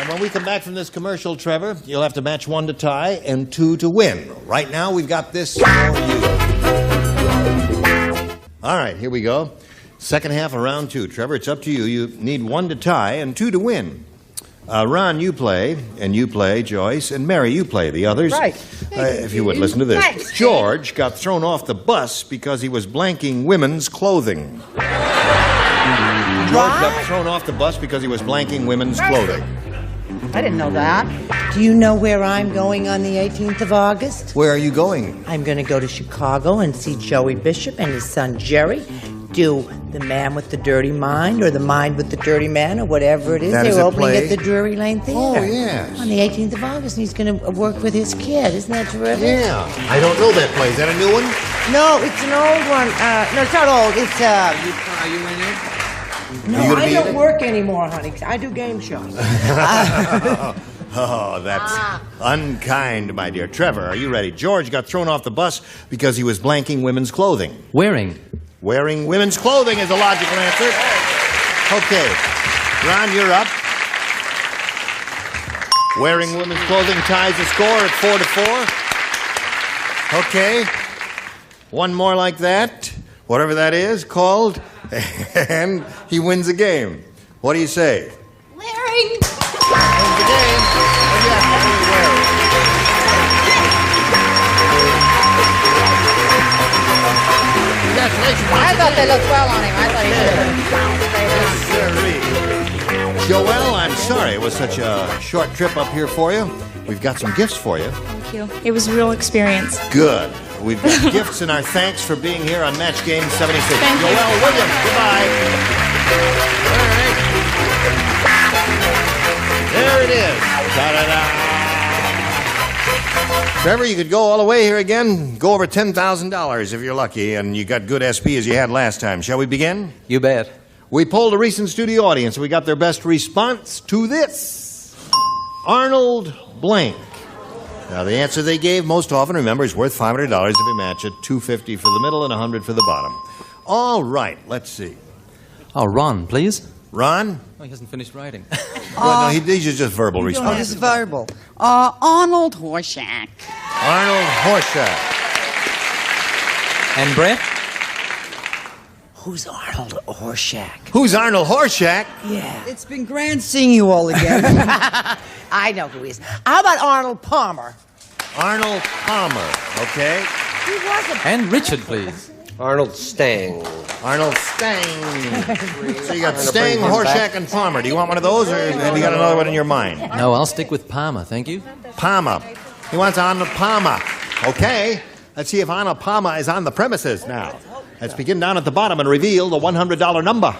And when we come back from this commercial, Trevor, you'll have to match 1 to tie and 2 to win. Right now, we've got this for you. All right, here we go. Second half of round 2. Trevor, it's up to you. You need 1 to tie and 2 to win. Ron, you play, and you play, Joyce, and Mary, you play. The others, Right. If you would listen to this. Thanks. George got thrown off the bus because he was blanking women's clothing. George got thrown off the bus because he was blanking women's clothing. I didn't know that. Do you know where I'm going on the 18th of August? Where are you going? I'm going to go to Chicago and see Joey Bishop and his son Jerry do The Man with the Dirty Mind or The Mind with the Dirty Man or whatever it is. That is They're a opening play? at the Drury Lane Theater. Oh, yes. On the 18th of August, and he's going to work with his kid. Isn't that terrific? Yeah. I don't know that play. Is that a new one? No, it's an old one. No, it's not old. It's, Are you in it? no, Are you gonna I be in don't it? work anymore, honey. I do game shows. Oh, that's unkind, my dear. Trevor, are you ready? George got thrown off the bus because he was blanking women's clothing. Wearing. Wearing women's clothing is a logical answer. Okay. Ron, you're up. Wearing women's clothing ties the score at 4 to 4. Okay. One more like that, whatever that is, called, and he wins the game. What do you say? Wearing. Wins the game. What do you have to do to wear? Congratulations. I thought they looked well on him. I thought he did. Joelle, I'm sorry it was such a short trip up here for you. We've got some gifts for you. Thank you. It was a real experience. Good. We've got gifts and our thanks for being here on Match Game 76. Thank you. Joelle Williams, goodbye. All right. There it is. Ta-da-da. Trevor, you could go all the way here again, go over $10,000 if you're lucky, and you got good SP as you had last time. Shall we begin? You bet. We polled a recent studio audience, and we got their best response to this. Arnold Blank. Now, the answer they gave most often, remember, is worth $500 if you match it, $250 for the middle and $100 for the bottom. All right, let's see. Oh, Ron, please. Ron? Oh, he hasn't finished writing. Well, no, these are just verbal Oh, responses. this is verbal. Arnold Horshack. Arnold Horshack. And Brett? Who's Arnold Horshack? Who's Arnold Horshack? Yeah. It's been grand seeing you all again. I know who he is. How about Arnold Palmer? Arnold Palmer, okay. He wasn't. And Richard, please. Arnold Stang. Arnold Stang. So you got Trying to Stang, bring him back. Horshack, and Palmer. Do you want one of those, or have you got another one in your mind? No, I'll stick with Palmer, thank you. Palmer. He wants Arnold Palmer. Okay. Let's see if Arnold Palmer is on the premises now. Let's begin down at the bottom and reveal the $100 number.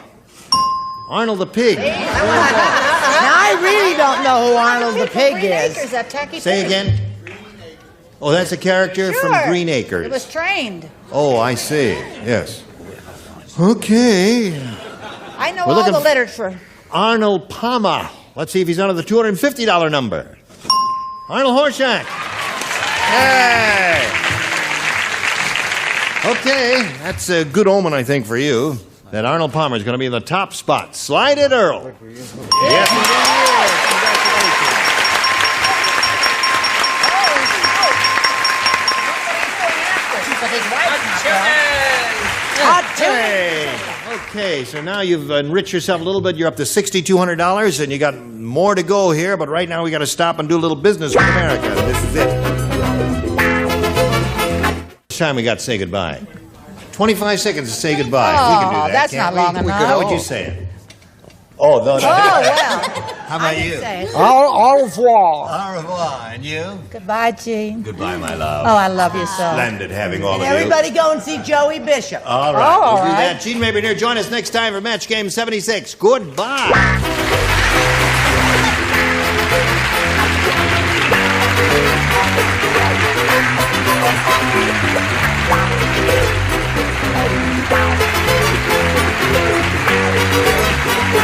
Arnold the Pig. Now, I really don't know who Arnold the Pig is. Acres, that tacky Say pig. again. Oh, that's a character Sure. from Green Acres. It was trained. Oh, I see. Yes. Okay. I know We're all looking the f- literature. Arnold Palmer. Let's see if he's under the $250 number. Arnold Horshack. Hey. Okay, that's a good omen, I think, for you. That Arnold Palmer is going to be in the top spot. Slide it, Earl. Yes, But his wife's not well. Okay, so now you've enriched yourself a little bit. You're up to $6,200, and you got more to go here. But right now, we got to stop and do a little business with America. This is it. much time we got to say goodbye? 25 seconds to say goodbye. We can do that. That's can't not long we? enough. How would you say it? Oh, no, no. Oh, well. How about you? Au revoir. Au revoir. And you? Goodbye, Gene. Goodbye, my love. Oh, I love you so. Splendid having all And of you. everybody go and see Joey Bishop. All right, we'll do that. Gene Mabry here. Join us next time for Match Game 76. Goodbye.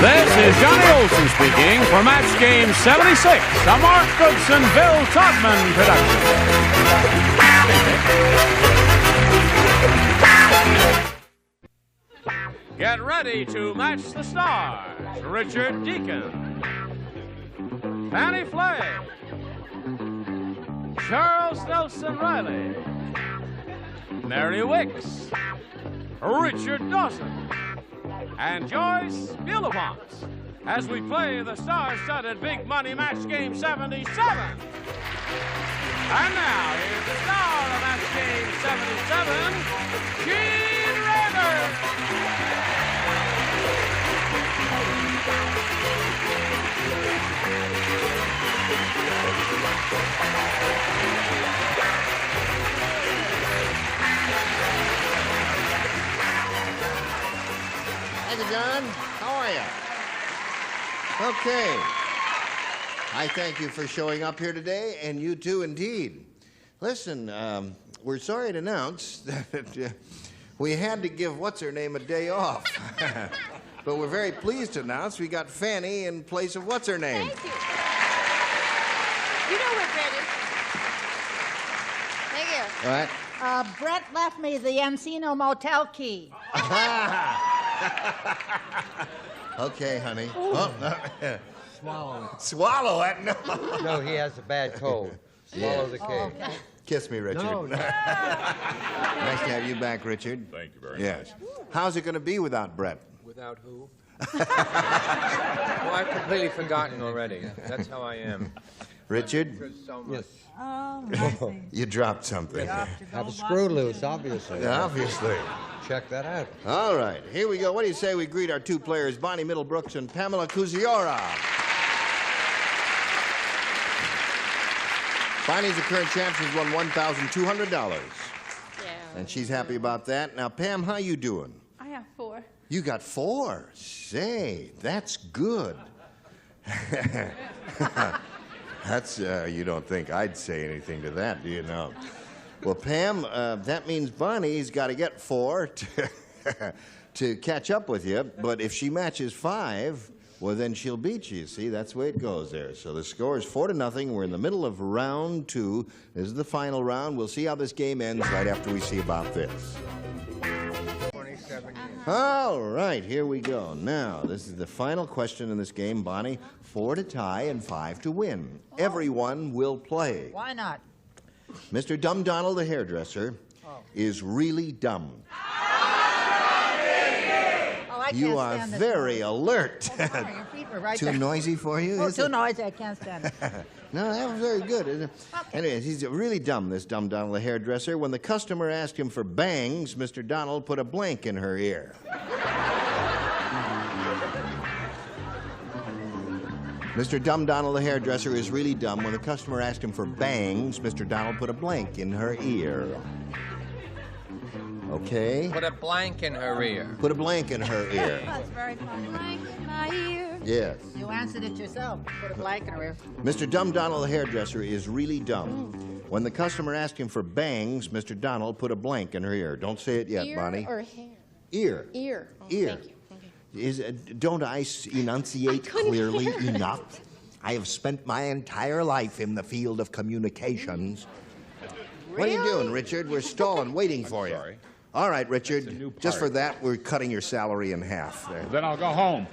This is Johnny Olson speaking for Match Game 76, a Mark Goodson, Bill Todman production. Get ready to match the stars. Richard Deacon, Fannie Flagg, Charles Nelson Riley, Mary Wickes, Richard Dawson, and Joyce Beaulafonte as we play the star-studded Big Money Match Game 77. And now, here's the star of Match Game 77, Gene Raymer. Thank you, John. How are you? Okay. I thank you for showing up here today, and you too, indeed. Listen, we're sorry to announce that we had to give what's-her-name a day off. But we're very pleased to announce we got Fannie in place of what's-her-name. Thank you. You know where Brett is. Thank you. All right. Brett left me the Encino Motel key. Okay, honey. Swallow. Swallow it? No. No, he has a bad cold. Swallow the cake. Okay. Kiss me, Richard. No. Nice to have you back, Richard. Thank you very Yes. How's it going to be without Brett? Without who? Well, I've completely forgotten already. That's how I am. Richard? Yes. Oh, You dropped something. Have a screw loose, obviously. Yeah, obviously. Check that out. All right, here we go. What do you say we greet our two players, Bonnie Middlebrooks and Pamela Cusiora? Bonnie's the current champ. She's won $1,200. Yeah. And she's happy about that. Now, Pam, how you doing? I have 4. You got 4. Say, that's good. That's, you don't think I'd say anything to that, do you know? Well, Pam, that means Bonnie's got to get 4 to catch up with you. But if she matches 5, well, then she'll beat you. See, that's the way it goes there. So the score is 4-0. We're in the middle of round 2. This is the final round. We'll see how this game ends right after we see about this. 27 years. All right, here we go. Now, this is the final question in this game, Bonnie. 4 to tie and 5 to win. Everyone will play. Why not? Mr. Dumb Donald, the hairdresser, is really dumb. Oh, I You can't are stand this very noise. alert. Oh, sorry, your feet were right Too there. noisy for you? Oh, is too it? noisy. I can't stand it. No, that was very good, isn't it? Anyways, he's really dumb, this Dumb Donald, the hairdresser. When the customer asked him for bangs, Mr. Donald put a blank in her ear. Mr. Dumb Donald, the hairdresser, is really dumb. When the customer asked him for bangs, Mr. Donald put a blank in her ear. Okay? Put a blank in her ear. Put a blank in her ear. That's very funny. Blank in my ear. Yes. You answered it yourself. Put a blank in her ear. Mr. Dumb Donald, the hairdresser, is really dumb. When the customer asked him for bangs, Mr. Donald put a blank in her ear. Don't say it yet, Ear Bonnie. or hair? Ear. Ear. Oh, Ear. Thank you. Don't I enunciate clearly hear it. enough? I have spent my entire life in the field of communications. What are you doing, Richard? We're stalling, waiting for you. Sorry. All right, Richard. Just for that, we're cutting your salary in half. There. Then I'll go home.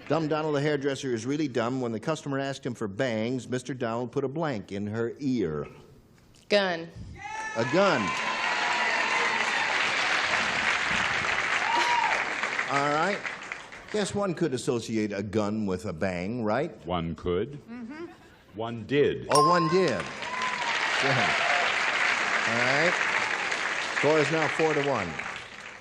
Dumb Donald, the hairdresser, is really dumb. When the customer asked him for bangs, Mr. Donald put a blank in her ear. Gun. A gun. All right. Guess one could associate a gun with a bang, right? One could. One did. Oh, one did. Go ahead. All right. Score is now 4-1.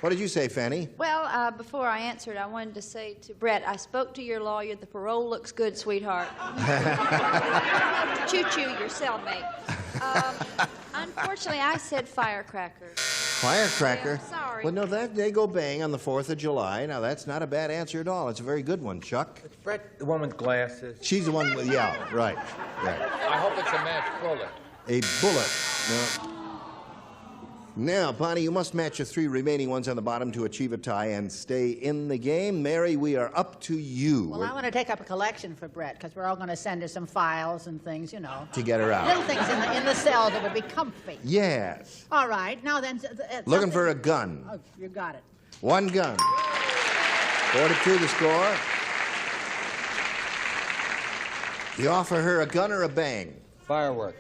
What did you say, Fanny? Well, before I answered, I wanted to say to Brett, I spoke to your lawyer. The parole looks good, sweetheart. Choo-choo, your cellmate. Unfortunately, I said firecracker. Firecracker? Yeah, sorry. Well, no, they go bang on the 4th of July. Now, that's not a bad answer at all. It's a very good one, Chuck. Is Brett the one with glasses? She's the one with, yeah, right. I hope it's a match bullet. A bullet. No. Now, Bonnie, you must match the 3 remaining ones on the bottom to achieve a tie and stay in the game. Mary, we are up to you. Well, I want to take up a collection for Brett, because we're all going to send her some files and things, you know. To get her out. Little things in the cell that would be comfy. Yes. All right, now then. Looking for a gun. Oh, you got it. 1 gun. 4-2 the score. You offer her a gun or a bang? Firework.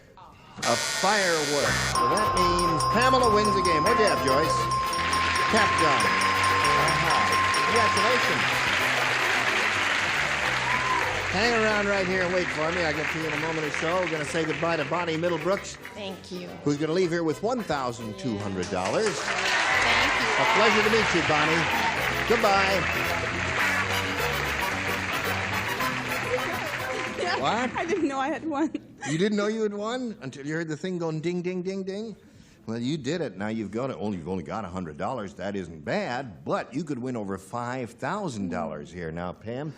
A firework. So that means Pamela wins the game. What'd you have, Joyce? Cap gun. Congratulations. Hang around right here and wait for me. I'll get to you in a moment or so. We're going to say goodbye to Bonnie Middlebrooks, Thank you. who's going to leave here with $1,200. Thank you. A pleasure to meet you, Bonnie. Goodbye. What? I didn't know I had won. You didn't know you had won until you heard the thing going ding, ding, ding, ding? Well, you did it. Now you've got it. You've only got $100. That isn't bad, but you could win over $5,000 here. Now, Pam,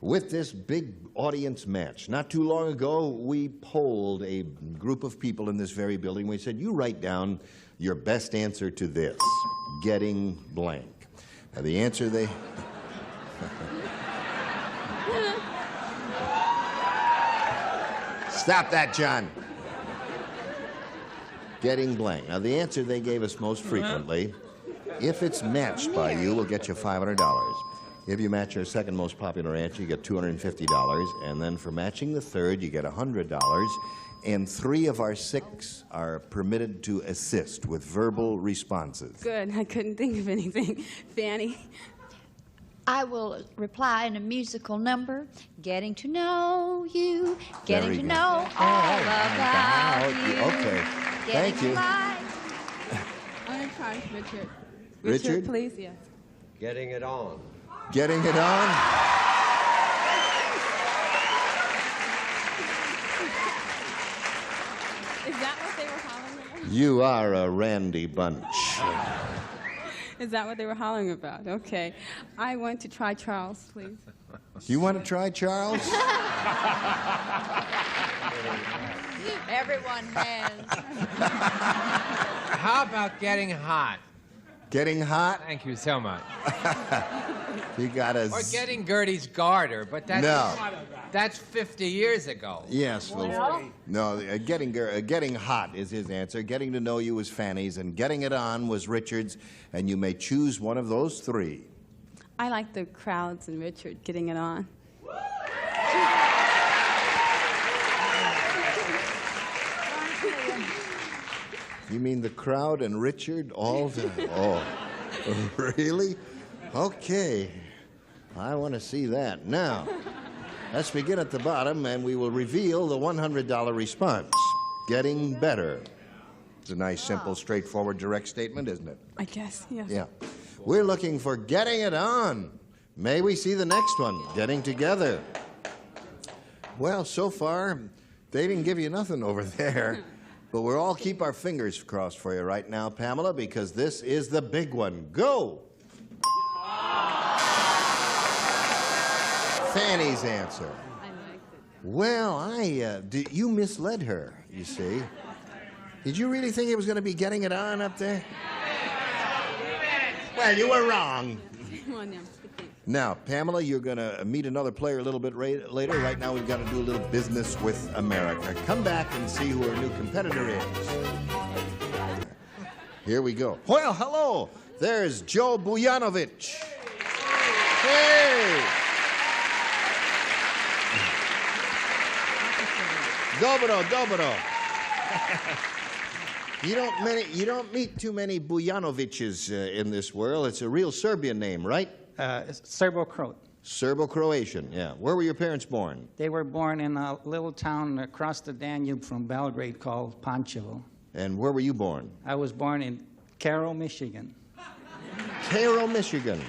with this big audience match, not too long ago, we polled a group of people in this very building. We said, you write down your best answer to this, getting blank. Now, the answer they... Stop that, John. Getting blank. Now, the answer they gave us most frequently, if it's matched by you, we'll get you $500. If you match our second most popular answer, you get $250. And then for matching the third, you get $100. And 3 of our 6 are permitted to assist with verbal responses. Good. I couldn't think of anything. Fanny. I will reply in a musical number, getting to know you, getting to know all about you. Okay. Thank you. I want to try Richard. Richard? Please, yes. Getting it on. Getting it on? Is that what they were hollering about? You are a randy bunch. Is that what they were hollering about? Okay. I want to try Charles, please. You want to try Charles? Everyone has. How about getting hot? Getting hot? Thank you so much. You got to... Or getting Gertie's garter, but that's 50 years ago. Yes. Well, no, getting hot is his answer. Getting to know you was Fanny's, and getting it on was Richard's, and you may choose one of those 3. I like the crowds and Richard getting it on. You mean the crowd and Richard all time? Oh, really? Okay. I want to see that. Now, let's begin at the bottom, and we will reveal the $100 response. Getting better. It's a nice, simple, straightforward, direct statement, isn't it? I guess, yes. Yeah. We're looking for getting it on. May we see the next one, getting together. Well, so far, they didn't give you nothing over there. But we'll all keep our fingers crossed for you right now, Pamela, because this is the big one. Go! Fanny's answer. I liked it. Well, you misled her, you see. Did you really think it was going to be getting it on up there? Well, you were wrong. Now, Pamela, you're going to meet another player a little bit later. Right now, we've got to do a little business with America. Come back and see who our new competitor is. Here we go. Well, hello. There's Joe Bujanovich. Hey. Dobro, dobro. You don't meet too many Bujanoviches in this world. It's a real Serbian name, right? It's Serbo-Croat. Serbo-Croatian, yeah. Where were your parents born? They were born in a little town across the Danube from Belgrade called Pančevo. And where were you born? I was born in Cairo, Michigan. Cairo, Michigan.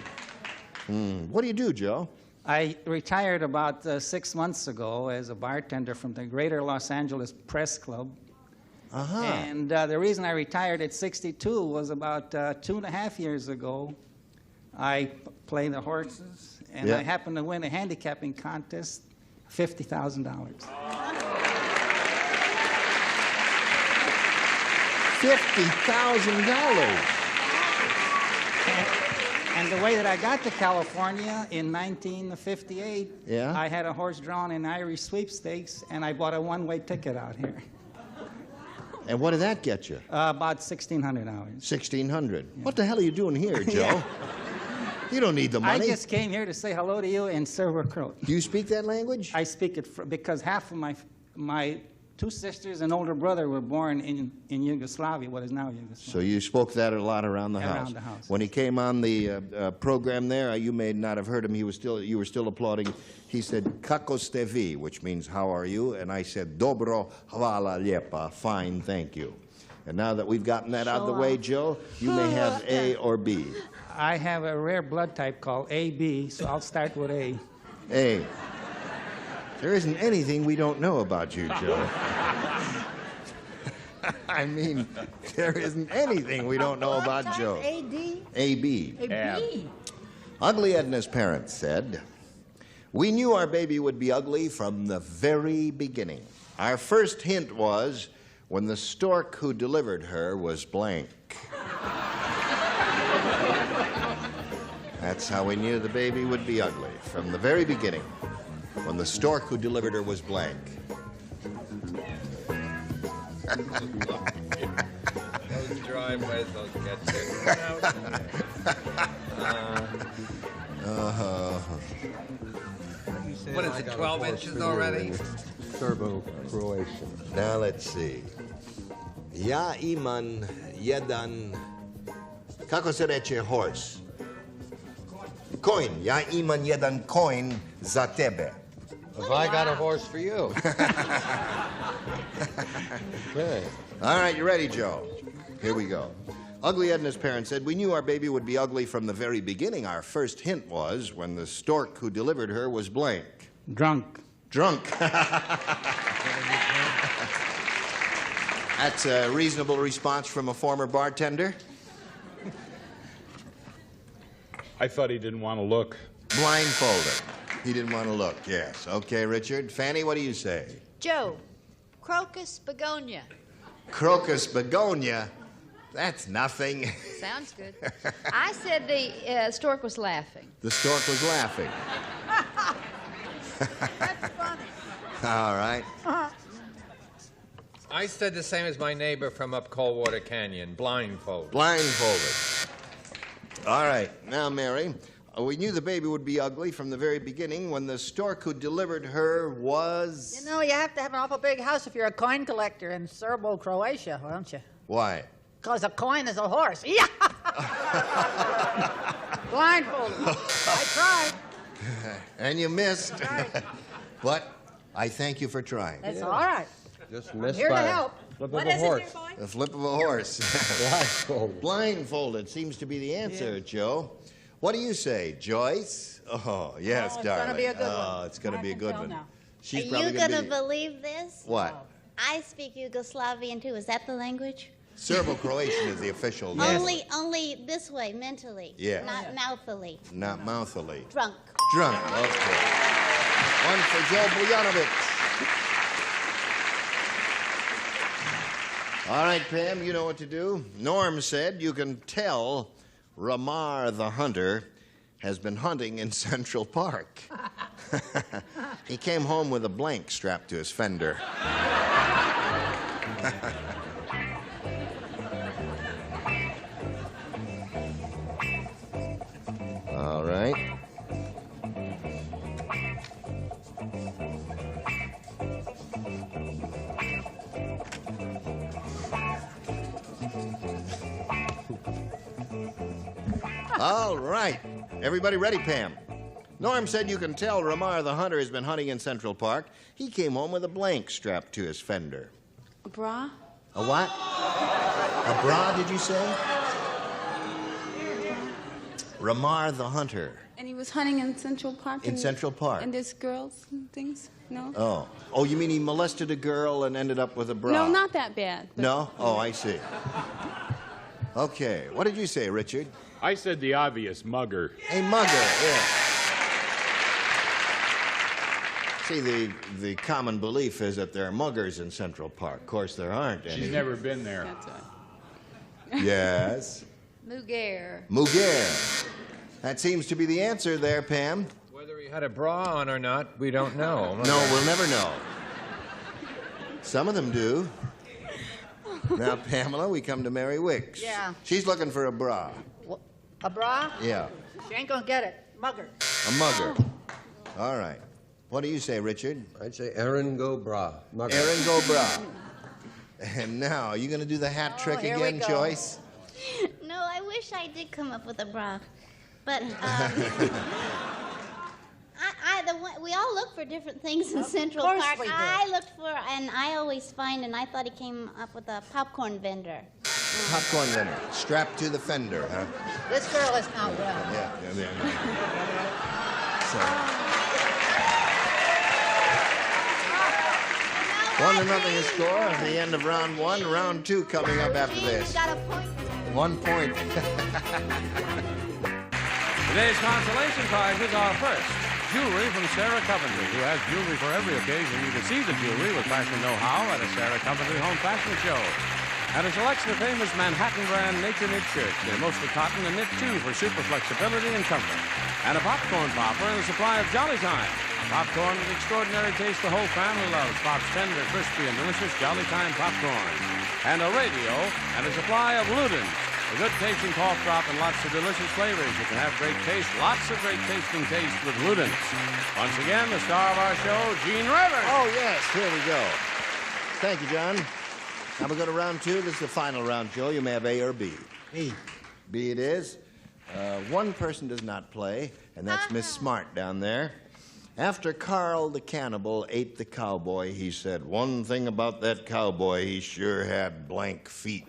What do you do, Joe? I retired about 6 months ago as a bartender from the Greater Los Angeles Press Club. Uh-huh. And the reason I retired at 62 was about 2.5 years ago. I play the horses, and Yeah. I happened to win a handicapping contest, $50,000. $50,000. And the way that I got to California in 1958, Yeah? I had a horse drawn in Irish sweepstakes, and I bought a one-way ticket out here. And what did that get you? About $1,600. $1,600. What the hell are you doing here, Joe? You don't need the money. I just came here to say hello to you in Serbo-Croat. Do you speak that language? I speak it because half of my two sisters and older brother were born in Yugoslavia, what is now Yugoslavia. So you spoke that a lot around the house. Around the house. When he came on the program there, you may not have heard him. You were still applauding. He said, "Kako ste vi," which means "How are you?" And I said, "Dobro, hvala lijepa," fine, thank you. And now that we've gotten that out of the way, Joe, you may have A or B. I have a rare blood type called AB, so I'll start with A. A. There isn't anything we don't know about you, Joe. I mean, there isn't anything we don't know about Joe. A-D? A-B. A-B. Ugly Edna's parents said, "We knew our baby would be ugly from the very beginning. Our first hint was when the stork who delivered her was blank." That's how we knew the baby would be ugly from the very beginning, when the stork who delivered her was blank. Those driveways, those get What is it, 12 inches already? Serbo-Croatian. Now let's see. Ja imam jedan, kako se reče horse? Coin. Ja imam jedan coin za tebe. Have I got a horse for you? Okay. All right, you ready, Joe? Here we go. Ugly Edna's parents said, "We knew our baby would be ugly from the very beginning. Our first hint was when the stork who delivered her was blank." Drunk. Drunk. That's a reasonable response from a former bartender. I thought he didn't want to look. Blindfolded. He didn't want to look, yes. Okay, Richard. Fanny, what do you say? Joe, crocus begonia. Crocus begonia. That's nothing. Sounds good. I said the stork was laughing. The stork was laughing. That's funny. All right. I said the same as my neighbor from up Coldwater Canyon, blindfolded. Blindfolded. All right. Now, Mary, we knew the baby would be ugly from the very beginning when the stork who delivered her was... You know, you have to have an awful big house if you're a coin collector in Serbo-Croatia, don't you? Why? Because a coin is a horse. Yeah. Blindfolded. I tried. And you missed. Right. But I thank you for trying. That's all right. Just I'm missed here to by help. Flip What of a is it, horse. dear boy? The flip of a horse. Blindfolded. Blindfolded seems to be the answer, Joe. What do you say, Joyce? Oh, yes, Oh, it's darling. gonna be a good one. Oh, it's going to be a good tell one. now. She's Are probably you gonna gonna be... believe this? What? I speak Yugoslavian too. Is that the language? Serbo-Croatian is the official language. Only this way, mentally. Yeah. Not mouthfully. Not mouthily. Drunk. Drunk. Okay. One for Joe Bujanovic. All right, Pam, you know what to do. Norm said you can tell Ramar the hunter has been hunting in Central Park. He came home with a blank strapped to his fender. All right. All right. Everybody ready, Pam? Norm said you can tell Ramar the hunter has been hunting in Central Park. He came home with a blank strapped to his fender. Bra? A what? A bra, did you say? Ramar the Hunter. And he was hunting in Central Park. In Central Park. And there's girls and things? No? Oh. Oh, you mean he molested a girl and ended up with a bra? No, not that bad. No? Oh, I see. Okay. What did you say, Richard? I said the obvious, mugger. A mugger, yeah. See, the common belief is that there are muggers in Central Park. Of course, there aren't any. She's never been there. That's right. Yes. Muger. Muger. That seems to be the answer there, Pam. Whether he had a bra on or not, we don't know. No, we'll never know. Some of them do. Now, Pamela, we come to Mary Wickes. Yeah. She's looking for a bra. A bra? Yeah. She ain't gonna get it. Mugger. A mugger. All right. What do you say, Richard? I'd say Aaron go bra. Mugger. Aaron go bra. And now, are you going to do the hat trick here we again, go. Joyce? No, I wish I did come up with a bra. But we all look for different things in Central course Park. we do. I looked for, and I always find, and I thought he came up with a popcorn vendor. Popcorn vendor. Strapped to the fender, huh? This girl is not well. Yeah. So. 1-0 is score at the end of round 1. Round 2 coming up after this. Got a point. 1 point. Today's consolation prizes are first, jewelry from Sarah Coventry, who has jewelry for every occasion. You can see the jewelry with fashion know-how at a Sarah Coventry home fashion show. And a selection of famous Manhattan brand Nature Knit shirts. They're mostly cotton and knit too for super flexibility and comfort. And a popcorn popper and a supply of Jolly Time. Popcorn with extraordinary taste the whole family loves. Pop's tender, crispy, and delicious Jolly Time popcorn. And a radio and a supply of Ludens. A good tasting cough drop and lots of delicious flavors. You can have great taste, lots of great tasting taste with Ludens. Once again, the star of our show, Gene Rivers. Oh, yes. Here we go. Thank you, John. Now we go to round 2. This is the final round, Joe. You may have A or B. B. B it is. One person does not play, and that's Miss Smart down there. After Carl the cannibal ate the cowboy, he said, one thing about that cowboy, he sure had blank feet.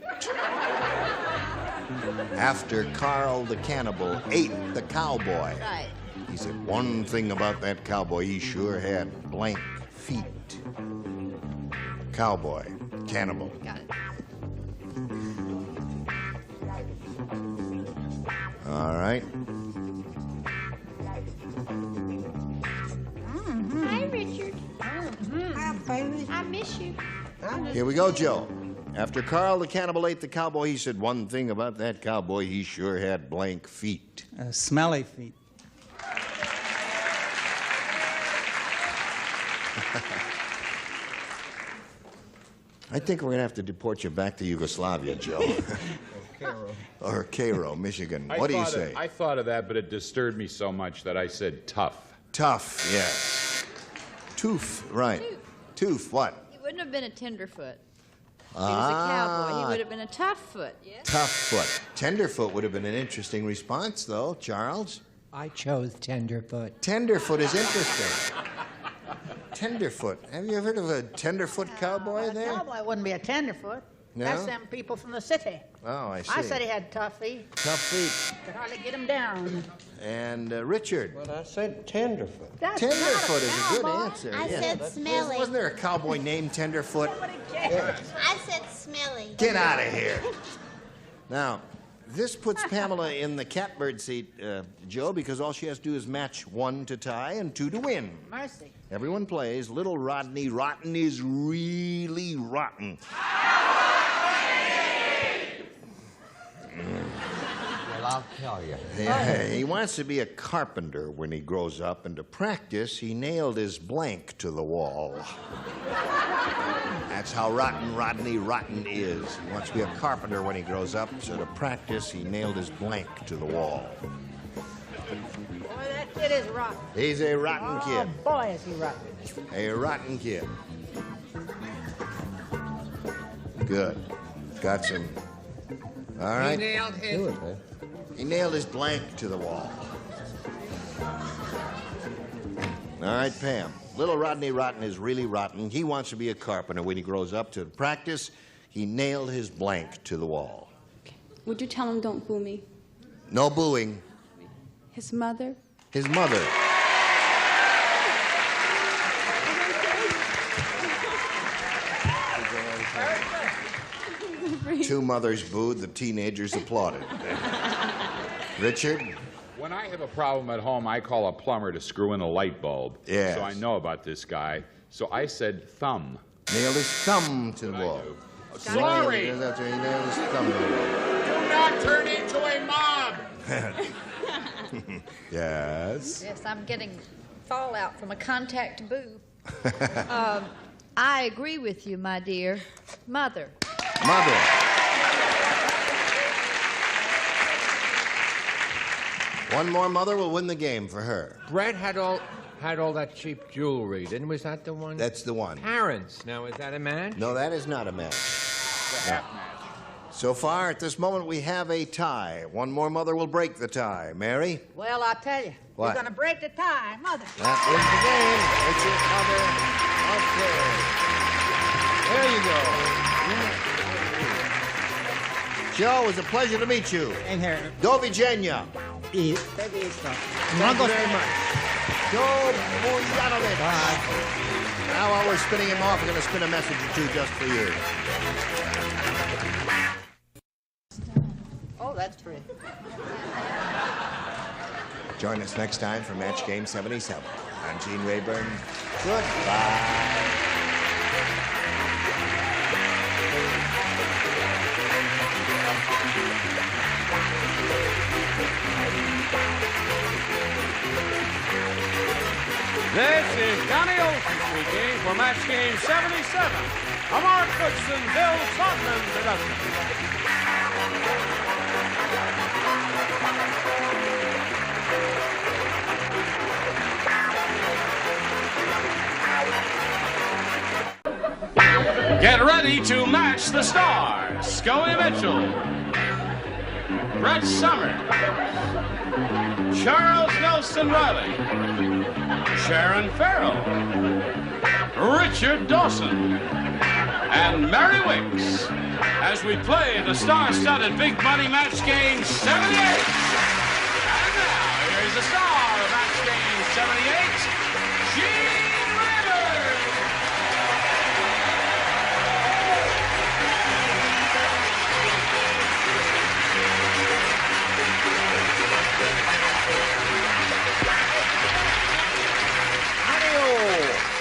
After Carl the cannibal ate the cowboy, Right. he said, one thing about that cowboy, he sure had blank feet. Cowboy, cannibal. Got it. All right. Hi, Richard. Hi, baby. I miss you. Here we go, Joe. After Carl the cannibal ate the cowboy, he said, one thing about that cowboy, he sure had blank feet. Smelly feet. I think we're going to have to deport you back to Yugoslavia, Joe. Or Cairo, Michigan. What do you say? I thought of that, but it disturbed me so much that I said tough. Tough, yes. Tooth, right. Tooth, what? He wouldn't have been a tenderfoot. He was a cowboy. He would have been a tough foot, yes? Tough foot. Tenderfoot would have been an interesting response, though, Charles. I chose tenderfoot. Tenderfoot is interesting. Tenderfoot. Have you ever heard of a tenderfoot cowboy A there? cowboy wouldn't be a tenderfoot. No? That's them people from the city. Oh, I see. I said he had tough feet. Tough feet. Could hardly get him down. And Richard. Well, I said tenderfoot. That's Tenderfoot is a good cowboy. answer. I said smelly. Wasn't there a cowboy named Tenderfoot? I said smelly. Get out of here. Now, this puts Pamela in the catbird seat, Joe, because all she has to do is match 1 to tie and 2 to win. Mercy. Everyone plays. Little Rodney Rotten is really rotten. Well, I'll tell you. He wants to be a carpenter when he grows up, and to practice, he nailed his blank to the wall. That's how rotten Rodney Rotten is. He wants to be a carpenter when he grows up, so to practice, he nailed his blank to the wall. Boy, that kid is rotten. He's a rotten kid. Oh, boy, is he rotten. A rotten kid. Good. Got some. All right. He nailed his. He nailed his blank to the wall. All right, Pam. Little Rodney Rotten is really rotten. He wants to be a carpenter when he grows up. To practice, he nailed his blank to the wall. Would you tell him don't boo me? No booing. His mother? His mother. Two mothers booed, the teenagers applauded. Richard? When I have a problem at home, I call a plumber to screw in a light bulb. Yes. So I know about this guy. So I said thumb. Nailed his thumb to the wall. Sorry. He nailed his thumb to the wall. Do not turn into a mob. Yes. Yes, I'm getting fallout from a contact boo. I agree with you, my dear. Mother. Mother. One more mother will win the game for her. Brett had all that cheap jewelry, didn't? Was that the one? That's the one. Parents. Now, is that a match? No, that is not a match. No. So far, at this moment, we have a tie. One more mother will break the tie. Mary? Well, I'll tell you. What? You're going to break the tie, Mother. That wins the game. Richard, mother of Claire. There you go. Joe, it was a pleasure to meet you. And here. Do Virginia. Thank Thank you very much. Joe Mujanovic. Now, while we're spinning him off, we're going to spin a message or two just for you. Oh, that's free. Join us next time for Match Game 77. I'm Gene Rayburn. Goodbye. This is Johnny Olsen speaking for Match Game 77, a Mark Goodson, Bill Todman production. Get ready to match the stars. Scully Mitchell, Brett Summers, Charles Nelson Riley, Sharon Farrell, Richard Dawson, and Mary Wickes as we play the star-studded Big Money Match Game 78. And now, here's the star of Match Game 78, Gene Rayburn.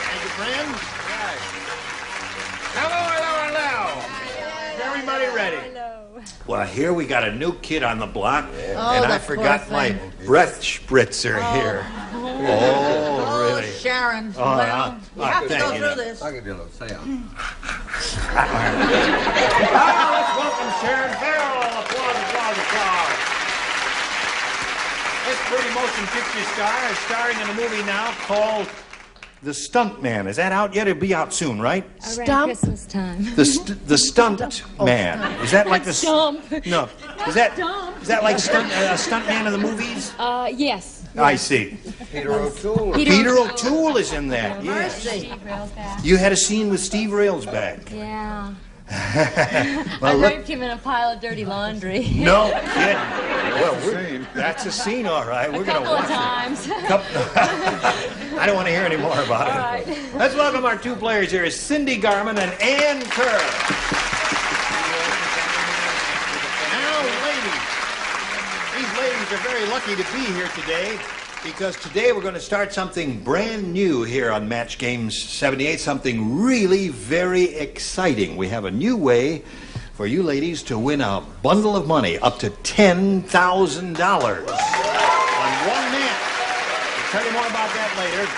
Thank you, friends. Hello. Is everybody ready? Well, here we got a new kid on the block, and I forgot my breath spritzer here. Oh, really? Sharon. Oh, well, you have to go through this. I'll give you a little seance. Let's welcome Sharon Farrell. Applause. This pretty motion picture star is starring in a movie now called The Stuntman. Is that out yet? It'll be out soon, right? Around Christmas time. The Stunt Man. Is that like the Stump. No. Is that like stunt man of the movies? Yes. I see. Peter O'Toole. Peter O'Toole is in that. Yes. Steve Railsback. You had a scene with Steve Railsback. Yeah. Well, I look. raped him in a pile of dirty laundry. No kidding. Well, that's a scene, all right. We're going to watch times. it. I don't want to hear any more about it. All right. Let's welcome our two players here, Cindy Garman and Ann Kerr. Now, ladies, these ladies are very lucky to be here today because today we're going to start something brand new here on Match Games 78, something really very exciting. We have a new way for you ladies to win a bundle of money up to $10,000 on one match. We'll tell you more about that later.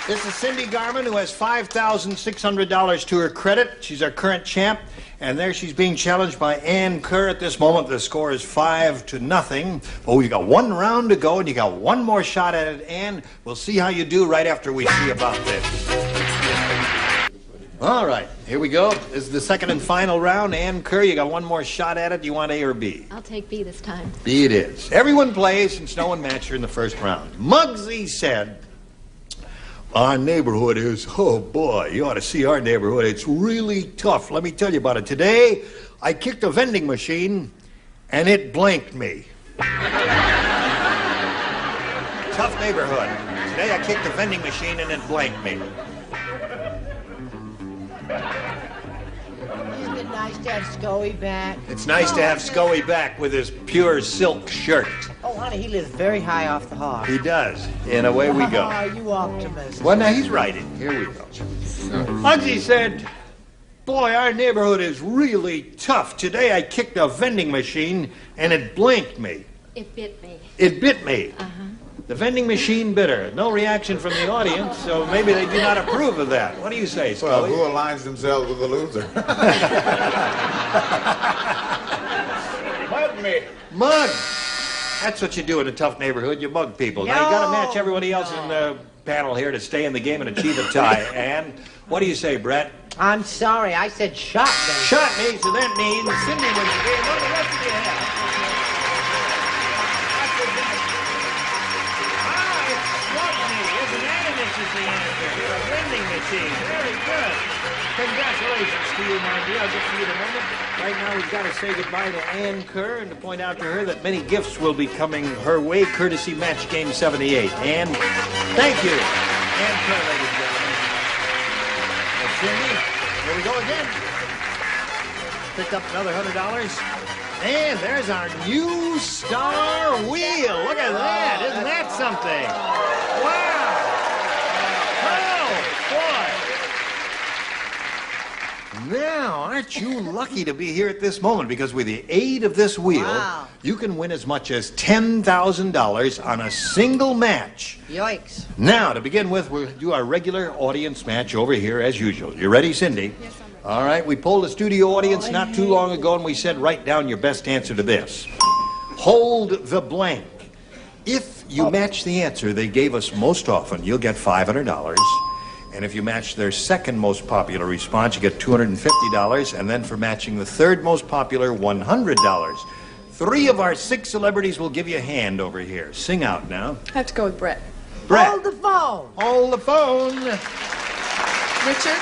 This is Cindy Garman, who has $5,600 to her credit. She's our current champ. And there she's being challenged by Ann Kerr at this moment. The score is 5-0. Oh, you got one round to go, and you got one more shot at it, Ann. We'll see how you do right after we see about this. All right, here we go. This is the second and final round. Ann Kerr, you got one more shot at it. You want A or B? I'll take B this time. B it is. Everyone plays since no one matched her in the first round. Muggsy said, Our neighborhood is, oh boy, you ought to see our neighborhood. It's really tough. Let me tell you about it. Today, I kicked a vending machine, and it blanked me. Tough neighborhood. Today, I kicked a vending machine, and it blanked me. Isn't it nice to have Scoey back? It's nice to have Scoey back with his pure silk shirt. Oh, honey, he lives very high off the hog. He does. And away we go. Oh, you optimist. Well, now he's right. Here we go. Muggsy said, boy, our neighborhood is really tough. Today I kicked a vending machine and it blanked me. It bit me. It bit me. Uh-huh. The vending machine bit her. No reaction from the audience, so maybe they do not approve of that. What do you say, Scully? Well, who aligns themselves with the loser? Mug me. Mug. That's what you do in a tough neighborhood. You mug people. Now, you got to match everybody else in the panel here to stay in the game and achieve a tie. And what do you say, Brett? I'm sorry, I said shot me. Shot me, so that means Cindy wins the game. What the rest of you have? Very good. Congratulations to you, my dear. I'll get to you in a moment. Right now, we've got to say goodbye to Ann Kerr and to point out to her that many gifts will be coming her way, courtesy Match Game 78. Ann, thank you. Ann Kerr, ladies and gentlemen. And Cindy, here we go again. Picked up another $100. And there's our new star wheel. Look at that. Isn't that something? Wow. Now, aren't you lucky to be here at this moment? Because with the aid of this wheel, you can win as much as $10,000 on a single match. Yikes. Now, to begin with, we'll do our regular audience match over here as usual. You ready, Cindy? Yes, I'm ready. All right, we polled a studio audience not too long ago, and we said, write down your best answer to this. Hold the blank. If you match the answer they gave us most often, you'll get $500. And if you match their second most popular response, you get $250. And then for matching the third most popular, $100. 3 of our 6 celebrities will give you a hand over here. Sing out now. I have to go with Brett. Brett. Hold the phone. Hold the phone. Richard.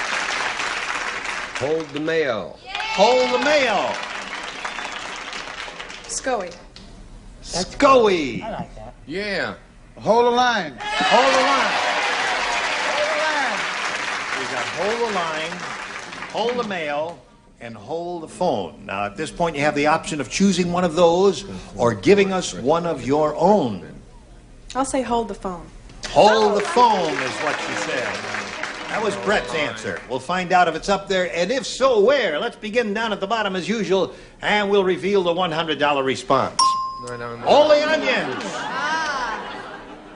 Hold the mail. Hold the mail. Scoey. Scoey. I like that. Yeah. Hold the line. Hold the line. We got hold the line, hold the mail, and hold the phone. Now, at this point, you have the option of choosing one of those or giving us one of your own. I'll say hold the phone. Hold the phone is what she said. That was Brett's answer. We'll find out if it's up there, and if so, where. Let's begin down at the bottom as usual, and we'll reveal the $100 response. Hold the onions.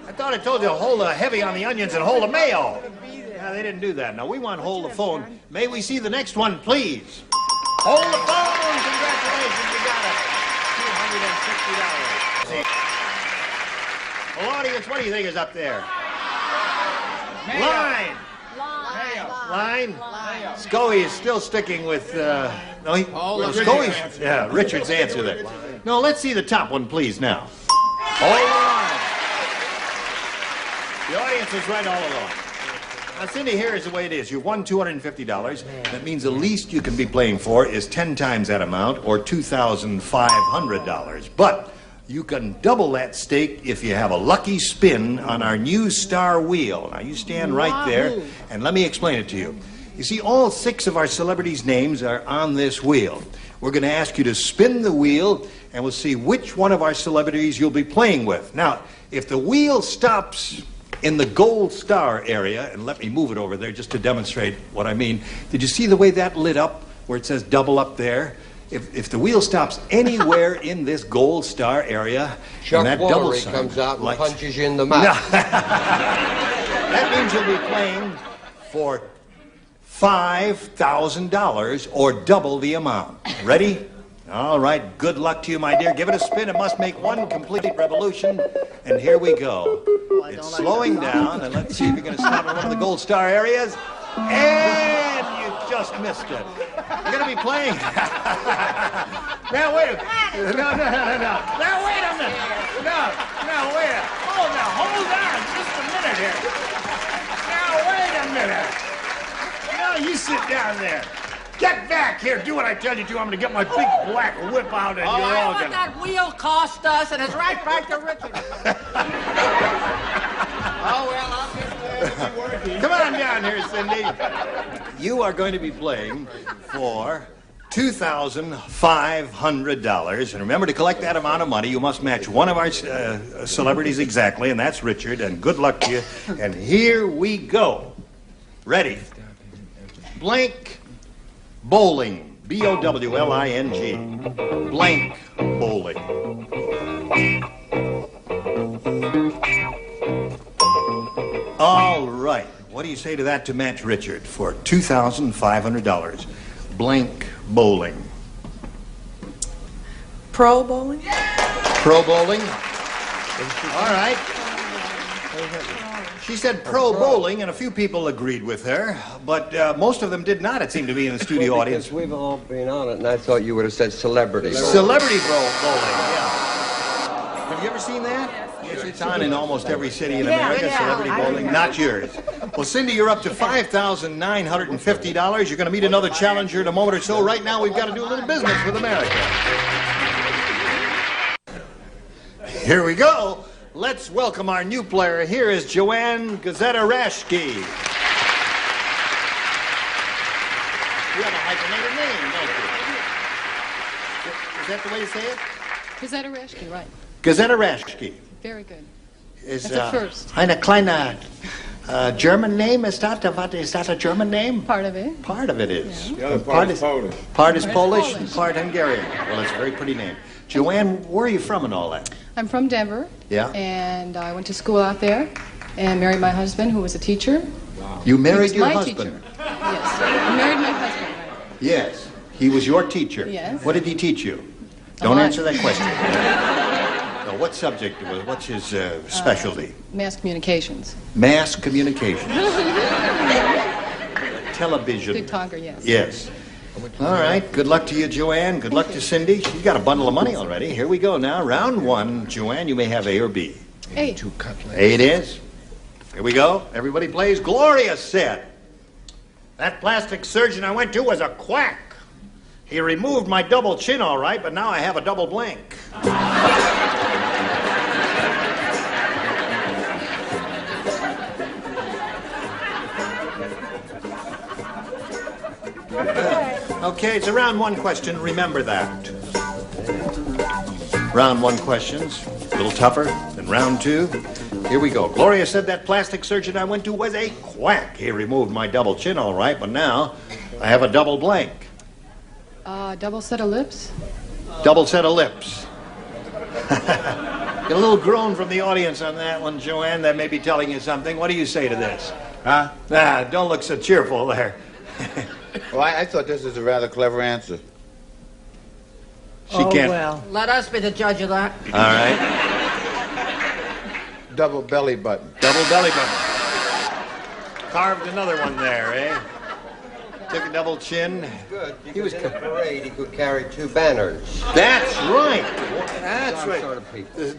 I thought I told you to hold the heavy on the onions and hold the mail. No, they didn't do that. Now, we want to hold the phone. May we see the next one, please? Hold the phone! Congratulations, you got it. $260. Well, audience, what do you think is up there? Line. Line. Scoey is still sticking with, Scoey's, yeah, Richard's answer there. No, let's see the top one, please, now. Hold the line. The audience is right all along. Now, Cindy, here is the way it is. You won $250. That means the least you can be playing for is 10 times that amount, or $2,500. But you can double that stake if you have a lucky spin on our new star wheel. Now, you stand right there, and let me explain it to you. You see, all 6 of our celebrities' names are on this wheel. We're going to ask you to spin the wheel, and we'll see which one of our celebrities you'll be playing with. Now, if the wheel stops in the gold star area, and let me move it over there just to demonstrate what I mean. Did you see the way that lit up, where it says double up there? If the wheel stops anywhere in this gold star area, Chuck and that double Woolery sign comes out and lights, punches you in the mouth. that means you'll be playing for $5,000 or double the amount. Ready? All right, good luck to you, my dear. Give it a spin. It must make one complete revolution. And here we go. It's slowing down, and let's see if you're going to stop in one of the gold star areas. And you just missed it. You're going to be playing. Now, wait a minute. No. Now, wait a minute. No, wait a minute. Hold on just a minute here. Now, sit down there. Get back here. Do what I tell you to. I'm going to get my big black whip out, and you're all what going to... that wheel cost us, and it's right back to Richard. Oh, well, I'll just be working. Come on down here, Cindy. You are going to be playing for $2,500. And remember, to collect that amount of money, you must match one of our celebrities exactly, and that's Richard. And good luck to you. And here we go. Ready? Blank bowling. B-O-W-L-I-N-G. Blank bowling. All right. What do you say to that to match Richard for $2,500? Blank bowling. Pro bowling? Pro bowling? All right. She said pro bowling, and a few people agreed with her, but most of them did not, it seemed to be, in the studio audience. Because we've all been on it, and I thought you would have said celebrity. Celebrity bowling, yeah. Have you ever seen that? Yes, it's on in almost every city in America, celebrity bowling. Not yours. Well, Cindy, you're up to $5,950. You're going to meet another challenger in a moment or so. Right now, we've got to do a little business with America. Here we go. Let's welcome our new player. Here is Joanne Gazetta-Rashke. You have a hyphenated name, don't you? Is that the way you say it? Gazetta-Rashke, right. Gazetta-Rashke. Very good. Is That's a first. Eine kleine German name. Is that a German name? Part of it. Part of it is. Yeah. The other part is Polish. Part is Polish and part Hungarian. Well, it's a very pretty name. Joanne, where are you from and all that? I'm from Denver. Yeah. And I went to school out there and married my husband, who was a teacher. Wow. You married your husband? Teacher. Yes. I married my husband. Yes. He was your teacher? Yes. What did he teach you? Don't answer that question. No, what subject was, what's his specialty? Mass communications. Mass communications. Television. Big talker, yes. Yes. All right. Good luck to you, Joanne. Good luck to Cindy. She's got a bundle of money already. Here we go now. Round one. Joanne, you may have A or B. A. A it is. Here we go. Everybody plays. Gloria said, that plastic surgeon I went to was a quack. He removed my double chin all right, but now I have a double blank. Okay, it's a round one question. Remember that. Round one questions. A little tougher than round two. Here we go. Gloria said that plastic surgeon I went to was a quack. He removed my double chin all right, but now I have a double blank. Double set of lips? Double set of lips. Get a little groan from the audience on that one, Joanne. That may be telling you something. What do you say to this? Huh? Don't look so cheerful there. Well, I thought this is a rather clever answer. She can't. Well. Let us be the judge of that. All right. Double belly button. Double belly button. Carved another one there, eh? Took a double chin. Good. He was in a parade. He could carry two banners. That's right. That's right.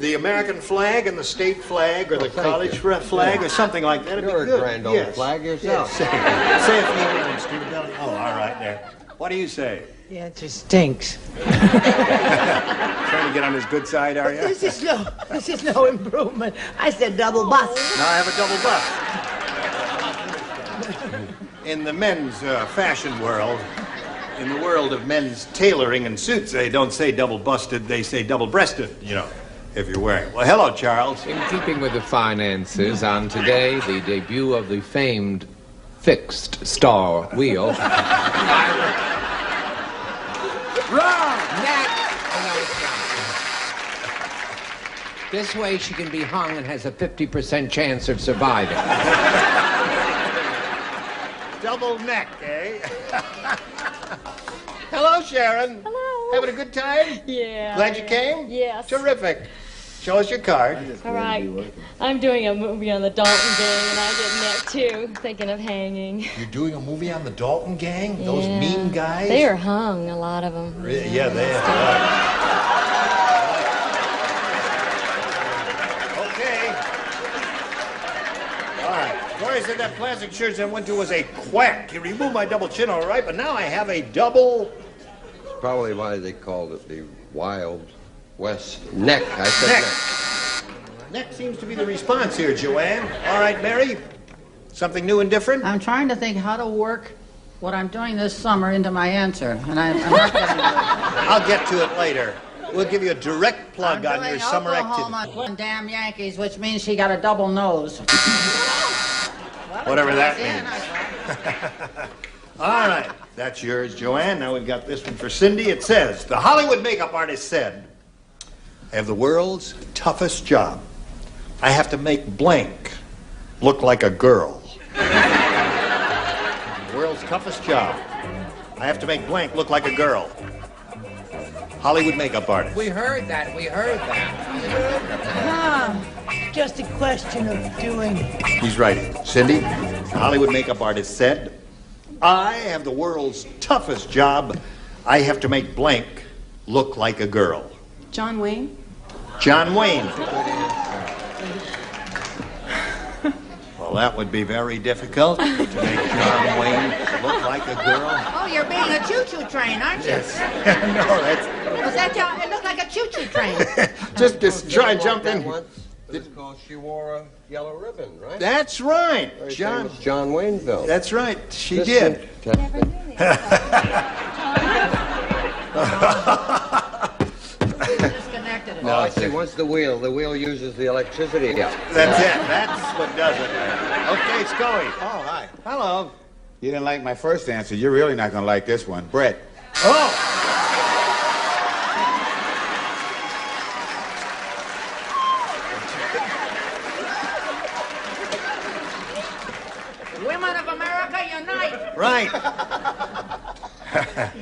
The American flag and the state flag, or the college flag, or something like that. You're a grand old flag yourself. Yes. Say a few words, Stephen. Oh, all right there. What do you say? The answer stinks. Trying to get on his good side, are you? This is no improvement. I said double bust. Now I have a double bust. In the men's fashion world, in the world of men's tailoring and suits, they don't say double busted, they say double breasted, you know, if you're wearing. Well, hello, Charles. In keeping with the finances, on today, the debut of the famed fixed star wheel. Wrong! This way she can be hung and has a 50% chance of surviving. Double neck, eh? Hello, Sharon. Hello. Having a good time? Yeah. Glad you came? Yes. Terrific. Show us your card. All right. I'm doing a movie on the Dalton gang, and I get neck too. Thinking of hanging. You're doing a movie on the Dalton gang? Those mean guys? They are hung, a lot of them. Yeah, they are. Okay. All right. I said that plastic church I went to was a quack. He removed my double chin, all right, but now I have a double... It's probably why they called it the Wild West Neck. I said neck. Neck seems to be the response here, Joanne. All right, Mary, something new and different? I'm trying to think how to work what I'm doing this summer into my answer, and I'm not getting to it. I'll get to it later. We'll give you a direct plug on your summer activity. Oklahoma damn Yankees, which means she got a double nose. Whatever that means. All right, that's yours, Joanne. Now we've got this one for Cindy. It says, the Hollywood makeup artist said, I have the world's toughest job. I have to make blank look like a girl. The world's toughest job. I have to make blank look like a girl. Hollywood makeup artist. We heard that. Just a question of doing. He's right. Cindy, the Hollywood makeup artist said, I have the world's toughest job. I have to make blank look like a girl. John Wayne? John Wayne. Well, that would be very difficult to make John Wayne look like a girl. Oh, you're being a choo-choo train, aren't you? Yes. No, that's... Was that John? It looked like a choo-choo train. just try and jump in. Because she wore a yellow ribbon, right? That's right. Very famous John Wayne film. That's right. She did. Never knew Disconnected it. No, I see. Once the wheel uses the electricity. Yeah. That's it. That's what does it. Okay, Scully. Oh, hi. Hello. You didn't like my first answer. You're really not going to like this one. Brett. Oh! Women of America, unite! Right.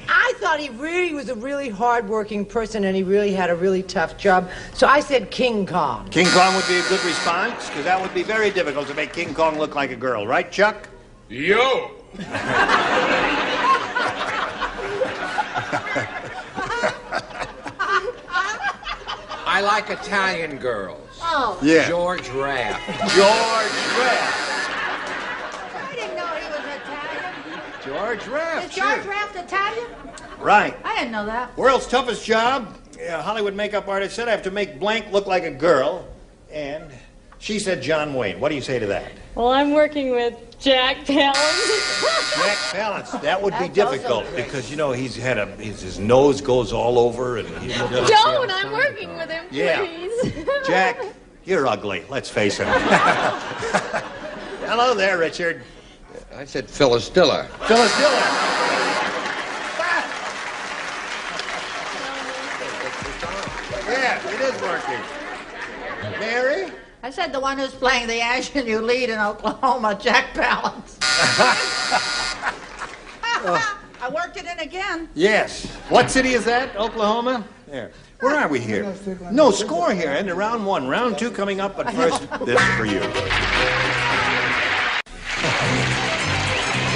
I thought he really was a really hard-working person and he really had a really tough job. So I said King Kong. King Kong would be a good response, because that would be very difficult to make King Kong look like a girl. Right, Chuck? Yo! I like Italian girls. Oh. Yeah. George Raft. George Raft. I didn't know he was Italian. George Raft. Is George sure. Raft Italian? Right. I didn't know that. World's toughest job. Hollywood makeup artist said I have to make blank look like a girl. And she said John Wayne. What do you say to that? Well, I'm working with Jack Palance. Jack Palance. That would be difficult because, you know, his nose goes all over and he Don't! I'm working with him, Yeah. please. Jack, you're ugly. Let's face it. Hello there, Richard. I said Phyllis Diller. Phyllis Diller. Yeah, it is working. Mary? I said the one who's playing the action you lead in Oklahoma, Jack Palance. I worked it in again. Yes. What city is that? Oklahoma? There. Where are we here? No score here. End of round one. Round two coming up, but first, this is for you.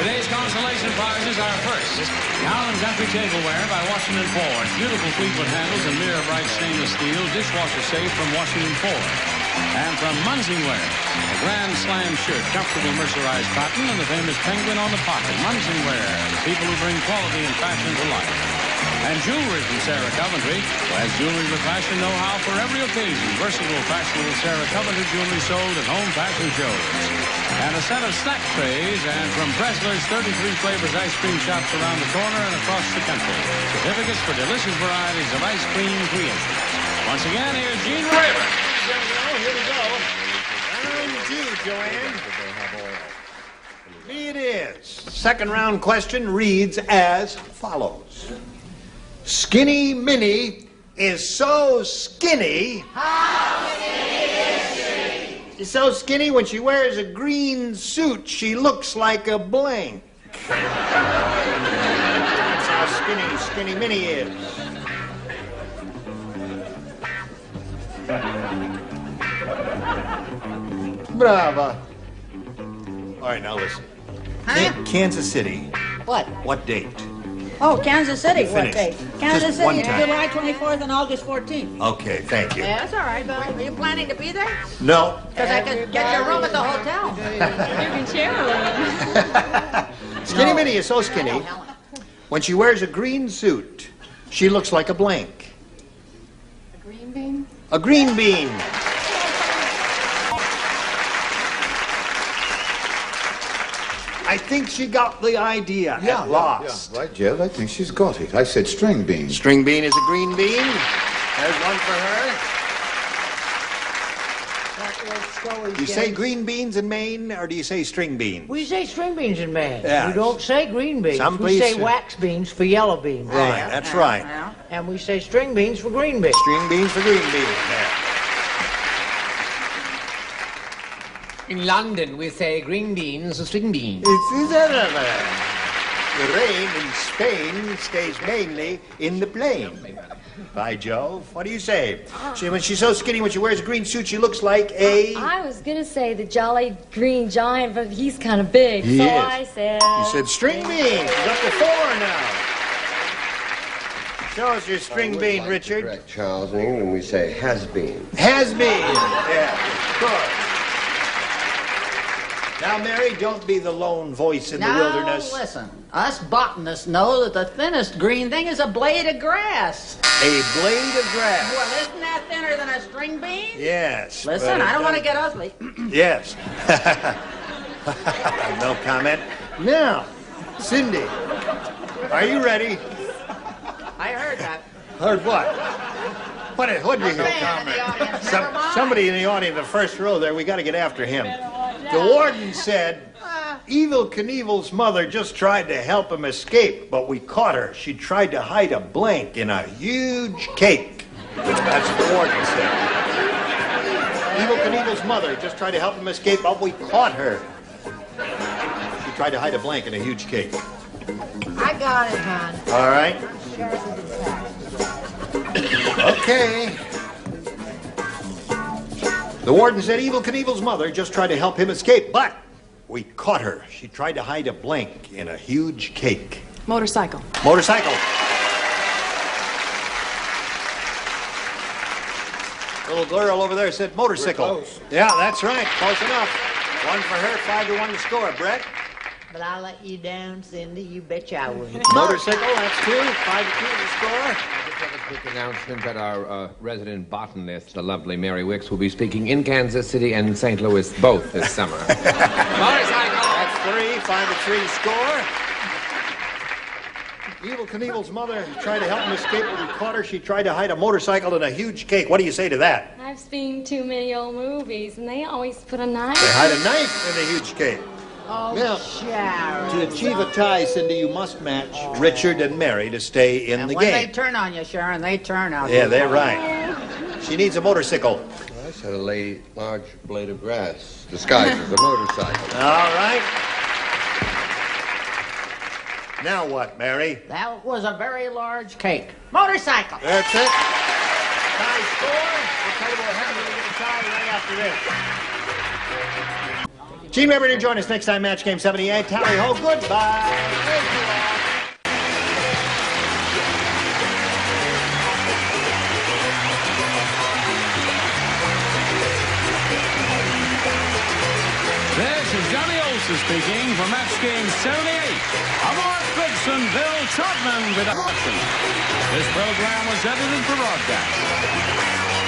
Today's consolation prizes are first, the Allen Country Tableware by Washington Ford. Beautiful Fleetwood handles and mirror bright stainless steel dishwasher safe from Washington Ford. And from Munsingwear, the Grand Slam shirt, comfortable mercerized cotton, and the famous penguin on the pocket. Munsingwear, the people who bring quality and fashion to life. And jewelry from Sarah Coventry, who has jewelry with fashion know-how for every occasion. Versatile, fashionable Sarah Coventry jewelry sold at home fashion shows. And a set of snack trays, and from Pressler's 33 flavors ice cream shops around the corner and across the country. Certificates for delicious varieties of ice cream creations. Once again, here's Gene Raver. Here we go. Round two, Joanne. It is. Second round question reads as follows. Skinny Minnie is so skinny. How skinny is she? She's so skinny when she wears a green suit, she looks like a blank. That's how skinny Minnie is. Brava. All right, now listen. Huh? Kansas City. What? What date? Oh, Kansas City, what Finish. day? Just Kansas one City, time. July 24th and August 14th. Okay, thank you. Yeah, that's all right, but are you planning to be there? No. Because I could get you a room at the hotel. You can share a room. Skinny Minnie is so skinny. When she wears a green suit, she looks like a blank. A green bean? A green bean. I think she got the idea at last. Right, Jill, I think she's got it. I said string bean. String bean is a green bean. There's one for her. You say green beans in Maine, or do you say string beans? We say string beans in Maine. Yeah. We don't say green beans. Some We say places- wax beans for yellow beans. Right, that's right. And we say string beans for green beans. String beans for green beans. Yeah. In London, we say green beans or string beans. The rain in Spain stays mainly in the plain. By Jove, what do you say? When she's so skinny, when she wears a green suit, she looks like a... I was going to say the Jolly Green Giant, but he's kind of big. He so is. I said... You said string bean. She's up to 4 now. Show us your string bean, Richard. Correct, Charles. In England, we say has been. Has been. Yeah, of course. Now, Mary, don't be the lone voice in the wilderness. Now, listen. Us botanists know that the thinnest green thing is a blade of grass. A blade of grass. Well, isn't that thinner than a string bean? Yes. Listen, but I don't want to doesn't- get ugly. Yes. No comment. Now, Cindy, are you ready? I heard that. Heard what? What did you hear? Man in the audience, never mind. Somebody in the audience, the first row there, we got to get after him. The warden said, Evil Knievel's mother just tried to help him escape, but we caught her. She tried to hide a blank in a huge cake. That's what the warden said. Evil Knievel's mother just tried to help him escape, but we caught her. She tried to hide a blank in a huge cake. I got it, hon. All right. Sheriff is intact. Okay. The warden said Evil Knievel's mother just tried to help him escape, but we caught her. She tried to hide a blank in a huge cake. Motorcycle. Motorcycle. Little girl over there said motorcycle. We're close. Yeah, that's right. Close enough. 1 for her, 5-1 to score. Brett? But I let you down, Cindy. You betcha I would. Motorcycle, that's 2. 5-2 to score. Quick announcement that our resident botanist, the lovely Mary Wickes, will be speaking in Kansas City and St. Louis both this summer. Motorcycle. That's 3. 5-3 to score. Evil Knievel's mother tried to help him escape, but we caught her. She tried to hide a motorcycle in a huge cake. What do you say to that? I've seen too many old movies, and they always put a knife. They hide a knife in a huge cake. Oh, Now, Sharon. to achieve a tie, Cindy, you must match Richard and Mary to stay in the When they game. turn on you, Sharon, they turn out. Yeah, they're right. She needs a motorcycle. I said a large blade of grass disguised as a motorcycle. All right. Now what, Mary? That was a very large cake. Motorcycle. That's it. Tie score. We'll tell you what happens when we get a tie right after this. Gene Weber to join us next time, Match Game 78. Tally ho, goodbye. Thank you all. This is Johnny Olson speaking for Match Game 78. Mark Goodson, Bill Trotman production. This program was edited for broadcast.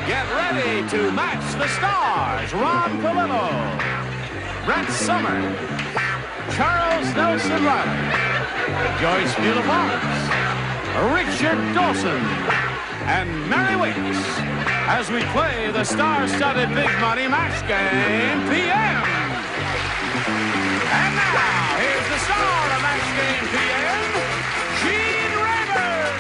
Get ready to match the stars. Ron Palillo, Brett Summer, Charles Nelson Riley, Joyce Beulah Barnes, Richard Dawson, and Mary Wickes as we play the star-studded Big Money Match Game PM. And now, here's the star of Match Game PM, Gene Rayburn.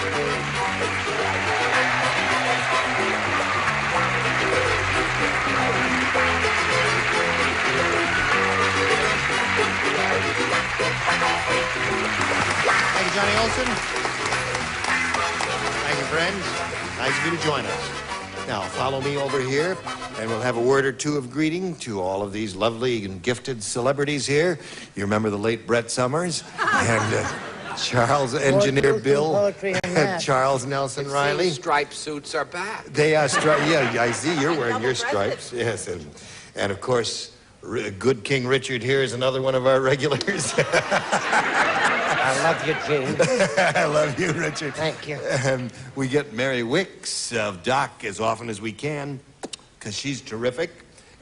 Thank you, Johnny Olson. Thank you, friends. Nice of you to join us. Now, follow me over here, and we'll have a word or two of greeting to all of these lovely and gifted celebrities here. You remember the late Brett Summers and Charles Engineer Bill, Charles Nelson Riley. Striped suits are back. They are striped. Yeah, I see you're wearing your stripes. Yes, and of course, good King Richard here is another one of our regulars. I love you, Gene. I love you, Richard. Thank you. We get Mary Wickes of Doc as often as we can, because she's terrific.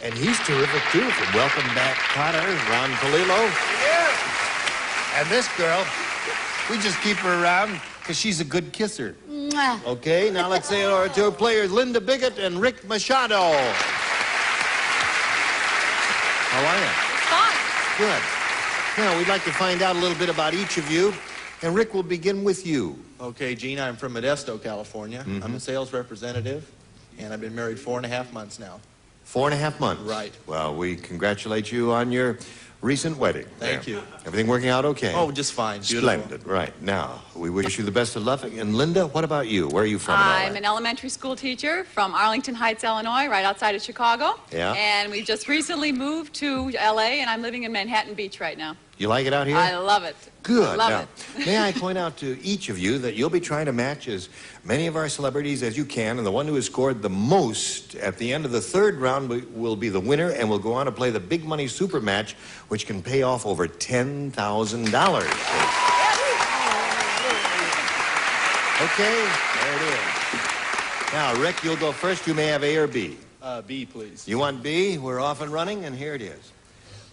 And he's terrific, too. So welcome back, Potter, Ron Polillo. Yeah. And this girl, we just keep her around because she's a good kisser. Mwah. Okay, now let's say hello to our players, Linda Bigot and Rick Machado. How are you? Fine. Good. Now, we'd like to find out a little bit about each of you. And Rick, will begin with you. Okay, Gene, I'm from Modesto, California. I'm a sales representative, and I've been married 4.5 months now. 4.5 months. Right. Well, we congratulate you on your recent wedding. Thank you. Everything working out okay? Oh, just fine. Beautiful. Splendid. Right. Now, we wish you the best of luck. And Linda, what about you? Where are you from? I'm an elementary school teacher from Arlington Heights, Illinois, right outside of Chicago. Yeah. And we just recently moved to LA, and I'm living in Manhattan Beach right now. You like it out here? I love it. Good. Love now, it. may I point out to each of you that you'll be trying to match as many of our celebrities as you can, and the one who has scored the most at the end of the third round will be the winner, and will go on to play the big money super match, which can pay off over $10,000. Okay, there it is. Now, Rick, you'll go first. You may have A or B. B, please. You want B? We're off and running, and here it is.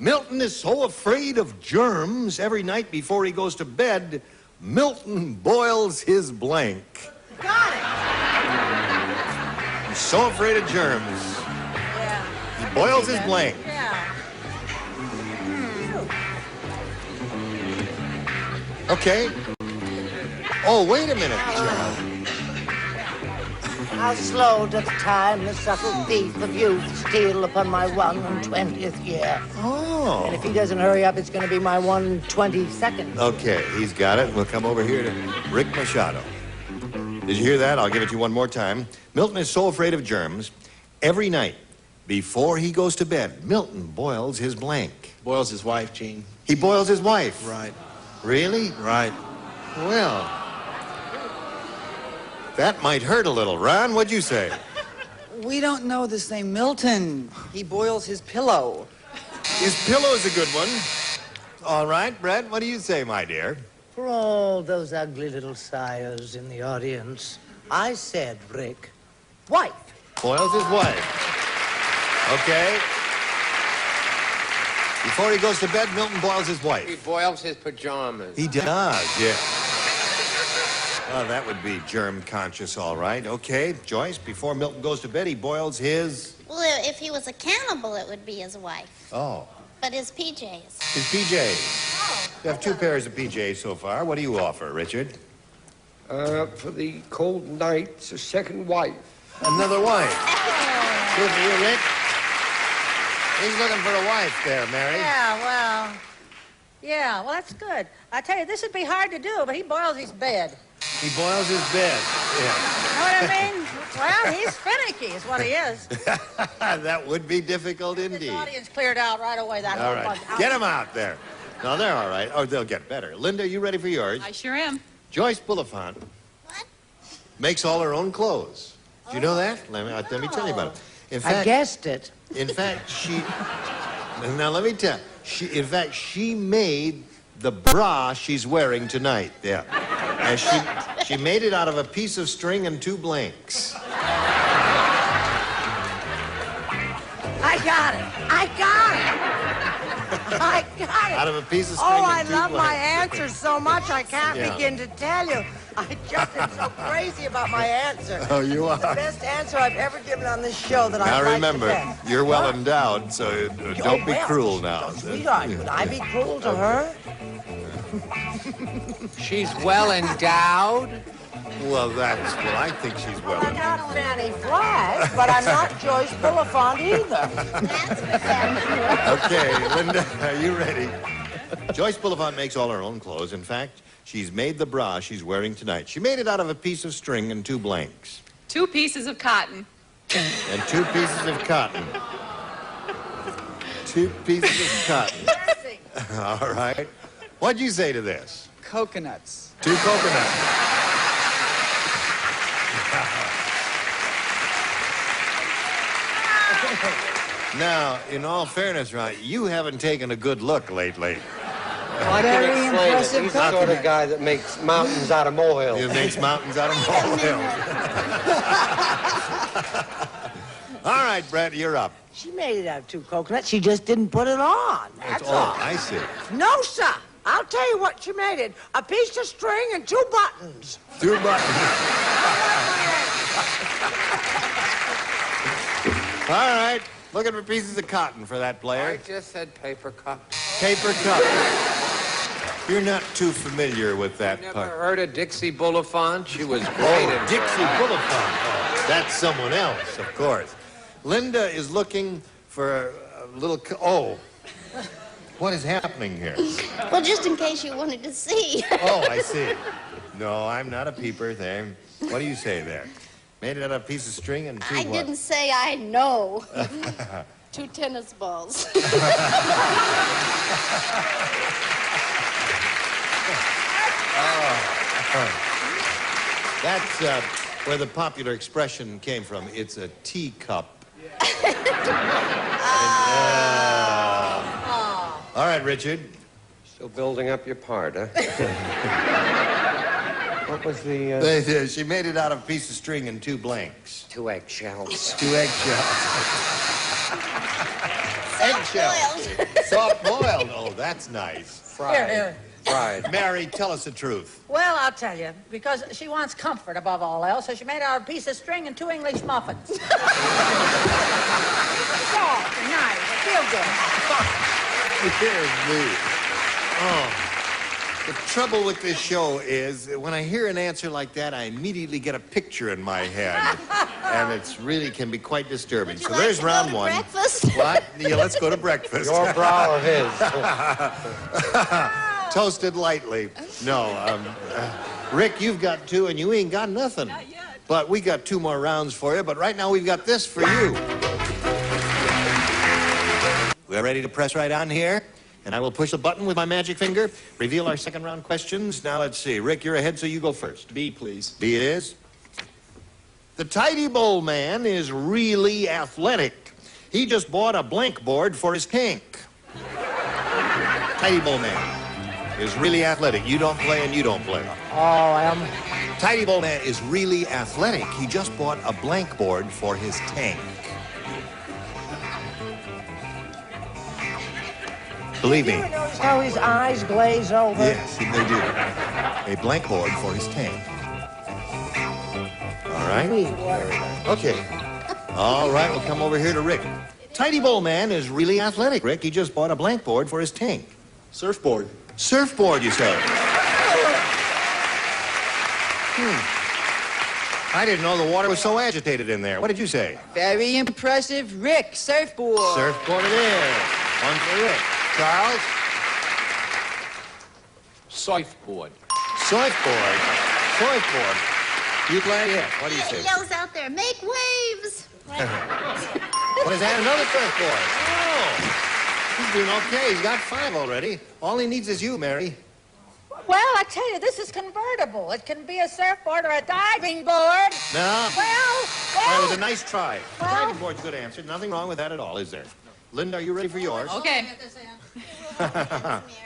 Milton is so afraid of germs, every night before he goes to bed, Milton boils his blank. Got it. He's so afraid of germs. Yeah. He boils his blank. Yeah. Okay. Oh, wait a minute, Charles. How slow doth time, the subtle thief of youth, steal upon my 120th year. Oh. And if he doesn't hurry up, it's going to be my 122nd. Okay, he's got it. We'll come over here to Rick Machado. Did you hear that? I'll give it to you one more time. Milton is so afraid of germs, every night before he goes to bed, Milton boils his blank. Boils his wife, Gene. He boils his wife? Right. Really? Right. Well, that might hurt a little. Ron, what'd you say? We don't know this name. Milton. He boils his pillow. His pillow's a good one. All right, Brett, what do you say, my dear? For all those ugly little sires in the audience, I said, Rick, wife. Boils his wife. Okay. Before he goes to bed, Milton boils his wife. He boils his pajamas. He does, yeah. Well, that would be germ conscious, all right. Okay, Joyce, before Milton goes to bed, he boils his... Well, if he was a cannibal, it would be his wife. Oh. But his PJs. His PJs. Oh. You have 2 pairs of PJs so far. What do you offer, Richard? For the cold nights, a second wife. Another wife. Good for you, Rick. He's looking for a wife there, Mary. Yeah, well, that's good. I tell you, this would be hard to do, but he boils his bed. He boils his bed. Yeah. Know what I mean? Well, he's finicky is what he is. That would be difficult The indeed. audience cleared out right away. That All whole right. bunch. Get him out there. No, they're all right. Oh, they'll get better. Linda, you ready for yours? I sure am. Joyce Bulifant makes all her own clothes. Do you know that? Let me tell you about it. In fact, I guessed it. In fact, now let me tell you. In fact, she made the bra she's wearing tonight. Yeah. And she made it out of a piece of string and 2 blanks. I got it. Out of a piece of string Oh, I and 2 love my blanks. answers so much I can't Yeah. begin to tell you. I just am so crazy about my answer. Oh, you are. It's the best answer I've ever given on this show that I Now like remember, the best. you're well endowed, so don't be well, cruel now. Sweetheart, would I be cruel to her? She's well endowed. Well, I think she's well I'm endowed. not Fanny Flagg, but I'm not Joyce Bulifant either. Okay, Linda, are you ready? Joyce Bulifant makes all her own clothes. In fact, she's made the bra she's wearing tonight. She made it out of a piece of string and 2 blanks. 2 pieces of cotton. And 2 pieces of cotton. 2 pieces of cotton. All right. What'd you say to this? Coconuts. 2 coconuts. Now, in all fairness, right, you haven't taken a good look lately. Well, I can explain it. He's the sort of guy that makes mountains out of molehills. He makes mountains out of molehills. All right, Brett, you're up. She made it out of 2 coconuts. She just didn't put it on. That's all. I see. No, sir. I'll tell you what she made it. A piece of string and 2 buttons. 2 buttons. All right. Looking for pieces of cotton for that player. I just said paper cup. Paper cup. You're not too familiar with that Never part. heard of Dixie Bulifant? She was great in Dixie Bulifant. Oh, that's someone else, of course. Linda is looking for a little... Oh. What is happening here? Well, just in case you wanted to see. Oh, I see. No, I'm not a peeper there. What do you say there? Made it out of a piece of string and 2 I what? didn't say I know. 2 tennis balls. That's where the popular expression came from. It's a teacup. All right, Richard. Still building up your part, huh? What was the... She made it out of a piece of string and 2 blanks. 2 eggshells. 2 eggshells. Eggshells. Soft-boiled. Oh, that's nice. Here, here. Fried. Mary, tell us the truth. Well, I'll tell you, because she wants comfort above all else, so she made out a piece of string and 2 English muffins. Soft and nice. Feel good. Dear me. Oh. The trouble with this show is when I hear an answer like that, I immediately get a picture in my head. And it's really can be quite disturbing. Would you So like there's to round go to 1. breakfast? What? Yeah, let's go to breakfast. Your brow or his? Toasted lightly. No. Rick, you've got 2 and you ain't got nothing. Not yet. But we got 2 more rounds for you. But right now we've got this for you. We're ready to press right on here. And I will push the button with my magic finger, reveal our 2nd round questions. Now let's see. Rick, you're ahead, so you go first. B, please. B it is. The Tidy Bowl Man is really athletic. He just bought a blank board for his tank. Tidy Bowl Man is really athletic. You don't play and you don't play. Oh, Tidy Bowl Man is really athletic. He just bought a blank board for his tank. Believe me. You ever notice how his eyes glaze over? Yes, they do. A blank board for his tank. All right? Okay. All right, we'll come over here to Rick. Tidy Bowl Man is really athletic, Rick. He just bought a blank board for his tank. Surfboard. Surfboard, you say? I didn't know the water was so agitated in there. What did you say? Very impressive, Rick. Surfboard. Surfboard it is. 1 for Rick. Charles? Surfboard. Surfboard. Surfboard. You play? Yeah. What do you say? He yells out there, make waves. What is that? Another surfboard. Oh. He's doing okay. He's got 5 already. All he needs is you, Mary. Well, I tell you, this is convertible. It can be a surfboard or a diving board. No. Well, Well, it was a nice try. Well- Diving board's a good answer. Nothing wrong with that at all, is there? Linda, are you ready for yours? Okay.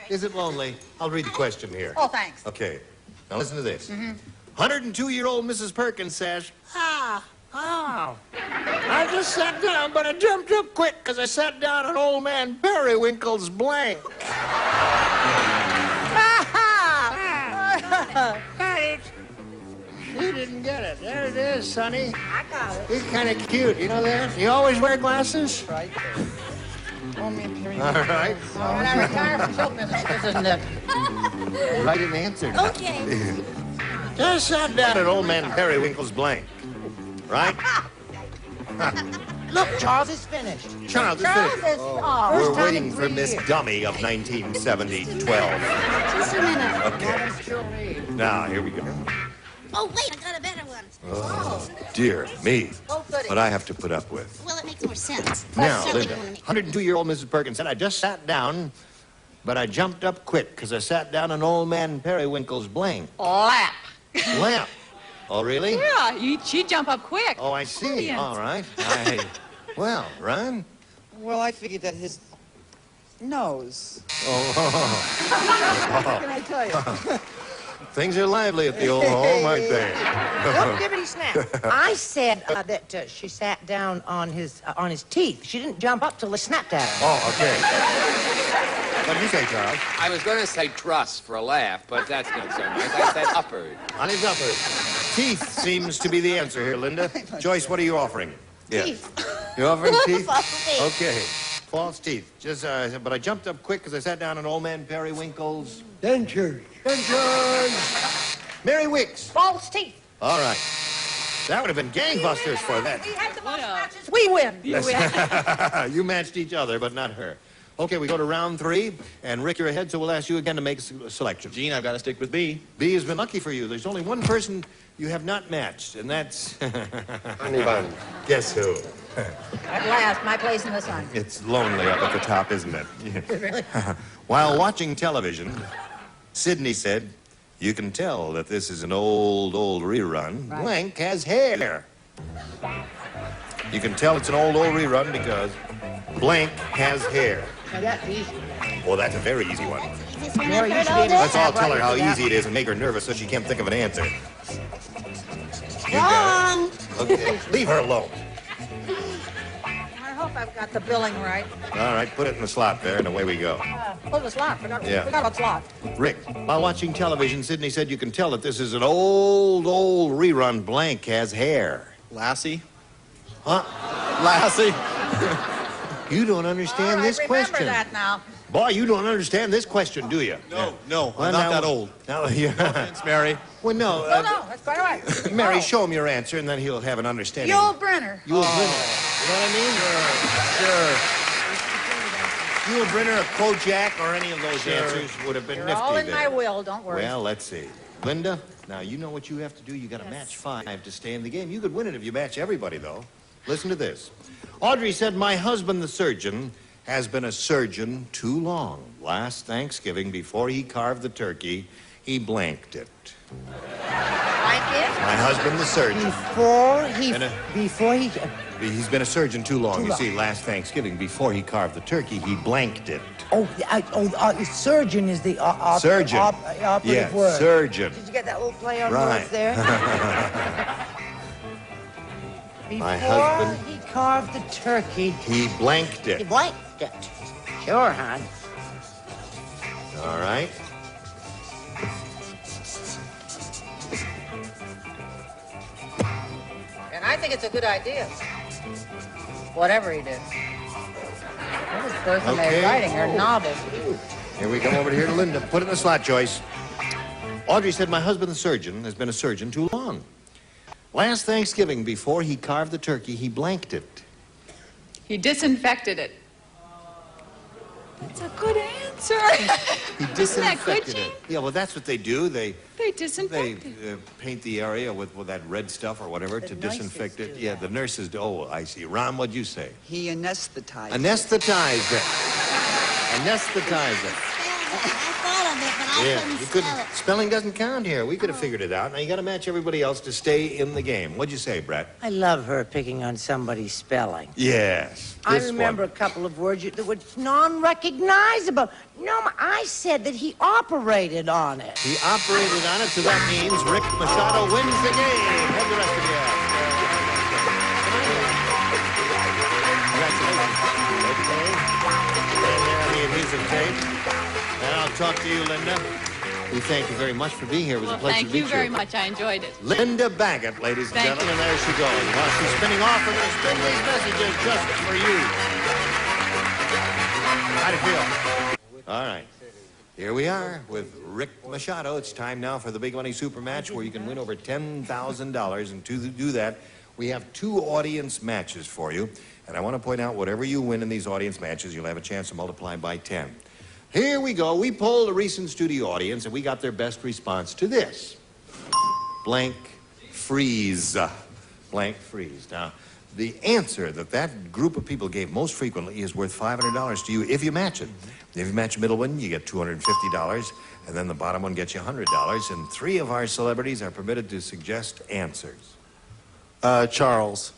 Is it lonely? I'll read the question here. Oh, thanks. Okay. Now listen to this. 102-year-old Mrs. Perkins says, I just sat down, but I jumped up quick because I sat down on old man Periwinkle's blank. You didn't get it. There it is, Sonny. I got it. He's kind of cute. You know that? You always wear glasses? Right. Oh, man, Perry. All right. When I retire from show business, this isn't it. Right in answer. Okay. Just sat down at old man Periwinkle's blank. Right? Look, Charles is finished. Charles is Charles finished. is, We're waiting for Miss Dummy of 1970-12. Just a minute. Okay. Now, here we go. Oh, wait, I got a better one. Oh, dear me. What I have to put up with. Well, it makes more sense. Now, Linda, 102-year-old Mrs. Perkins said, I just sat down, but I jumped up quick because I sat down on old man Periwinkle's blank. Lap. Lap. Oh, really? Yeah, she'd jump up quick. Oh, I see. Brilliant. All right. Well, Ron? Well, I figured that his nose. Oh. What can I tell you? Things are lively at the old home, aren't they? Look, dippity snap. I said that she sat down on his teeth. She didn't jump up till they snapped at her. Oh, okay. What did you say, Charles? I was going to say truss for a laugh, but that's not so nice. I said uppers. On his uppers. Teeth seems to be the answer here, Linda. Joyce, what are you offering? Teeth. You're offering teeth? False teeth. Okay. False teeth. Just, but I jumped up quick because I sat down on old man Periwinkle's... Dentures. Dentures! Mary Wickes. False teeth. All right. That would have been gangbusters for that. We had the most matches. We win. You win. You matched each other, but not her. Okay, we go to round 3, and Rick, you're ahead, so we'll ask you again to make a selection. Gene, I've got to stick with B. B has been lucky for you. There's only one person you have not matched, and that's... Honey bun. Guess who? At last, my place in the sun. It's lonely up at the top, isn't it? Really? While watching television, Sydney said, you can tell that this is an old rerun. Right. Blank has hair. You can tell it's an old rerun because blank has hair. Now that's easy. Well, that's a very easy one. This one Mary, I've you heard should all be able to day. Let's all snap tell her right how into that. easy it is and make her nervous so she can't think of an answer. You Wrong. got it. Okay, leave her alone. I hope I've got the billing right. All right, put it in the slot there, and away we go. Oh, the slot. Forgot about slot. Rick, while watching television, Sydney said you can tell that this is an old rerun. Blank has hair. Lassie? Huh? Lassie? You don't understand this question. Remember that now. Boy, you don't understand this question, do you? No, Well, I'm not that old. Now, yeah. Thanks, Mary. Well, no. No, that's quite all right. Mary, show him your answer, and then he'll have an understanding. Yul Brynner. Yul Brynner. You know what I mean? Sure. Yul Brynner, a Kojak, or any of those answers would have been You're nifty all in there. my will, don't worry. Well, let's see. Linda, now you know what you have to do. You got to match 5 to stay in the game. You could win it if you match everybody, though. Listen to this. Audrey said, my husband, the surgeon, has been a surgeon too long. Last Thanksgiving, before he carved the turkey, he blanked it. My husband, the surgeon. Before he... He's been a surgeon too long. You see, last Thanksgiving, before he carved the turkey, he blanked it. Surgeon is the Surgeon. operative word. Surgeon. Did you get that little play on Right. words there? My Before husband, he carved the turkey, he blanked he it. blanked it. Sure, hon. All right. And I think it's a good idea. Whatever he did. That was the first one Okay. they're writing, or novels. Here we come over here to Linda. Put it in the slot, Joyce. Audrey said, my husband, the surgeon, has been a surgeon too long. Last Thanksgiving, before he carved the turkey, he blanked it. He disinfected it. It's a good answer. He Isn't that good, disinfected Gene? it. Yeah, well, that's what they do. They disinfect it. paint the area with that red stuff or whatever to nurses disinfect it. do Yeah, the nurses do. Oh, I see. Ron, what'd you say? He anesthetized. Anesthetize it. Anesthetize it. I thought of it, but I Yeah, couldn't you spell couldn't. it. Spelling doesn't count here. We could have figured it out. Now you got to match everybody else to stay in the game. What'd you say, Brett? I love her picking on somebody's spelling. Yes. I this remember one. a couple of words that were non-recognizable. No, I said that he operated on it. He operated on it, so that means Rick Machado wins the game. Have the rest of you out. Congratulations. Okay. And there on the adhesive tape. And I'll talk to you, Linda. We thank you very much for being here. It was a pleasure Thank to meet you very much. I enjoyed it. Linda Baggett, ladies and Thank gentlemen. There she goes. While she's spinning off, we're going to spin these messages just for you. How'd it feel? All right. Here we are with Rick Machado. It's time now for the Big Money Super Match where you can win over $10,000. And to do that, we have 2 audience matches for you. And I want to point out, whatever you win in these audience matches, you'll have a chance to multiply by 10. Here we go. We polled a recent studio audience, and we got their best response to this. Blank freeze. Blank freeze. Now, the answer that group of people gave most frequently is worth $500 to you if you match it. If you match the middle one, you get $250, and then the bottom one gets you $100, and 3 of our celebrities are permitted to suggest answers. Charles.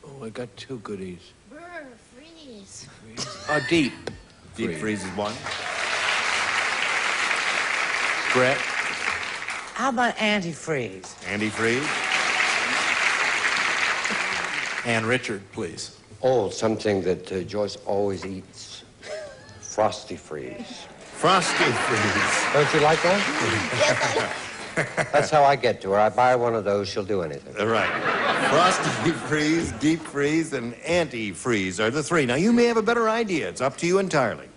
Oh, I got 2 goodies. Brr, freeze. Deep. Deep freeze is one. Brett. How about antifreeze? Antifreeze. And Richard, please. Oh, something that Joyce always eats. Frosty freeze. Frosty freeze. Don't you like that? That's how I get to her. I buy her one of those, she'll do anything. Right. Frosty freeze, deep freeze, and antifreeze are the 3. Now, you may have a better idea. It's up to you entirely.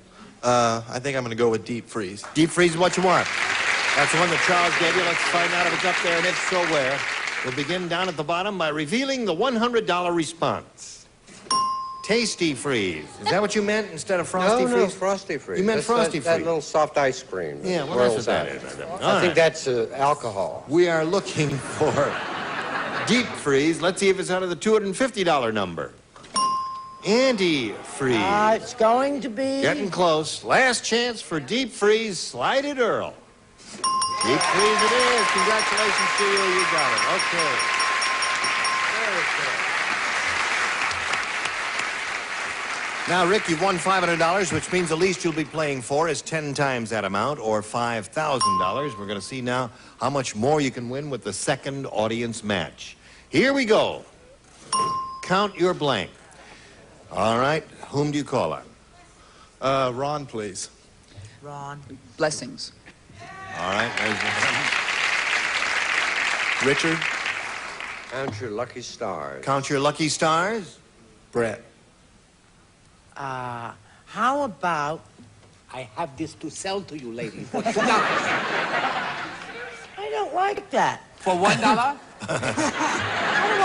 I think I'm going to go with deep freeze. Deep freeze is what you want. That's the one that Charles gave you. Let's find out if it's up there, and if so, where. We'll begin down at the bottom by revealing the $100 response. Tasty freeze. Is that what you meant instead of frosty freeze? No, Frosty freeze. You meant frosty that freeze. little soft ice cream. Yeah, well, that's what that is. I think that's alcohol. We are looking for deep freeze. Let's see if it's out of the $250 number. Antifreeze. It's going to be... Getting close. Last chance for deep freeze. Slide it, Earl. Deep freeze it is. Congratulations to you. You got it. Okay. Very good. Now, Rick, you've won $500, which means the least you'll be playing for is 10 times that amount, or $5,000. We're going to see now how much more you can win with the second audience match. Here we go. Count your blank. All right. Whom do you call on? Ron, please. Ron. Blessings. All right. There's the... Richard. Count your lucky stars. Count your lucky stars. Brett. How about... I have this to sell to you, lady, for $2. I don't like that. For $1? I don't want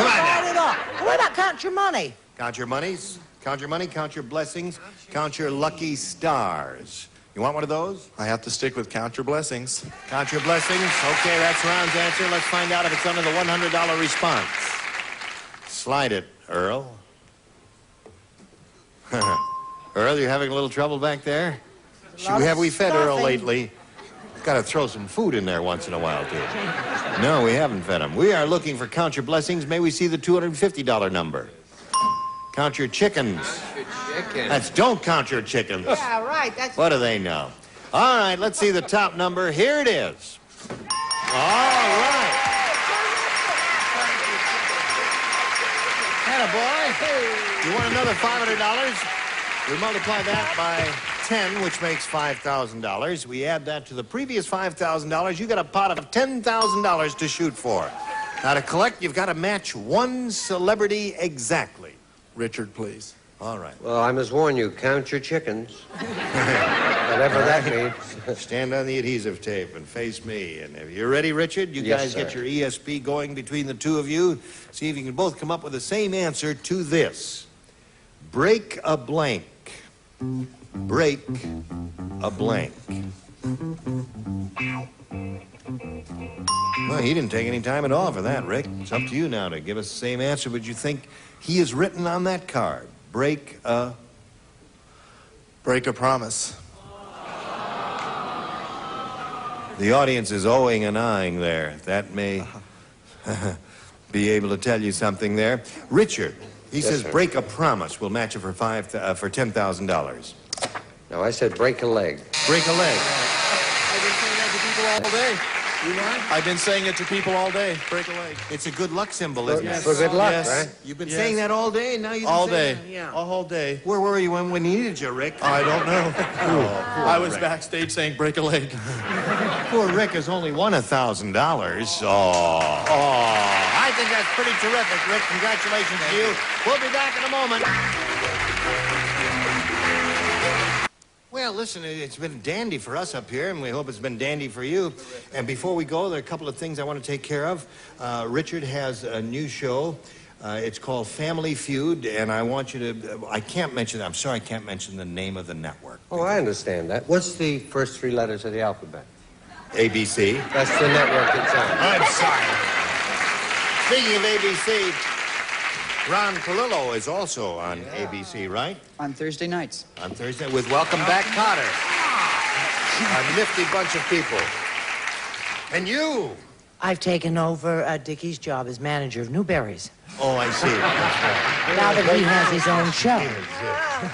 to buy it up. What about count your money? Count your monies. Count your money. Count your blessings. Count your lucky stars. You want one of those? I have to stick with count your blessings. Count your blessings. Okay, that's Ron's answer. Let's find out if it's under the $100 response. Slide it, Earl. Earl, you're having a little trouble back there? Have we fed Earl lately? Got to throw some food in there once in a while, too. No, we haven't fed him. We are looking for count your blessings. May we see the $250 number? Count your chickens. That's don't count your chickens. Yeah, right. That's... What do they know? All right, let's see the top number. Here it is. All right. Attaboy. You want another $500? We multiply that by 10, which makes $5,000. We add that to the previous $5,000. You got a pot of $10,000 to shoot for. Now, to collect, you've got to match one celebrity exactly. Richard, please. All right. Well, I must warn you, count your chickens. Whatever that means. Stand on the adhesive tape and face me. And if you're ready, Richard, you Yes, guys sir. get your ESP going between the two of you. See if you can both come up with the same answer to this. Break a blank. Break a blank. Well, he didn't take any time at all for that, Rick. It's up to you now to give us the same answer, but you think he is written on that card. Break a promise. The audience is ohing and ahhing there. That may be able to tell you something there. Richard, he says sir. break a promise. We'll match it for $10,000. No, I said break a leg. Break a leg. I've been saying that to people all day. You what? I've been saying it to people all day. Break a leg. It's a good luck symbol, isn't it? For good luck, Yes. right? You've been Yes. saying that all day, and now you All say day. that? Yeah. A whole day. Where were you when we needed you, Rick? I don't know. I was Rick. backstage saying break a leg. Poor Rick has only won $1,000. I think that's pretty terrific, Rick. Congratulations to you. We'll be back in a moment. Well, listen, it's been dandy for us up here, and we hope it's been dandy for you. And before we go, there are a couple of things I want to take care of. Richard has a new show. It's called Family Feud, and I want you to... I'm sorry I can't mention the name of the network. Oh, I understand that. What's the first 3 letters of the alphabet? ABC. That's the network it's on. I'm sorry. Speaking of ABC, Ron Palillo is also on ABC, right? On Thursday nights. On Thursday with Welcome Back, Kotter. A nifty bunch of people. And you? I've taken over Dickie's job as manager of Newberry's. Oh, I see. Now that he has his own show.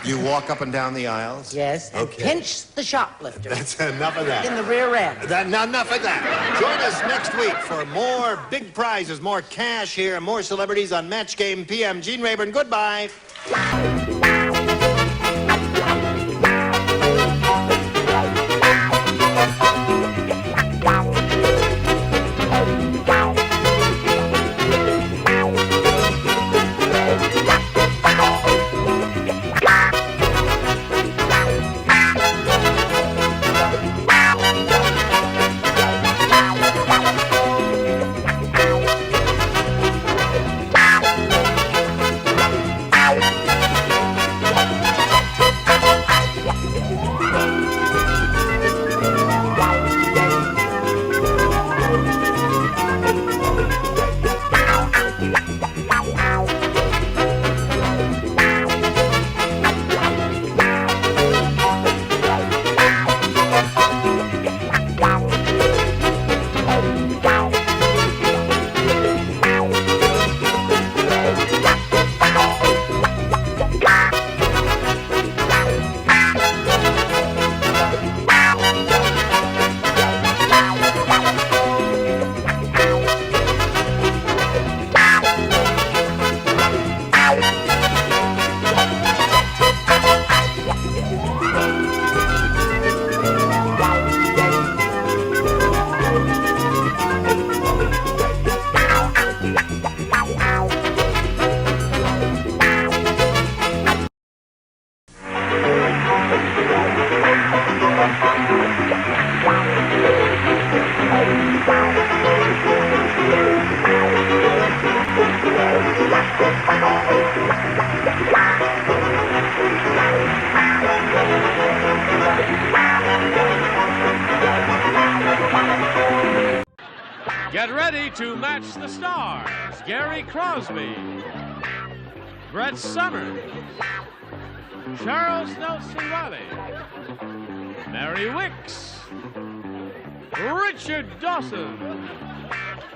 You walk up and down the aisles? Yes, and pinch the shoplifter. That's enough of that. In the rear end. Enough of that. Join us next week for more big prizes, more cash here, and more celebrities on Match Game PM. Gene Rayburn, goodbye. Get ready to match the stars. Gary Crosby, Brett Summers, Charles Nelson Riley, Mary Wickes, Richard Dawson,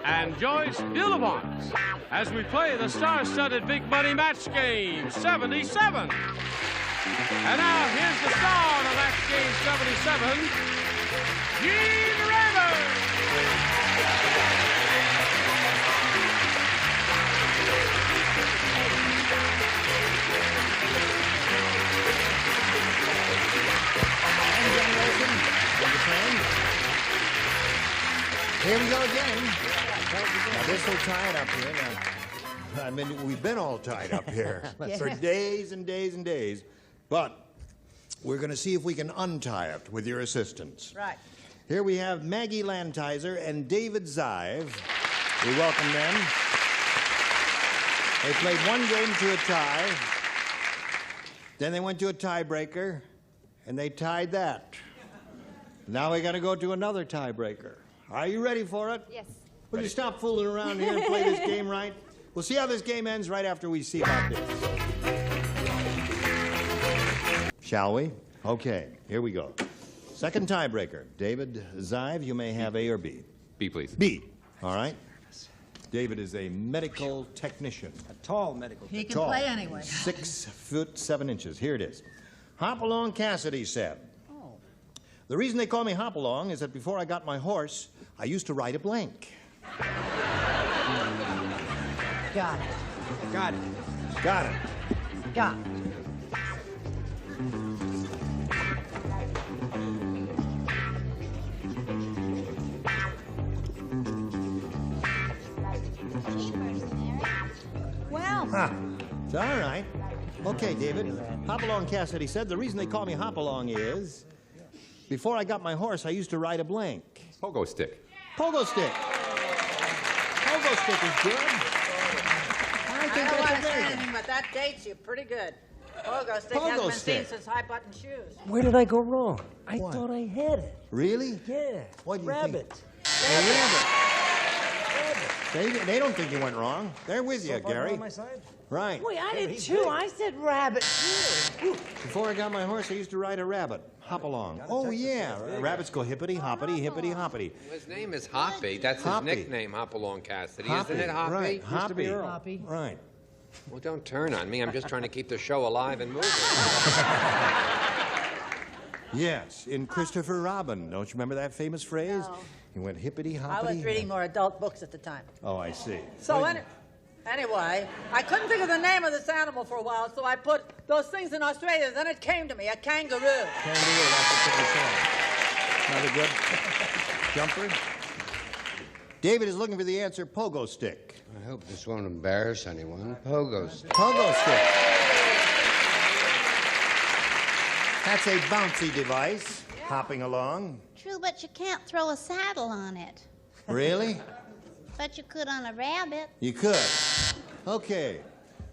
and Joyce Billabont as we play the star-studded big money match game 77. And now here's the star of match game 77, Gene Rayburn. Here we go again. Now, this will tie it up here. Now, I mean, we've been all tied up here for days and days and days. But we're going to see if we can untie it with your assistance. Right. Here we have Maggie Lantizer and David Zive. We welcome them. They played one game to a tie. Then they went to a tiebreaker, and they tied that. Now we got to go to another tiebreaker. Are you ready for it? Yes. Will you stop fooling around here and play this game right? We'll see how this game ends right after we see about this. Shall we? Okay, here we go. Second tiebreaker. David Zive, you may have A or B. B, please. B. All right. David is a medical technician. A tall medical He can Tall. play anyway. 6 foot 7 inches. Here it is. Hopalong Cassidy said, the reason they call me Hopalong is that before I got my horse, I used to ride a blank. Got it. Got it. Got it. Got it. Well, It's all right. Okay, David. Hopalong Cassidy said the reason they call me Hopalong is before I got my horse, I used to ride a blank. Pogo stick. Pogo stick. Pogo stick is good. I don't want to say anything, but that dates you pretty good. Pogo stick Pogo hasn't been stick. seen since high-button shoes. Where did I go wrong? I thought I had it. Really? Yeah. What do you Rabbit. think? A rabbit. They don't think you went wrong. They're with you, So far Gary. on my side? Right. Wait, I did too. I said rabbit too. Before I got my horse, I used to ride a rabbit. Hop along. Oh, yeah. Rabbits go hippity hoppity, hippity hoppity. His name is Hoppy. That's Hoppy. his nickname, Hopalong Cassidy. Hoppy. Isn't it, Hoppy? Right. Hoppy. Hoppy. Right. Well, don't turn on me. I'm just trying to keep the show alive and moving. Yes, in Christopher Robin. Don't you remember that famous phrase? No. He went hippity I hoppity. was reading more adult books at the time. Oh, I see. So Well, anyway, I couldn't think of the name of this animal for a while, so I put those things in Australia. Then it came to me, a kangaroo. Kangaroo, that's a pretty song. Not a good jumper. David is looking for the answer, pogo stick. I hope this won't embarrass anyone. Pogo stick. Pogo stick. That's a bouncy device, hopping along. True, but you can't throw a saddle on it. Really? But you could on a rabbit. You could. Okay.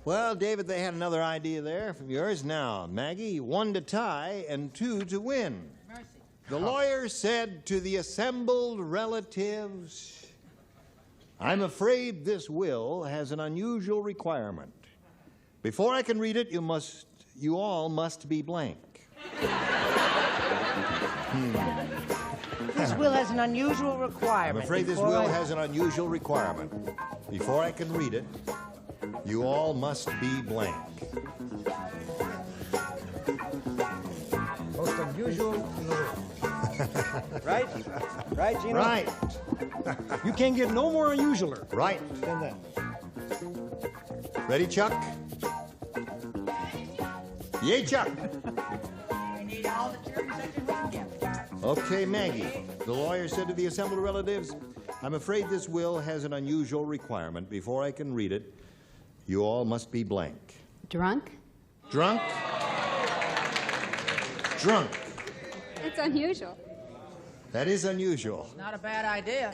Well, David, they had another idea there from yours. Now, Maggie, 1 to tie and 2 to win. Mercy. The lawyer said to the assembled relatives, I'm afraid this will has an unusual requirement. Before I can read it, you all must be blank. This will has an unusual requirement. I'm afraid this Before will I- has an unusual requirement. Before I can read it, you all must be blank. Most unusual. Right? Right, Gino? Right. You can't get no more unusualer Right. than that. Ready, Chuck? Yay, Chuck. We need all the juries that can run together. Okay, Maggie. The lawyer said to the assembled relatives, I'm afraid this will has an unusual requirement. Before I can read it, you all must be blank. Drunk? Drunk? Drunk. It's unusual. That is unusual. Not a bad idea.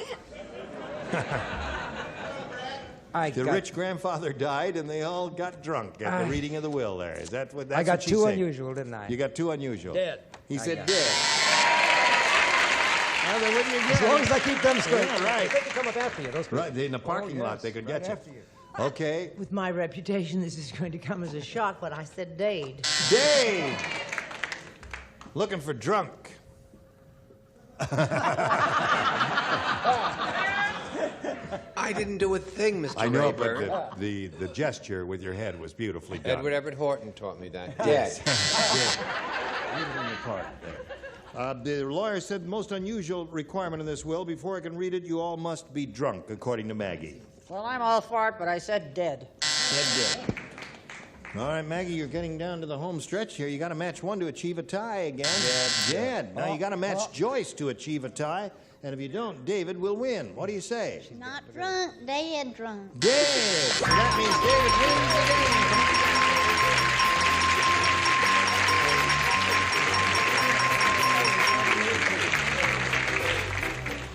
The rich grandfather died, and they all got drunk at the reading of the will there. Is that what that's I got what she too said? unusual, didn't I? You got too unusual. Dead. He said got- dead. Well, they're with you again. As long as I keep them straight. Yeah, right. They can come up after you, those people. Right, in the parking lot, they could get you. After you. Okay. With my reputation, this is going to come as a shock, but I said Dade. Dave! Looking for drunk. I didn't do a thing, Mr. I know, Rayburn. but the gesture with your head was beautifully done. Edward Everett Horton taught me that. Yes. Dead. Leave it in the park there. The lawyer said the most unusual requirement in this will, before I can read it, you all must be drunk, according to Maggie. Well, I'm all for it, but I said dead. Dead. All right, Maggie, you're getting down to the home stretch here. You got to match 1 to achieve a tie again. Dead. Now you got to match Joyce to achieve a tie, and if you don't, David will win. What do you say? Not drunk, dead drunk. Dead. So that means David wins the game.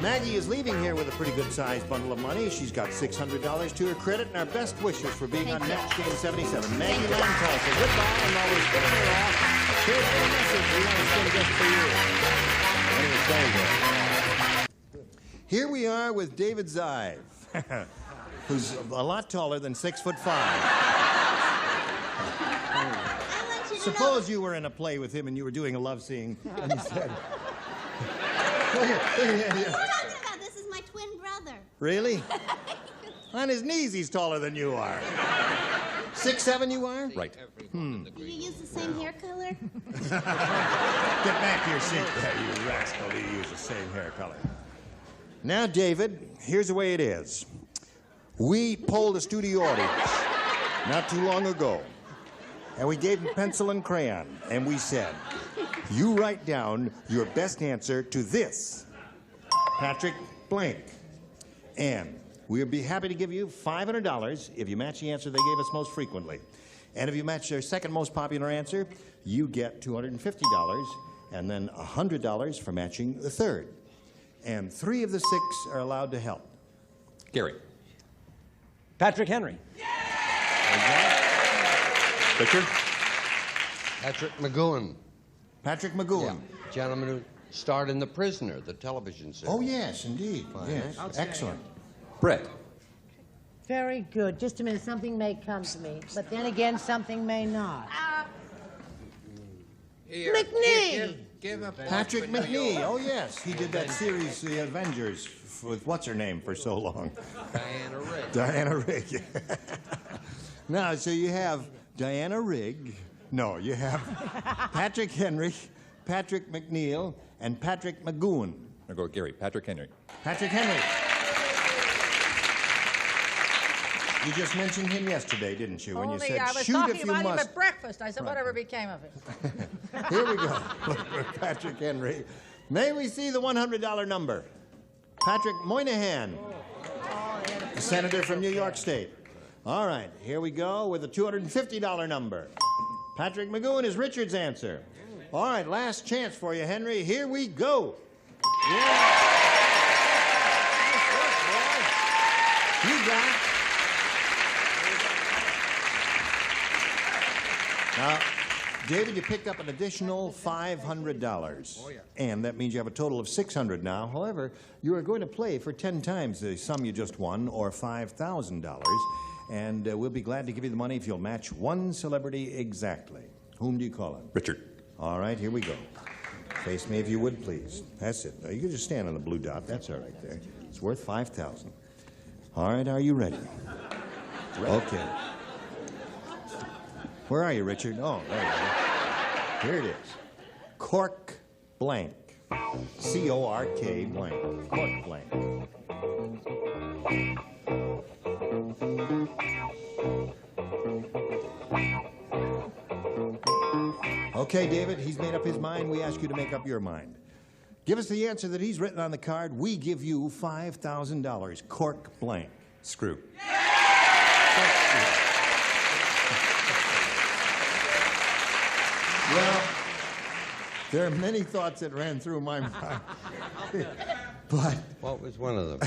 Maggie is leaving here with a pretty good-sized bundle of money. She's got $600 to her credit, and our best wishes for being on Match Game 77. Maggie Lancaster, so goodbye, and while we're spinning her off, here's a message we want to send just for you. Here we are with David Zive, who's a lot taller than 6'5". Suppose you were in a play with him and you were doing a love scene, and you said... This is my twin brother. Really? On his knees, he's taller than you are. 6'7" you are? Right. Do you use the same hair color? Get back to your seat there, you rascal. You use the same hair color. Now, David, here's the way it is. We polled a studio audience not too long ago, and we gave them pencil and crayon, and we said, you write down your best answer to this, Patrick blank. And we'll be happy to give you $500 if you match the answer they gave us most frequently. And if you match their second most popular answer, you get $250 and then $100 for matching the third. And 3 of the 6 are allowed to help. Gary. Patrick Henry. Richard. Patrick McGowan. Patrick McGowan. Yeah. Gentleman who starred in The Prisoner, the television series. Oh, yes, indeed. Yes. Excellent. Brett. Very good. Just a minute. Something may come to me, but then again, something may not. Here, McNee! Give a Patrick McNee. Oh, yes. He did that series, The Avengers, with what's her name for so long? Diana Rigg. Diana Rigg. Now, so you have Diana Rigg. No, you have Patrick Henry, Patrick McNeil, and Patrick McGowan. I'll go with Gary. Patrick Henry. Patrick Henry. You just mentioned him yesterday, didn't you? When you said, I was shoot talking if you about him must. at breakfast. I said, Right. whatever became of it. Here we go. Patrick Henry. May we see the $100 number? Patrick Moynihan, the senator from New York State. All right, here we go with the $250 number. Patrick McGowan is Richard's answer. All right, last chance for you, Henry. Here we go. Yeah. You got it. Now, David, you picked up an additional $500. Oh, yeah. And that means you have a total of $600 now. However, you are going to play for 10 times the sum you just won, or $5,000. And we'll be glad to give you the money if you'll match one celebrity exactly. Whom do you call on? Richard. All right, here we go. Face me if you would, please. That's it. Now, you can just stand on the blue dot. That's all right there. It's worth $5,000. All right, are you ready? Okay. Where are you, Richard? Oh, there you go. Here it is. Cork blank. C-O-R-K blank. Cork blank. Okay, David, he's made up his mind. We ask you to make up your mind. Give us the answer that he's written on the card. We give you $5,000. Cork blank. Screw. Well, there are many thoughts that ran through my mind. But What was one of them?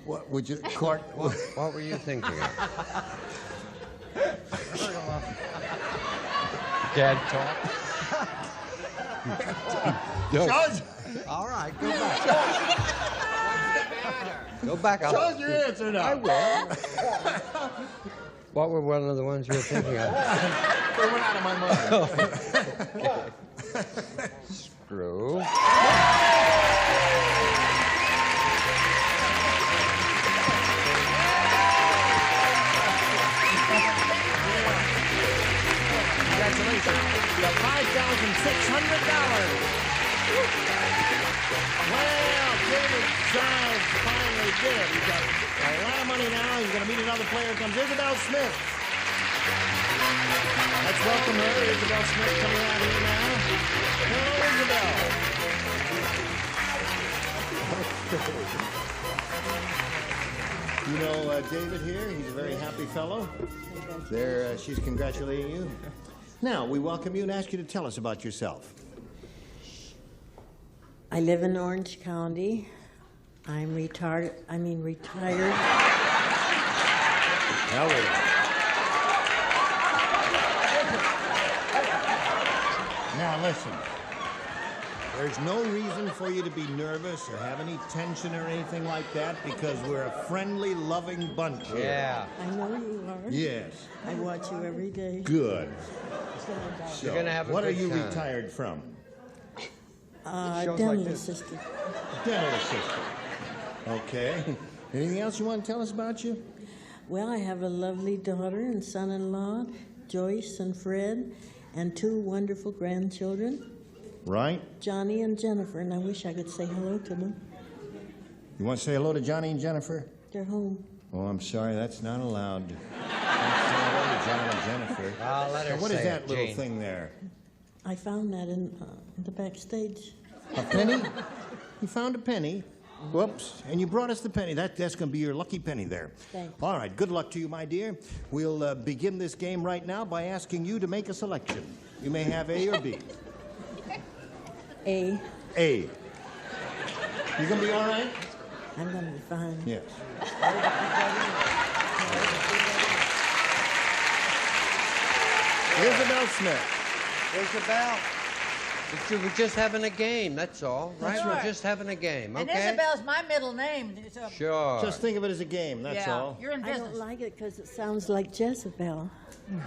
what would you cork? What were you thinking of? Dad talk? Charles, All right, go back. Go back. Charles, your answer now. I will. What were one of the ones you were thinking of? They went out of my mind. Screw. Congratulations. You have $5,600. Well, David Giles finally did it. He's got a lot of money now. He's going to meet another player. Comes Isabel Smith. Let's welcome her. Isabel Smith coming out here now. Hello, Isabel. You know David here. He's a very happy fellow. There, she's congratulating you. Now, we welcome you and ask you to tell us about yourself. I live in Orange County. I'm retired. Hello. Now, listen. There's no reason for you to be nervous or have any tension or anything like that because we're a friendly, loving bunch here. Yeah. I know you are. Yes. I watch you every day. Good. So, You're gonna have a what are good you time. retired from? Dental assistant. Dental assistant. Okay. Anything else you want to tell us about you? Well, I have a lovely daughter and son-in-law, Joyce and Fred, and 2 wonderful grandchildren, Right? Johnny and Jennifer, and I wish I could say hello to them. You want to say hello to Johnny and Jennifer? They're home. Oh, I'm sorry, that's not allowed. Don't say hello to Johnny and Jennifer. I'll let her Now, what is say that it, little Jane. thing there? I found that in the backstage. A penny? You found a penny? Whoops. And you brought us the penny. That's going to be your lucky penny there. Thanks. All right, good luck to you, my dear. We'll begin this game right now by asking you to make a selection. You may have A or B. A. A. You going to be all right? I'm going to be fine. Yes. Isabel Smith. Isabel. We're just having a game, that's all, right? Sure. We're just having a game, And okay? Isabel's my middle name. So Sure. Just think of it as a game, that's all. You're in I business. don't like it because it sounds like Jezebel.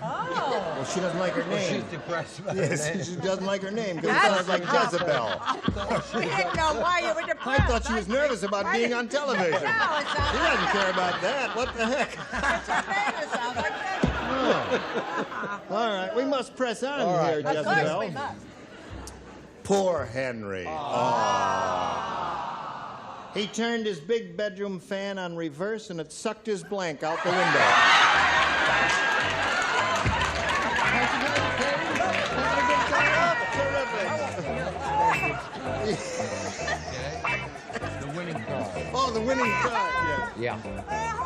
Oh. Well, she doesn't like her name. She's depressed about Yes, her name. she doesn't like her name because it sounds like Jezebel. We didn't know why you were depressed. I thought she was nervous about being on television. No, it sounds She doesn't care about that. What the heck? It's her name. It sounds like Jezebel. All right, we must press on All right. here, Of Jezebel. course we must. Poor Henry. He turned his big bedroom fan on reverse and it sucked his blank out the window. The winning card. Oh, the winning card, Yeah.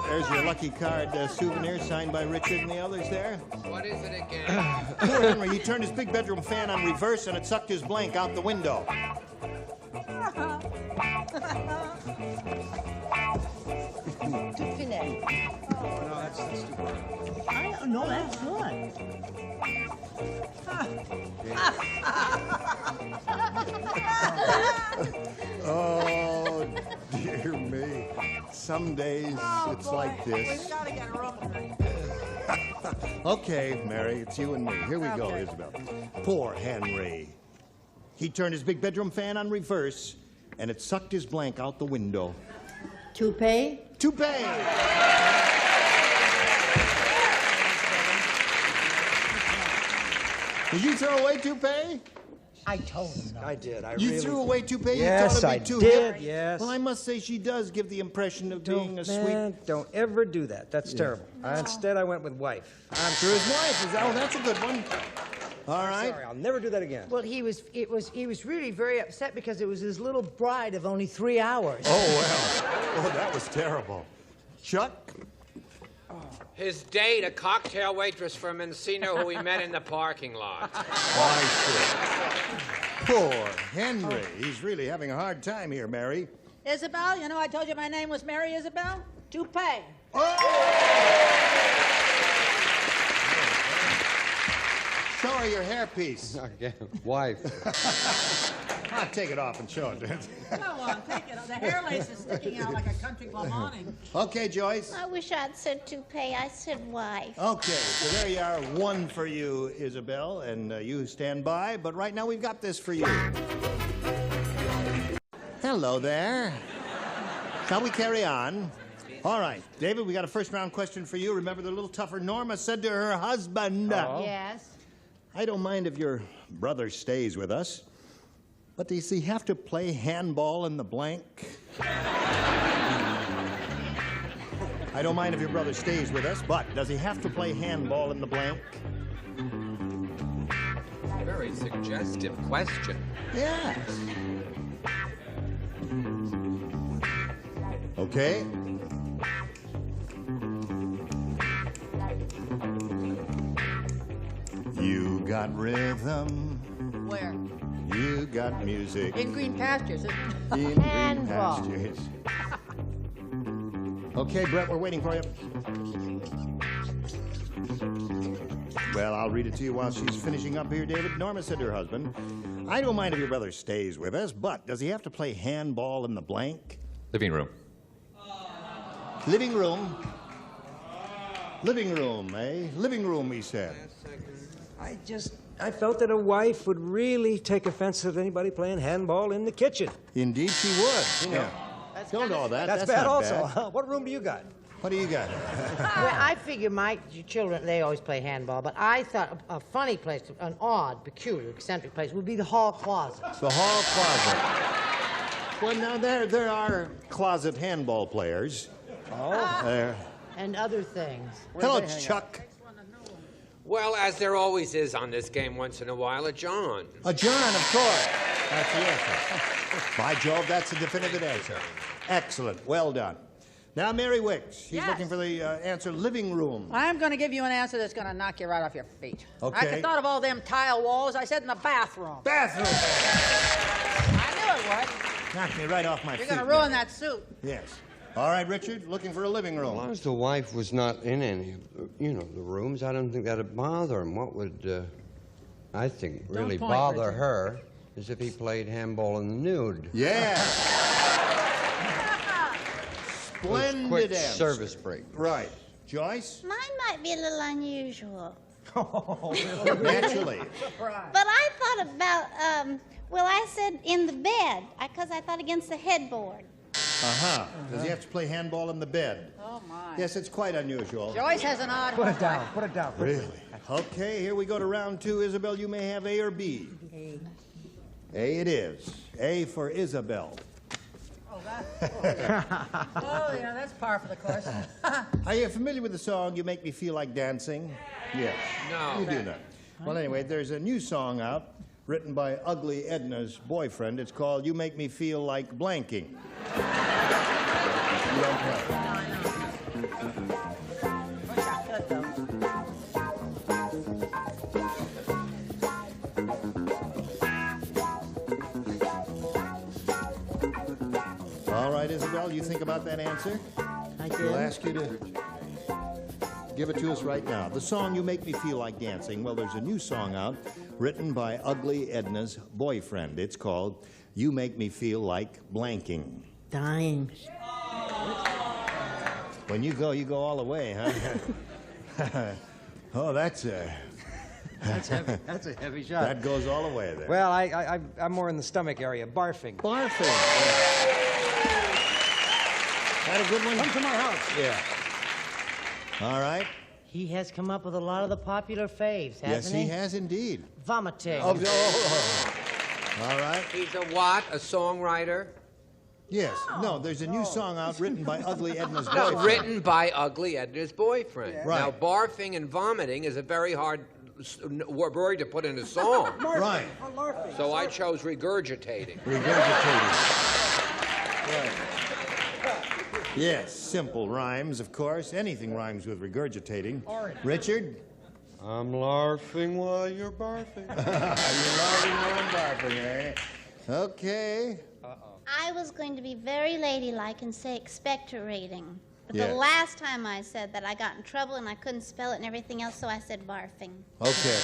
There's your lucky card souvenir signed by Richard and the others there. What is it again? Poor Henry, he turned his big bedroom fan on reverse and it sucked his blank out the window. No, that's good. Oh, dear me. Some days it's like this. We've got to get a room. Okay, Mary, it's you and me. Here we go, Okay. Isabel. Poor Henry. He turned his big bedroom fan on reverse, and it sucked his blank out the window. Toupee? Toupee! Did you throw away Toupee? I told him. I did. You threw away Toupee? Yes, you thought I it'd be too did. hip? Yes. Well, I must say she does give the impression of being a Man, sweet... don't ever do that. That's terrible. Instead, I went with wife. I'm sure his wife is... Oh, that's a good one. All right. Sorry, I'll never do that again. Well, he was really very upset because it was his little bride of only 3 hours. Oh, well. Oh, that was terrible. Chuck? His date, a cocktail waitress from Encino who we met in the parking lot. I see. Poor Henry. He's really having a hard time here, Mary. Isabel, you know I told you my name was Mary Isabel? Toupee. Show her your hairpiece. Okay, wife. I'll take it off and show it. Go on, take it. The hair lace is sticking out like a country club awning. Okay, Joyce. I wish I'd said toupee. I said wife. Okay, so there you are. One for you, Isabel, and you stand by. But right now we've got this for you. Hello there. Shall we carry on? All right, David, we got a first round question for you. Remember the little tougher Norma said to her husband. Yes. I don't mind if your brother stays with us, but does he have to play handball in the blank? I don't mind if your brother stays with us, but does he have to play handball in the blank? Very suggestive question. Yes. Okay. You got rhythm. Where? You got music. In green pastures. In green pastures. Okay, Brett, we're waiting for you. Well, I'll read it to you while she's finishing up here, David. Norma said to her husband, I don't mind if your brother stays with us, but does he have to play handball in the blank? Living room. Living room. Living room, eh? Living room, he said. I felt that a wife would really take offense at anybody playing handball in the kitchen. Indeed she would. You know. Don't know that. That's bad not also. bad. Huh? What room do you got? What do you got? Well, I figure my children, they always play handball, but I thought a funny place, an odd, peculiar, eccentric place would be the hall closet. The hall closet. Well, now there are closet handball players. Oh. There. And other things. Hello, Chuck. Well, as there always is on this game once in a while, a John. A John, of course. That's the answer. By Jove, that's a definitive answer. Excellent. Well done. Now, Mary Wickes. She's Yes. looking for the answer, living room. I'm going to give you an answer that's going to knock you right off your feet. Okay. I thought of all them tile walls. I said in the bathroom. Bathroom. I knew it would. Knocked me right off my You're feet. going to ruin that suit. Yes. All right, Richard, looking for a living room. As long as the wife was not in any of the, the rooms, I don't think that'd bother him. What would, I think, really point, bother Richard. her is if he played handball in the nude. Yeah. With Splendid quick answer. service break. Right. Joyce? Mine might be a little unusual. Naturally. But I thought about, I said in the bed, because I thought against the headboard. Uh-huh. Does he have to play handball in the bed? Oh, my. Yes, it's quite unusual. Joyce has an odd Put one. it down. Put it down. Really? Okay, here we go to round 2. Isabel, you may have A or B. A it is. A for Isabel. Oh, yeah, that's par for the course. Are you familiar with the song, You Make Me Feel Like Dancing? Yes. No. You do not. Well, anyway, there's a new song out written by Ugly Edna's boyfriend. It's called You Make Me Feel Like Blanking. You don't know. All right, Isabel, you think about that answer? I did. We'll ask you to give it to us right now. The song You Make Me Feel Like Dancing. Well, there's a new song out written by Ugly Edna's boyfriend. It's called You Make Me Feel Like Blanking. Dying. When you go all the way, huh? Oh, that's a heavy. That's a heavy shot. That goes all the way there. Well, I'm more in the stomach area. Barfing. Barfing. That a good one? Come to my house. Yeah. All right. He has come up with a lot of the popular faves, hasn't Yes, he? he has indeed. Vomiting. Oh. All right. He's a what? A songwriter? Yes. No, there's a new song out written by Ugly Edna's No, boyfriend. written by Ugly Edna's boyfriend. Yeah. Now, Right. barfing and vomiting is a very hard word to put in a song. Right. So I chose regurgitating. Regurgitating. Right. Yes, simple rhymes, of course. Anything rhymes with regurgitating. Richard? I'm larfing while you're barfing. You're laughing while I'm barfing, eh? Okay. I was going to be very ladylike and say expectorating. But Yes. the last time I said that, I got in trouble and I couldn't spell it and everything else, so I said barfing. Okay.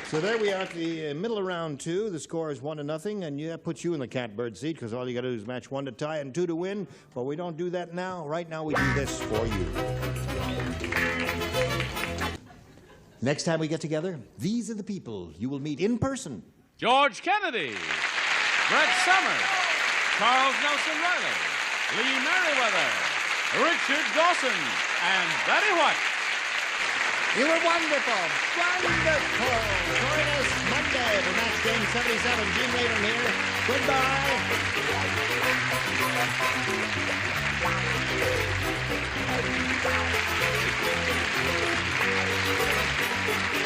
So there we are at the middle of round 2. The score is 1-0, and that puts you in the catbird seat because all you got to do is match 1 to tie and 2 to win. But we don't do that now. Right now we do this for you. Next time we get together, these are the people you will meet in person. George Kennedy, Brett Summers, Charles Nelson Riley, Lee Merriweather, Richard Dawson, and Betty White. You were wonderful. Wonderful. Join us Monday for Match Game 77. Gene Raven here. Goodbye.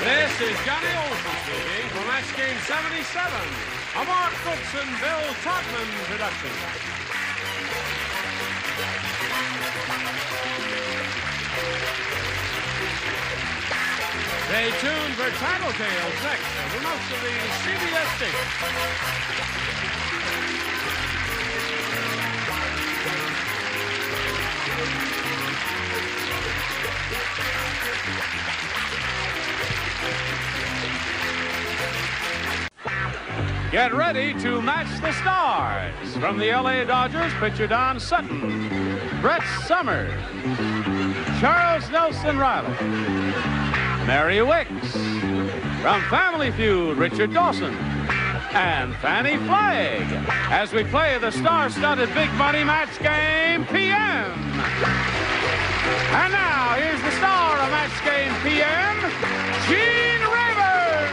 This is Johnny Olson speaking for Match Game 77, a Mark Brooks and Bill Trotman production. Stay tuned for Tattletales next over most of the CBS stations. Get ready to match the stars. From the LA Dodgers, pitcher Don Sutton, Brett Summers, Charles Nelson Riley, Mary Wickes. From Family Feud, Richard Dawson, and Fanny Flagg, as we play the star-studded Big Money Match Game PM. And now, here's the star of Match Game PM, Gene Raven.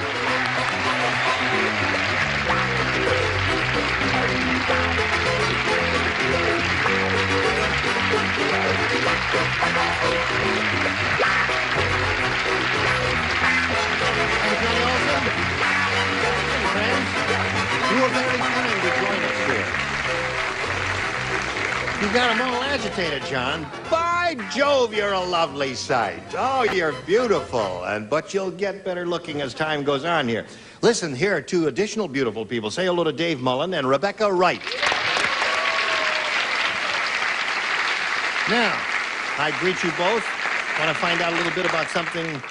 Johnny Olson. Friends, you were very kind to join us here. You got them all agitated, John. By Jove, you're a lovely sight. Oh, you're beautiful. But you'll get better looking as time goes on here. Listen, here are 2 additional beautiful people. Say hello to Dave Mullen and Rebecca Wright. Now, I greet you both. I want to find out a little bit about something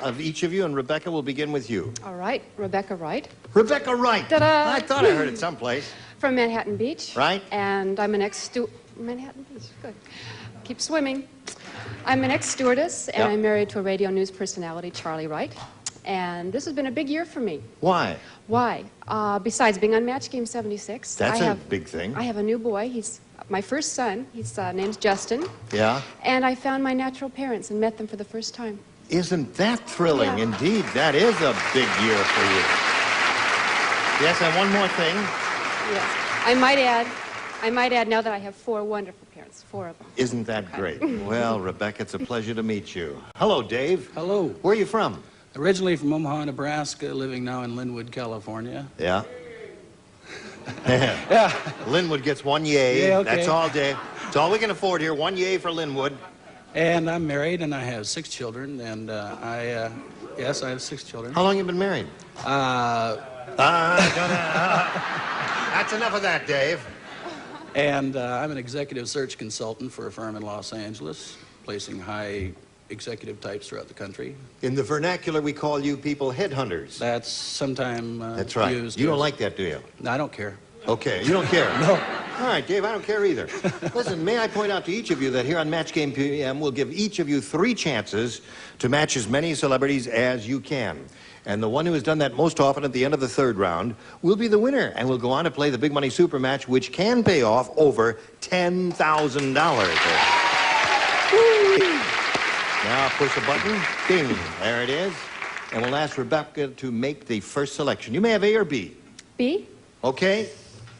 of each of you, and Rebecca, will begin with you. All right, Rebecca Wright. Rebecca Wright. Ta-da! I thought I heard it someplace. From Manhattan Beach. Right. And I'm an Manhattan Beach, good. Keep swimming. I'm an ex-stewardess, and Yep. I'm married to a radio news personality, Charlie Wright. And this has been a big year for me. Why? Why? Besides being on Match Game 76, That's I a have, big thing. I have a new boy. He's my first son. His name's Justin. Yeah? And I found my natural parents and met them for the first time. Isn't that thrilling? Yeah. Indeed, that is a big year for you. Yes, and one more thing. Yes. I might add now that I have 4 wonderful parents, 4 of them. Isn't that great? Well, Rebecca, it's a pleasure to meet you. Hello, Dave. Hello. Where are you from? Originally from Omaha, Nebraska, living now in Linwood, California. Yeah? Yeah. Linwood gets 1 yay. Yeah, okay. That's all, Dave. That's all we can afford here. 1 yay for Linwood. And I'm married, and I have 6 children, and yes, I have 6 children. How long have you been married? That's enough of that, Dave. And I'm an executive search consultant for a firm in Los Angeles, placing high executive types throughout the country. In the vernacular, we call you people headhunters. That's sometime That's right. used You don't as- like that, do you? No, I don't care. Okay, you don't care? No. All right, Dave, I don't care either. Listen, may I point out to each of you that here on Match Game PM, we'll give each of you 3 chances to match as many celebrities as you can. And the one who has done that most often at the end of the 3rd round will be the winner, and will go on to play the Big Money Super Match, which can pay off over $10,000. Now push a button, ding, there it is. And we'll ask Rebecca to make the first selection. You may have A or B. B? Okay.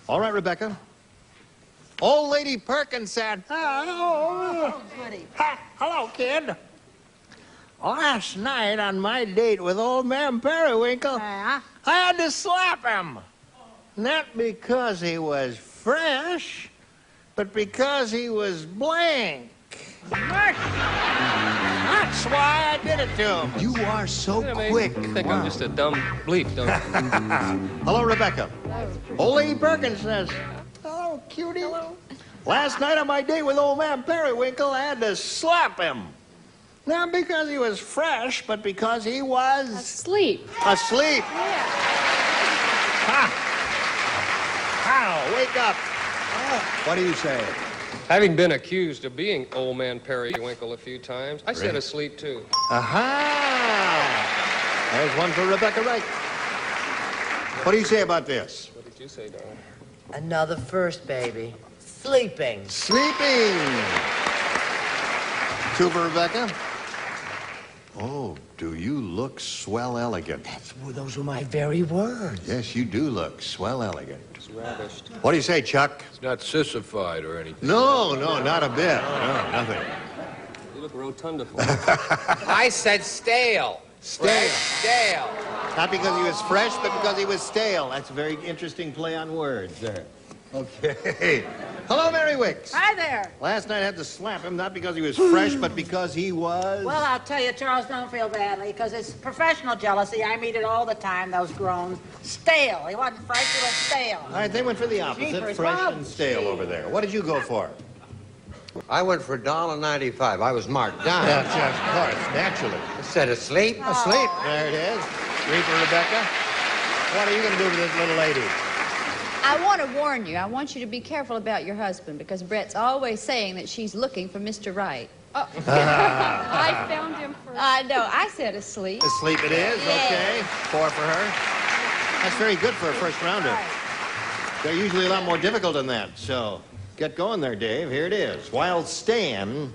All right, Rebecca. Old Lady Perkins said, Oh, goody. hello, kid. Last night on my date with old man Periwinkle, I had to slap him. Not because he was fresh, but because he was blank. That's why I did it to him. You are so quick. I think I'm just a dumb bleep, don't you? Hello, Rebecca. Old Lady Perkins says, hello, cutie. Hello. Last night on my date with old man Periwinkle, I had to slap him. Not because he was fresh, but because he was... Asleep. Asleep. Yeah. Ha! How? Wake up. What do you say? Having been accused of being old man Periwinkle a few times, I said Really? asleep too. Aha! There's one for Rebecca Wright. What do you say about this? What did you say, darling? Another first, baby. Sleeping. Sleeping. 2 for Rebecca. Oh, do you look swell elegant? Those were my very words. Yes, you do look swell elegant. It's ravished. What do you say, Chuck? It's not sissified or anything. No, not a bit. No, nothing. You look rotundiful. I said stale. Stale. Fresh, stale. Not because he was fresh, but because he was stale. That's a very interesting play on words there. Okay. Hello, Mary Wickes. Hi there. Last night I had to slap him, not because he was fresh, but because he was... Well, I'll tell you, Charles, don't feel badly, because it's professional jealousy. I meet it all the time, those groans. Stale. He wasn't fresh, he was stale. All right, they went for the opposite, Jeepers, fresh Bob. and stale over there. What did you go for? I went for $1.95. I was marked down. Yes, of course, naturally. I said asleep. Asleep. There it is. 3 for Rebecca. What are you going to do with this little lady? I want to warn you. I want you to be careful about your husband because Brett's always saying that she's looking for Mr. Right. Oh. I found him first. I know. I said asleep. Asleep it is. Okay. 4 for her. That's very good for a first rounder. They're usually a lot more difficult than that. So get going there, Dave. Here it is. While Stan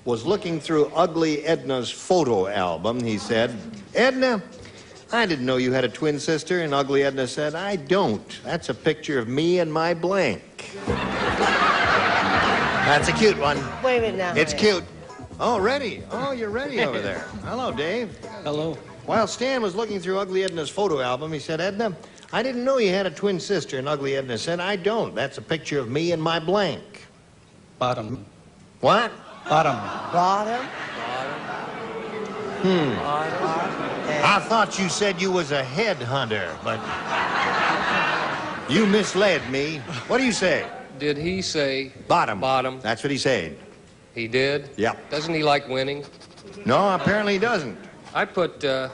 was looking through Ugly Edna's photo album, he said, Edna, I didn't know you had a twin sister. And Ugly Edna said, I don't. That's a picture of me and my blank. That's a cute one. Wait a minute now. It's cute. Oh, ready. Oh, you're ready over there. Hello, Dave. Hello. While Stan was looking through Ugly Edna's photo album, he said, Edna, I didn't know you had a twin sister. And Ugly Edna said, I don't. That's a picture of me and my blank. Bottom. What? Bottom. Bottom? I thought you said you was a headhunter, but you misled me. What do you say? Did he say Bottom. bottom? That's what he said. He did? Yeah. Doesn't he like winning? No, apparently he doesn't. I put, Dog!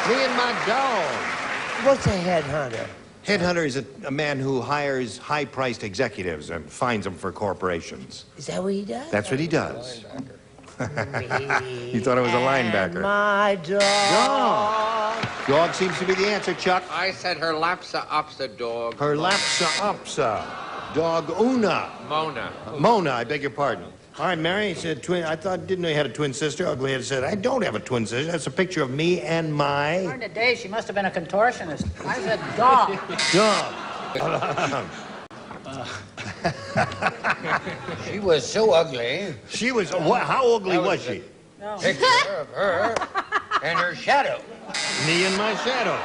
Me and my dog. What's a headhunter? Headhunter is a man who hires high-priced executives and finds them for corporations. Is that what he does? That's what he does. You thought it was a linebacker. My dog. Dog seems to be the answer, Chuck. I said her lapsa upsa dog. Her lapsa upsa. Dog Una. Mona. Mona, I beg your pardon. All right, Mary said twin. Didn't know you had a twin sister. Ugly had said, I don't have a twin sister. That's a picture of me and my... During the day, she must have been a contortionist. I said dog. Dog. She was so ugly. She was... How ugly was she? No. Picture of her and her shadow. Me and my shadow.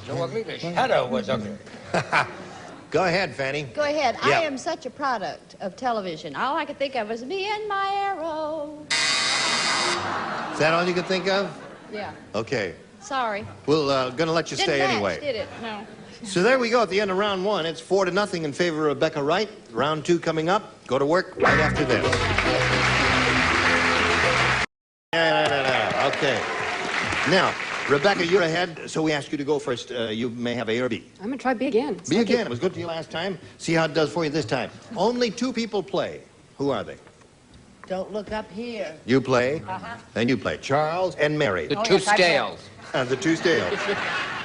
So ugly, the shadow was ugly. Go ahead, Fanny. Go ahead. Yeah. I am such a product of television. All I could think of was me and my arrow. Is that all you could think of? Yeah. Okay. Sorry. We're gonna let you Didn't stay match, anyway. did it? No. So there we go at the end of round one. It's 4-0 in favor of Rebecca Wright. Round two coming up. Go to work right after this. Okay. Now, Rebecca, you're ahead, so we ask you to go first. You may have A or B. I'm going to try B again. B again. It was good to you last time. See how it does for you this time. Only 2 people play. Who are they? Don't look up here. You play, and you play. Charles and Mary. The two scales. The 2 scales.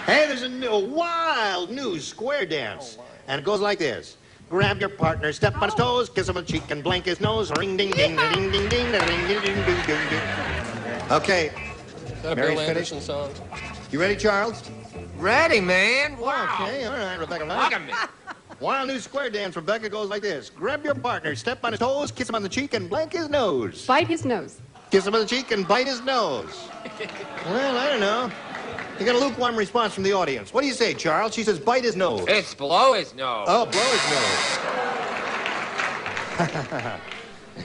Hey, there's a wild new square dance. And it goes like this. Grab your partner, step on his toes, kiss him on the cheek, and blank his nose. Ring, ding, ding, ding, ding, ding, ding, ding, ding, ding, ding, ding. Okay. Is that a Mary's Bill finished. Anderson song? You ready, Charles? Ready, man. Wow. Okay, all right, Rebecca. Look at me. Wild new square dance, Rebecca, goes like this. Grab your partner, step on his toes, kiss him on the cheek, and blank his nose. Bite his nose. Kiss him on the cheek and bite his nose. Well, I don't know. You got a lukewarm response from the audience. What do you say, Charles? She says bite his nose. It's blow his nose. Oh, blow his nose.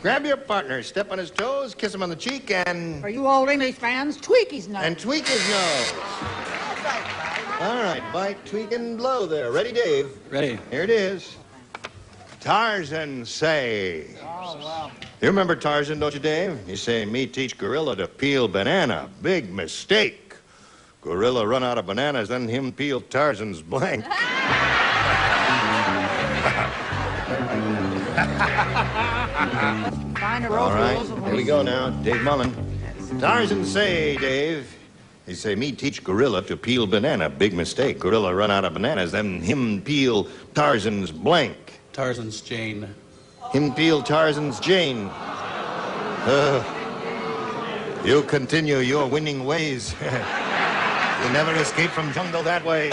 Grab your partner, step on his toes, kiss him on the cheek, and... For you old English fans, tweak his nose. And tweak his nose. All right, bite, tweak, and blow there. Ready, Dave? Ready. Here it is. Tarzan say. Oh, wow. You remember Tarzan, don't you, Dave? You say, me teach gorilla to peel banana. Big mistake. Gorilla run out of bananas, then him peel Tarzan's blank. All right, here we go now. Dave Mullen. Tarzan say, Dave. He say, me teach gorilla to peel banana. Big mistake. Gorilla run out of bananas, then him peel Tarzan's blank. Tarzan's Jane. Him peel Tarzan's Jane. You continue your winning ways. You never escape from jungle that way.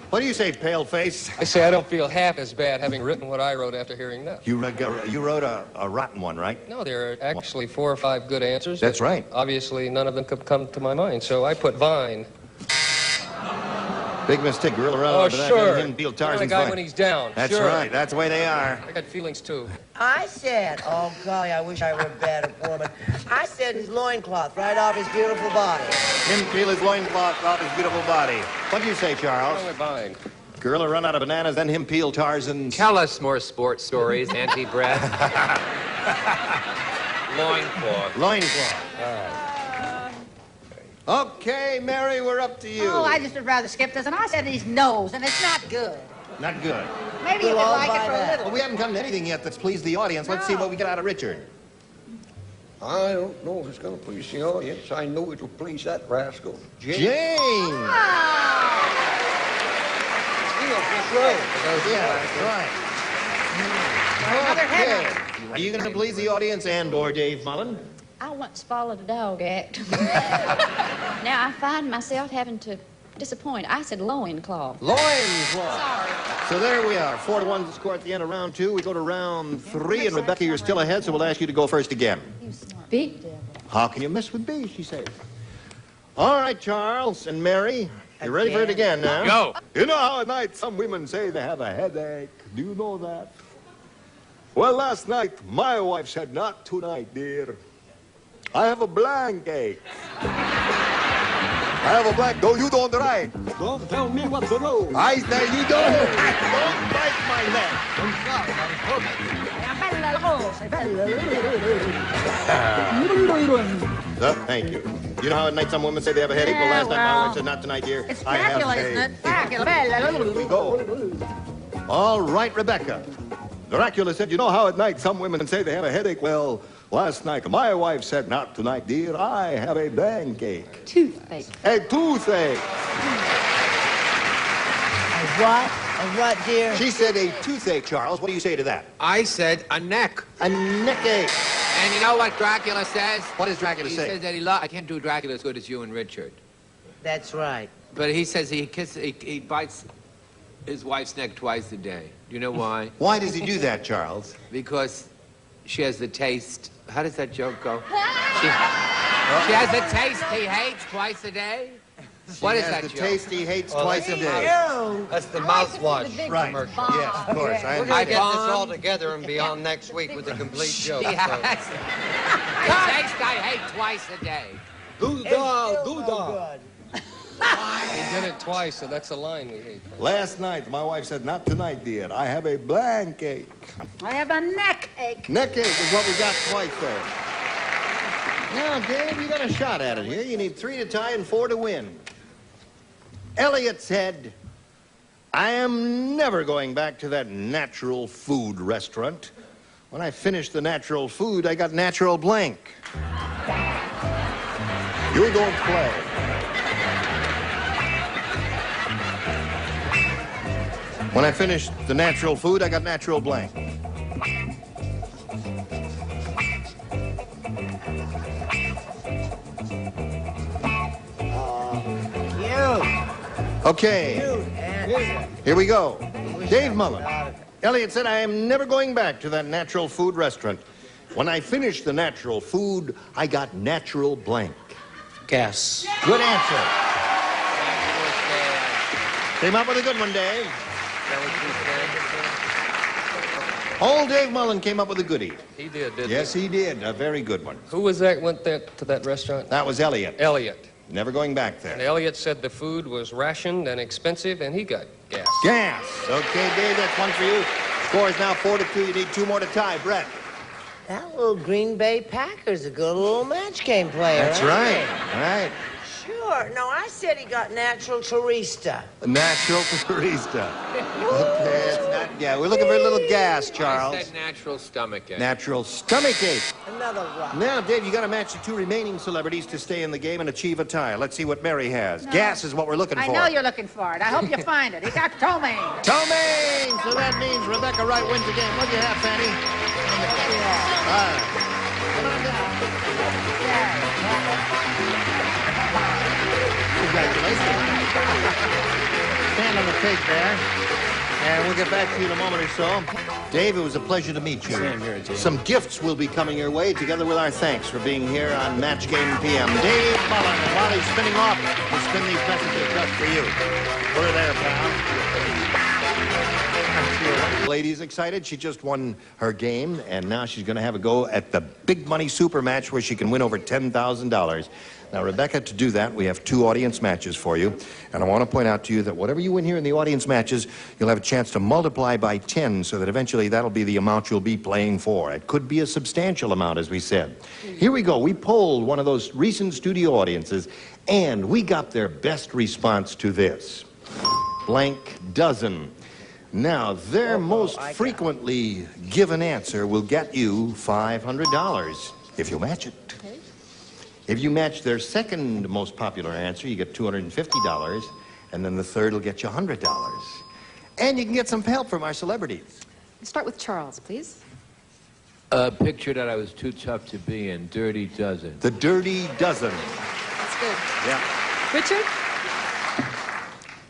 What do you say, pale face? I say I don't feel half as bad having written what I wrote after hearing that. You wrote a rotten one, right? No, there are actually 4 or 5 good answers. That's right. Obviously, none of them could come to my mind, so I put Vine. Big mistake. Gorilla run Oh, out of that, sure. then him peel The Tarzan's guy blank. when he's down. That's Sure. right. That's the way they are. I got feelings, too. I said, oh, golly, I wish I were a better woman. I said his loincloth right off his beautiful body. Him peel his loincloth off his beautiful body. What do you say, Charles? Oh, Vine. Gorilla run out of bananas, then him peel Tarzan's... Tell us more sports stories, Auntie Brett. Loincloth. Loincloth. All right. Okay, Mary, we're up to you. Oh, I just would rather skip this. And I said his nose, and it's not good. Not good. Maybe you could like it for a little. Well, we haven't come to anything yet that's pleased the audience. Let's see what we get out of Richard. I don't know if it's going to please the audience. I know it'll please that rascal. Jane! That's right. Yeah, that's right. Okay. Are you going to please the audience and or Dave Mullen? I once followed a dog act. Now I find myself having to disappoint. I said loincloth. Loincloth. Sorry. So there we are. 4-1 the score at the end of round 2. We go to round 3, and Rebecca, you're still ahead, so we'll ask you to go first again. B. How can you miss with B, she says. All right, Charles and Mary, you ready for it again now? Go. You know how at night some women say they have a headache. Do you know that? Well, last night, my wife said, not tonight, dear. I have a blank ache. I have a blank. No, you don't write. Don't tell me what to do. I say you don't. Don't bite my neck. Thank you. You know how at night some women say they have a headache? Well, last night my wife said, not tonight, dear. It's I have Dracula, a... isn't it? Dracula. Here we go. All right, Rebecca. Dracula said, you know how at night some women say they have a headache? Well, last night my wife said, not tonight, dear. I have a blankache. Toothache. A toothache. A what? A what, dear? She said a toothache, Charles. What do you say to that? I said a neck. A neckache. And you know what Dracula says? What does Dracula say? He says that I can't do Dracula as good as you and Richard. That's right. But he says he bites his wife's neck twice a day. Do you know why? Why does he do that, Charles? Because she has the taste. How does that joke go? She has the taste he hates twice a day. What is that the joke? taste he hates twice a day. That's the mouthwash Right. commercial. Yes, of course. We're going to get this all together and be on next week with a complete joke. She has the taste I hate twice a day. Doodah. He did it twice, so that's a line we hate. Last night, my wife said, not tonight, dear. I have a blankache. I have a neck ache. Neckache is what we got twice there. Now, Dave, you got a shot at it here. You need 3 to tie and 4 to win. Elliot said, I am never going back to that natural food restaurant. When I finished the natural food, I got natural blank. You don't play. When I finished the natural food, I got natural blank. Okay, here we go. Dave Mullen. Elliot said, I am never going back to that natural food restaurant. When I finished the natural food, I got natural blank. Gas. Good answer. Came up with a good one, Dave. Old Dave Mullen came up with a goodie. He did, didn't Yes, he did. A very good one. Who was that went there to that restaurant? That was Elliot. Elliot. Never going back And there. Elliot said the food was rationed and expensive, and he got gas. Gas. Okay, Dave, that's one for you. Score is now 4-2. You need 2 more to tie. Brett. That little Green Bay Packer's a good little match game player. That's right. All right. Sure. No, I said he got natural turista. Natural barista. Okay, it's not. Yeah, we're looking for a little gas, Charles. I said natural stomach ache. Natural stomach ache. Another rock. Now, Dave, you got to match the 2 remaining celebrities to stay in the game and achieve a tie. Let's see what Mary has. Gas is what we're looking for. I know you're looking for it. I hope you find it. He got ptomaine. Ptomaine! So that means Rebecca Wright wins the game. What do you have, Fanny? All right. Come on down. Congratulations. Stand on the tape there. And we'll get back to you in a moment or so. Dave, it was a pleasure to meet you. Same here, Jim. Some gifts will be coming your way, together with our thanks for being here on Match Game PM. Dave Mullen, and while he's spinning off, we'll spin these messages just for you. Put her there, pal. Lady's excited. She just won her game, and now she's going to have a go at the big money super match where she can win over $10,000. Now, Rebecca, to do that, we have 2 audience matches for you. And I want to point out to you that whatever you win here in the audience matches, you'll have a chance to multiply by 10 so that eventually that'll be the amount you'll be playing for. It could be a substantial amount, as we said. Here we go. We polled one of those recent studio audiences, and we got their best response to this. Blank dozen. Now, their most frequently given answer will get you $500 if you match it. If you match their second most popular answer, you get $250, and then the third will get you $100. And you can get some help from our celebrities. Start with Charles, please. A picture that I was too tough to be in, Dirty Dozen. The Dirty Dozen. That's good. Yeah. Richard?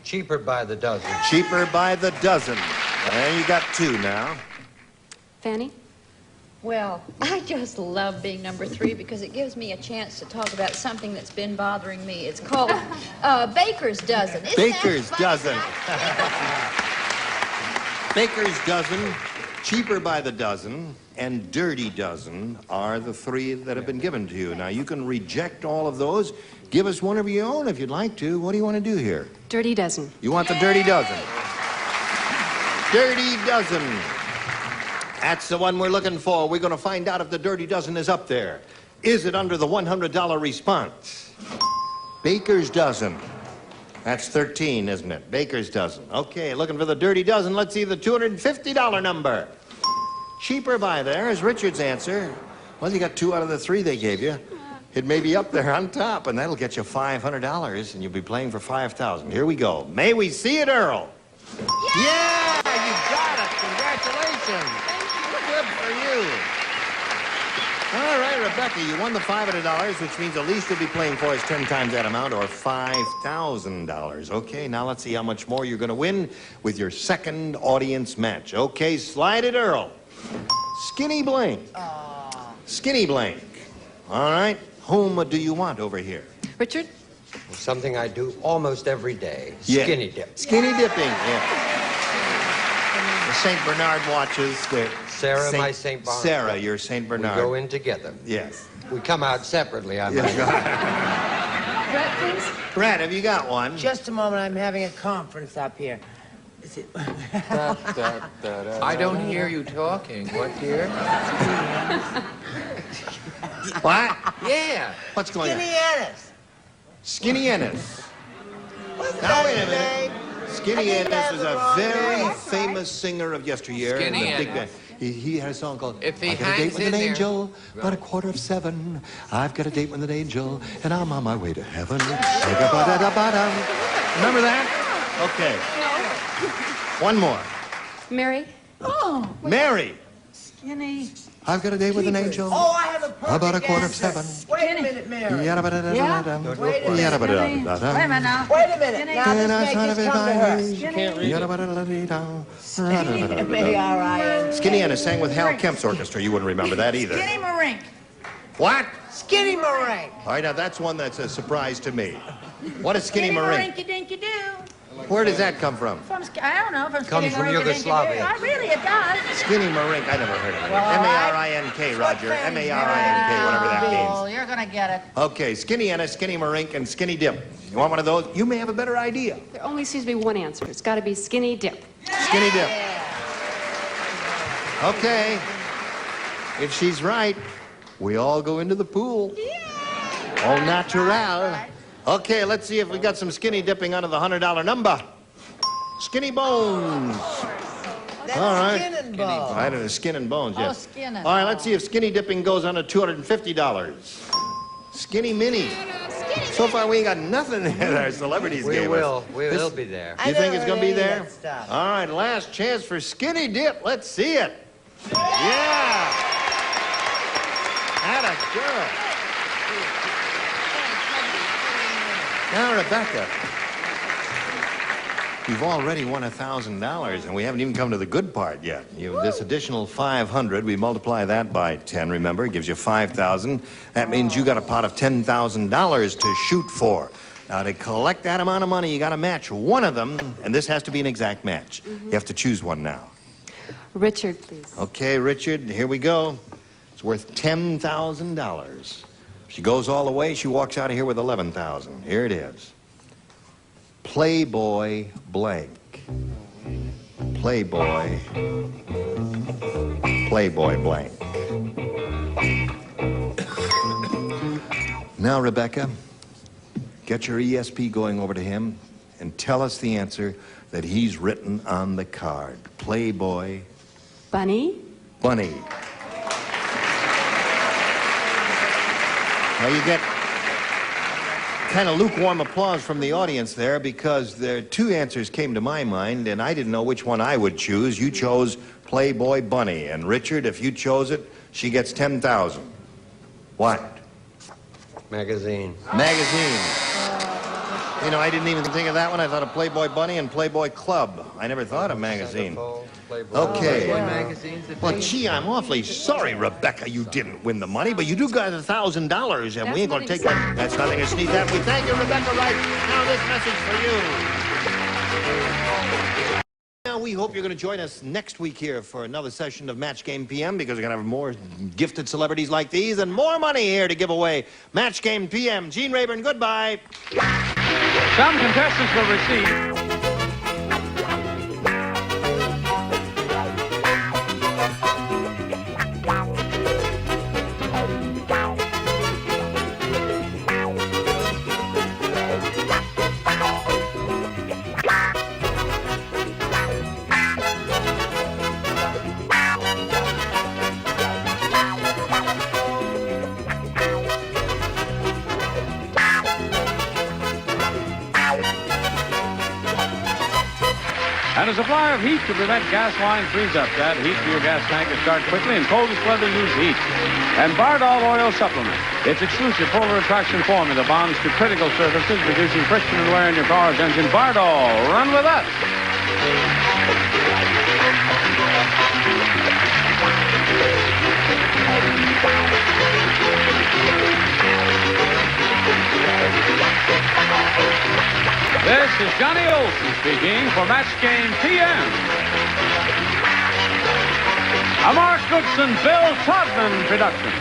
Cheaper by the dozen. Cheaper by the dozen. And you got 2 now. Fanny? Well, I just love being number 3 because it gives me a chance to talk about something that's been bothering me. It's called Baker's Dozen. Isn't Baker's that Dozen. Baker's Dozen, cheaper by the dozen, and Dirty Dozen are the three that have been given to you. Now, you can reject all of those. Give us one of your own if you'd like to. What do you want to do here? Dirty Dozen. You want the Dirty Dozen? Dirty Dozen. That's the one we're looking for. We're going to find out if the Dirty Dozen is up there. Is it under the $100 response? Baker's Dozen. That's 13, isn't it? Baker's Dozen. Okay, looking for the Dirty Dozen. Let's see the $250 number. Cheaper by there is Richard's answer. Well, you got 2 out of the 3 they gave you. It may be up there on top, and that'll get you $500, and you'll be playing for $5,000. Here we go. May we see it, Earl? Yeah, you got it. Congratulations. Good for you. All right, Rebecca, you won the $500, which means the least you'll be playing for is 10 times that amount, or $5,000. Okay, now let's see how much more you're going to win with your second audience match. Okay, slide it, Earl. Skinny Blank. Skinny Blank. All right, whom do you want over here? Richard? Something I do almost every day. Yeah. Skinny dip. Skinny dipping, yeah. The St. Bernard watches. Sarah, my St. Bernard. Sarah, your St. Bernard. We go in together. Yes. We come out separately, I mean. Brett, please. Brett, have you got one? Just a moment, I'm having a conference up here. Is it... I don't hear you talking. What, dear? What? Yeah. What's going on? Skinny Ennis. Skinny Ennis. Now, wait a minute. Skinny Ennis was a very famous singer of yesteryear. Skinny a big Ennis. band. He had a song called If he I got a date hangs with in an there. angel, about 7:15. I've got a date with an angel, and I'm on my way to heaven. Remember that? Okay. One more. Mary? Oh, Mary. skinny. I've got a date with an angel. Oh, I have a perfect About answer. 7:15. Wait a minute, Mary. Wait a minute now. Wait a minute. Now this may just come to her. Skinny M-A-R-I-N. Skinny Ennis sang with Hal Kemp's orchestra. You wouldn't remember that either. Skinny Marink. What? Skinny Marink. All right, now that's one that's a surprise to me. What is Skinny Marink? Marinky-dinky-doo. Where does that come from? I don't know. From Comes from Yugoslavia. Really, it does. Skinny Marink. I never heard of it. Well, all right. M-A-R-I-N-K, Roger. M-A-R-I-N-K, whatever that Oh, means. you're going to get it. Okay, Skinny Ennis, Skinny Marink, and Skinny Dip. You want one of those? You may have a better idea. There only seems to be one answer. It's got to be Skinny Dip. Skinny Dip. Okay. If she's right, we all go into the pool. Au natural. Okay, let's see if we got some skinny dipping under the $100 number. Skinny Bones. That's All right. skin and bones. I don't know, skin and bones, Oh, yes. skin and All right, let's see if skinny dipping goes under $250. Skinny Mini. So far, we ain't got nothing that our celebrities We gave will. us. We will be there. You think it's going to be there? Stuff. All right, last chance for Skinny Dip. Let's see it. Yeah. Atta girl. Now, Rebecca, you've already won $1,000, and we haven't even come to the good part yet. This additional $500, we multiply that by 10, remember, it gives you $5,000. That means you got a pot of $10,000 to shoot for. Now, to collect that amount of money, you got to match one of them, and this has to be an exact match. You have to choose one now. Richard, please. Okay, Richard, here we go. It's worth $10,000. She goes all the way, she walks out of here with $11,000. Here it is. Playboy blank. Playboy. Playboy blank. Now, Rebecca, get your ESP going over to him and tell us the answer that he's written on the card. Playboy Bunny? Bunny. Now you get kind of lukewarm applause from the audience there because there two answers came to my mind and I didn't know which one I would choose. You chose Playboy Bunny, and Richard, if you chose it, she gets 10,000. What? Magazine. Magazine. You know, I didn't even think of that one. I thought of Playboy Bunny and Playboy Club. I never thought of magazine. Okay. Well, gee, I'm awfully sorry, Rebecca, you didn't win the money, but you do got $1,000, and we ain't going to take that. That's nothing to sneeze at. We thank you, Rebecca Wright. Now this message for you. Now now we hope you're going to join us next week here for another session of Match Game PM, because we're going to have more gifted celebrities like these and more money here to give away. Match Game PM. Gene Rayburn, goodbye. Some contestants will receive... And a supply of heat to prevent gas line freeze-up. Add heat to your gas tank to start quickly, and coldest weather use heat. And Bardol Oil Supplement. Its exclusive polar attraction formula bonds to critical surfaces, reducing friction and wear in your car's engine. Bardol, run with us. This is Johnny Olson speaking for Match Game PM. A Mark Goodson, Bill Todman production.